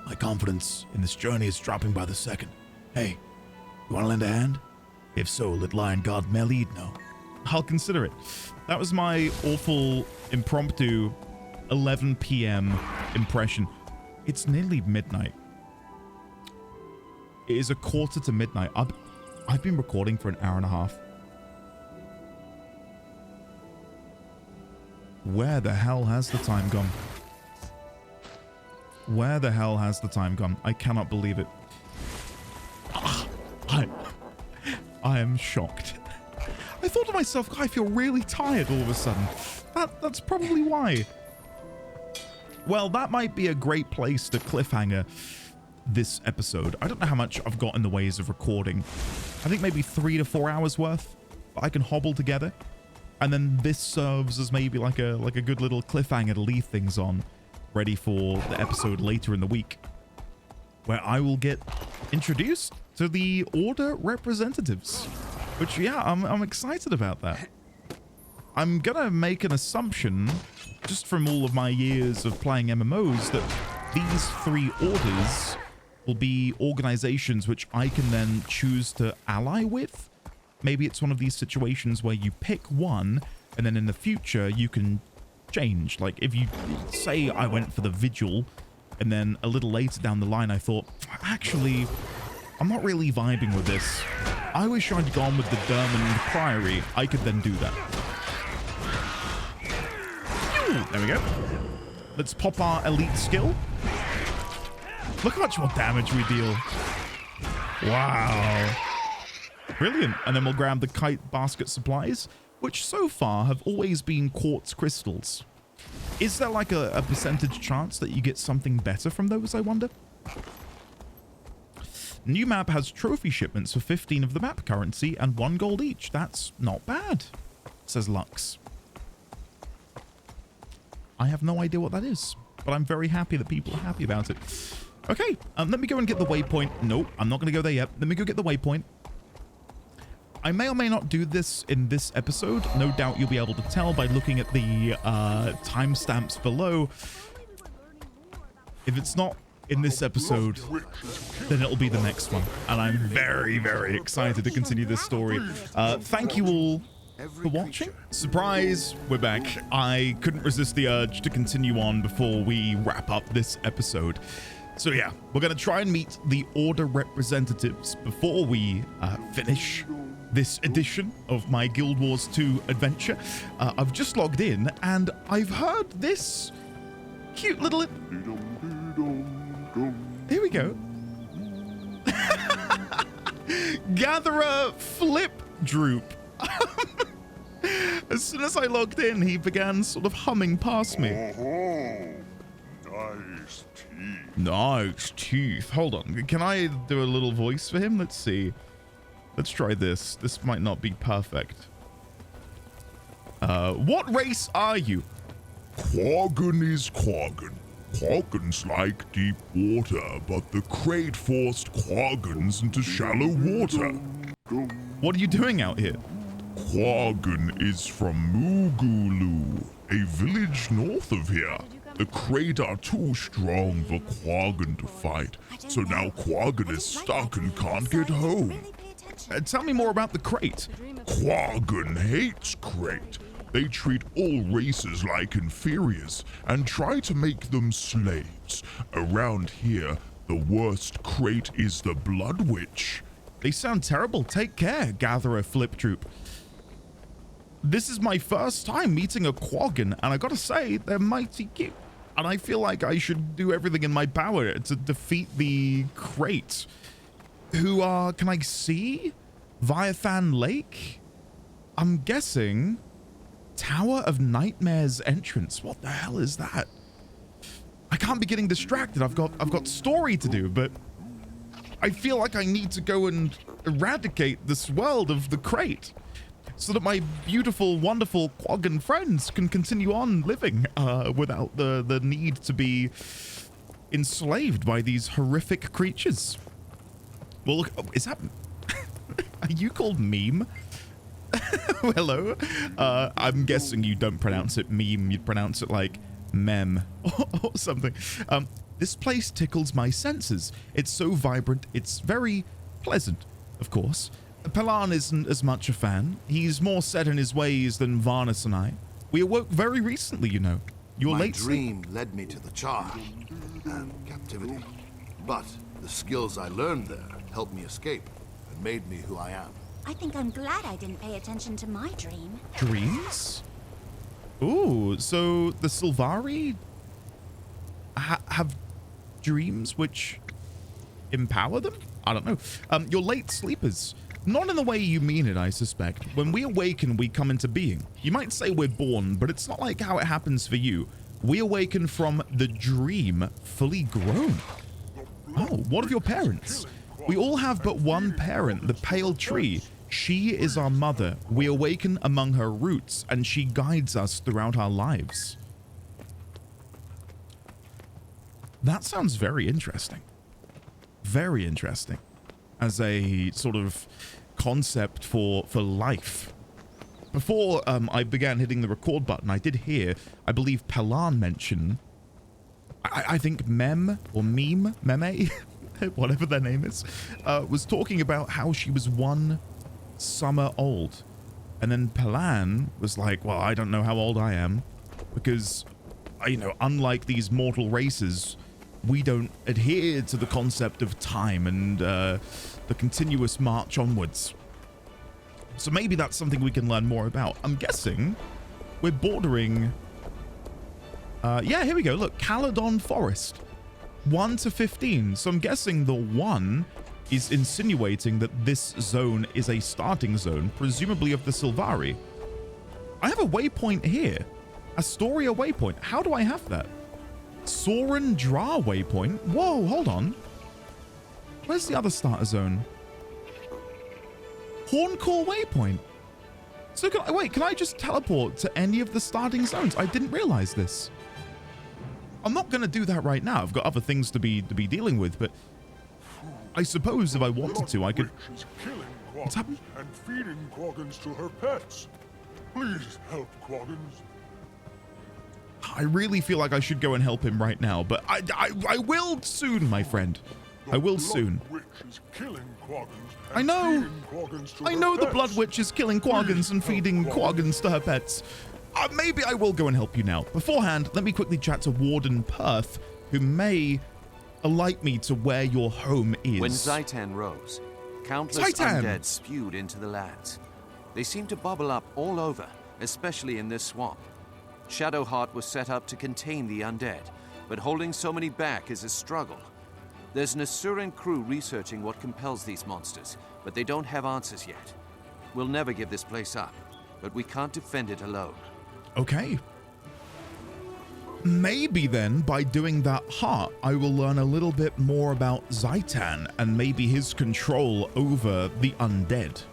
My confidence in this journey is dropping by the second. Hey, you want to lend a hand? If so, let Lion God Melid know. I'll consider it. That was my awful, impromptu 11 p.m. impression. It's nearly midnight. It is a quarter to midnight. I've been recording for an hour and a half. Where the hell has the time gone? Where the hell has the time gone? I cannot believe it. I am shocked. I thought to myself, I feel really tired all of a sudden. That's probably why. Well, that might be a great place to cliffhanger this episode. I don't know how much I've got in the ways of recording. I think maybe 3 to 4 hours worth I can hobble together. And then this serves as maybe like a good little cliffhanger to leave things on, ready for the episode later in the week, where I will get introduced to the Order representatives, which, yeah, I'm excited about that. I'm gonna make an assumption, just from all of my years of playing MMOs, that these 3 orders will be organizations which I can then choose to ally with. Maybe it's one of these situations where you pick one, and then in the future you can change. Like, if you say I went for the Vigil, and then a little later down the line I thought, actually, I'm not really vibing with this. I wish I'd gone with the Dermond Priory. I could then do that. You Ooh, there we go. Let's pop our elite skill. Look how much more damage we deal. Wow. Brilliant. And then we'll grab the kite basket supplies, which so far have always been quartz crystals. Is there like a percentage chance that you get something better from those, I wonder? New map has trophy shipments for 15 of the map currency and 1 gold each. That's not bad, says Lux. I have no idea what that is, but I'm very happy that people are happy about it. Okay, let me go and get the waypoint. Nope, I'm not going to go there yet. Let me go get the waypoint. I may or may not do this in this episode. No doubt you'll be able to tell by looking at the timestamps below. If it's not in this episode, then it'll be the next one. And I'm very, very excited to continue this story. Thank you all for watching. Surprise, we're back. I couldn't resist the urge to continue on before we wrap up this episode. So yeah, we're going to try and meet the Order representatives before we finish this edition of my Guild Wars 2 adventure. I've just logged in and I've heard this cute little... Here we go. Gatherer Flip Droop. As soon as I logged in, he began sort of humming past me. Nice teeth. Nice teeth. Hold on. Can I do a little voice for him? Let's see. Let's try this. This might not be perfect. What race are you? Quaggan is Quaggan. Quaggans like deep water, but the crate forced Quaggans into shallow water. What are you doing out here? Quaggan is from Moogulu, a village north of here. The crate are too strong for Quaggan to fight, so now Quaggan is stuck and can't get home. Tell me more about the crate. Quaggan hates crate. They treat all races like inferiors and try to make them slaves. Around here, the worst crate is the Blood Witch. They sound terrible. Take care, Gatherer Flip Troop. This is my first time meeting a Quaggan, and I gotta say, they're mighty cute. And I feel like I should do everything in my power to defeat the crate. Who are, can I see? Viathan Lake? I'm guessing Tower of Nightmares entrance. What the hell is that? I can't be getting distracted. I've got story to do, but I feel like I need to go and eradicate this world of the crate so that my beautiful, wonderful Quaggan friends can continue on living without the need to be enslaved by these horrific creatures. Well, look, oh, is that... Are you called Meme? Hello? I'm guessing you don't pronounce it meme, you'd pronounce it like mem or something. This place tickles my senses. It's so vibrant, it's very pleasant, of course. Pelan isn't as much a fan. He's more set in his ways than Varnus and I. We awoke very recently, you know. Your My late dream led me to the charge and captivity. But the skills I learned there helped me escape and made me who I am. I think I'm glad I didn't pay attention to my dream. Dreams? Ooh, so the Sylvari have dreams which empower them? I don't know. You're late sleepers. Not in the way you mean it, I suspect. When we awaken, we come into being. You might say we're born, but it's not like how it happens for you. We awaken from the dream fully grown. Oh, what of your parents? We all have but one parent, the pale tree. She is our mother. We awaken among her roots, and she guides us throughout our lives. That sounds very interesting. Very interesting. As a sort of concept for life. Before I began hitting the record button, I did hear, I believe Pelan mention, I think Meme, whatever their name is, was talking about how she was 1 summer old. And then Pelan was like, well, I don't know how old I am, because, you know, unlike these mortal races, we don't adhere to the concept of time and the continuous march onwards. So maybe that's something we can learn more about. I'm guessing we're bordering Yeah, here we go. Look, Caledon Forest. 1 to 15. So I'm guessing the 1 is insinuating that this zone is a starting zone, presumably of the Sylvari. I have a waypoint here. Astoria waypoint. How do I have that? Soren Dra waypoint. Whoa, hold on. Where's the other starter zone? Horncore waypoint. So can I just teleport to any of the starting zones? I didn't realize this. I'm not going to do that right now. I've got other things to be dealing with, but I suppose if I wanted to, I could. What's happened? And feeding Quaggins to her pets. Please help Quaggins. I really feel like I should go and help him right now, but I will soon, my friend. I will soon. I know. I know the Blood Witch is killing Quaggins and feeding Quaggins to her pets. Maybe I will go and help you now. Beforehand, let me quickly chat to Warden Perth, who may alight me to where your home is. When Zaitan rose, countless undead spewed into the lands. They seemed to bubble up all over, especially in this swamp. Shadowheart was set up to contain the undead, but holding so many back is a struggle. There's an Asuran crew researching what compels these monsters, but they don't have answers yet. We'll never give this place up, but we can't defend it alone. Okay. Maybe then, by doing that heart, I will learn a little bit more about Zaitan and maybe his control over the undead.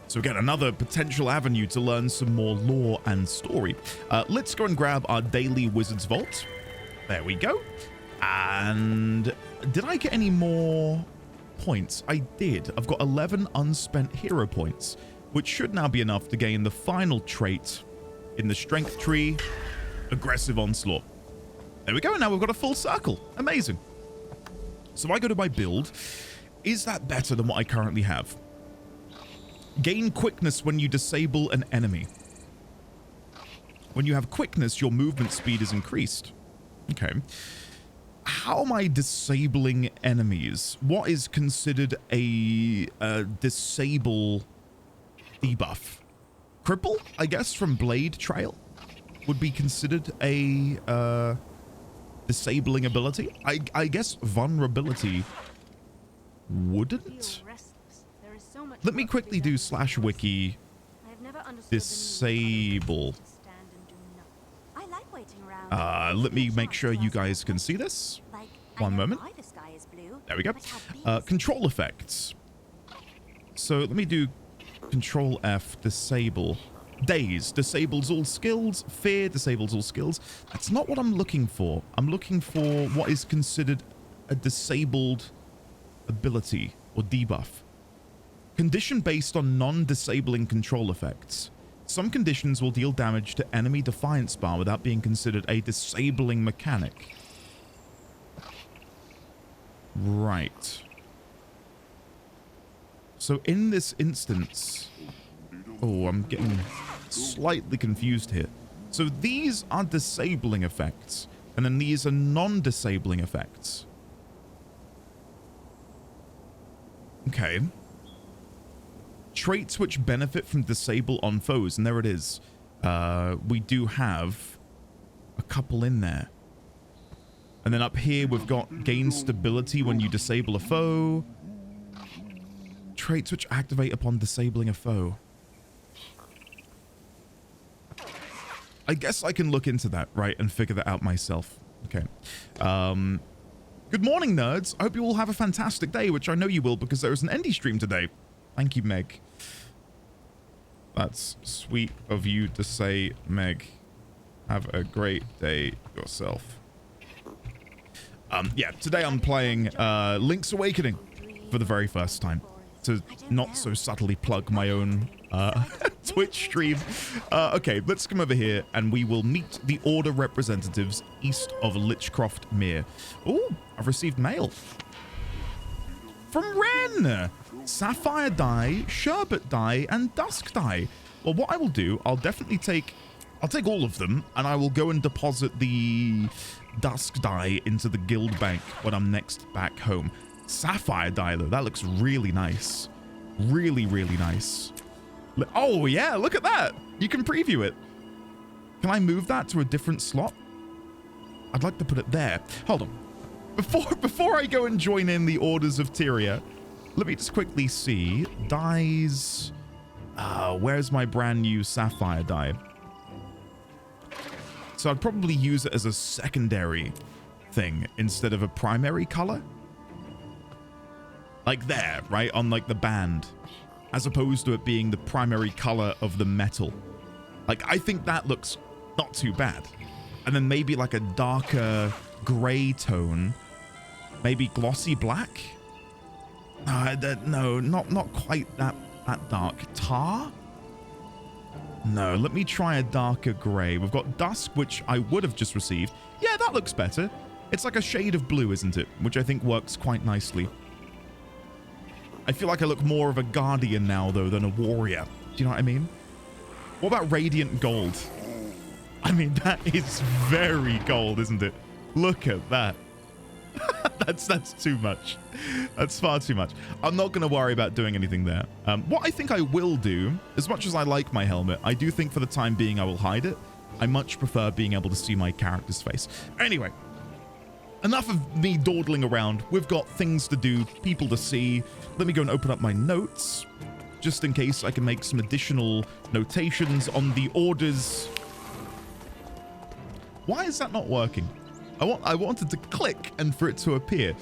So again, another potential avenue to learn some more lore and story. Let's go and grab our daily Wizard's Vault. There we go. And did I get any more points? I did. I've got 11 unspent hero points, which should now be enough to gain the final trait in the strength tree, Aggressive Onslaught. There we go. Now we've got a full circle. Amazing. So I go to my build. Is that better than what I currently have? Gain quickness when you disable an enemy. When you have quickness, your movement speed is increased. Okay. How am I disabling enemies? What is considered a disable debuff? Cripple, I guess, from Blade Trail would be considered a disabling ability. I guess vulnerability wouldn't. Let me quickly do /wiki disable. Let me make sure you guys can see this. One moment. There we go. Control effects. So let me do Control F, disable. Daze disables all skills. Fear disables all skills. That's not what I'm looking for. I'm looking for what is considered a disabled ability or debuff. Condition based on non-disabling control effects. Some conditions will deal damage to enemy Defiance bar without being considered a disabling mechanic. Right. So in this instance... Oh, I'm getting slightly confused here. So these are disabling effects, and then these are non-disabling effects. Okay. Traits which benefit from disable on foes, and there it is. We do have a couple in there. And then up here we've got gain stability when you disable a foe. Traits which activate upon disabling a foe. I guess I can look into that, right, and figure that out myself. Okay. Good morning, nerds. I hope you all have a fantastic day, which I know you will because there is an indie stream today. Thank you, Meg. That's sweet of you to say, Meg. Have a great day yourself. Yeah, today I'm playing Link's Awakening for the very first time. To not so subtly plug my own Twitch stream. Okay, let's come over here and we will meet the Order representatives east of Lichcroft Mere. Oh, I've received mail. From Ren! Sapphire dye, sherbet dye, and dusk dye. Well, what I will do, I'll take all of them and I will go and deposit the dusk dye into the guild bank when I'm next back home. Sapphire dye though, that looks really nice. Really, really nice. Oh yeah, look at that. You can preview it. Can I move that to a different slot? I'd like to put it there. Hold on. Before I go and join in the Orders of Tyria, let me just quickly see. Dyes. Where's my brand new sapphire dye? So I'd probably use it as a secondary thing instead of a primary color. Like there, right? On like the band. As opposed to it being the primary color of the metal. Like, I think that looks not too bad. And then maybe like a darker gray tone. Maybe glossy black? No, not quite that dark. Tar? No, let me try a darker gray. We've got dusk, which I would have just received. Yeah, that looks better. It's like a shade of blue, isn't it? Which I think works quite nicely. I feel like I look more of a guardian now, though, than a warrior. Do you know what I mean? What about radiant gold? I mean, that is very gold, isn't it? Look at that. That's too much. That's far too much. I'm not going to worry about doing anything there. What I think I will do, as much as I like my helmet, I do think for the time being I will hide it. I much prefer being able to see my character's face. Anyway, enough of me dawdling around. We've got things to do, people to see. Let me go and open up my notes, just in case I can make some additional notations on the orders. Why is that not working? I wanted to click and for it to appear.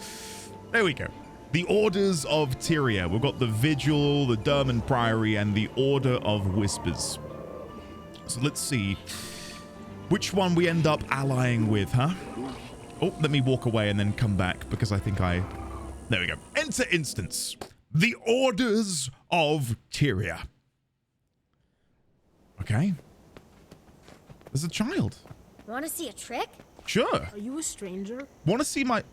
There we go. The Orders of Tyria. We've got the Vigil, the Derman Priory, and the Order of Whispers. So let's see which one we end up allying with, huh? Oh, let me walk away and then come back because I think there we go. Enter instance. The Orders of Tyria. Okay. There's a child. Want to see a trick? Sure. Are you a stranger? Want to see my...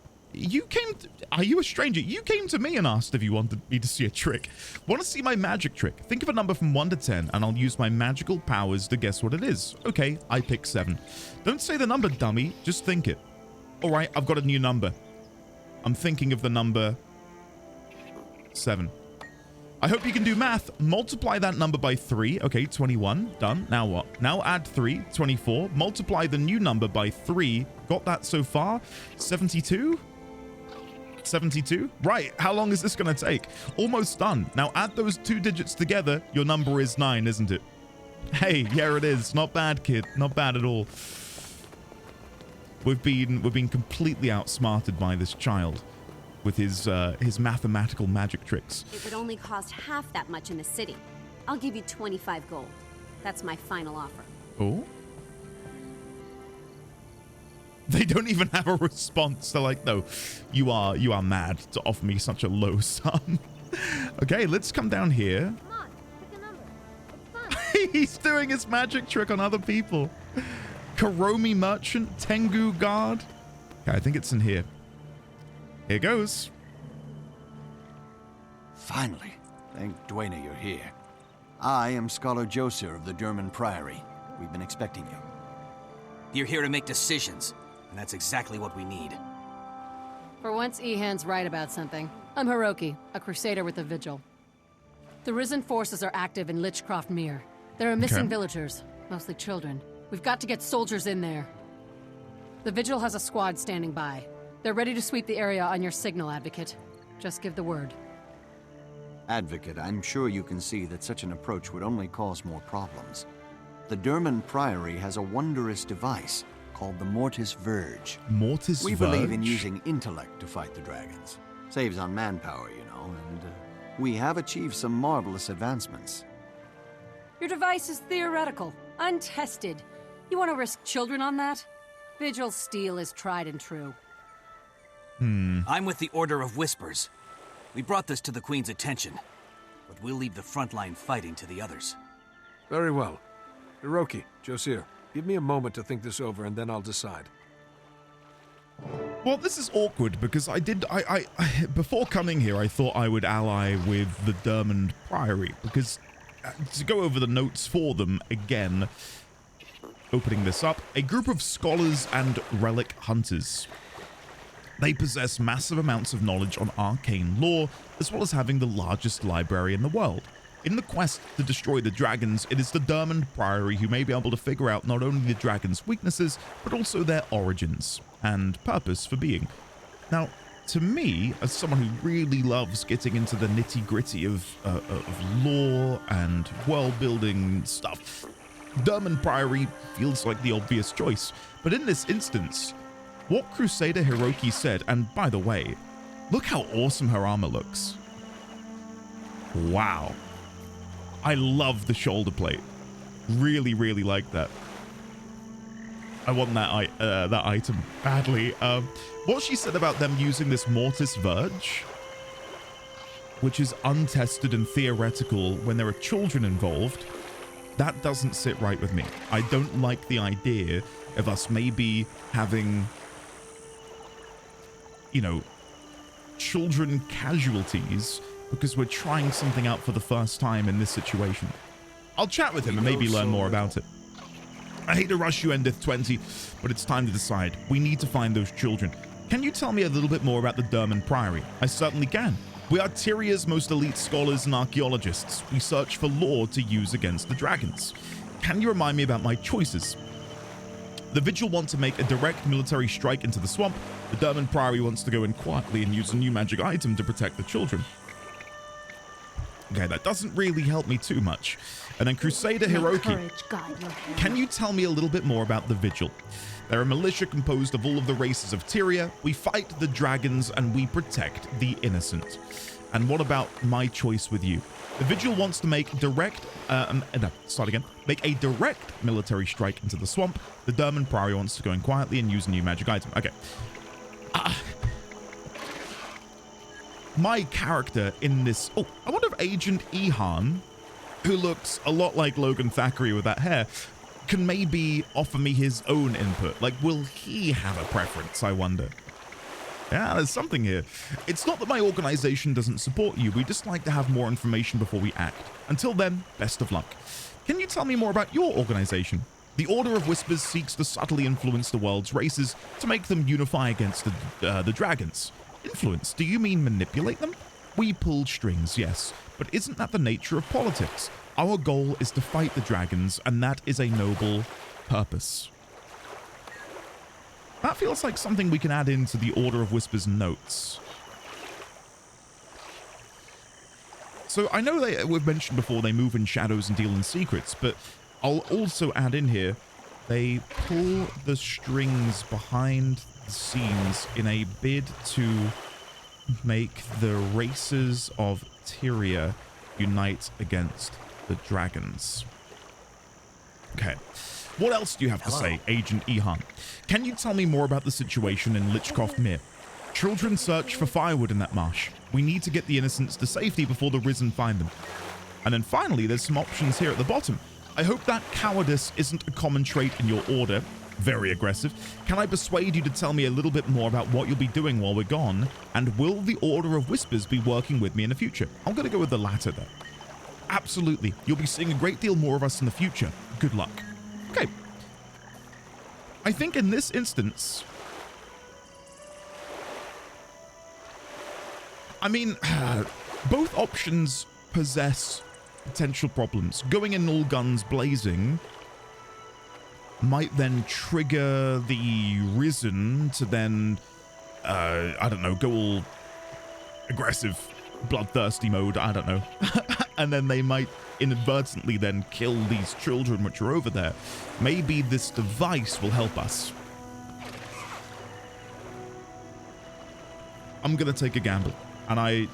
Are you a stranger? You came to me and asked if you wanted me to see a trick. Want to see my magic trick? Think of a number from 1 to 10 and I'll use my magical powers to guess what it is. Okay, I pick 7. Don't say the number, dummy. Just think it. All right, I've got a new number. I'm thinking of the number 7. I hope you can do math. Multiply that number by 3. Okay, 21. Done. Now what? Now add 3. 24. Multiply the new number by 3. Got that so far? 72? 72? Right. How long is this going to take? Almost done. Now add those 2 digits together. Your number is 9, isn't it? Hey, yeah, it is. Not bad, kid. Not bad at all. We've been completely outsmarted by this child with his mathematical magic tricks. It would only cost half that much in the city. I'll give you 25 gold. That's my final offer. Oh? They don't even have a response. They're like, no, you are mad to offer me such a low sum. Okay, let's come down here. Come on, pick a number. It's fun. He's doing his magic trick on other people. Karomi Merchant, Tengu Guard. Okay, I think it's in here. Here goes. Finally. Thank Dwayne you're here. I am Scholar Joser of the Derman Priory. We've been expecting you. You're here to make decisions, and that's exactly what we need. For once, Ehan's right about something. I'm Hiroki, a crusader with the Vigil. The Risen forces are active in Lichcroft Mere. There are missing villagers, mostly children. We've got to get soldiers in there. The Vigil has a squad standing by. They're ready to sweep the area on your signal, Advocate. Just give the word. Advocate, I'm sure you can see that such an approach would only cause more problems. The Derman Priory has a wondrous device called the Mortis Verge. Mortis We Verge? believe in using intellect to fight the dragons. Saves on manpower, you know, and we have achieved some marvelous advancements. Your device is theoretical, untested. You want to risk children on that? Vigil steel is tried and true. I'm with the Order of Whispers. We brought this to the Queen's attention, but we'll leave the frontline fighting to the others. Very well. Hiroki, Josir, give me a moment to think this over and then I'll decide. Well, this is awkward because I before coming here, I thought I would ally with the Derman Priory because to go over the notes for them again, opening this up, a group of scholars and relic hunters. They possess massive amounts of knowledge on arcane lore, as well as having the largest library in the world. In the quest to destroy the dragons, it is the Dermond Priory who may be able to figure out not only the dragons' weaknesses, but also their origins and purpose for being. Now, to me, as someone who really loves getting into the nitty-gritty of lore and world-building stuff, Dermond Priory feels like the obvious choice. But in this instance, what Crusader Hiroki said, and by the way, look how awesome her armor looks. Wow. I love the shoulder plate. Really, really like that. I want that item badly. What she said about them using this Mortis Verge, which is untested and theoretical when there are children involved, that doesn't sit right with me. I don't like the idea of us maybe having, you know, children casualties because we're trying something out for the first time in this situation. I'll chat with him and maybe learn more about it. I hate to rush you, Endith 20, but it's time to decide. We need to find those children. Can you tell me a little bit more about the Dermond Priory? I certainly can. We are Tyria's most elite scholars and archaeologists. We search for lore to use against the dragons. Can you remind me about my choices? The Vigil want to make a direct military strike into the swamp. The Dermond Priory wants to go in quietly and use a new magic item to protect the children. Okay, that doesn't really help me too much. And then Crusader Hiroki. Can you tell me a little bit more about the Vigil? They're a militia composed of all of the races of Tyria. We fight the dragons and we protect the innocent. And what about my choice with you? The Vigil wants to make make a direct military strike into the swamp. The Dermond Priory wants to go in quietly and use a new magic item. Okay. My character in this... Oh, I wonder if Agent Ihan, who looks a lot like Logan Thackeray with that hair, can maybe offer me his own input. Like, will he have a preference, I wonder? Yeah, there's something here. It's not that my organization doesn't support you. We just like to have more information before we act. Until then, best of luck. Can you tell me more about your organization? The Order of Whispers seeks to subtly influence the world's races to make them unify against the dragons. Influence? Do you mean manipulate them? We pull strings, yes, but isn't that the nature of politics? Our goal is to fight the dragons, and that is a noble purpose. That feels like something we can add into the Order of Whispers notes. So I know we've mentioned before they move in shadows and deal in secrets, but I'll also add in here, they pull the strings behind the scenes in a bid to make the races of Tyria unite against the dragons. Okay. What else do you have to say, Agent Ihan? Can you tell me more about the situation in Lichcroft Mere? Children search for firewood in that marsh. We need to get the innocents to safety before the Risen find them. And then finally, there's some options here at the bottom. I hope that cowardice isn't a common trait in your order. Very aggressive. Can I persuade you to tell me a little bit more about what you'll be doing while we're gone? And will the Order of Whispers be working with me in the future? I'm going to go with the latter, though. Absolutely. You'll be seeing a great deal more of us in the future. Good luck. Okay. I think in this instance... I mean, both options possess potential problems. Going in all guns blazing might then trigger the Risen to then, I don't know, go all aggressive, bloodthirsty mode, I don't know. And then they might inadvertently then kill these children which are over there. Maybe this device will help us. I'm going to take a gamble, and I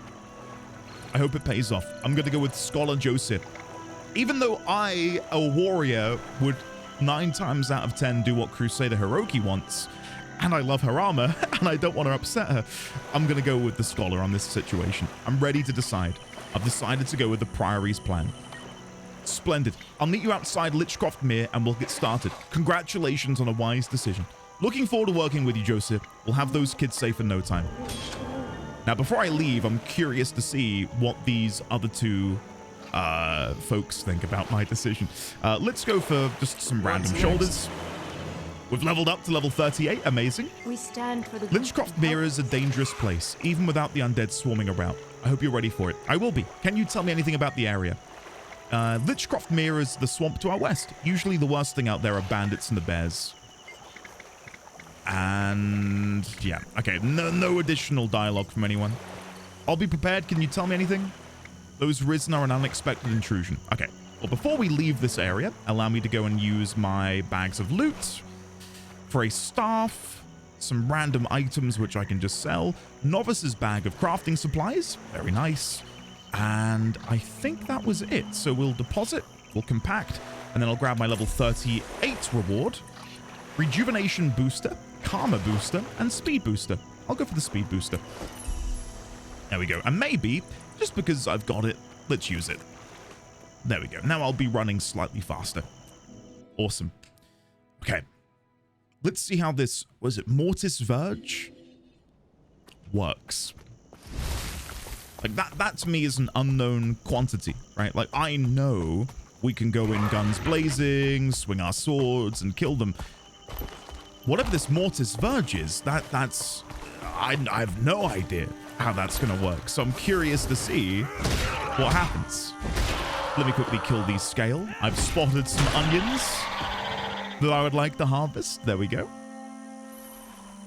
hope it pays off. I'm going to go with Scholar Joseph. Even though I, a warrior, would 9 times out of 10 do what Crusader Hiroki wants, and I love her armor, and I don't want to upset her, I'm going to go with the Scholar on this situation. I'm ready to decide. I've decided to go with the Priory's plan. Splendid. I'll meet you outside Lichcroft Mere, and we'll get started. Congratulations on a wise decision. Looking forward to working with you, Joseph. We'll have those kids safe in no time. Now, before I leave, I'm curious to see what these other two folks think about my decision. Let's go for just some random shoulders. We've leveled up to level 38. Amazing. We stand for the Lichcroft Mere is a dangerous place, even without the undead swarming around. I hope you're ready for it. I will be. Can you tell me anything about the area? Lichcroft Mere is the swamp to our west. Usually the worst thing out there are bandits and the bears. And yeah, okay, no additional dialogue from anyone. I'll be prepared. Can you tell me anything? Those risen are an unexpected intrusion. Okay, well, before we leave this area, allow me to go and use my bags of loot for a staff, some random items which I can just sell, novice's bag of crafting supplies, very nice, and I think that was it. So we'll deposit, we'll compact, and then I'll grab my level 38 reward, rejuvenation booster, karma booster, and speed booster. I'll go for the speed booster. There we go. And maybe, just because I've got it, let's use it. There we go. Now I'll be running slightly faster. Awesome. Okay. Let's see how this, was it Mortis Verge? Works. Like that to me is an unknown quantity, right? Like I know we can go in guns blazing, swing our swords and kill them. Whatever this Mortis Verge is, that's I have no idea how that's going to work. So I'm curious to see what happens. Let me quickly kill these scale. I've spotted some onions that I would like to harvest. There we go.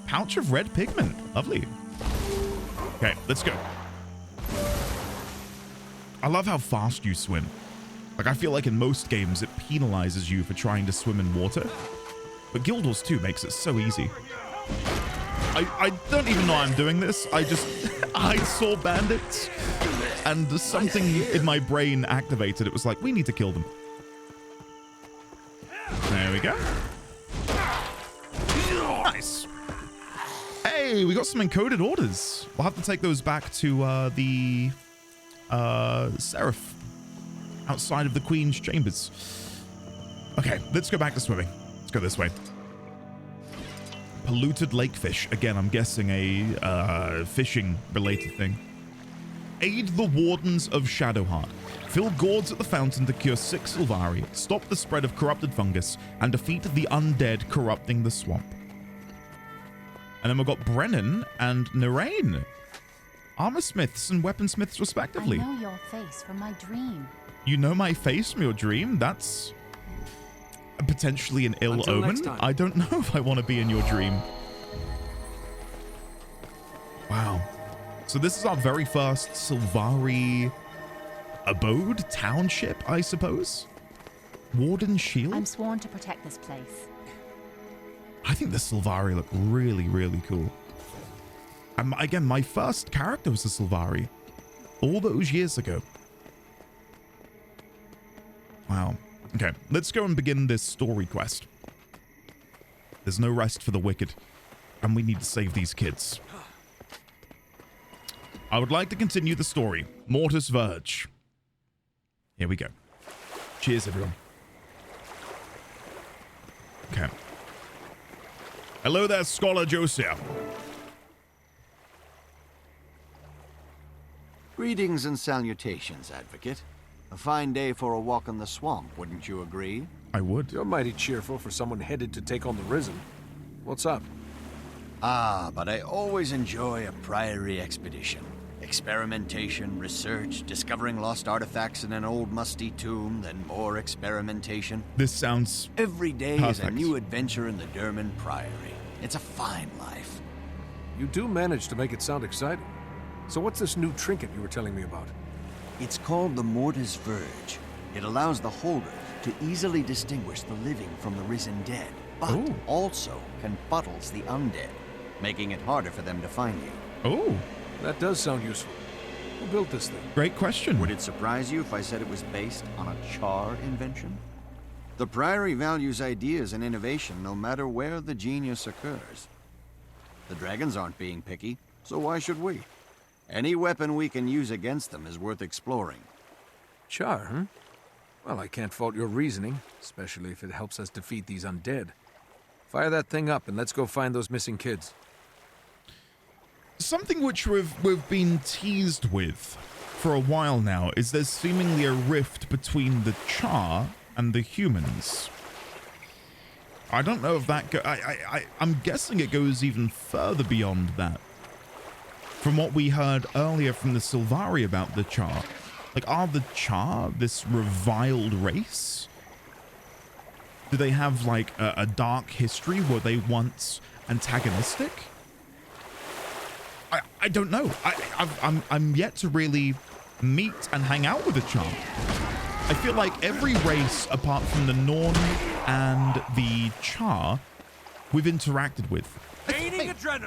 Pouch of red pigment. Lovely. Okay, let's go. I love how fast you swim. Like, I feel like in most games it penalizes you for trying to swim in water. But Guild Wars 2 makes it so easy. I don't even know I'm doing this. I saw bandits and something in my brain activated. It was like, we need to kill them. There we go. Nice. Hey, we got some encoded orders. We'll have to take those back to the Seraph outside of the Queen's chambers. Okay, let's go back to swimming. Let's go this way. Polluted lakefish. Again, I'm guessing a fishing related thing. Aid the Wardens of Shadowheart. Fill gourds at the fountain to cure 6 Sylvari, stop the spread of corrupted fungus, and defeat the undead corrupting the swamp. And then we've got Brennan and Narain. Armorsmiths and weaponsmiths respectively. I know your face from my dream. You know my face from your dream? That's potentially an ill omen. I don't know if I want to be in your dream. Wow. So this is our very first Sylvari abode, township, I suppose? Warden Shield? I'm sworn to protect this place. I think the Sylvari look really, really cool. And again, my first character was a Sylvari all those years ago. Wow. Okay, let's go and begin this story quest. There's no rest for the wicked, and we need to save these kids. I would like to continue the story. Mortis Verge. Here we go. Cheers, everyone. Okay. Hello there, Scholar Josiah. Greetings and salutations, Advocate. A fine day for a walk in the swamp, wouldn't you agree? I would. You're mighty cheerful for someone headed to take on the Risen. What's up? Ah, but I always enjoy a priory expedition. Experimentation, research, discovering lost artifacts in an old musty tomb, then more experimentation. This sounds Every day perfect. is a new adventure in the Derman Priory. It's a fine life. You do manage to make it sound exciting. So what's this new trinket you were telling me about? It's called the Mortis Verge. It allows the holder to easily distinguish the living from the risen dead, but also confuddles the undead, making it harder for them to find you. Oh. That does sound useful. Who built this thing? Great question. Would it surprise you if I said it was based on a Char invention? The Priory values ideas and innovation no matter where the genius occurs. The dragons aren't being picky, so why should we? Any weapon we can use against them is worth exploring. Char, huh? Well, I can't fault your reasoning, especially if it helps us defeat these undead. Fire that thing up and let's go find those missing kids. Something which we've been teased with for a while now is there's seemingly a rift between the Char and the humans. I don't know if that I'm guessing it goes even further beyond that. From what we heard earlier from the Sylvari about the Char, Like, are the Char this reviled race? Do they have, like, a dark history? Were they once antagonistic? I don't know. I'm yet to really meet and hang out with a Char. I feel like every race, apart from the Norn and the Char, we've interacted with.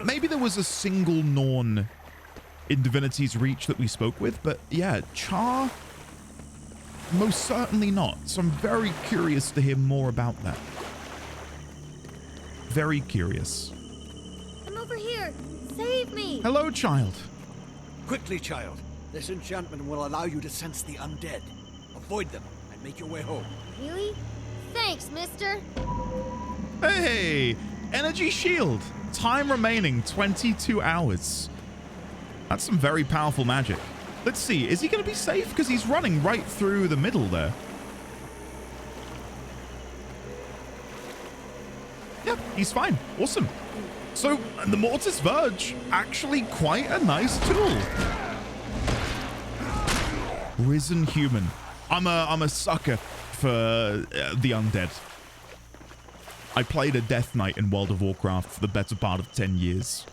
Maybe there was a single Norn in Divinity's Reach that we spoke with, but yeah, Char, most certainly not. So I'm very curious to hear more about that. Very curious. I'm over here. Save me. Hello, child. Quickly, child. This enchantment will allow you to sense the undead. Avoid them and make your way home. Really? Thanks, mister. Hey, energy shield. Time remaining 22 hours. That's some very powerful magic. Let's see, is he going to be safe? Because he's running right through the middle there. Yep, he's fine. Awesome. So, the Mortis Verge, actually quite a nice tool. Risen human. I'm a sucker for the undead. I played a Death Knight in World of Warcraft for the better part of 10 years.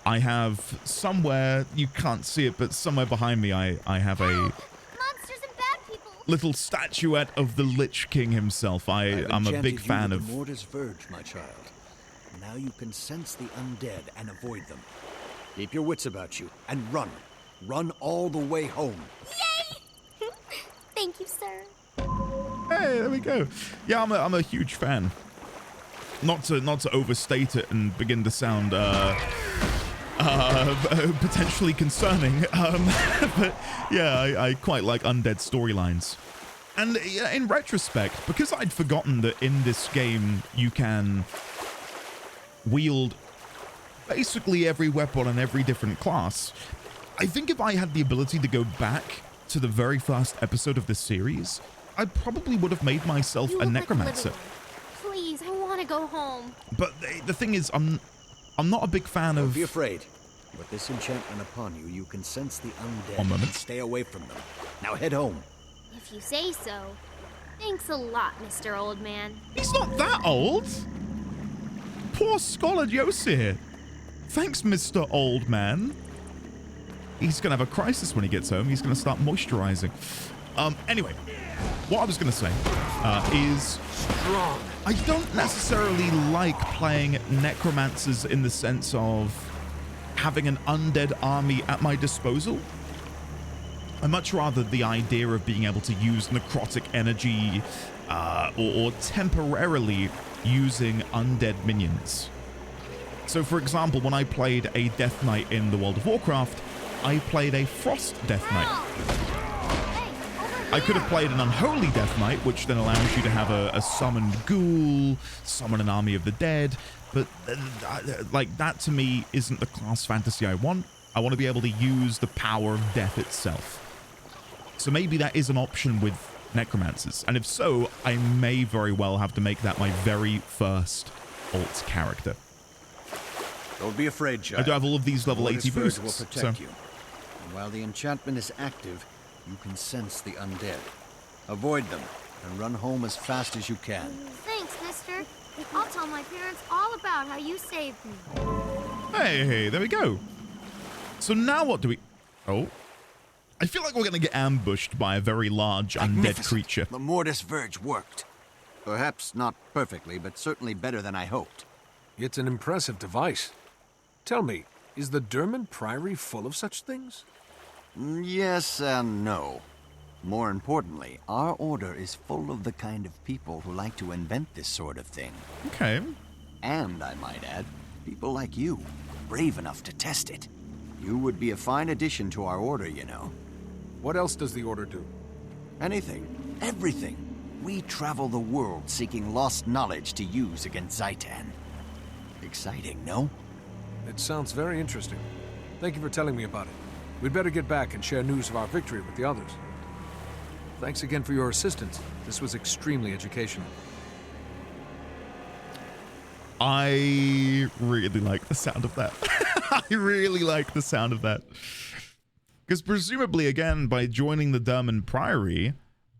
I have somewhere, you can't see it, but somewhere behind me I have a Monsters and bad people. little statuette of the Lich King himself. I'm a big fan of... the Mortis Verge, my child. Now you can sense the undead and avoid them. Keep your wits about you and run. Run all the way home. Yay! Thank you, sir. Hey, there we go. Yeah, I'm a huge fan. Not to overstate it and begin to sound potentially concerning, but yeah, I quite like undead storylines. And in retrospect, because I'd forgotten that in this game you can wield basically every weapon and every different class, I think if I had the ability to go back to the very first episode of this series, I probably would have made myself a necromancer. Please, I want to go home. But the thing is, I'm not a big fan of... Don't be afraid. With this enchantment upon you, you can sense the undead One moment. and stay away from them. Now head home. If you say so. Thanks a lot, Mr. Old Man. He's not that old. Poor Scholar Yosir. Thanks, Mr. Old Man. He's going to have a crisis when he gets home. He's going to start moisturizing. Anyway, what I was going to say is... Strong. I don't necessarily like playing necromancers in the sense of having an undead army at my disposal. I much rather the idea of being able to use necrotic energy or temporarily using undead minions. So, for example, when I played a Death Knight in the World of Warcraft, I played a Frost Death Knight. I could have played an Unholy Death Knight, which then allows you to have a summoned ghoul, summon an army of the dead, but like that to me isn't the class fantasy I want. I want to be able to use the power of death itself. So maybe that is an option with necromancers, and if so, I may very well have to make that my very first alt character. Don't be afraid, child. I do have all of these level 80 boosts. Will protect you. And while the enchantment is active, you can sense the undead. Avoid them and run home as fast as you can. Thanks, mister. I'll tell my parents all about how you saved me. Hey, there we go. So now what do we... Oh. I feel like we're going to get ambushed by a very large undead creature. The Mortis Verge worked. Perhaps not perfectly, but certainly better than I hoped. It's an impressive device. Tell me, is the Derman Priory full of such things? Yes and no. More importantly, our order is full of the kind of people who like to invent this sort of thing. Okay. And, I might add, people like you, brave enough to test it. You would be a fine addition to our order, you know. What else does the order do? Anything. Everything. We travel the world seeking lost knowledge to use against Zaitan. Exciting, no? It sounds very interesting. Thank you for telling me about it. We'd better get back and share news of our victory with the others. Thanks again for your assistance. This was extremely educational. I really like the sound of that. I really like the sound of that. Because presumably, again, by joining the Derman Priory,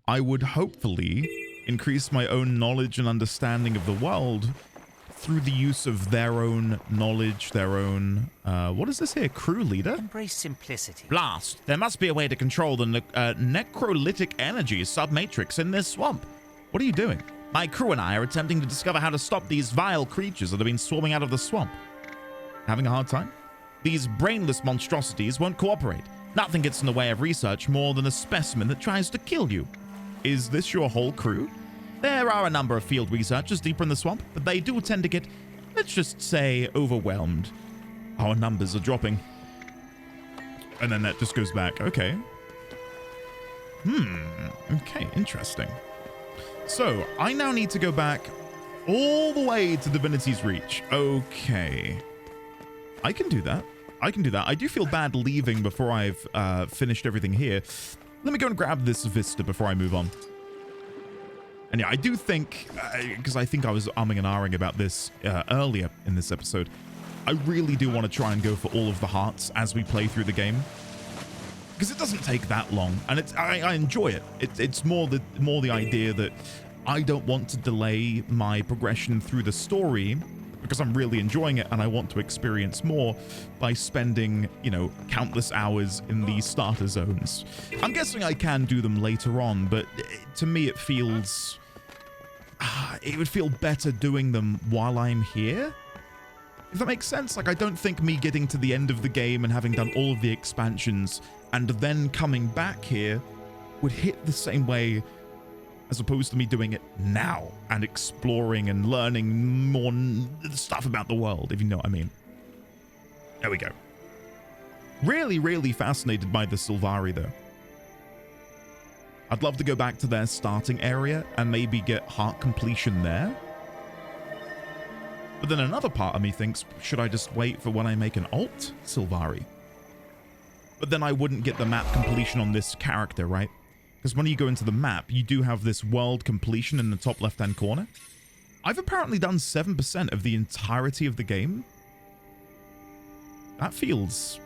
I would hopefully increase my own knowledge and understanding of the world through the use of their own knowledge, their own, what is this here? Crew leader? Embrace simplicity. Blast. There must be a way to control the necrolytic energy submatrix in this swamp. What are you doing? My crew and I are attempting to discover how to stop these vile creatures that have been swarming out of the swamp. Having a hard time? These brainless monstrosities won't cooperate. Nothing gets in the way of research more than a specimen that tries to kill you. Is this your whole crew? There are a number of field researchers deeper in the swamp, but they do tend to get, let's just say, overwhelmed. Our numbers are dropping. And then that just goes back. Okay. Okay, interesting. So, I now need to go back all the way to Divinity's Reach. Okay. I can do that. I can do that. I do feel bad leaving before I've finished everything here. Let me go and grab this Vista before I move on. And yeah, I do think, because I think I was umming and ahhing about this earlier in this episode, I really do want to try and go for all of the hearts as we play through the game. Because it doesn't take that long, and I enjoy it. It's more the idea that I don't want to delay my progression through the story because I'm really enjoying it and I want to experience more by spending, you know, countless hours in these starter zones. I'm guessing I can do them later on, but to me it feels... it would feel better doing them while I'm here. If that makes sense. Like, I don't think me getting to the end of the game and having done all of the expansions and then coming back here would hit the same way as opposed to me doing it now and exploring and learning more stuff about the world, if you know what I mean. There we go. Really, really fascinated by the Sylvari, though. I'd love to go back to their starting area and maybe get heart completion there. But then another part of me thinks, should I just wait for when I make an alt Sylvari? But then I wouldn't get the map completion on this character, right? Because when you go into the map, you do have this world completion in the top left-hand corner. I've apparently done 7% of the entirety of the game. That feels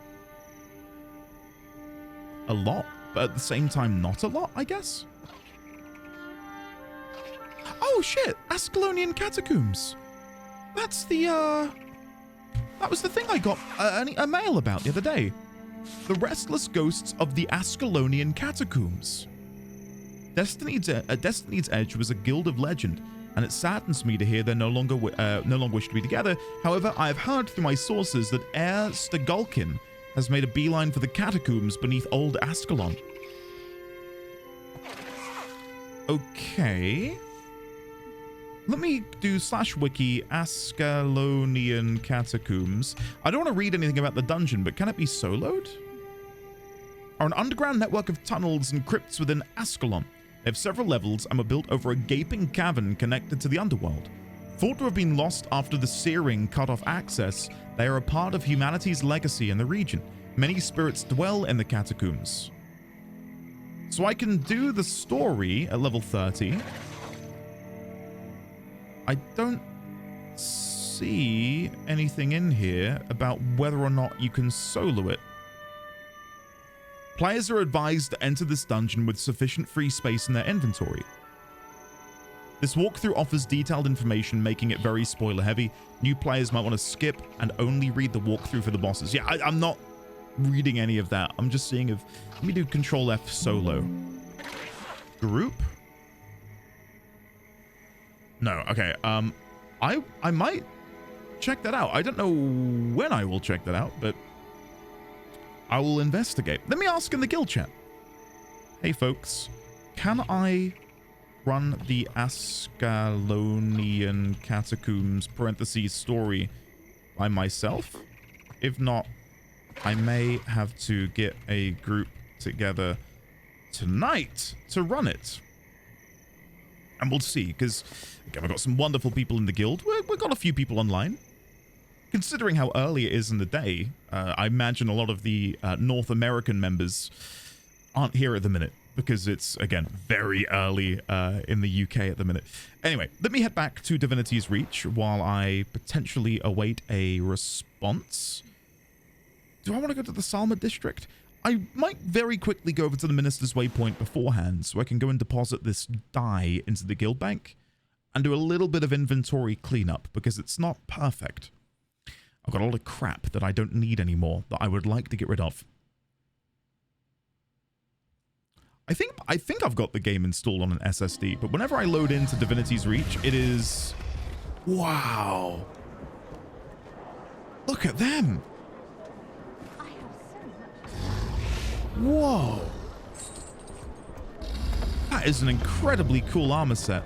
a lot, but at the same time, not a lot, I guess. Oh, shit! Ascalonian Catacombs! That's the, that was the thing I got a mail about the other day. The Restless Ghosts of the Ascalonian Catacombs. Destiny's Edge was a guild of legend, and it saddens me to hear they're no longer wish to be together. However, I have heard through my sources that Heir Stegulkin has made a beeline for the catacombs beneath Old Ascalon. Okay. Let me do /wiki Ascalonian Catacombs. I don't want to read anything about the dungeon, but can it be soloed? Are an underground network of tunnels and crypts within Ascalon. They have several levels and were built over a gaping cavern connected to the underworld. Thought to have been lost after the Searing cut off access, they are a part of humanity's legacy in the region. Many spirits dwell in the catacombs. So I can do the story at level 30. I don't see anything in here about whether or not you can solo it. Players are advised to enter this dungeon with sufficient free space in their inventory. This walkthrough offers detailed information, making it very spoiler heavy. New players might want to skip and only read the walkthrough for the bosses. Yeah, I'm not reading any of that. I'm just seeing if... Let me do Control F solo. Group? No, okay. I might check that out. I don't know when I will check that out, but I will investigate. Let me ask in the guild chat. Hey folks, can I run the Ascalonian Catacombs parentheses story by myself? If not, I may have to get a group together tonight to run it. And we'll see, because again, I've got some wonderful people in the guild. We've got a few people online. Considering how early it is in the day, I imagine a lot of the North American members aren't here at the minute because it's, again, very early in the UK at the minute. Anyway, let me head back to Divinity's Reach while I potentially await a response. Do I want to go to the Salma district? I might very quickly go over to the Minister's Waypoint beforehand so I can go and deposit this dye into the guild bank and do a little bit of inventory cleanup because it's not perfect. I've got a lot of crap that I don't need anymore that I would like to get rid of. I think I've got the game installed on an SSD, but whenever I load into Divinity's Reach, it is... Wow. Look at them. Whoa. That is an incredibly cool armor set.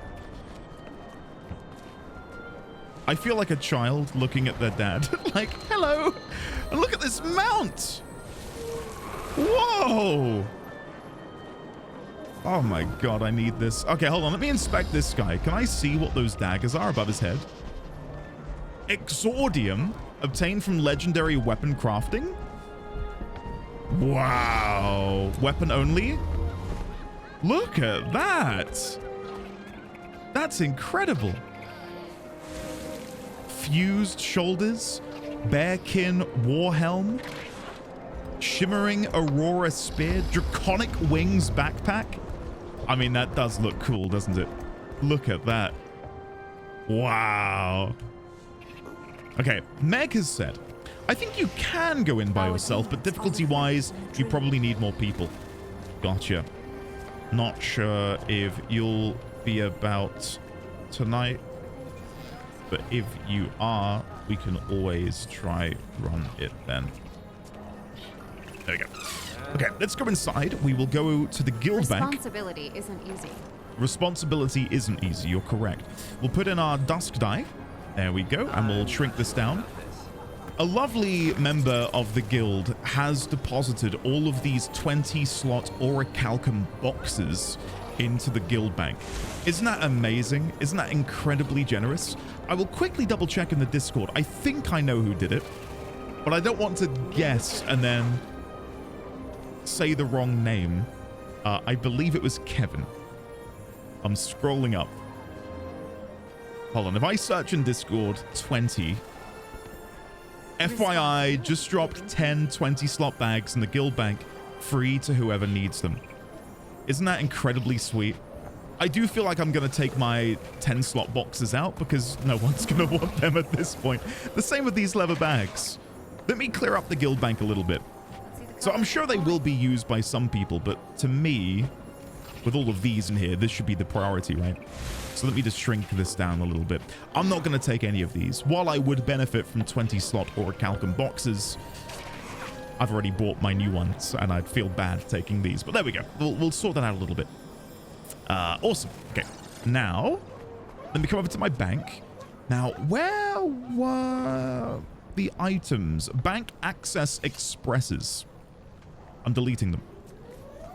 I feel like a child looking at their dad. Like, hello. And look at this mount. Whoa. Oh my god, I need this. Okay, hold on. Let me inspect this guy. Can I see what those daggers are above his head? Exordium, obtained from legendary weapon crafting. Wow. Weapon only? Look at that. That's incredible. Fused shoulders, bearkin war helm, shimmering aurora spear, draconic wings backpack. I mean, that does look cool, doesn't it? Look at that. Wow. Okay, Meg has said, I think you can go in by yourself, but difficulty-wise, you probably need more people. Gotcha. Not sure if you'll be about tonight, but if you are, we can always try run it then. There we go. Okay, let's go inside. We will go to the guild bank. Responsibility isn't easy. Responsibility isn't easy, you're correct. We'll put in our dusk dye. There we go, and we'll shrink this down. A lovely member of the guild has deposited all of these 20-slot orichalcum boxes into the guild bank. Isn't that amazing? Isn't that incredibly generous? I will quickly double check in the Discord. I think I know who did it, but I don't want to guess and then say the wrong name. I believe it was Kevin. I'm scrolling up. Hold on. If I search in Discord 20... FYI, just dropped 10 20-slot bags in the guild bank, free to whoever needs them. Isn't that incredibly sweet? I do feel like I'm going to take my 10-slot boxes out because no one's going to want them at this point. The same with these leather bags. Let me clear up the guild bank a little bit. So I'm sure they will be used by some people, but to me, with all of these in here, this should be the priority, right? So let me just shrink this down a little bit. I'm not going to take any of these. While I would benefit from 20-slot orichalcum boxes, I've already bought my new ones, and I'd feel bad taking these. But there we go. We'll sort that out a little bit. Awesome. Okay. Now, let me come over to my bank. Now, where were the items? Bank access expresses. I'm deleting them.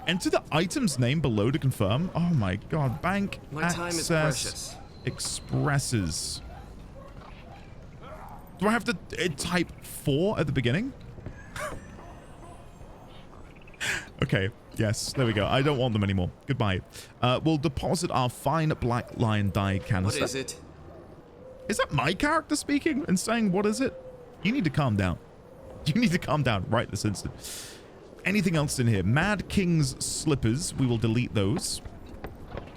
Enter the item's name below to confirm. Oh my god. Bank access expresses. Do I have to type 4 at the beginning? Okay. Yes. There we go. I don't want them anymore. Goodbye. We'll deposit our fine black lion dye canister. What is it? Is that my character speaking and saying, what is it? You need to calm down. You need to calm down right this instant. Anything else in here? Mad King's slippers. We will delete those.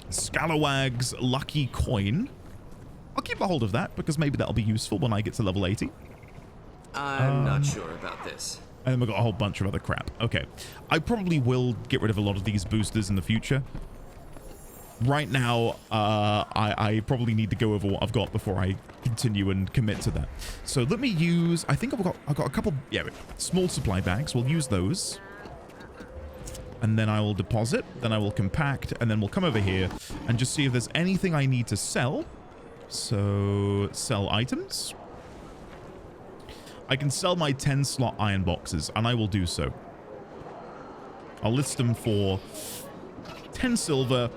Scalawag's lucky coin. I'll keep a hold of that because maybe that'll be useful when I get to level 80. I'm not sure about this. And then we've got a whole bunch of other crap. Okay. I probably will get rid of a lot of these boosters in the future. Right now, I probably need to go over what I've got before I continue and commit to that. So let me use... I think I've got a couple... Yeah, small supply bags. We'll use those. And then I will deposit, then I will compact, and then we'll come over here and just see if there's anything I need to sell. So, sell items. I can sell my 10-slot iron boxes, and I will do so. I'll list them for 10 silver,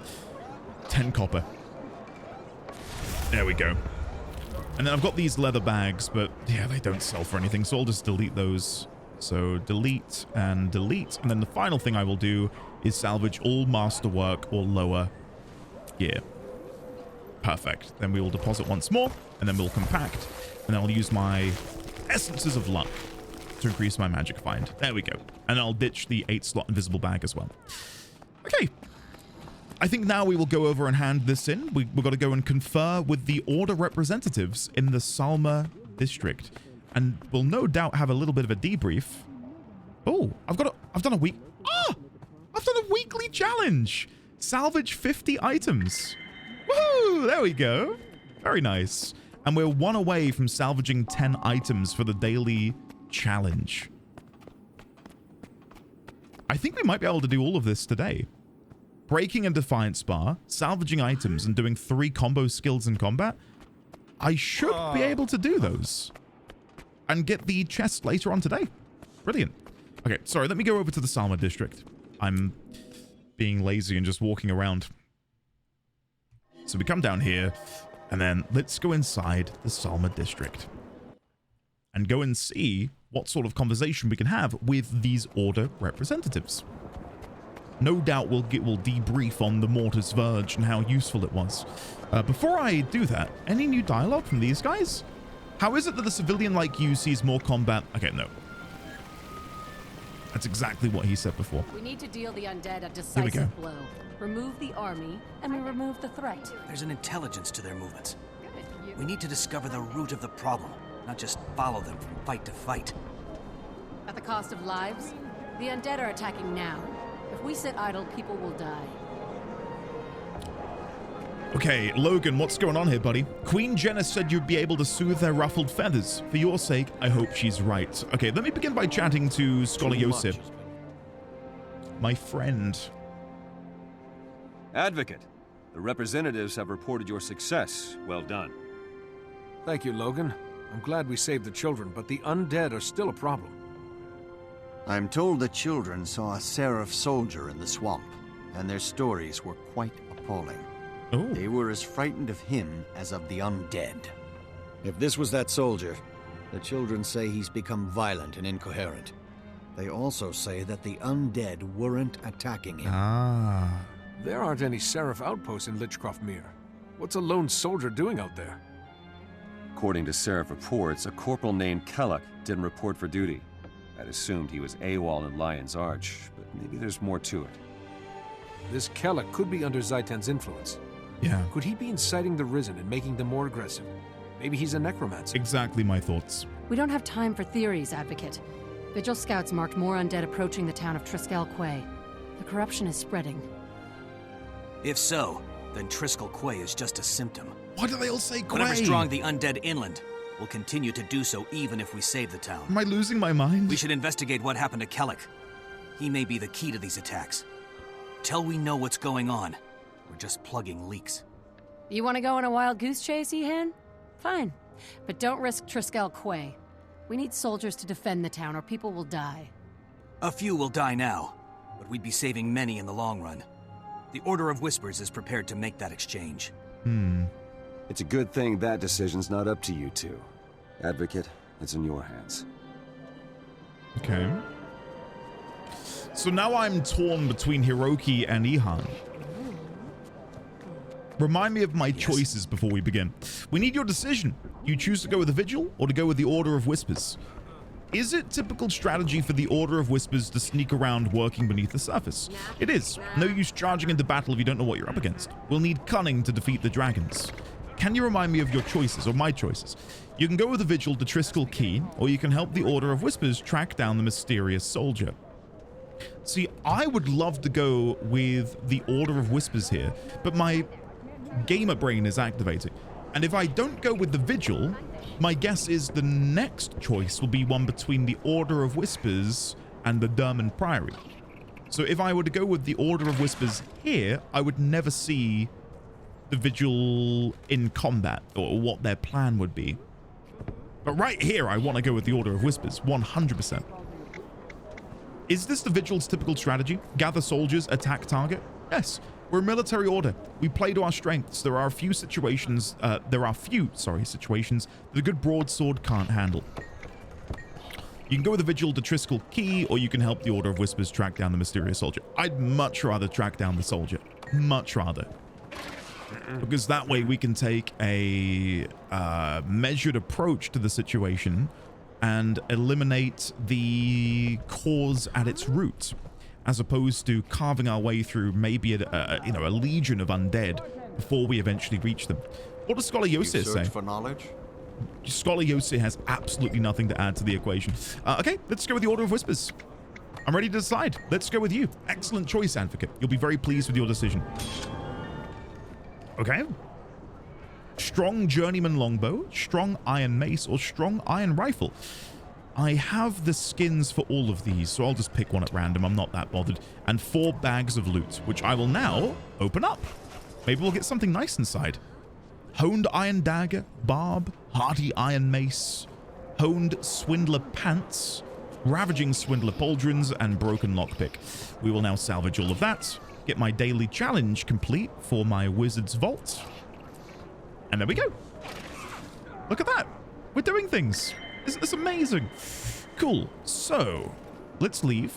10 copper. There we go. And then I've got these leather bags, but yeah, they don't sell for anything, so I'll just delete those. So delete and delete. And then the final thing I will do is salvage all masterwork or lower gear. Perfect. Then we will deposit once more, and then we'll compact, and then I'll use my essences of luck to increase my magic find. There we go. And I'll ditch the 8-slot invisible bag as well. Okay. I think now we will go over and hand this in. We've got to go and confer with the Order representatives in the Salma district. And we'll no doubt have a little bit of a debrief. Oh, I've done a week. Ah! I've done a weekly challenge. Salvage 50 items. Woohoo! There we go. Very nice. And we're 1 away from salvaging 10 items for the daily challenge. I think we might be able to do all of this today. Breaking a Defiance bar, salvaging items, and doing 3 combo skills in combat. I should be able to do those. And get the chest later on today. Brilliant. Okay, sorry, let me go over to the Salma district. I'm being lazy and just walking around. So we come down here, and then let's go inside the Salma district. And go and see what sort of conversation we can have with these Order representatives. No doubt we'll debrief on the Mortar's Verge and how useful it was. Before I do that, any new dialogue from these guys? How is it that a civilian like you sees more combat? Okay, no. That's exactly what he said before. We need to deal the undead a decisive blow. Remove the army, and we remove the threat. There's an intelligence to their movements. We need to discover the root of the problem, not just follow them from fight to fight. At the cost of lives, the undead are attacking now. If we sit idle, people will die. Okay, Logan, what's going on here, buddy? Queen Jenna said you'd be able to soothe their ruffled feathers. For your sake, I hope she's right. Okay, let me begin by chatting to Scholar Yosip. My friend. Advocate, the representatives have reported your success. Well done. Thank you, Logan. I'm glad we saved the children, but the undead are still a problem. I'm told the children saw a Seraph soldier in the swamp, and their stories were quite appalling. Oh. They were as frightened of him as of the undead. If this was that soldier, the children say he's become violent and incoherent. They also say that the undead weren't attacking him. Ah. There aren't any Seraph outposts in Lichcroft Mere. What's a lone soldier doing out there? According to Seraph reports, a corporal named Kellock didn't report for duty. I'd assumed he was AWOL in Lion's Arch, but maybe there's more to it. This Kellock could be under Zaitan's influence. Yeah. Could he be inciting the Risen and making them more aggressive? Maybe he's a necromancer. Exactly my thoughts. We don't have time for theories, Advocate. Vigil scouts marked more undead approaching the town of Triskel Quay. The corruption is spreading. If so, then Triskel Quay is just a symptom. Why do they all say Quay? Whatever's drawing the undead inland will continue to do so even if we save the town. Am I losing my mind? We should investigate what happened to Kellock. He may be the key to these attacks. Till we know what's going on, we're just plugging leaks. You want to go on a wild goose chase, Ehan? Fine. But don't risk Triskel Quay. We need soldiers to defend the town or people will die. A few will die now, but we'd be saving many in the long run. The Order of Whispers is prepared to make that exchange. It's a good thing that decision's not up to you two. Advocate, it's in your hands. Okay. So now I'm torn between Hiroki and Ihan. Remind me of my choices before we begin. We need your decision. You choose to go with the Vigil or to go with the Order of Whispers. Is it typical strategy for the Order of Whispers to sneak around working beneath the surface? It is. No use charging into battle if you don't know what you're up against. We'll need cunning to defeat the dragons. Can you remind me of your choices, or my choices? You can go with the Vigil to Triskel Quay, or you can help the Order of Whispers track down the mysterious soldier. See, I would love to go with the Order of Whispers here, but my gamer brain is activating. And if I don't go with the Vigil, my guess is the next choice will be one between the Order of Whispers and the Derman Priory. So if I were to go with the Order of Whispers here, I would never see the Vigil in combat, or what their plan would be. But right here, I want to go with the Order of Whispers, 100%. Is this the Vigil's typical strategy? Gather soldiers, attack target? Yes. We're a military order. We play to our strengths. There are few situations that a good broadsword can't handle. You can go with the Vigil to Triskel Quay, or you can help the Order of Whispers track down the mysterious soldier. I'd much rather track down the soldier. Much rather. Because that way we can take a measured approach to the situation and eliminate the cause at its root, as opposed to carving our way through maybe a legion of undead before we eventually reach them. What does Scholar Yosir say? For knowledge? Scholar Yosir has absolutely nothing to add to the equation. Okay, let's go with the Order of Whispers. I'm ready to decide. Let's go with you. Excellent choice, Advocate. You'll be very pleased with your decision. Okay. Strong Journeyman Longbow, Strong Iron Mace, or Strong Iron Rifle. I have the skins for all of these, so I'll just pick one at random. I'm not that bothered. And 4 bags of loot, which I will now open up. Maybe we'll get something nice inside. Honed Iron Dagger, Barb, Hardy Iron Mace, Honed Swindler Pants, Ravaging Swindler Pauldrons, and Broken Lockpick. We will now salvage all of that, get my daily challenge complete for my Wizard's Vault. And there we go. Look at that. We're doing things. It's amazing. Cool. So, let's leave.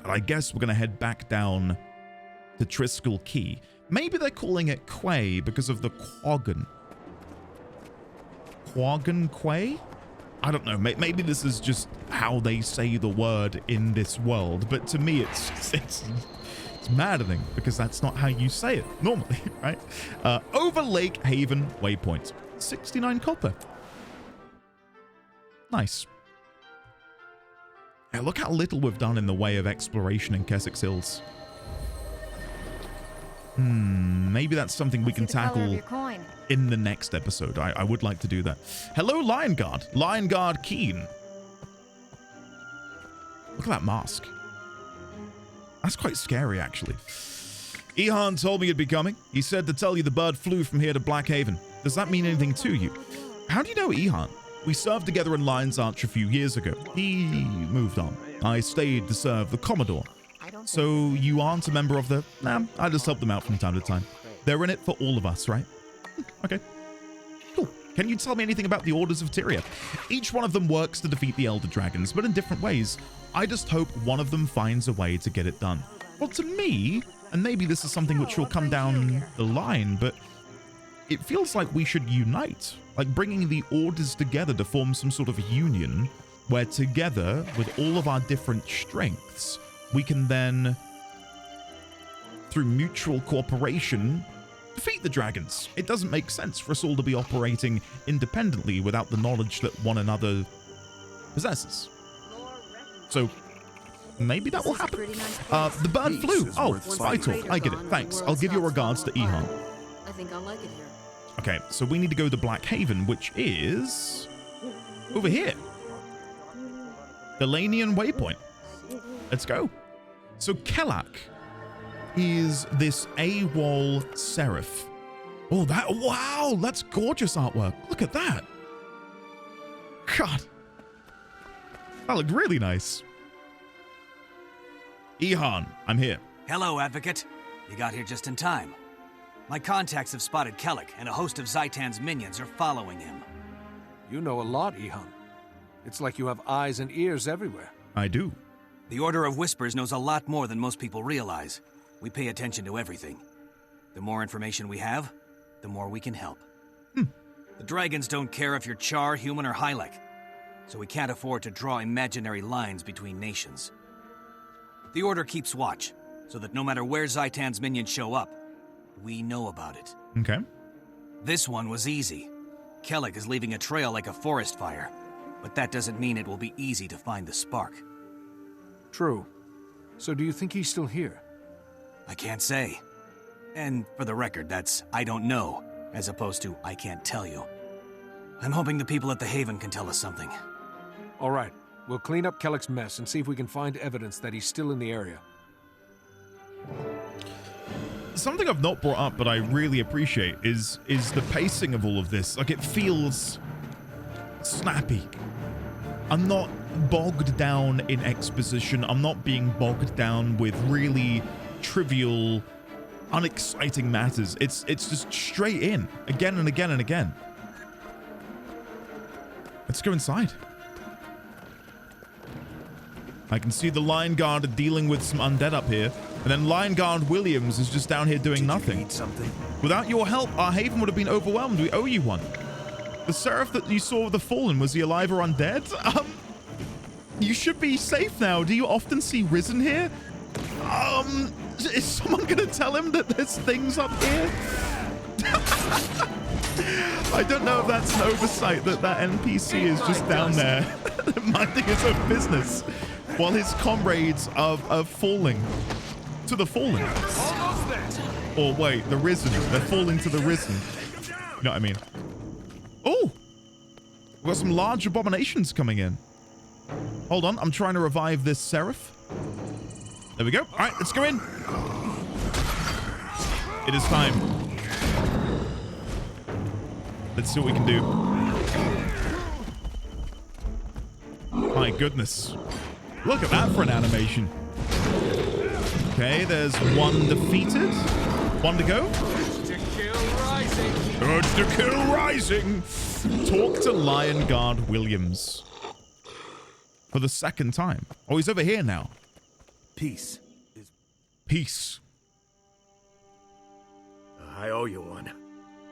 And I guess we're going to head back down to Triskel Key. Maybe they're calling it Quay because of the Quaggan. Quaggan Quay? I don't know. Maybe this is just how they say the word in this world. But to me, it's maddening because that's not how you say it normally, right? Over Lake Haven Waypoint. 69 copper. Nice. Yeah, look how little we've done in the way of exploration in Kessex Hills. Maybe that's something we can tackle in the next episode. I would like to do that. Hello, Lion Guard. Lion Guard Keen. Look at that mask. That's quite scary, actually. Ihan told me you'd be coming. He said to tell you the bird flew from here to Blackhaven. Does that mean anything to you? How do you know Ihan? We served together in Lion's Arch a few years ago. He moved on. I stayed to serve the Commodore. So you aren't a member of the... Nah, I just help them out from time to time. They're in it for all of us, right? Okay. Cool. Can you tell me anything about the Orders of Tyria? Each one of them works to defeat the Elder Dragons, but in different ways. I just hope one of them finds a way to get it done. Well, to me, and maybe this is something which will come down the line, but it feels like we should unite. Like bringing the Orders together to form some sort of union where together, with all of our different strengths, we can then, through mutual cooperation, defeat the dragons. It doesn't make sense for us all to be operating independently without the knowledge that one another possesses. So, maybe that will happen. The bird flew. Oh, spy talk. I get it. Thanks. I'll give your regards to Ihan. I think I'll like it here. Okay, so we need to go to Blackhaven, which is over here. The Lanian Waypoint. Let's go. So Kellak is this AWOL seraph. Oh, wow, that's gorgeous artwork. Look at that. God. That looked really nice. Ihan, I'm here. Hello, Advocate. You got here just in time. My contacts have spotted Kellak, and a host of Zaitan's minions are following him. You know a lot, Ihan. It's like you have eyes and ears everywhere. I do. The Order of Whispers knows a lot more than most people realize. We pay attention to everything. The more information we have, the more we can help. The dragons don't care if you're Char, human, or Hylek, so we can't afford to draw imaginary lines between nations. The Order keeps watch, so that no matter where Zaitan's minions show up, we know about it. Okay. This one was easy. Kellak is leaving a trail like a forest fire, but that doesn't mean it will be easy to find the spark. True. So do you think he's still here? I can't say. And for the record, that's I don't know, as opposed to I can't tell you. I'm hoping the people at the Haven can tell us something. All right. We'll clean up Kellak's mess and see if we can find evidence that he's still in the area. Something I've not brought up but I really appreciate is the pacing of all of this. Like, it feels snappy. I'm not bogged down in exposition. I'm not being bogged down with really trivial, unexciting matters. It's just straight in, again and again and again. Let's go inside. I can see the Lion Guard are dealing with some undead up here, and then Lion Guard Williams is just down here doing nothing. Something? Without your help, our haven would have been overwhelmed. We owe you one. The seraph that you saw with the fallen, was he alive or undead? You should be safe now. Do you often see Risen here? Is someone gonna tell him that there's things up here? I don't know if that's an oversight that NPC is just down there minding his own business while his comrades are falling to the fallen. Or wait, the Risen. They're falling to the Risen. You know what I mean? Oh! We've got some large abominations coming in. Hold on, I'm trying to revive this seraph. There we go. All right, let's go in. It is time. Let's see what we can do. My goodness. Look at that for an animation. Okay, there's one defeated. One to go. Urge to kill rising. Talk to Lion Guard Williams. For the second time. Oh, he's over here now. Peace. Peace. I owe you one.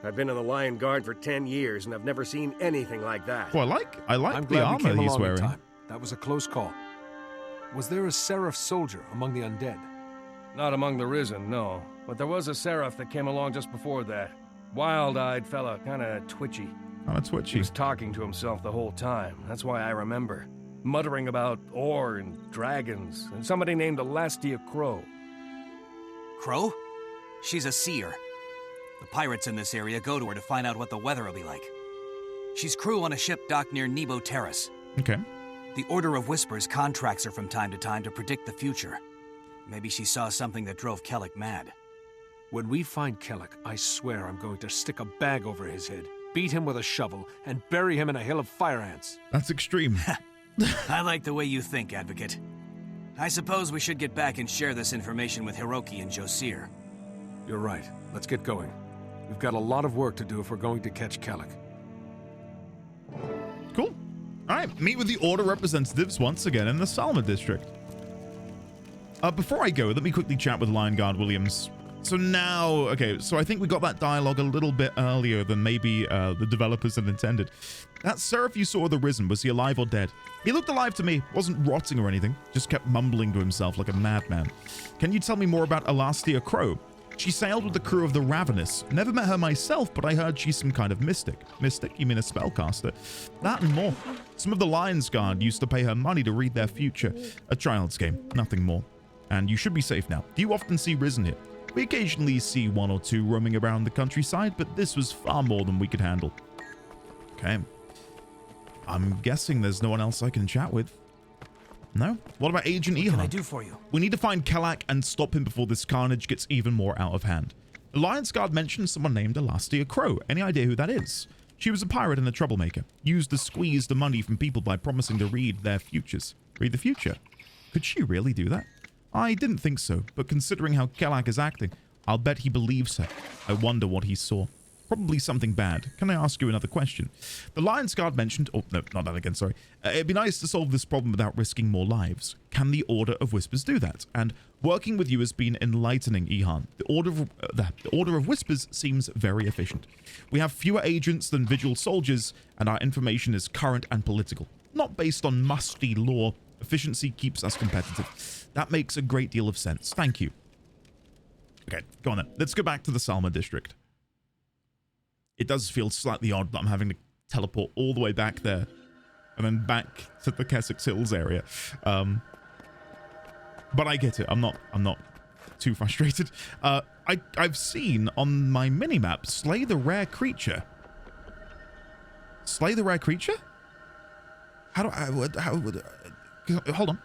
I've been in the Lion Guard for 10 years, and I've never seen anything like that. Well, I like I'm the glad we armor came he's along in wearing. time. That was a close call. Was there a Seraph soldier among the undead? Not among the Risen, no. But there was a Seraph that came along just before that. Wild-eyed fella, kinda twitchy. He was talking to himself the whole time. That's why I remember. Muttering about ore and dragons, and somebody named Elastia Crow. Crow? She's a seer. The pirates in this area go to her to find out what the weather will be like. She's crew on a ship docked near Nebo Terrace. Okay. The Order of Whispers contracts her from time to predict the future. Maybe she saw something that drove Kellic mad. When we find Kellic, I swear I'm going to stick a bag over his head, beat him with a shovel, and bury him in a hill of fire ants. That's extreme. I like the way you think, Advocate. I suppose we should get back and share this information with Hiroki and Josir. You're right. Let's get going. We've got a lot of work to do if we're going to catch Kellic. Cool. All right, meet with the Order representatives once again in the Salma district. Before I go, let me quickly chat with Lion Guard Williams. So now, okay, so I think we got that dialogue a little bit earlier than maybe the developers had intended. That seraph you saw with the Risen, was he alive or dead? He looked alive to me, wasn't rotting or anything, just kept mumbling to himself like a madman. Can you tell me more about Elastia Crow? She sailed with the crew of the Ravenous. Never met her myself, but I heard she's some kind of mystic. Mystic? You mean a spellcaster? That and more. Some of the Lion's Guard used to pay her money to read their future. A child's game, nothing more. And you should be safe now. Do you often see Risen here? We occasionally see one or two roaming around the countryside, but this was far more than we could handle. Okay. I'm guessing there's no one else I can chat with. No? What about Agent Ihan? What can I do for you? We need to find Kellic and stop him before this carnage gets even more out of hand. The Lion's Guard mentioned someone named Elastia Crow. Any idea who that is? She was a pirate and a troublemaker. Used to squeeze the money from people by promising to read their futures. Read the future? Could she really do that? I didn't think so, but considering how Kellic is acting, I'll bet he believes her. I wonder what he saw. Probably something bad. Can I ask you another question? The Lion's Guard mentioned... Oh, no, not that again, sorry. It'd be nice to solve this problem without risking more lives. Can the Order of Whispers do that? And working with you has been enlightening, Ihan. The Order of Whispers seems very efficient. We have fewer agents than Vigil soldiers, and our information is current and political. Not based on musty lore. Efficiency keeps us competitive. That makes a great deal of sense. Thank you. Okay, go on then. Let's go back to the Salma district. It does feel slightly odd that I'm having to teleport all the way back there and then back to the Kessex Hills area. But I get it. I'm not too frustrated. I've seen on my minimap slay the rare creature. Slay the rare creature? Hold on.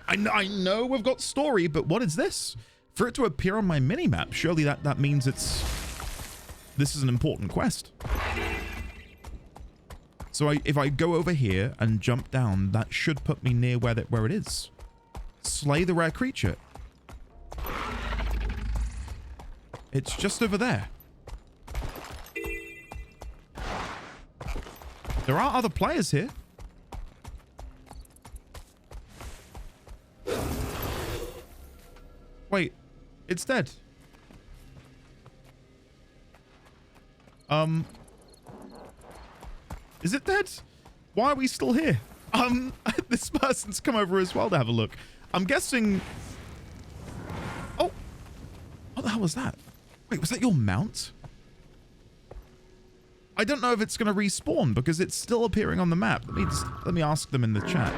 I know we've got story, but what is this? For it to appear on my minimap, surely that means this is an important quest. So if I go over here and jump down, that should put me near where it is. Slay the rare creature. It's just over there. There are other players here. Wait, it's dead. Is it dead? Why are we still here? This person's come over as well to have a look. I'm guessing... Oh! What the hell was that? Wait, was that your mount? I don't know if it's going to respawn because it's still appearing on the map. Let me ask them in the chat.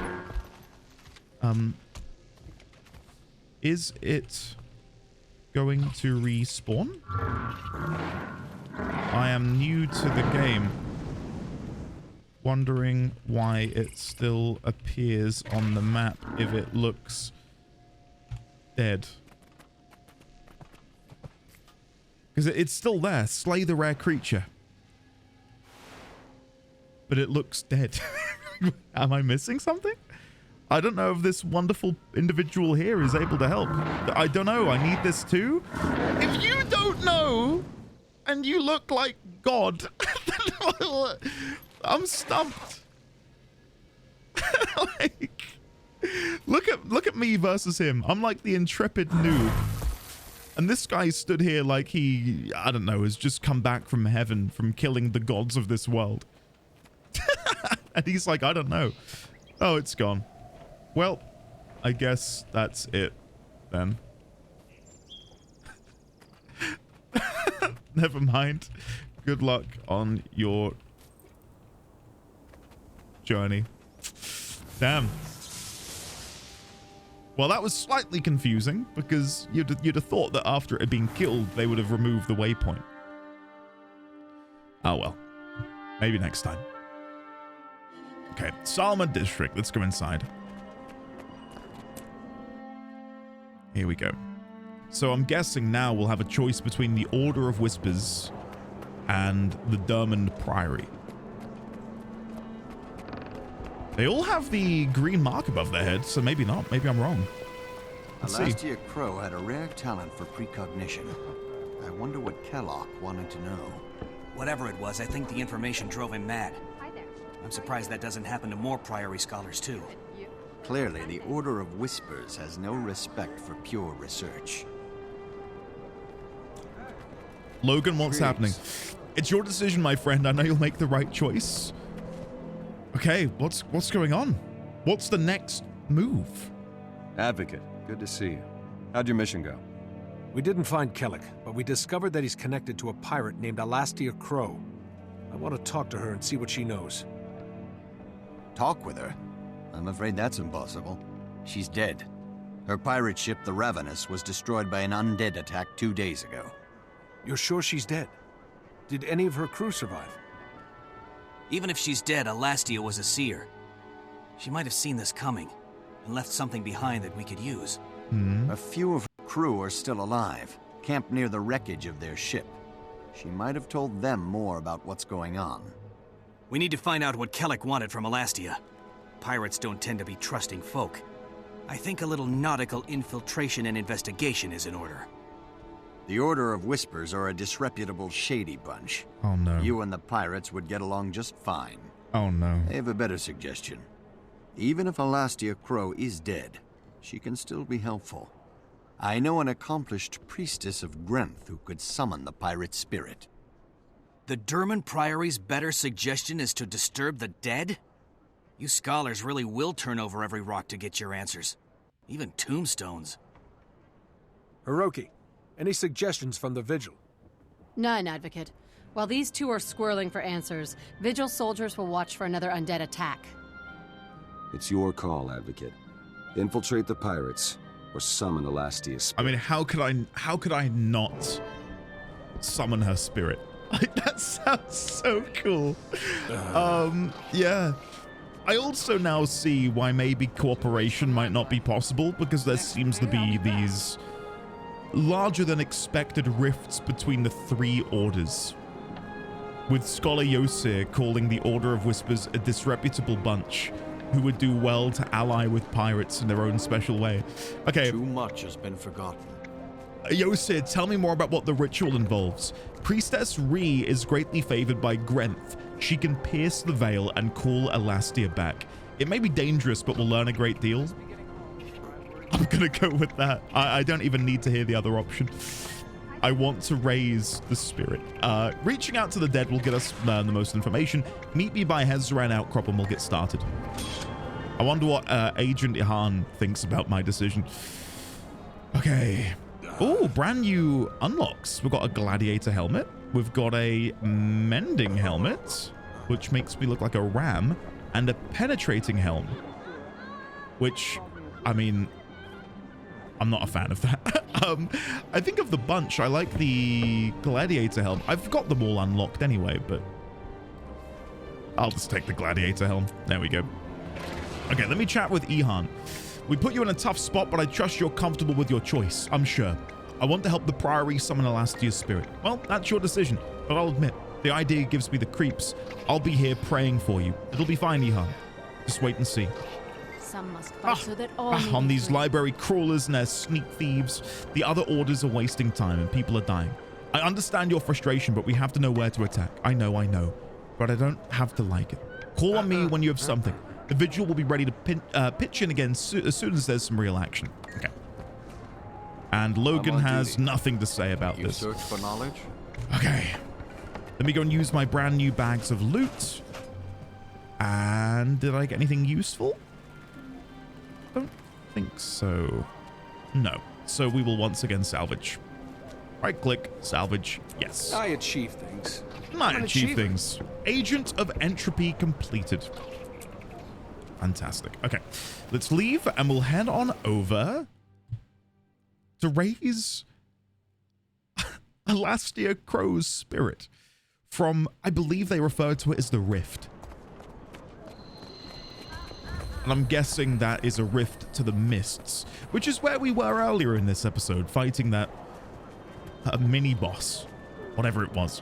Is it going to respawn? I am new to the game. Wondering why it still appears on the map if it looks dead. Because it's still there. Slay the rare creature. But it looks dead. Am I missing something? I don't know if this wonderful individual here is able to help. I don't know. I need this too. If you don't know and you look like God, I'm stumped. Like, look at me versus him. I'm like the intrepid noob. And this guy stood here like he, I don't know, has just come back from heaven from killing the gods of this world. And he's like, I don't know. Oh, it's gone. Well, I guess that's it then. Never mind. Good luck on your journey. Damn. Well, that was slightly confusing because you'd have thought that after it had been killed, they would have removed the waypoint. Oh well. Maybe next time. Okay, Salma District. Let's go inside. Here we go. So I'm guessing now we'll have a choice between the Order of Whispers and the Dermond Priory. They all have the green mark above their heads, so maybe not. Maybe I'm wrong. Let's see. Alastia Crow had a rare talent for precognition. I wonder what Kellock wanted to know. Whatever it was, I think the information drove him mad. I'm surprised that doesn't happen to more Priory scholars, too. Clearly, the Order of Whispers has no respect for pure research. Logan, what's happening? It's your decision, my friend. I know you'll make the right choice. Okay, what's going on? What's the next move? Advocate, good to see you. How'd your mission go? We didn't find Kelleck, but we discovered that he's connected to a pirate named Alastia Crow. I want to talk to her and see what she knows. Talk with her? I'm afraid that's impossible. She's dead. Her pirate ship, the Ravenous, was destroyed by an undead attack 2 days ago. You're sure she's dead? Did any of her crew survive? Even if she's dead, Alastia was a seer. She might have seen this coming and left something behind that we could use. A few of her crew are still alive, camped near the wreckage of their ship. She might have told them more about what's going on. We need to find out what Kelleck wanted from Alastia. Pirates don't tend to be trusting folk. I think a little nautical infiltration and investigation is in order. The Order of Whispers are a disreputable, shady bunch. Oh no. You and the pirates would get along just fine. Oh no. I have a better suggestion. Even if Alastia Crow is dead, she can still be helpful. I know an accomplished priestess of Grenth who could summon the pirate spirit. The Dermond Priory's better suggestion is to disturb the dead? You scholars really will turn over every rock to get your answers. Even tombstones. Hiroki, any suggestions from the Vigil? None, Advocate. While these two are squirreling for answers, Vigil soldiers will watch for another undead attack. It's your call, Advocate. Infiltrate the pirates, or summon Alastia's spirit. I mean, how could I not summon her spirit? Like, that sounds so cool. Yeah. I also now see why maybe cooperation might not be possible, because there seems to be these larger than expected rifts between the three orders. With Scholar Yosir calling the Order of Whispers a disreputable bunch who would do well to ally with pirates in their own special way. Okay. Too much has been forgotten. Yosir, tell me more about what the ritual involves. Priestess Ree is greatly favored by Grenth. She can pierce the veil and call Alastia back. It may be dangerous, but we'll learn a great deal. I'm gonna go with that. I don't even need to hear the other option. I want to raise the spirit. Reaching out to the dead will get us the most information. Meet me by Hezran Outcrop and we'll get started. I wonder what Agent Ihan thinks about my decision. Okay. Oh, brand new unlocks. We've got a gladiator helmet. We've got a mending helmet, which makes me look like a ram, and a penetrating helm, which, I mean, I'm not a fan of that. I think of the bunch, I like the gladiator helm. I've got them all unlocked anyway, but I'll just take the gladiator helm. There we go. Okay, let me chat with Ihan. We put you in a tough spot, but I trust you're comfortable with your choice, I'm sure. I want to help the Priory summon Alastia's spirit. Well, that's your decision, but I'll admit, the idea gives me the creeps. I'll be here praying for you. It'll be fine, Ihan. Just wait and see. Some must fight so that all may on be these free. library crawlers and their sneak thieves. The other orders are wasting time and people are dying. I understand your frustration, but we have to know where to attack. I know, but I don't have to like it. Call on me when you have something. The Vigil will be ready to pitch in again as soon as there's some real action. Okay. And Logan has nothing to say about this. Search for knowledge? Okay. Let me go and use my brand new bags of loot. And did I get anything useful? Don't think so. No. So we will once again salvage. Right click, salvage. Yes. I achieve things. I achieve things. Agent of Entropy completed. Fantastic. Okay. Let's leave and we'll head on over to raise Alastia Crow's spirit from, I believe they refer to it as the Rift. And I'm guessing that is a rift to the mists, which is where we were earlier in this episode, fighting that mini boss, whatever it was.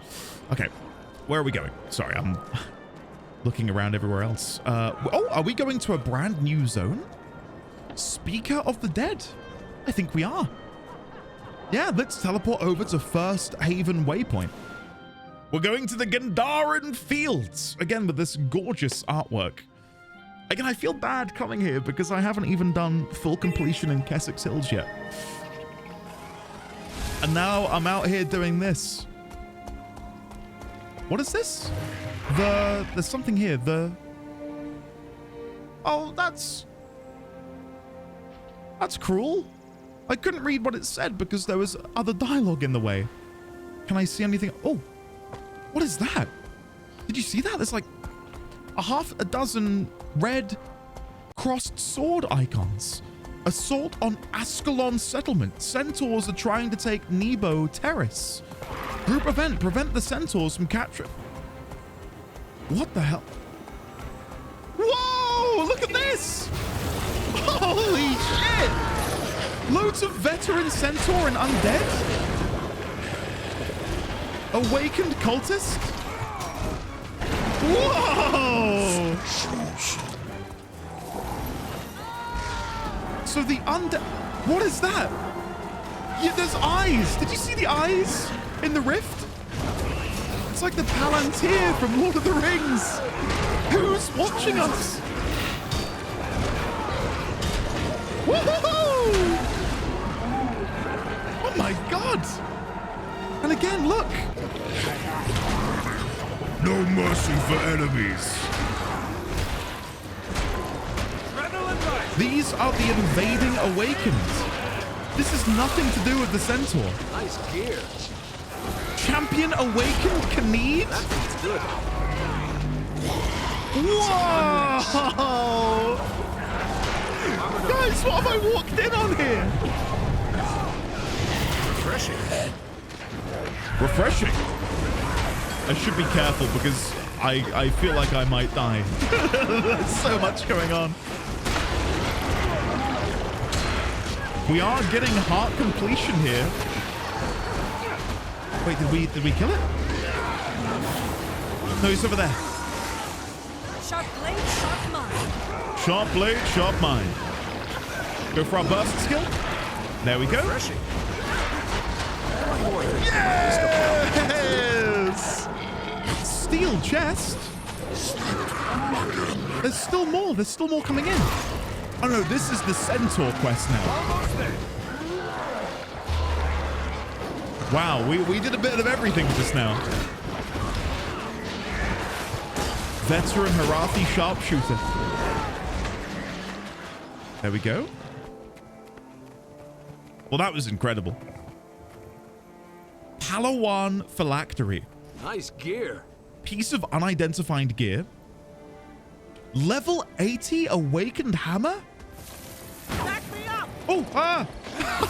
Okay, where are we going? Sorry, I'm looking around everywhere else. Oh, are we going to a brand new zone? Speaker of the Dead. I think we are. Yeah, let's teleport over to First Haven Waypoint. We're going to the Gandaran Fields, again with this gorgeous artwork. Again, I feel bad coming here because I haven't even done full completion in Kessex Hills yet. And now I'm out here doing this. What is this? There's something here. Oh, that's cruel. I couldn't read what it said because there was other dialogue in the way. Can I see anything? Oh, what is that? Did you see that? There's like a half a dozen red crossed sword icons. Assault on Ascalon settlement. Centaurs are trying to take Nebo Terrace. Group event. Prevent the centaurs from capturing. What the hell? Whoa! Look at this! Holy shit! Loads of veteran centaur and undead. Awakened cultist. Whoa! So the undead... What is that? Yeah, there's eyes. Did you see the eyes in the rift? It's like the Palantir from Lord of the Rings. Who's watching us? Woohoo! Oh my god! And again, look. No mercy for enemies. These are the invading awakened. This is nothing to do with the centaur. Nice gear. Champion awakened Khaneed? That's good. Whoa! Guys, what have I walked in on here? Refreshing. Refreshing. I should be careful because I feel like I might die. There's so much going on. We are getting heart completion here. Wait, did we kill it? No, he's over there. Sharp blade, sharp mind. Sharp blade, sharp mind. Go for our burst skill. There we go. Yes! Steel chest. There's still more. There's still more coming in. Oh no, this is the centaur quest now. Wow, we did a bit of everything just now. Veteran Harathi sharpshooter. There we go. Well, that was incredible. Palawan phylactery. Nice gear. Piece of unidentified gear. Level 80 awakened hammer? Back me up! Oh,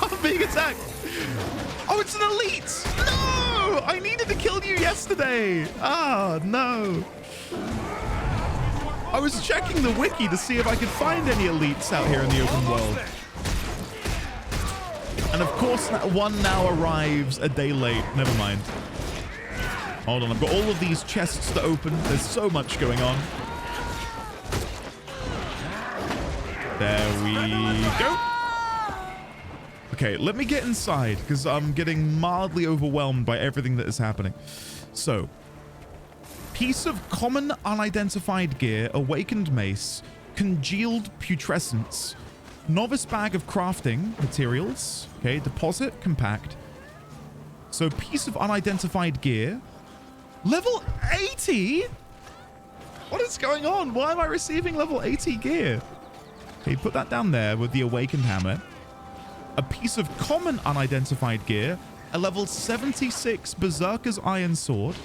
I'm being attacked. Oh, it's an elite. No, I needed to kill you yesterday. Ah, no. I was checking the wiki to see if I could find any elites out here in the open world. And of course, one now arrives a day late. Never mind. Hold on, I've got all of these chests to open. There's so much going on. There we go. Okay, let me get inside because I'm getting mildly overwhelmed by everything that is happening. So, piece of common unidentified gear, awakened mace, congealed putrescence, novice bag of crafting materials, okay, deposit, compact. So, piece of unidentified gear, level 80? What is going on? Why am I receiving level 80 gear? Okay, put that down there with the awakened hammer. A piece of common unidentified gear, a level 76 Berserker's Iron Sword,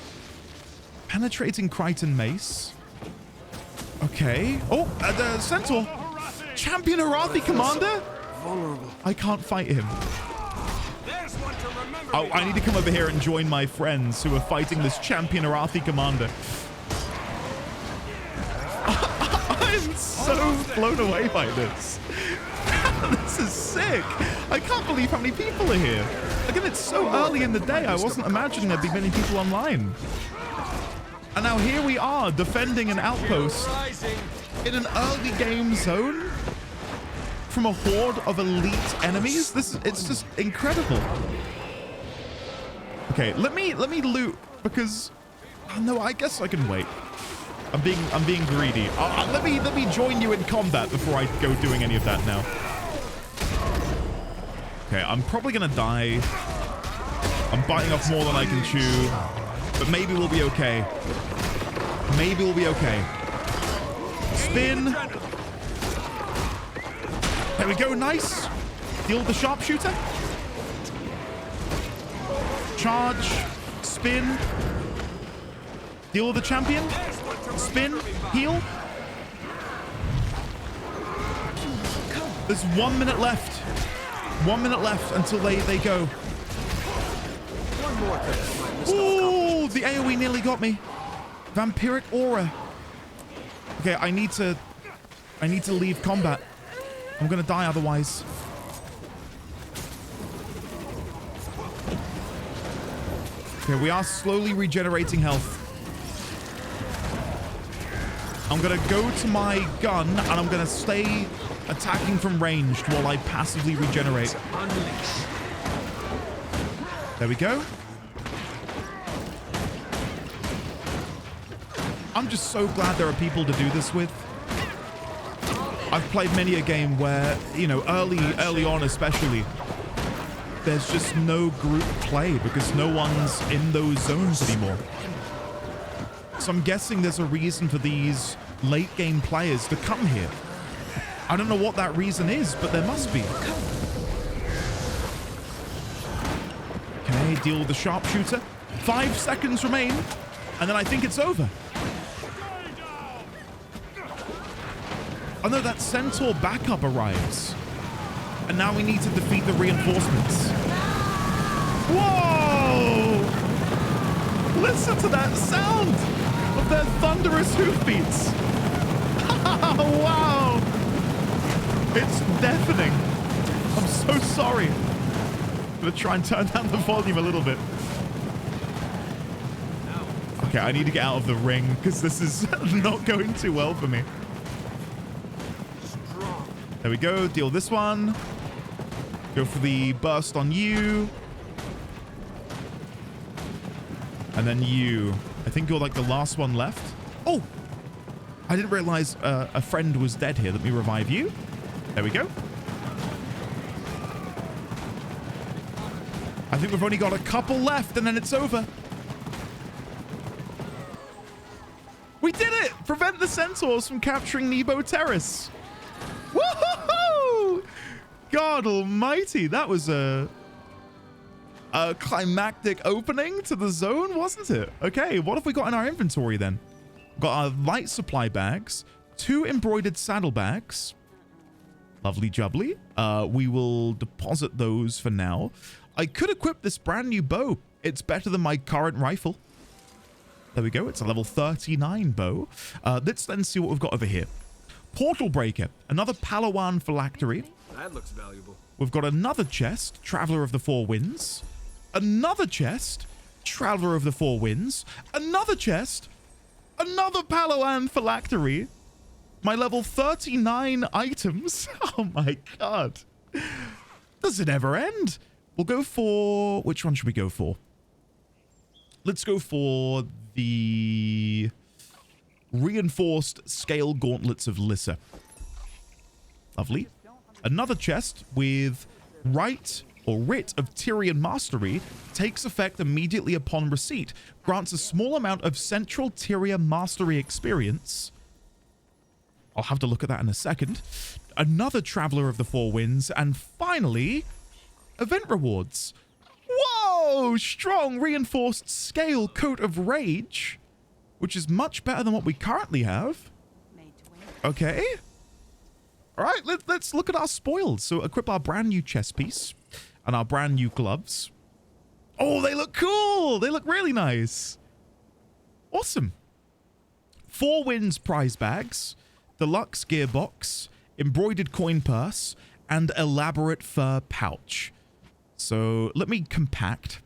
penetrating Crichton Mace. Okay. Oh, the Centaur. Champion Harathi Commander? Vulnerable. I can't fight him. Oh, I need to come over here and join my friends who are fighting this Champion Harathi Commander. I'm so blown away by this. This is sick. I can't believe how many people are here. Again, it's so early in the day. I wasn't imagining there'd be many people online. And now here we are defending an outpost in an early game zone from a horde of elite enemies. It's just incredible. Okay, let me loot because no, I guess I can wait. I'm being greedy. Let me join you in combat before I go doing any of that now. Okay, I'm probably gonna die. I'm biting off more than I can chew, but maybe we'll be okay. Maybe we'll be okay. Spin. There we go, nice. Deal the sharpshooter. Charge. Spin. Deal with the champion. Spin. Heal. There's 1 minute left. 1 minute left until they go. Ooh, the AoE nearly got me. Vampiric aura. Okay, I need to leave combat. I'm gonna die otherwise. Okay, we are slowly regenerating health. I'm gonna go to my gun and I'm gonna stay attacking from ranged while I passively regenerate. There we go. I'm just so glad there are people to do this with. I've played many a game where, you know, early on especially, there's just no group play because no one's in those zones anymore. So I'm guessing there's a reason for these late game players to come here. I don't know what that reason is, but there must be. Okay, deal with the sharpshooter. 5 seconds remain, and then I think it's over. Oh no, that Centaur backup arrives. And now we need to defeat the reinforcements. Whoa! Listen to that sound of their thunderous hoofbeats. Wow! It's deafening. I'm so sorry. I'm gonna try and turn down the volume a little bit. Okay, I need to get out of the ring because this is not going too well for me. There we go. Deal this one. Go for the burst on you. And then you. I think you're like the last one left. Oh! I didn't realize a friend was dead here. Let me revive you. There we go. I think we've only got a couple left and then it's over. We did it! Prevent the centaurs from capturing Nebo Terrace. Woohoo! God almighty, that was a climactic opening to the zone, wasn't it? Okay, what have we got in our inventory then? We've got our light supply bags, 2 embroidered saddlebags. Lovely jubbly. We will deposit those for now. I could equip this brand new bow. It's better than my current rifle. There we go. It's a level 39 bow. Let's then see what we've got over here. Portal Breaker. Another Palawan phylactery. That looks valuable. We've got another chest. Traveler of the Four Winds. Another chest. Traveler of the Four Winds. Another chest. Another Palawan phylactery. My level 39 items. Oh my god. Does it ever end? We'll go for... Which one should we go for? Let's go for the reinforced scale gauntlets of Lissa. Lovely. Another chest with Rite or Writ of Tyrian Mastery takes effect immediately upon receipt. Grants a small amount of Central Tyria Mastery experience. I'll have to look at that in a second. Another Traveler of the Four Winds. And finally, event rewards. Whoa! Strong reinforced scale coat of rage, which is much better than what we currently have. Okay. All right, let's look at our spoils. So equip our brand new chest piece and our brand new gloves. Oh, they look cool. They look really nice. Awesome. Four Winds prize bags, deluxe gearbox, embroidered coin purse, and elaborate fur pouch. So let me compact.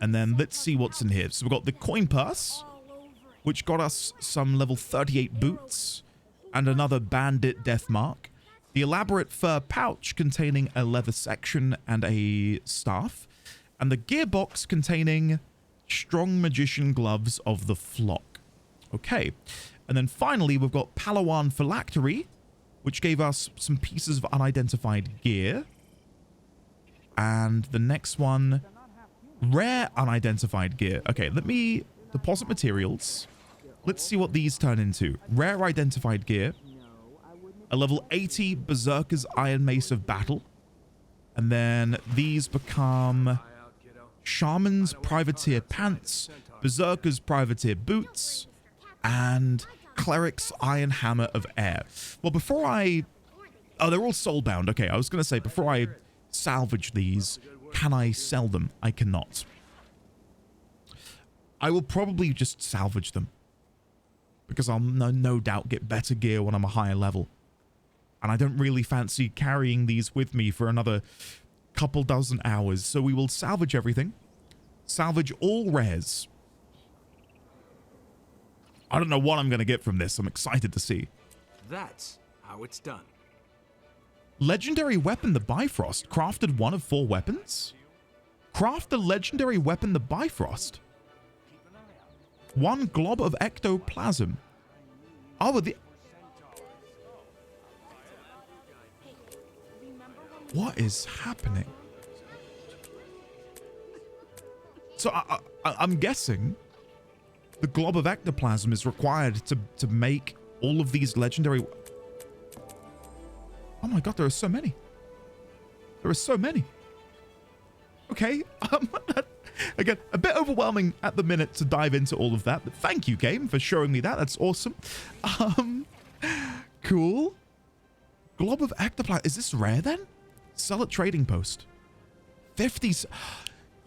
And then let's see what's in here. So we've got the coin purse, which got us some level 38 boots and another bandit death mark. The elaborate fur pouch containing a leather section and a staff. And the gearbox containing strong magician gloves of the flock. Okay. And then finally, we've got Palawan phylactery, which gave us some pieces of unidentified gear. And the next one, rare unidentified gear. Okay, let me deposit materials. Let's see what these turn into. Rare identified gear. A level 80 Berserker's Iron Mace of Battle. And then these become Shaman's Privateer Pants, Berserker's Privateer Boots, and Cleric's Iron Hammer of Air. Well, before I... Oh, they're all soulbound. Okay, I was going to say, before I salvage these, can I sell them? I cannot. I will probably just salvage them, because I'll no doubt get better gear when I'm a higher level. And I don't really fancy carrying these with me for another couple dozen hours. So we will salvage everything. Salvage all rares. I don't know what I'm going to get from this. I'm excited to see. That's how it's done. Legendary weapon, the Bifrost. Crafted 1 of 4 weapons? Craft the legendary weapon, the Bifrost. 1 glob of ectoplasm. Oh, the... What is happening? So I'm guessing the glob of ectoplasm is required to make all of these legendary... Oh my god, there are so many. There are so many. Okay. Again, a bit overwhelming at the minute to dive into all of that, but thank you, game, for showing me that. That's awesome. Cool. Glob of ectoplasm. Is this rare then? Sell at trading post. 50s.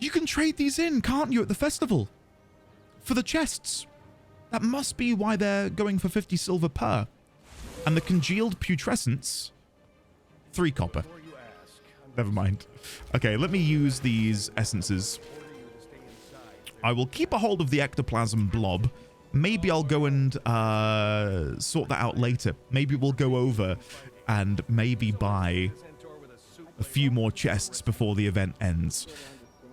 You can trade these in, can't you, at the festival? For the chests. That must be why they're going for 50 silver per. And the congealed putrescence, 3 copper. Never mind. Okay, let me use these essences. I will keep a hold of the ectoplasm blob. Maybe I'll go and sort that out later. Maybe we'll go over and maybe buy a few more chests before the event ends.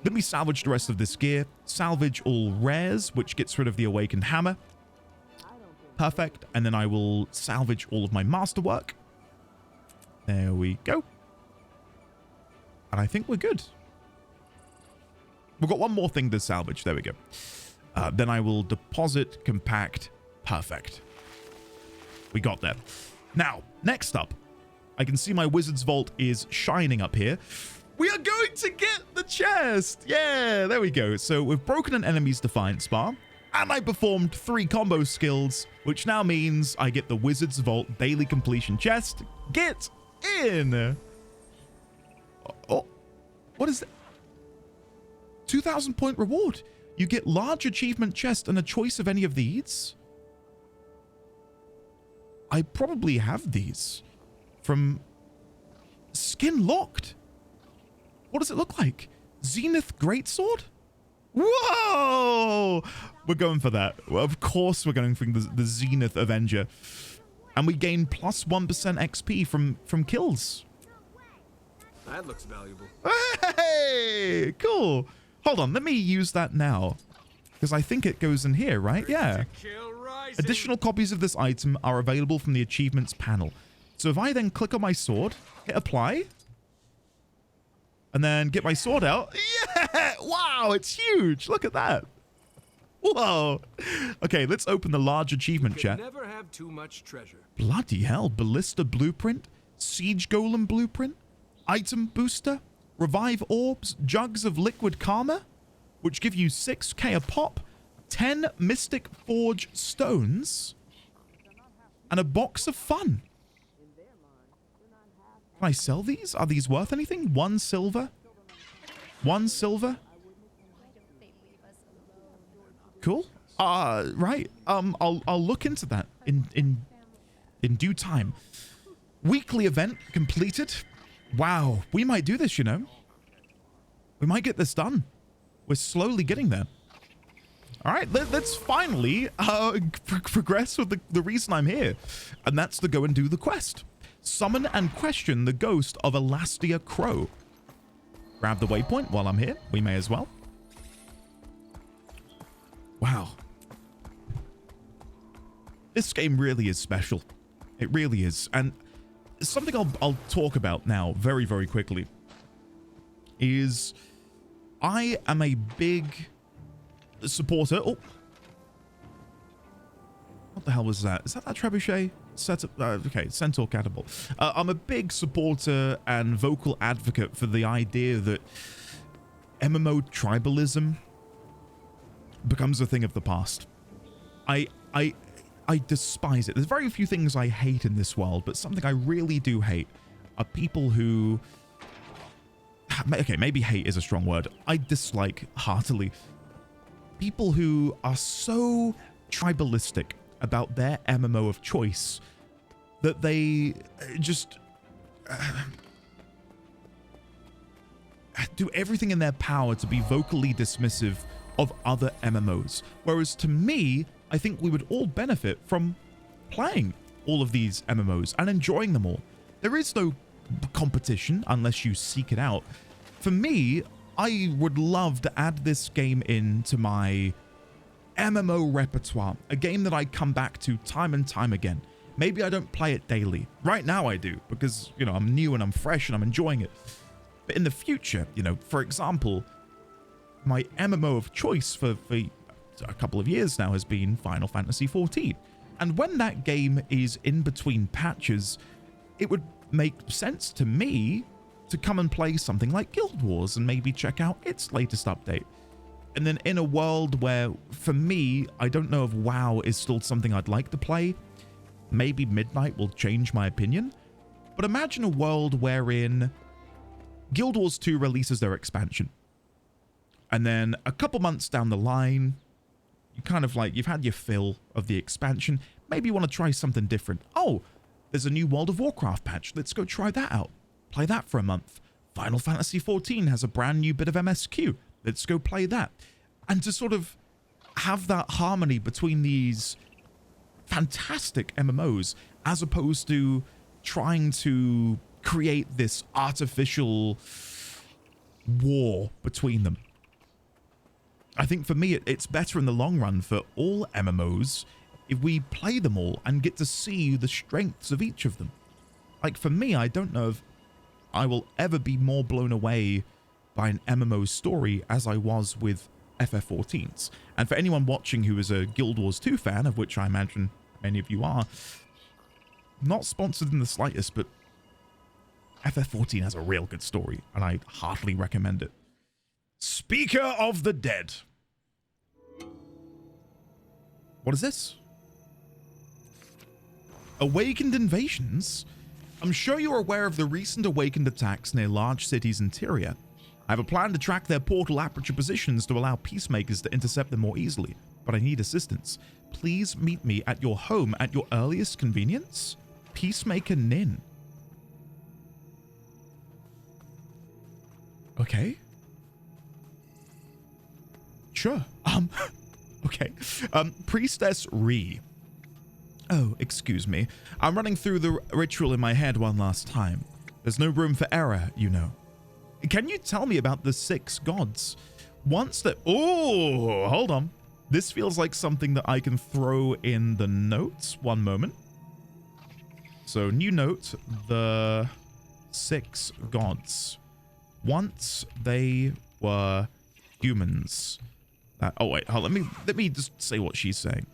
Let me salvage the rest of this gear. Salvage all rares, which gets rid of the awakened hammer. Perfect. And then I will salvage all of my masterwork. There we go. And I think we're good. We've got one more thing to salvage. There we go. Then I will deposit, compact. Perfect. We got that. Now, next up, I can see my wizard's vault is shining up here. We are going to get the chest. Yeah, there we go. So we've broken an enemy's defiance bar, and I performed 3 combo skills, which now means I get the wizard's vault daily completion chest. Get in. Oh, what is that? 2,000 point reward. You get large achievement chest and a choice of any of these. I probably have these from Skin Locked. What does it look like? Zenith Greatsword? Whoa! We're going for that. Well, of course we're going for the Zenith Avenger. And we gain plus 1% XP from kills. That looks valuable. Hey! Cool. Hold on, let me use that now. Because I think it goes in here, right? Yeah. Additional copies of this item are available from the achievements panel. So if I then click on my sword, hit apply, and then get my sword out. Yeah! Wow, it's huge. Look at that. Whoa. Okay, let's open the large achievement chat. Never have too much treasure. Bloody hell. Ballista Blueprint, Siege Golem Blueprint, Item Booster, Revive Orbs, Jugs of Liquid Karma, which give you 6k a pop, 10 Mystic Forge Stones, and a box of fun. Can I sell these? Are these worth anything? 1 silver? 1 silver? Cool. Right. I'll look into that in due time. Weekly event completed. Wow, we might do this, you know. We might get this done. We're slowly getting there. All right, let's finally progress with the reason I'm here. And that's to go and do the quest. Summon and question the ghost of Elastia Crow. Grab the waypoint while I'm here. We may as well. Wow. This game really is special. It really is. And something I'll talk about now very, very quickly is I am a big supporter. Oh, what the hell was that? Is that trebuchet? Okay, Centaur Catapult. I'm a big supporter and vocal advocate for the idea that MMO tribalism becomes a thing of the past. I despise it. There's very few things I hate in this world, but something I really do hate are people who... Okay, maybe hate is a strong word. I dislike heartily people who are so tribalistic about their MMO of choice that they just do everything in their power to be vocally dismissive of other MMOs. Whereas to me, I think we would all benefit from playing all of these MMOs and enjoying them all. There is no competition unless you seek it out. For me, I would love to add this game into my MMO repertoire, a game that I come back to time and time again. Maybe I don't play it daily. Right now I do, because, you know, I'm new and I'm fresh and I'm enjoying it. But in the future, you know, for example, my MMO of choice for a couple of years now has been Final Fantasy XIV. And when that game is in between patches, it would make sense to me to come and play something like Guild Wars and maybe check out its latest update. And then in a world where, for me, I don't know if WoW is still something I'd like to play, maybe Midnight will change my opinion. But imagine a world wherein Guild Wars 2 releases their expansion. And then a couple months down the line, you kind of like, you've had your fill of the expansion. Maybe you want to try something different. Oh, there's a new World of Warcraft patch. Let's go try that out. Play that for a month. Final Fantasy XIV has a brand new bit of MSQ. Let's go play that. And to sort of have that harmony between these fantastic MMOs as opposed to trying to create this artificial war between them. I think for me, it's better in the long run for all MMOs if we play them all and get to see the strengths of each of them. Like for me, I don't know if I will ever be more blown away by an MMO story as I was with FF14s. And for anyone watching who is a Guild Wars 2 fan, of which I imagine many of you are, not sponsored in the slightest, but FF14 has a real good story, and I heartily recommend it. Speaker of the Dead. What is this? Awakened invasions? I'm sure you're aware of the recent awakened attacks near large cities in Tyria. I have a plan to track their portal aperture positions to allow peacemakers to intercept them more easily, but I need assistance. Please meet me at your home at your earliest convenience. Peacemaker Nin. Okay. Sure. Okay. Priestess Ree. Oh, excuse me. I'm running through the ritual in my head one last time. There's no room for error, you know. Can you tell me about the 6 gods? Once that... Oh, hold on. This feels like something that I can throw in the notes. One moment. So, new note. The 6 gods. Once they were humans. Oh, wait. Hold on. Let me just say what she's saying.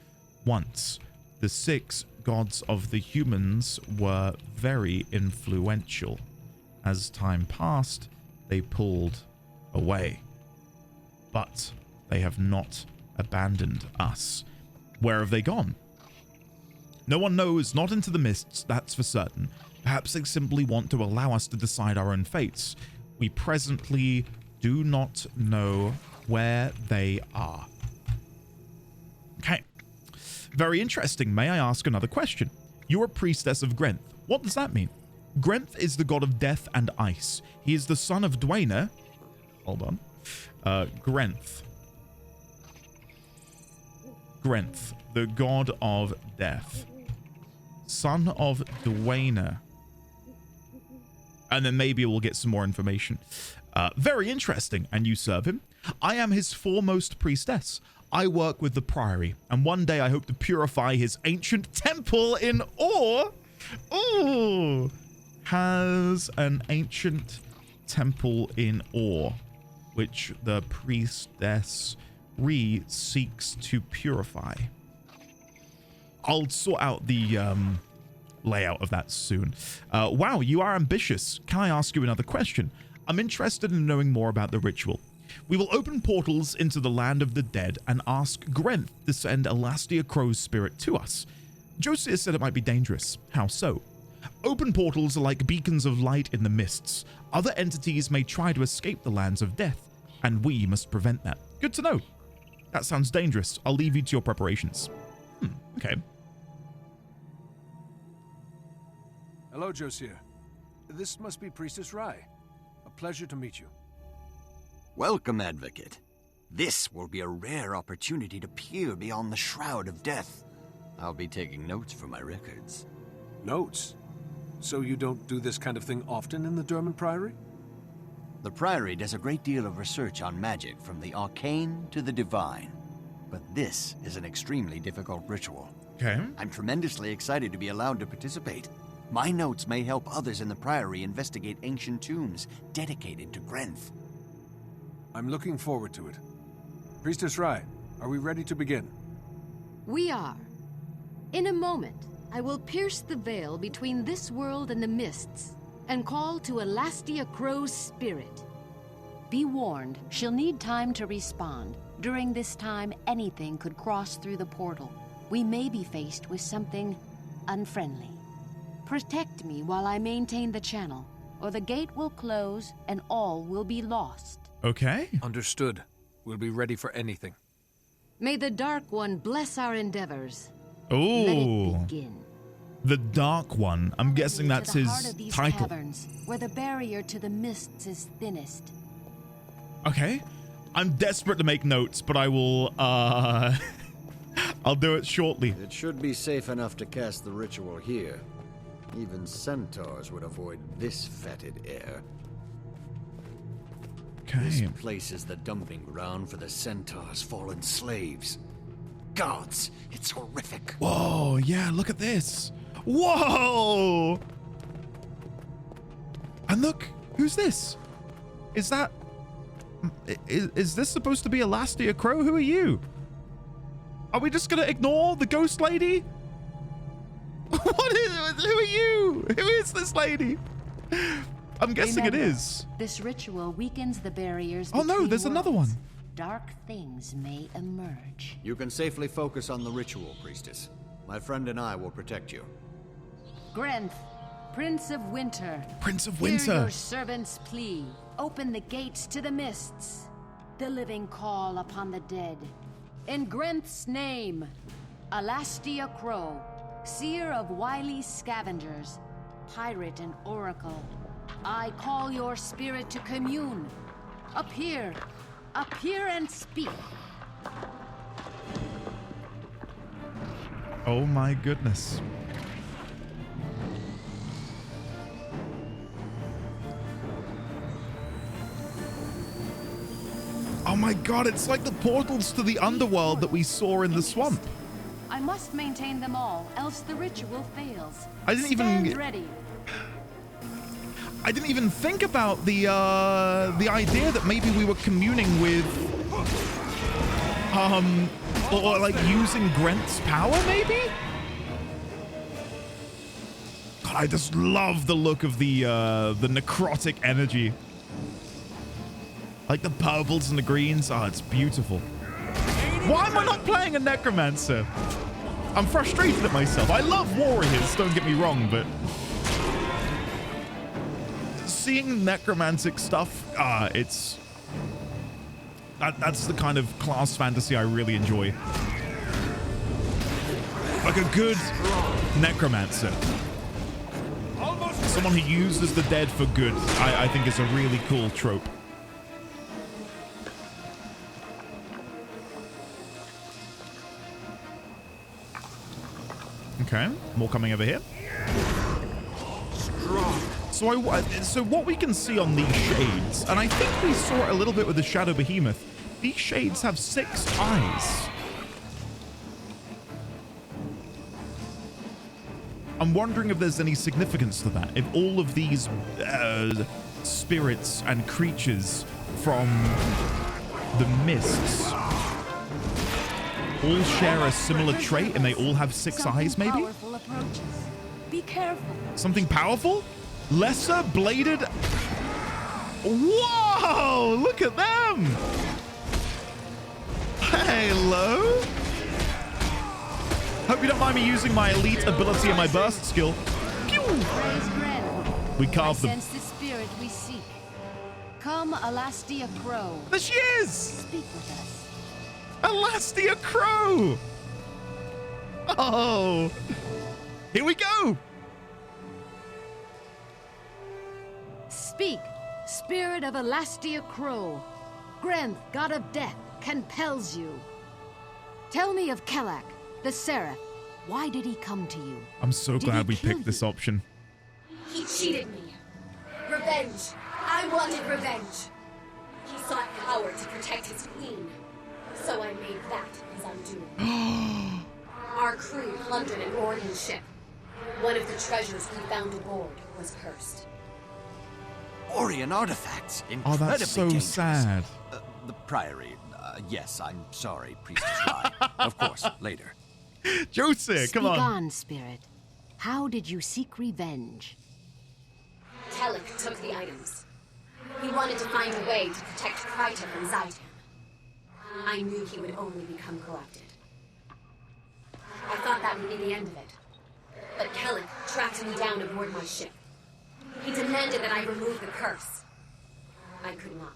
Once the 6 gods of the humans were very influential. As time passed, they pulled away. But they have not abandoned us. Where have they gone? No one knows, not into the mists, that's for certain. Perhaps they simply want to allow us to decide our own fates. We presently do not know where they are. Okay. Very interesting. May I ask another question? You're a priestess of Grenth. What does that mean? Grenth is the god of death and ice. He is the son of Dwayne. Hold on. Grenth. Grenth, the god of death. Son of Dwayne. And then maybe we'll get some more information. Very interesting. And you serve him? I am his foremost priestess. I work with the Priory, and one day I hope to purify his ancient temple in Ore. Ooh, has an ancient temple in Ore, which the priestess Ree seeks to purify. I'll sort out the layout of that soon. Wow, you are ambitious. Can I ask you another question? I'm interested in knowing more about the ritual. We will open portals into the land of the dead and ask Grenth to send Elastia Crow's spirit to us. Josiah said it might be dangerous. How so? Open portals are like beacons of light in the mists. Other entities may try to escape the lands of death, and we must prevent that. Good to know. That sounds dangerous. I'll leave you to your preparations. Okay. Hello, Josiah. This must be Priestess Rai. A pleasure to meet you. Welcome, Advocate. This will be a rare opportunity to peer beyond the shroud of death. I'll be taking notes for my records. Notes? So you don't do this kind of thing often in the Durman Priory? The Priory does a great deal of research on magic, from the arcane to the divine. But this is an extremely difficult ritual. Okay. I'm tremendously excited to be allowed to participate. My notes may help others in the Priory investigate ancient tombs dedicated to Grenth. I'm looking forward to it. Priestess Rai, are we ready to begin? We are. In a moment, I will pierce the veil between this world and the mists, and call to Elastia Crow's spirit. Be warned, she'll need time to respond. During this time, anything could cross through the portal. We may be faced with something unfriendly. Protect me while I maintain the channel, or the gate will close and all will be lost. Okay. Understood. We'll be ready for anything. May the Dark One bless our endeavors. Oh. Let it begin. The Dark One. I'm guessing that's his title. Caverns, where the barrier to the mists is thinnest. Okay. I'm desperate to make notes, but I will, I'll do it shortly. It should be safe enough to cast the ritual here. Even centaurs would avoid this fetid air. Okay. This place is the dumping ground for the centaurs' fallen slaves. Gods, it's horrific. Whoa, yeah, look at this. Whoa! And look, who's this? Is that Is this supposed to be Elastia Crow? Who are you? Are we just gonna ignore the ghost lady? What is? Who are you? Who is this lady? I'm guessing it is. This ritual weakens the barriers. Oh no, there's another one. Dark things may emerge. You can safely focus on the ritual, Priestess. My friend and I will protect you. Grenth, Prince of Winter. Prince of Hear Winter. your servant's plea. Open the gates to the mists. The living call upon the dead. In Grenth's name, Elastia Crow, seer of wily scavengers, pirate and oracle, I call your spirit to commune. Appear. Appear and speak. Oh my goodness. Oh my god, it's like the portals to the underworld that we saw in the swamp. I must maintain them all, else the ritual fails. I didn't Stand ready. I didn't even think about the idea that maybe we were communing with or like using Grenth's power maybe? God, I just love the look of the necrotic energy. Like the purples and the greens. Oh, it's beautiful. Why am I not playing a necromancer? I'm frustrated at myself. I love warriors, don't get me wrong, but seeing necromantic stuff, that's the kind of class fantasy I really enjoy. Like a good necromancer. Someone who uses the dead for good, I think is a really cool trope. Okay, more coming over here. So what we can see on these shades, and I think we saw it a little bit with the Shadow Behemoth, these shades have 6 eyes. I'm wondering if there's any significance to that. If all of these spirits and creatures from the mists all share a similar trait and they all have 6 eyes, maybe? Be careful. Something powerful? Lesser bladed. Whoa! Look at them! Hello? Hope you don't mind me using my elite ability and my burst skill. Pew! We carved them. Sense the spirit we seek. Come, Elastia Crow. There she is! Speak with us. Elastia Crow! Oh! Here we go! Speak, spirit of Elastia Crow. Grenth, god of death, compels you. Tell me of Kelak, the Seraph. Why did he come to you? I'm so glad we picked this option. He cheated me. Revenge. I wanted revenge. He sought power to protect his queen. So I made that his undoing. Our crew plundered an Orion ship. One of the treasures we found aboard was cursed. Orion artifacts. Oh, that's so dangerous. sad. The Priory. Yes, I'm sorry, Priestess Rye. Of course, later. Josie, come on. Speak on, spirit. How did you seek revenge? Kelek took the items. He wanted to find a way to protect Kryta from Zaitan. I knew he would only become corrupted. I thought that would be the end of it. But Kelek tracked me down aboard my ship. He demanded that I remove the curse. I could not.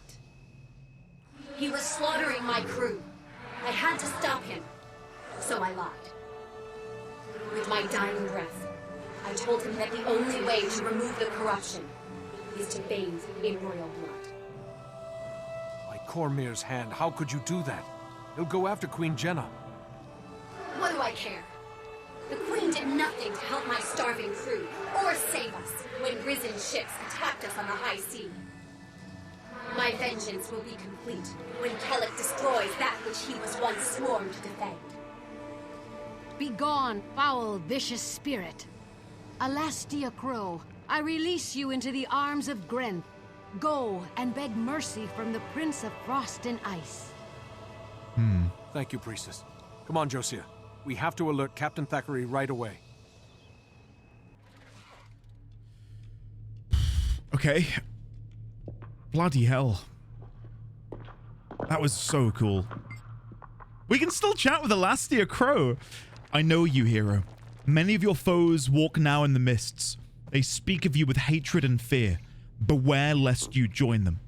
He was slaughtering my crew. I had to stop him. So I lied. With my dying breath, I told him that the only way to remove the corruption is to bathe in royal blood. By Cormyr's hand, how could you do that? He'll go after Queen Jenna. What do I care? The Queen did nothing to help my starving crew, or save us, when risen ships attacked us on the high sea. My vengeance will be complete when Kelek destroys that which he was once sworn to defend. Begone, foul, vicious spirit. Elastia Crow, I release you into the arms of Grenth. Go and beg mercy from the Prince of Frost and Ice. Thank you, Priestess. Come on, Josiah. We have to alert Captain Thackeray right away. Okay. Bloody hell. That was so cool. We can still chat with Alastia Crow. I know you, hero. Many of your foes walk now in the mists. They speak of you with hatred and fear. Beware lest you join them.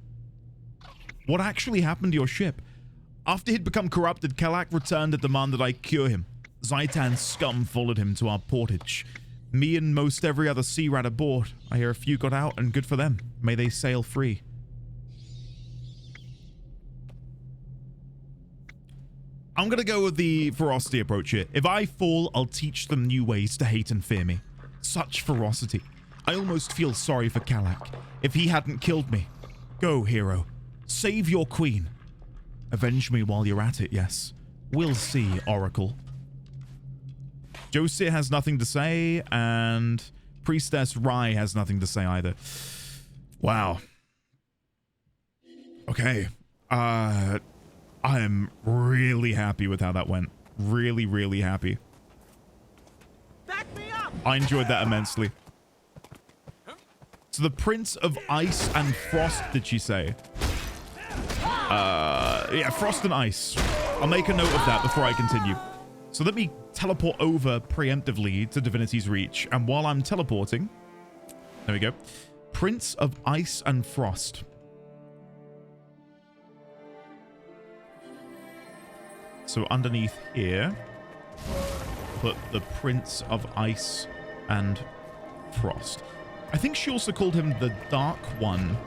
What actually happened to your ship? After he'd become corrupted, Kelak returned to demand that I cure him. Zaitan's scum followed him to our portage. Me and most every other sea rat aboard. I hear a few got out, and good for them. May they sail free. I'm gonna go with the ferocity approach here. If I fall, I'll teach them new ways to hate and fear me. Such ferocity. I almost feel sorry for Kelak. If he hadn't killed me. Go, hero. Save your queen. Avenge me while you're at it, yes. We'll see, Oracle. Josie has nothing to say, and Priestess Rai has nothing to say either. Wow. Okay. I am really happy with how that went. Really, really happy. Back me up! I enjoyed that immensely. So the Prince of Ice and Frost, did she say? Yeah, Frost and Ice. I'll make a note of that before I continue. So let me teleport over preemptively to Divinity's Reach. And while I'm teleporting, there we go. Prince of Ice and Frost. So underneath here, put the Prince of Ice and Frost. I think she also called him the Dark One.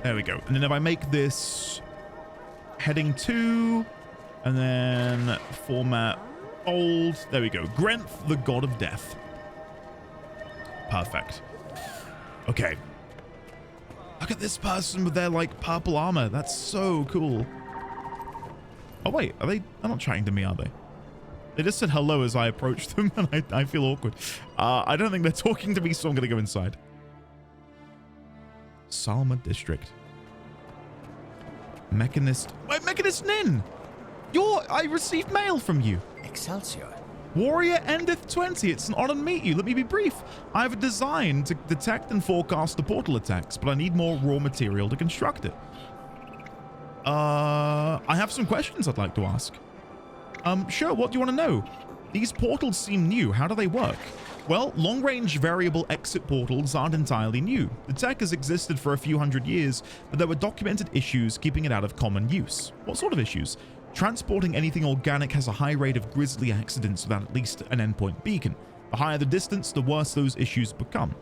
There we go. And then if I make this heading 2, and then format bold, there we go. Grenth, the God of Death. Perfect. Okay. Look at this person with their, like, purple armor. That's so cool. Oh, wait. Are they? They're not chatting to me, are they? They just said hello as I approached them, and I feel awkward. I don't think they're talking to me, so I'm going to go inside. Salma District. Mechanist. Wait, Mechanist Nin! I received mail from you. Excelsior. Warrior Endeth 20. It's an honor to meet you. Let me be brief. I have a design to detect and forecast the portal attacks, but I need more raw material to construct it. I have some questions I'd like to ask. Sure, what do you want to know? These portals seem new. How do they work? Well, long-range variable exit portals aren't entirely new. The tech has existed for a few hundred years, but there were documented issues keeping it out of common use. What sort of issues? Transporting anything organic has a high rate of grisly accidents without at least an endpoint beacon. The higher the distance, the worse those issues become.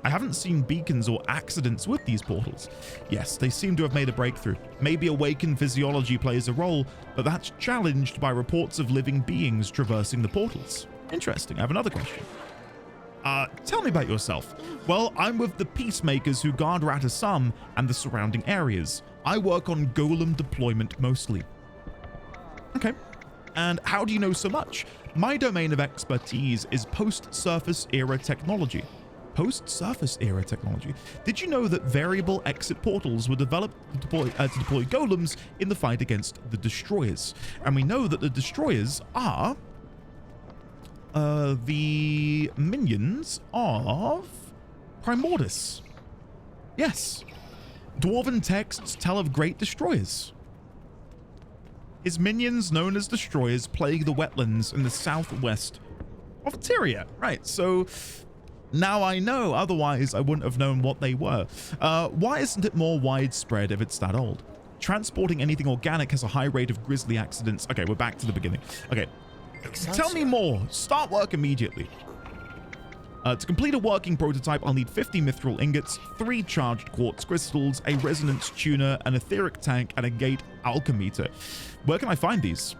I haven't seen beacons or accidents with these portals. Yes, they seem to have made a breakthrough. Maybe awakened physiology plays a role, but that's challenged by reports of living beings traversing the portals. Interesting. I have another question. Tell me about yourself. Well, I'm with the Peacemakers who guard Ratasam and the surrounding areas. I work on golem deployment mostly. Okay. And how do you know so much? My domain of expertise is post-surface era technology. Post-surface era technology. Did you know that variable exit portals were developed to deploy golems in the fight against the destroyers? And we know that the destroyers are the minions of Primordus. Yes. Dwarven texts tell of great destroyers. His minions, known as destroyers, plague the wetlands in the southwest of Tyria. Right, so now I know. Otherwise, I wouldn't have known what they were. Why isn't it more widespread if it's that old? Transporting anything organic has a high rate of grisly accidents. Okay, we're back to the beginning. Okay, tell me more. Start work immediately. To complete a working prototype, I'll need 50 mithril ingots, 3 charged quartz crystals, a resonance tuner, an etheric tank, and a gate alchemeter. Where can I find these?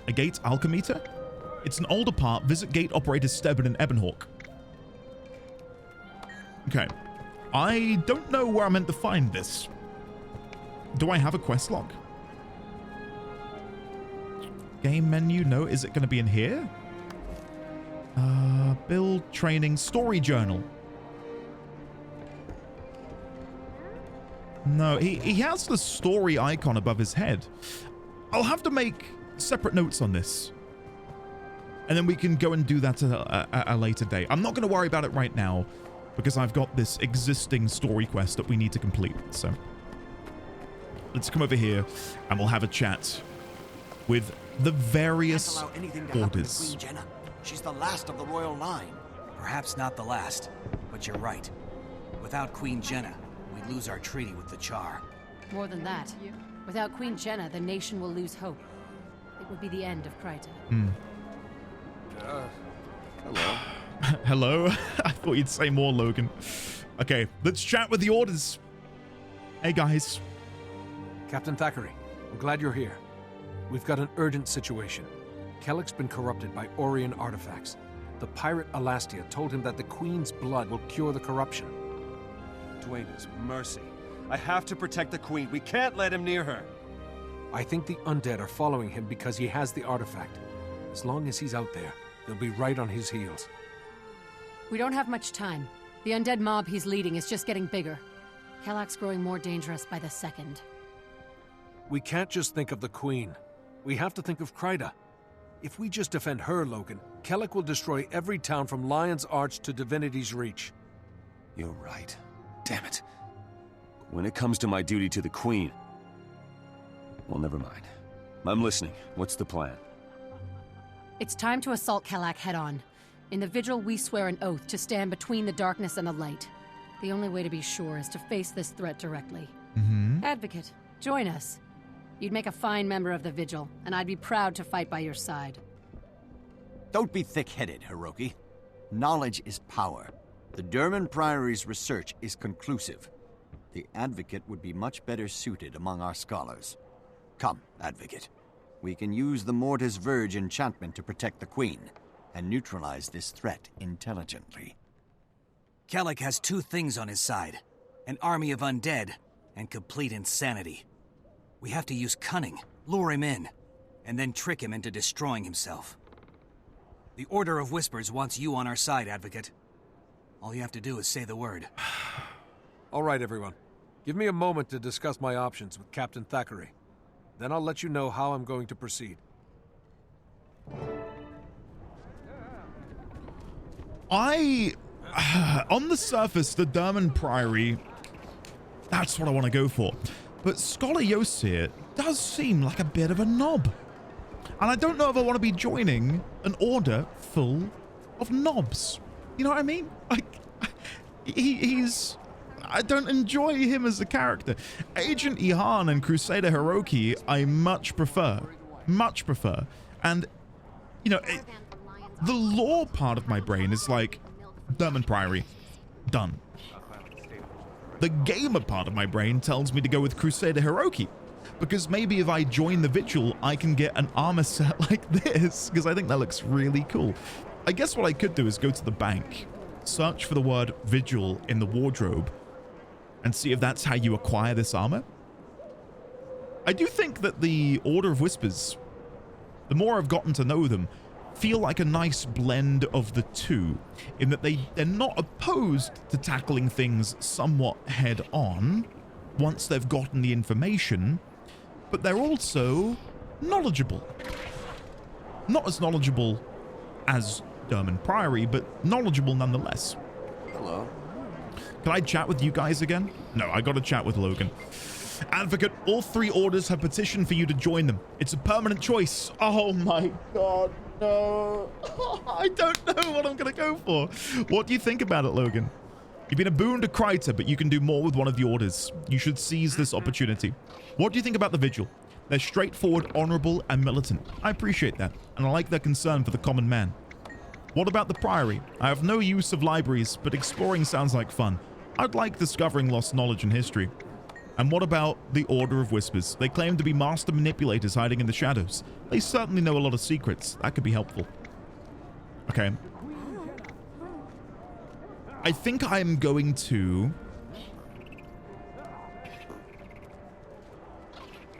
A gate alchemeter? It's an older part. Visit gate operators Stebbin and Ebonhawk. Okay. I don't know where I'm meant to find this. Do I have a quest log? Game menu? No. Is it going to be in here? Build, training, story journal. No, he has the story icon above his head. I'll have to make separate notes on this. And then we can go and do that at a later date. I'm not going to worry about it right now because I've got this existing story quest that we need to complete. So let's come over here and we'll have a chat with the various orders. She's the last of the royal line. Perhaps not the last, but you're right. Without Queen Jenna, we lose our treaty with the Char. More than that, without Queen Jenna, the nation will lose hope. It would be the end of Kryta. Hello. Hello? I thought you'd say more, Logan. Okay, let's chat with the orders. Hey, guys. Captain Thackeray, I'm glad you're here. We've got an urgent situation. Kelleck's been corrupted by Orion artifacts. The pirate Alastia told him that the Queen's blood will cure the corruption. Duenas, mercy. I have to protect the Queen. We can't let him near her. I think the undead are following him because he has the artifact. As long as he's out there, they'll be right on his heels. We don't have much time. The undead mob he's leading is just getting bigger. Kellock's growing more dangerous by the second. We can't just think of the Queen. We have to think of Kryta. If we just defend her, Logan, Kelleck will destroy every town from Lion's Arch to Divinity's Reach. You're right. Damn it. When it comes to my duty to the Queen... Well, never mind. I'm listening. What's the plan? It's time to assault Kelleck head-on. In the Vigil, we swear an oath to stand between the darkness and the light. The only way to be sure is to face this threat directly. Advocate, join us. You'd make a fine member of the Vigil, and I'd be proud to fight by your side. Don't be thick-headed, Hiroki. Knowledge is power. The Durman Priory's research is conclusive. The Advocate would be much better suited among our scholars. Come, Advocate. We can use the Mortis Verge enchantment to protect the Queen, and neutralize this threat intelligently. Kelleck has two things on his side. An army of undead, and complete insanity. We have to use cunning, lure him in, and then trick him into destroying himself. The Order of Whispers wants you on our side, Advocate. All you have to do is say the word. All right, everyone. Give me a moment to discuss my options with Captain Thackeray. Then I'll let you know how I'm going to proceed. On the surface, the Durman Priory, that's what I want to go for. But Scholar Yosir does seem like a bit of a knob. And I don't know if I want to be joining an order full of knobs. You know what I mean? Like, he's... I don't enjoy him as a character. Agent Ihan and Crusader Hiroki, I much prefer. Much prefer. And, you know, the lore part of my brain is like, Durman Priory, done. The gamer part of my brain tells me to go with Crusader Hiroki, because maybe if I join the Vigil, I can get an armor set like this, because I think that looks really cool. I guess what I could do is go to the bank, search for the word Vigil in the wardrobe, and see if that's how you acquire this armor. I do think that the Order of Whispers, the more I've gotten to know them, feel like a nice blend of the two, in that they're not opposed to tackling things somewhat head on once they've gotten the information, but they're also knowledgeable. Not as knowledgeable as Durman Priory, but knowledgeable nonetheless. Hello. Can I chat with you guys again? No, I gotta chat with Logan. Advocate, all three orders have petitioned for you to join them. It's a permanent choice. Oh my god, no. I don't know what I'm gonna go for. What do you think about it, Logan? You've been a boon to Kryta, but you can do more with one of the orders. You should seize this opportunity. What do you think about the Vigil? They're straightforward, honorable, and militant. I appreciate that, and I like their concern for the common man. What about the Priory? I have no use of libraries, but exploring sounds like fun. I'd like discovering lost knowledge and history. And what about the Order of Whispers? They claim to be master manipulators hiding in the shadows. They certainly know a lot of secrets. That could be helpful. Okay. I think I'm going to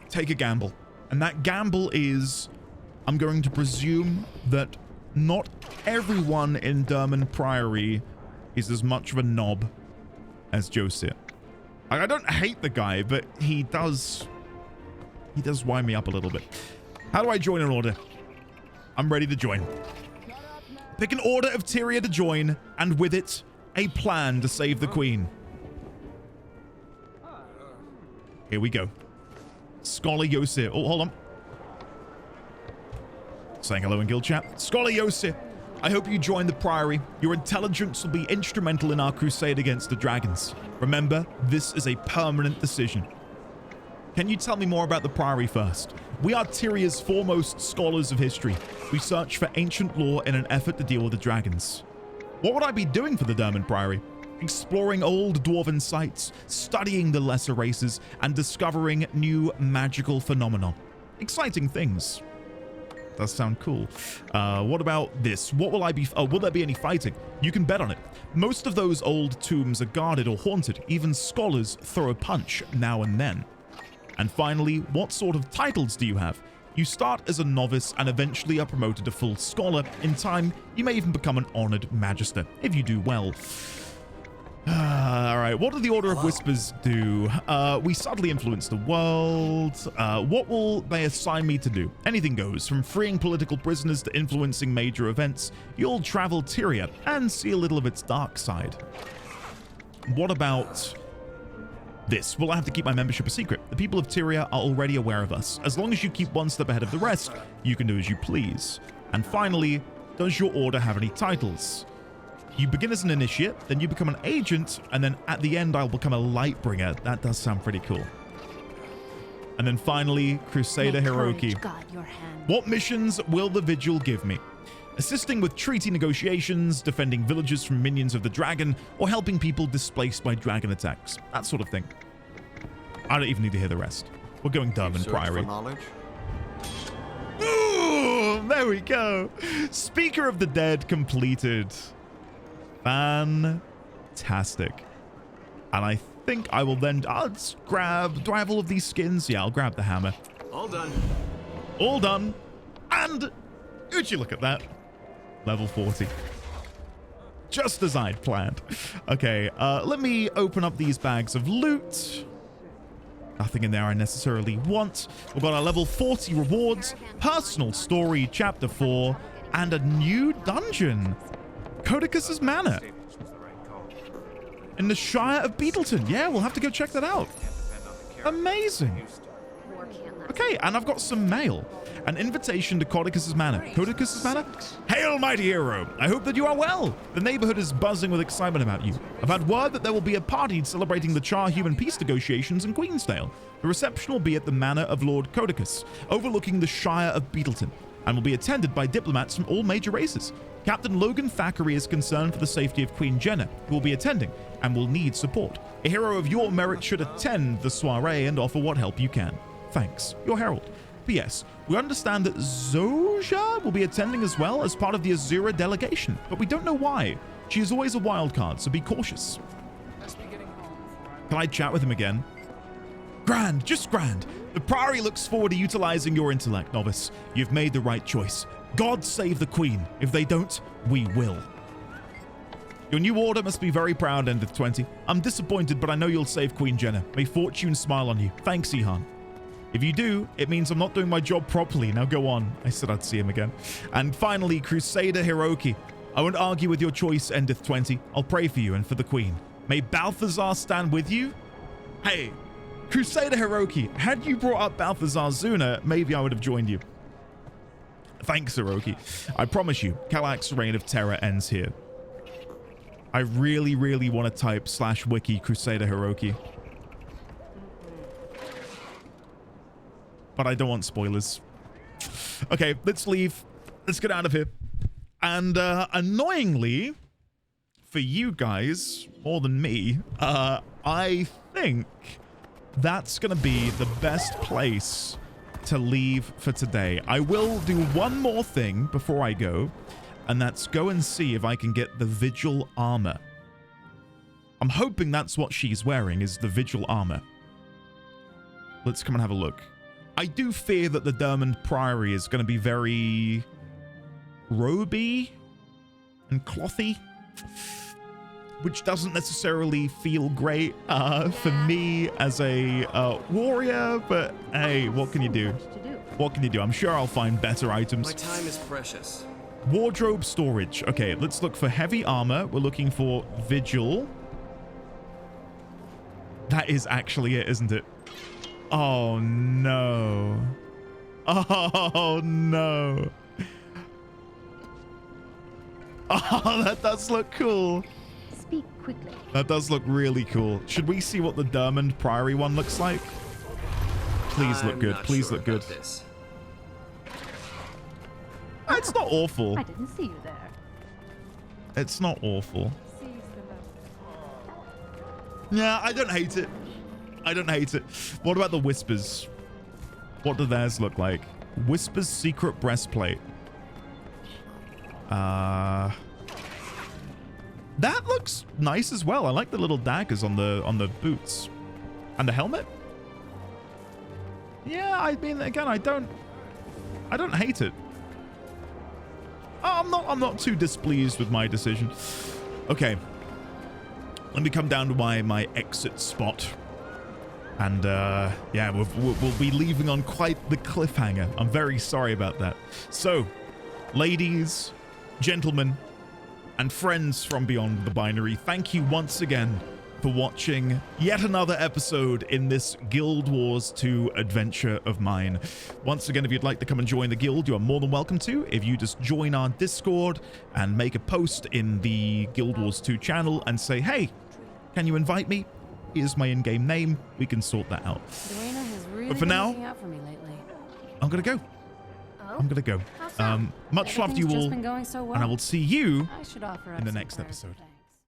take a gamble. And that gamble is I'm going to presume that not everyone in Derman Priory is as much of a knob as Joseph. I don't hate the guy, but he does wind me up a little bit. How do I join an order? I'm ready to join. Pick an order of Tyria to join, and with it, a plan to save the queen. Here we go. Scholar Yosef. Oh, hold on. Saying hello in guild chat. Scholar Yosef, I hope you join the Priory. Your intelligence will be instrumental in our crusade against the dragons. Remember, this is a permanent decision. Can you tell me more about the Priory first? We are Tyria's foremost scholars of history. We search for ancient lore in an effort to deal with the dragons. What would I be doing for the Derman Priory? Exploring old dwarven sites, studying the lesser races, and discovering new magical phenomena. Exciting things. Does sound cool. What about this? What will I be... Oh, will there be any fighting? You can bet on it. Most of those old tombs are guarded or haunted. Even scholars throw a punch now and then. And finally, what sort of titles do you have? You start as a novice and eventually are promoted to full scholar. In time, you may even become an honored magister, if you do well. All right, what do the Order of Whispers do? We subtly influence the world. What will they assign me to do? Anything goes, from freeing political prisoners to influencing major events. You'll travel Tyria and see a little of its dark side. What about this? Will I have to keep my membership a secret? The people of Tyria are already aware of us. As long as you keep one step ahead of the rest, you can do as you please. And finally, does your order have any titles? You begin as an initiate, then you become an agent, and then at the end I'll become a Lightbringer. That does sound pretty cool. And then finally, Crusader Hiroki. What missions will the Vigil give me? Assisting with treaty negotiations, defending villages from minions of the dragon, or helping people displaced by dragon attacks. That sort of thing. I don't even need to hear the rest. We're going Derman Priory. Ooh, there we go. Speaker of the Dead completed. Fantastic. And I think I will then... let's grab... Do I have all of these skins? Yeah, I'll grab the hammer. All done. All done. And would you look at that? Level 40. Just as I'd planned. Okay, let me open up these bags of loot. Nothing in there I necessarily want. We've got our level 40 rewards, personal story, chapter 4, and a new dungeon. Codicus's Manor. In the Shire of Beetleton. Yeah, we'll have to go check that out. Amazing. Okay, and I've got some mail. An invitation to Codicus's Manor. Codicus's Manor? Hail, mighty hero! I hope that you are well. The neighborhood is buzzing with excitement about you. I've had word that there will be a party celebrating the Char-Human peace negotiations in Queensdale. The reception will be at the Manor of Lord Codicus, overlooking the Shire of Beetleton, and will be attended by diplomats from all major races. Captain Logan Thackeray is concerned for the safety of Queen Jenna, who will be attending and will need support. A hero of your merit should attend the soiree and offer what help you can. Thanks, your herald. P.S. We understand that Zoja will be attending as well as part of the Azura delegation, but we don't know why. She is always a wild card, so be cautious. Can I chat with him again? Grand, just grand. The Priory looks forward to utilizing your intellect, novice. You've made the right choice. God save the Queen. If they don't, we will. Your new order must be very proud, Endeth 20. I'm disappointed, but I know you'll save Queen Jenna. May fortune smile on you. Thanks, Ihan. If you do, it means I'm not doing my job properly. Now go on. I said I'd see him again. And finally, Crusader Hiroki. I won't argue with your choice, Endeth 20. I'll pray for you and for the Queen. May Balthazar stand with you? Hey, Crusader Hiroki, had you brought up Balthazar sooner, maybe I would have joined you. Thanks, Hiroki. I promise you, Kalak's reign of terror ends here. I really, really want to type /wiki Crusader Hiroki. But I don't want spoilers. Okay, let's leave. Let's get out of here. And annoyingly, for you guys, more than me, I think that's going to be the best place to leave for today. I will do one more thing before I go, and that's go and see if I can get the Vigil armor. I'm hoping that's what she's wearing, is the Vigil armor. Let's come and have a look. I do fear that the Dermond Priory is going to be very roby and clothy, which doesn't necessarily feel great for me as a warrior, but hey, what can you do? What can you do? I'm sure I'll find better items. My time is precious. Wardrobe storage. Okay, let's look for heavy armor. We're looking for vigil. That is actually it, isn't it? Oh, no. Oh, no. Oh, that does look cool. Speak quickly. That does look really cool. Should we see what the Dermond Priory one looks like? Please look good. Please look good. It's not awful. I didn't see you there. It's not awful. Yeah, I don't hate it. I don't hate it. What about the Whispers? What do theirs look like? Whispers secret breastplate. That looks nice as well. I like the little daggers on the boots. And the helmet? Yeah, I mean, again, I don't hate it. I'm not too displeased with my decision. Okay. Let me come down to my exit spot. And yeah, we'll be leaving on quite the cliffhanger. I'm very sorry about that. So, ladies, gentlemen, and friends from beyond the binary, thank you once again for watching yet another episode in this Guild Wars 2 adventure of mine. Once again, if you'd like to come and join the guild, you are more than welcome to. If you just join our Discord and make a post in the Guild Wars 2 channel and say, hey, can you invite me? Here's my in-game name. We can sort that out. Dwayna has really but for now, been looking out for me lately. I'm gonna go. I'm gonna go. Much love to you all, Been going so well. and I will see you I should offer up in the some next prayers episode. today.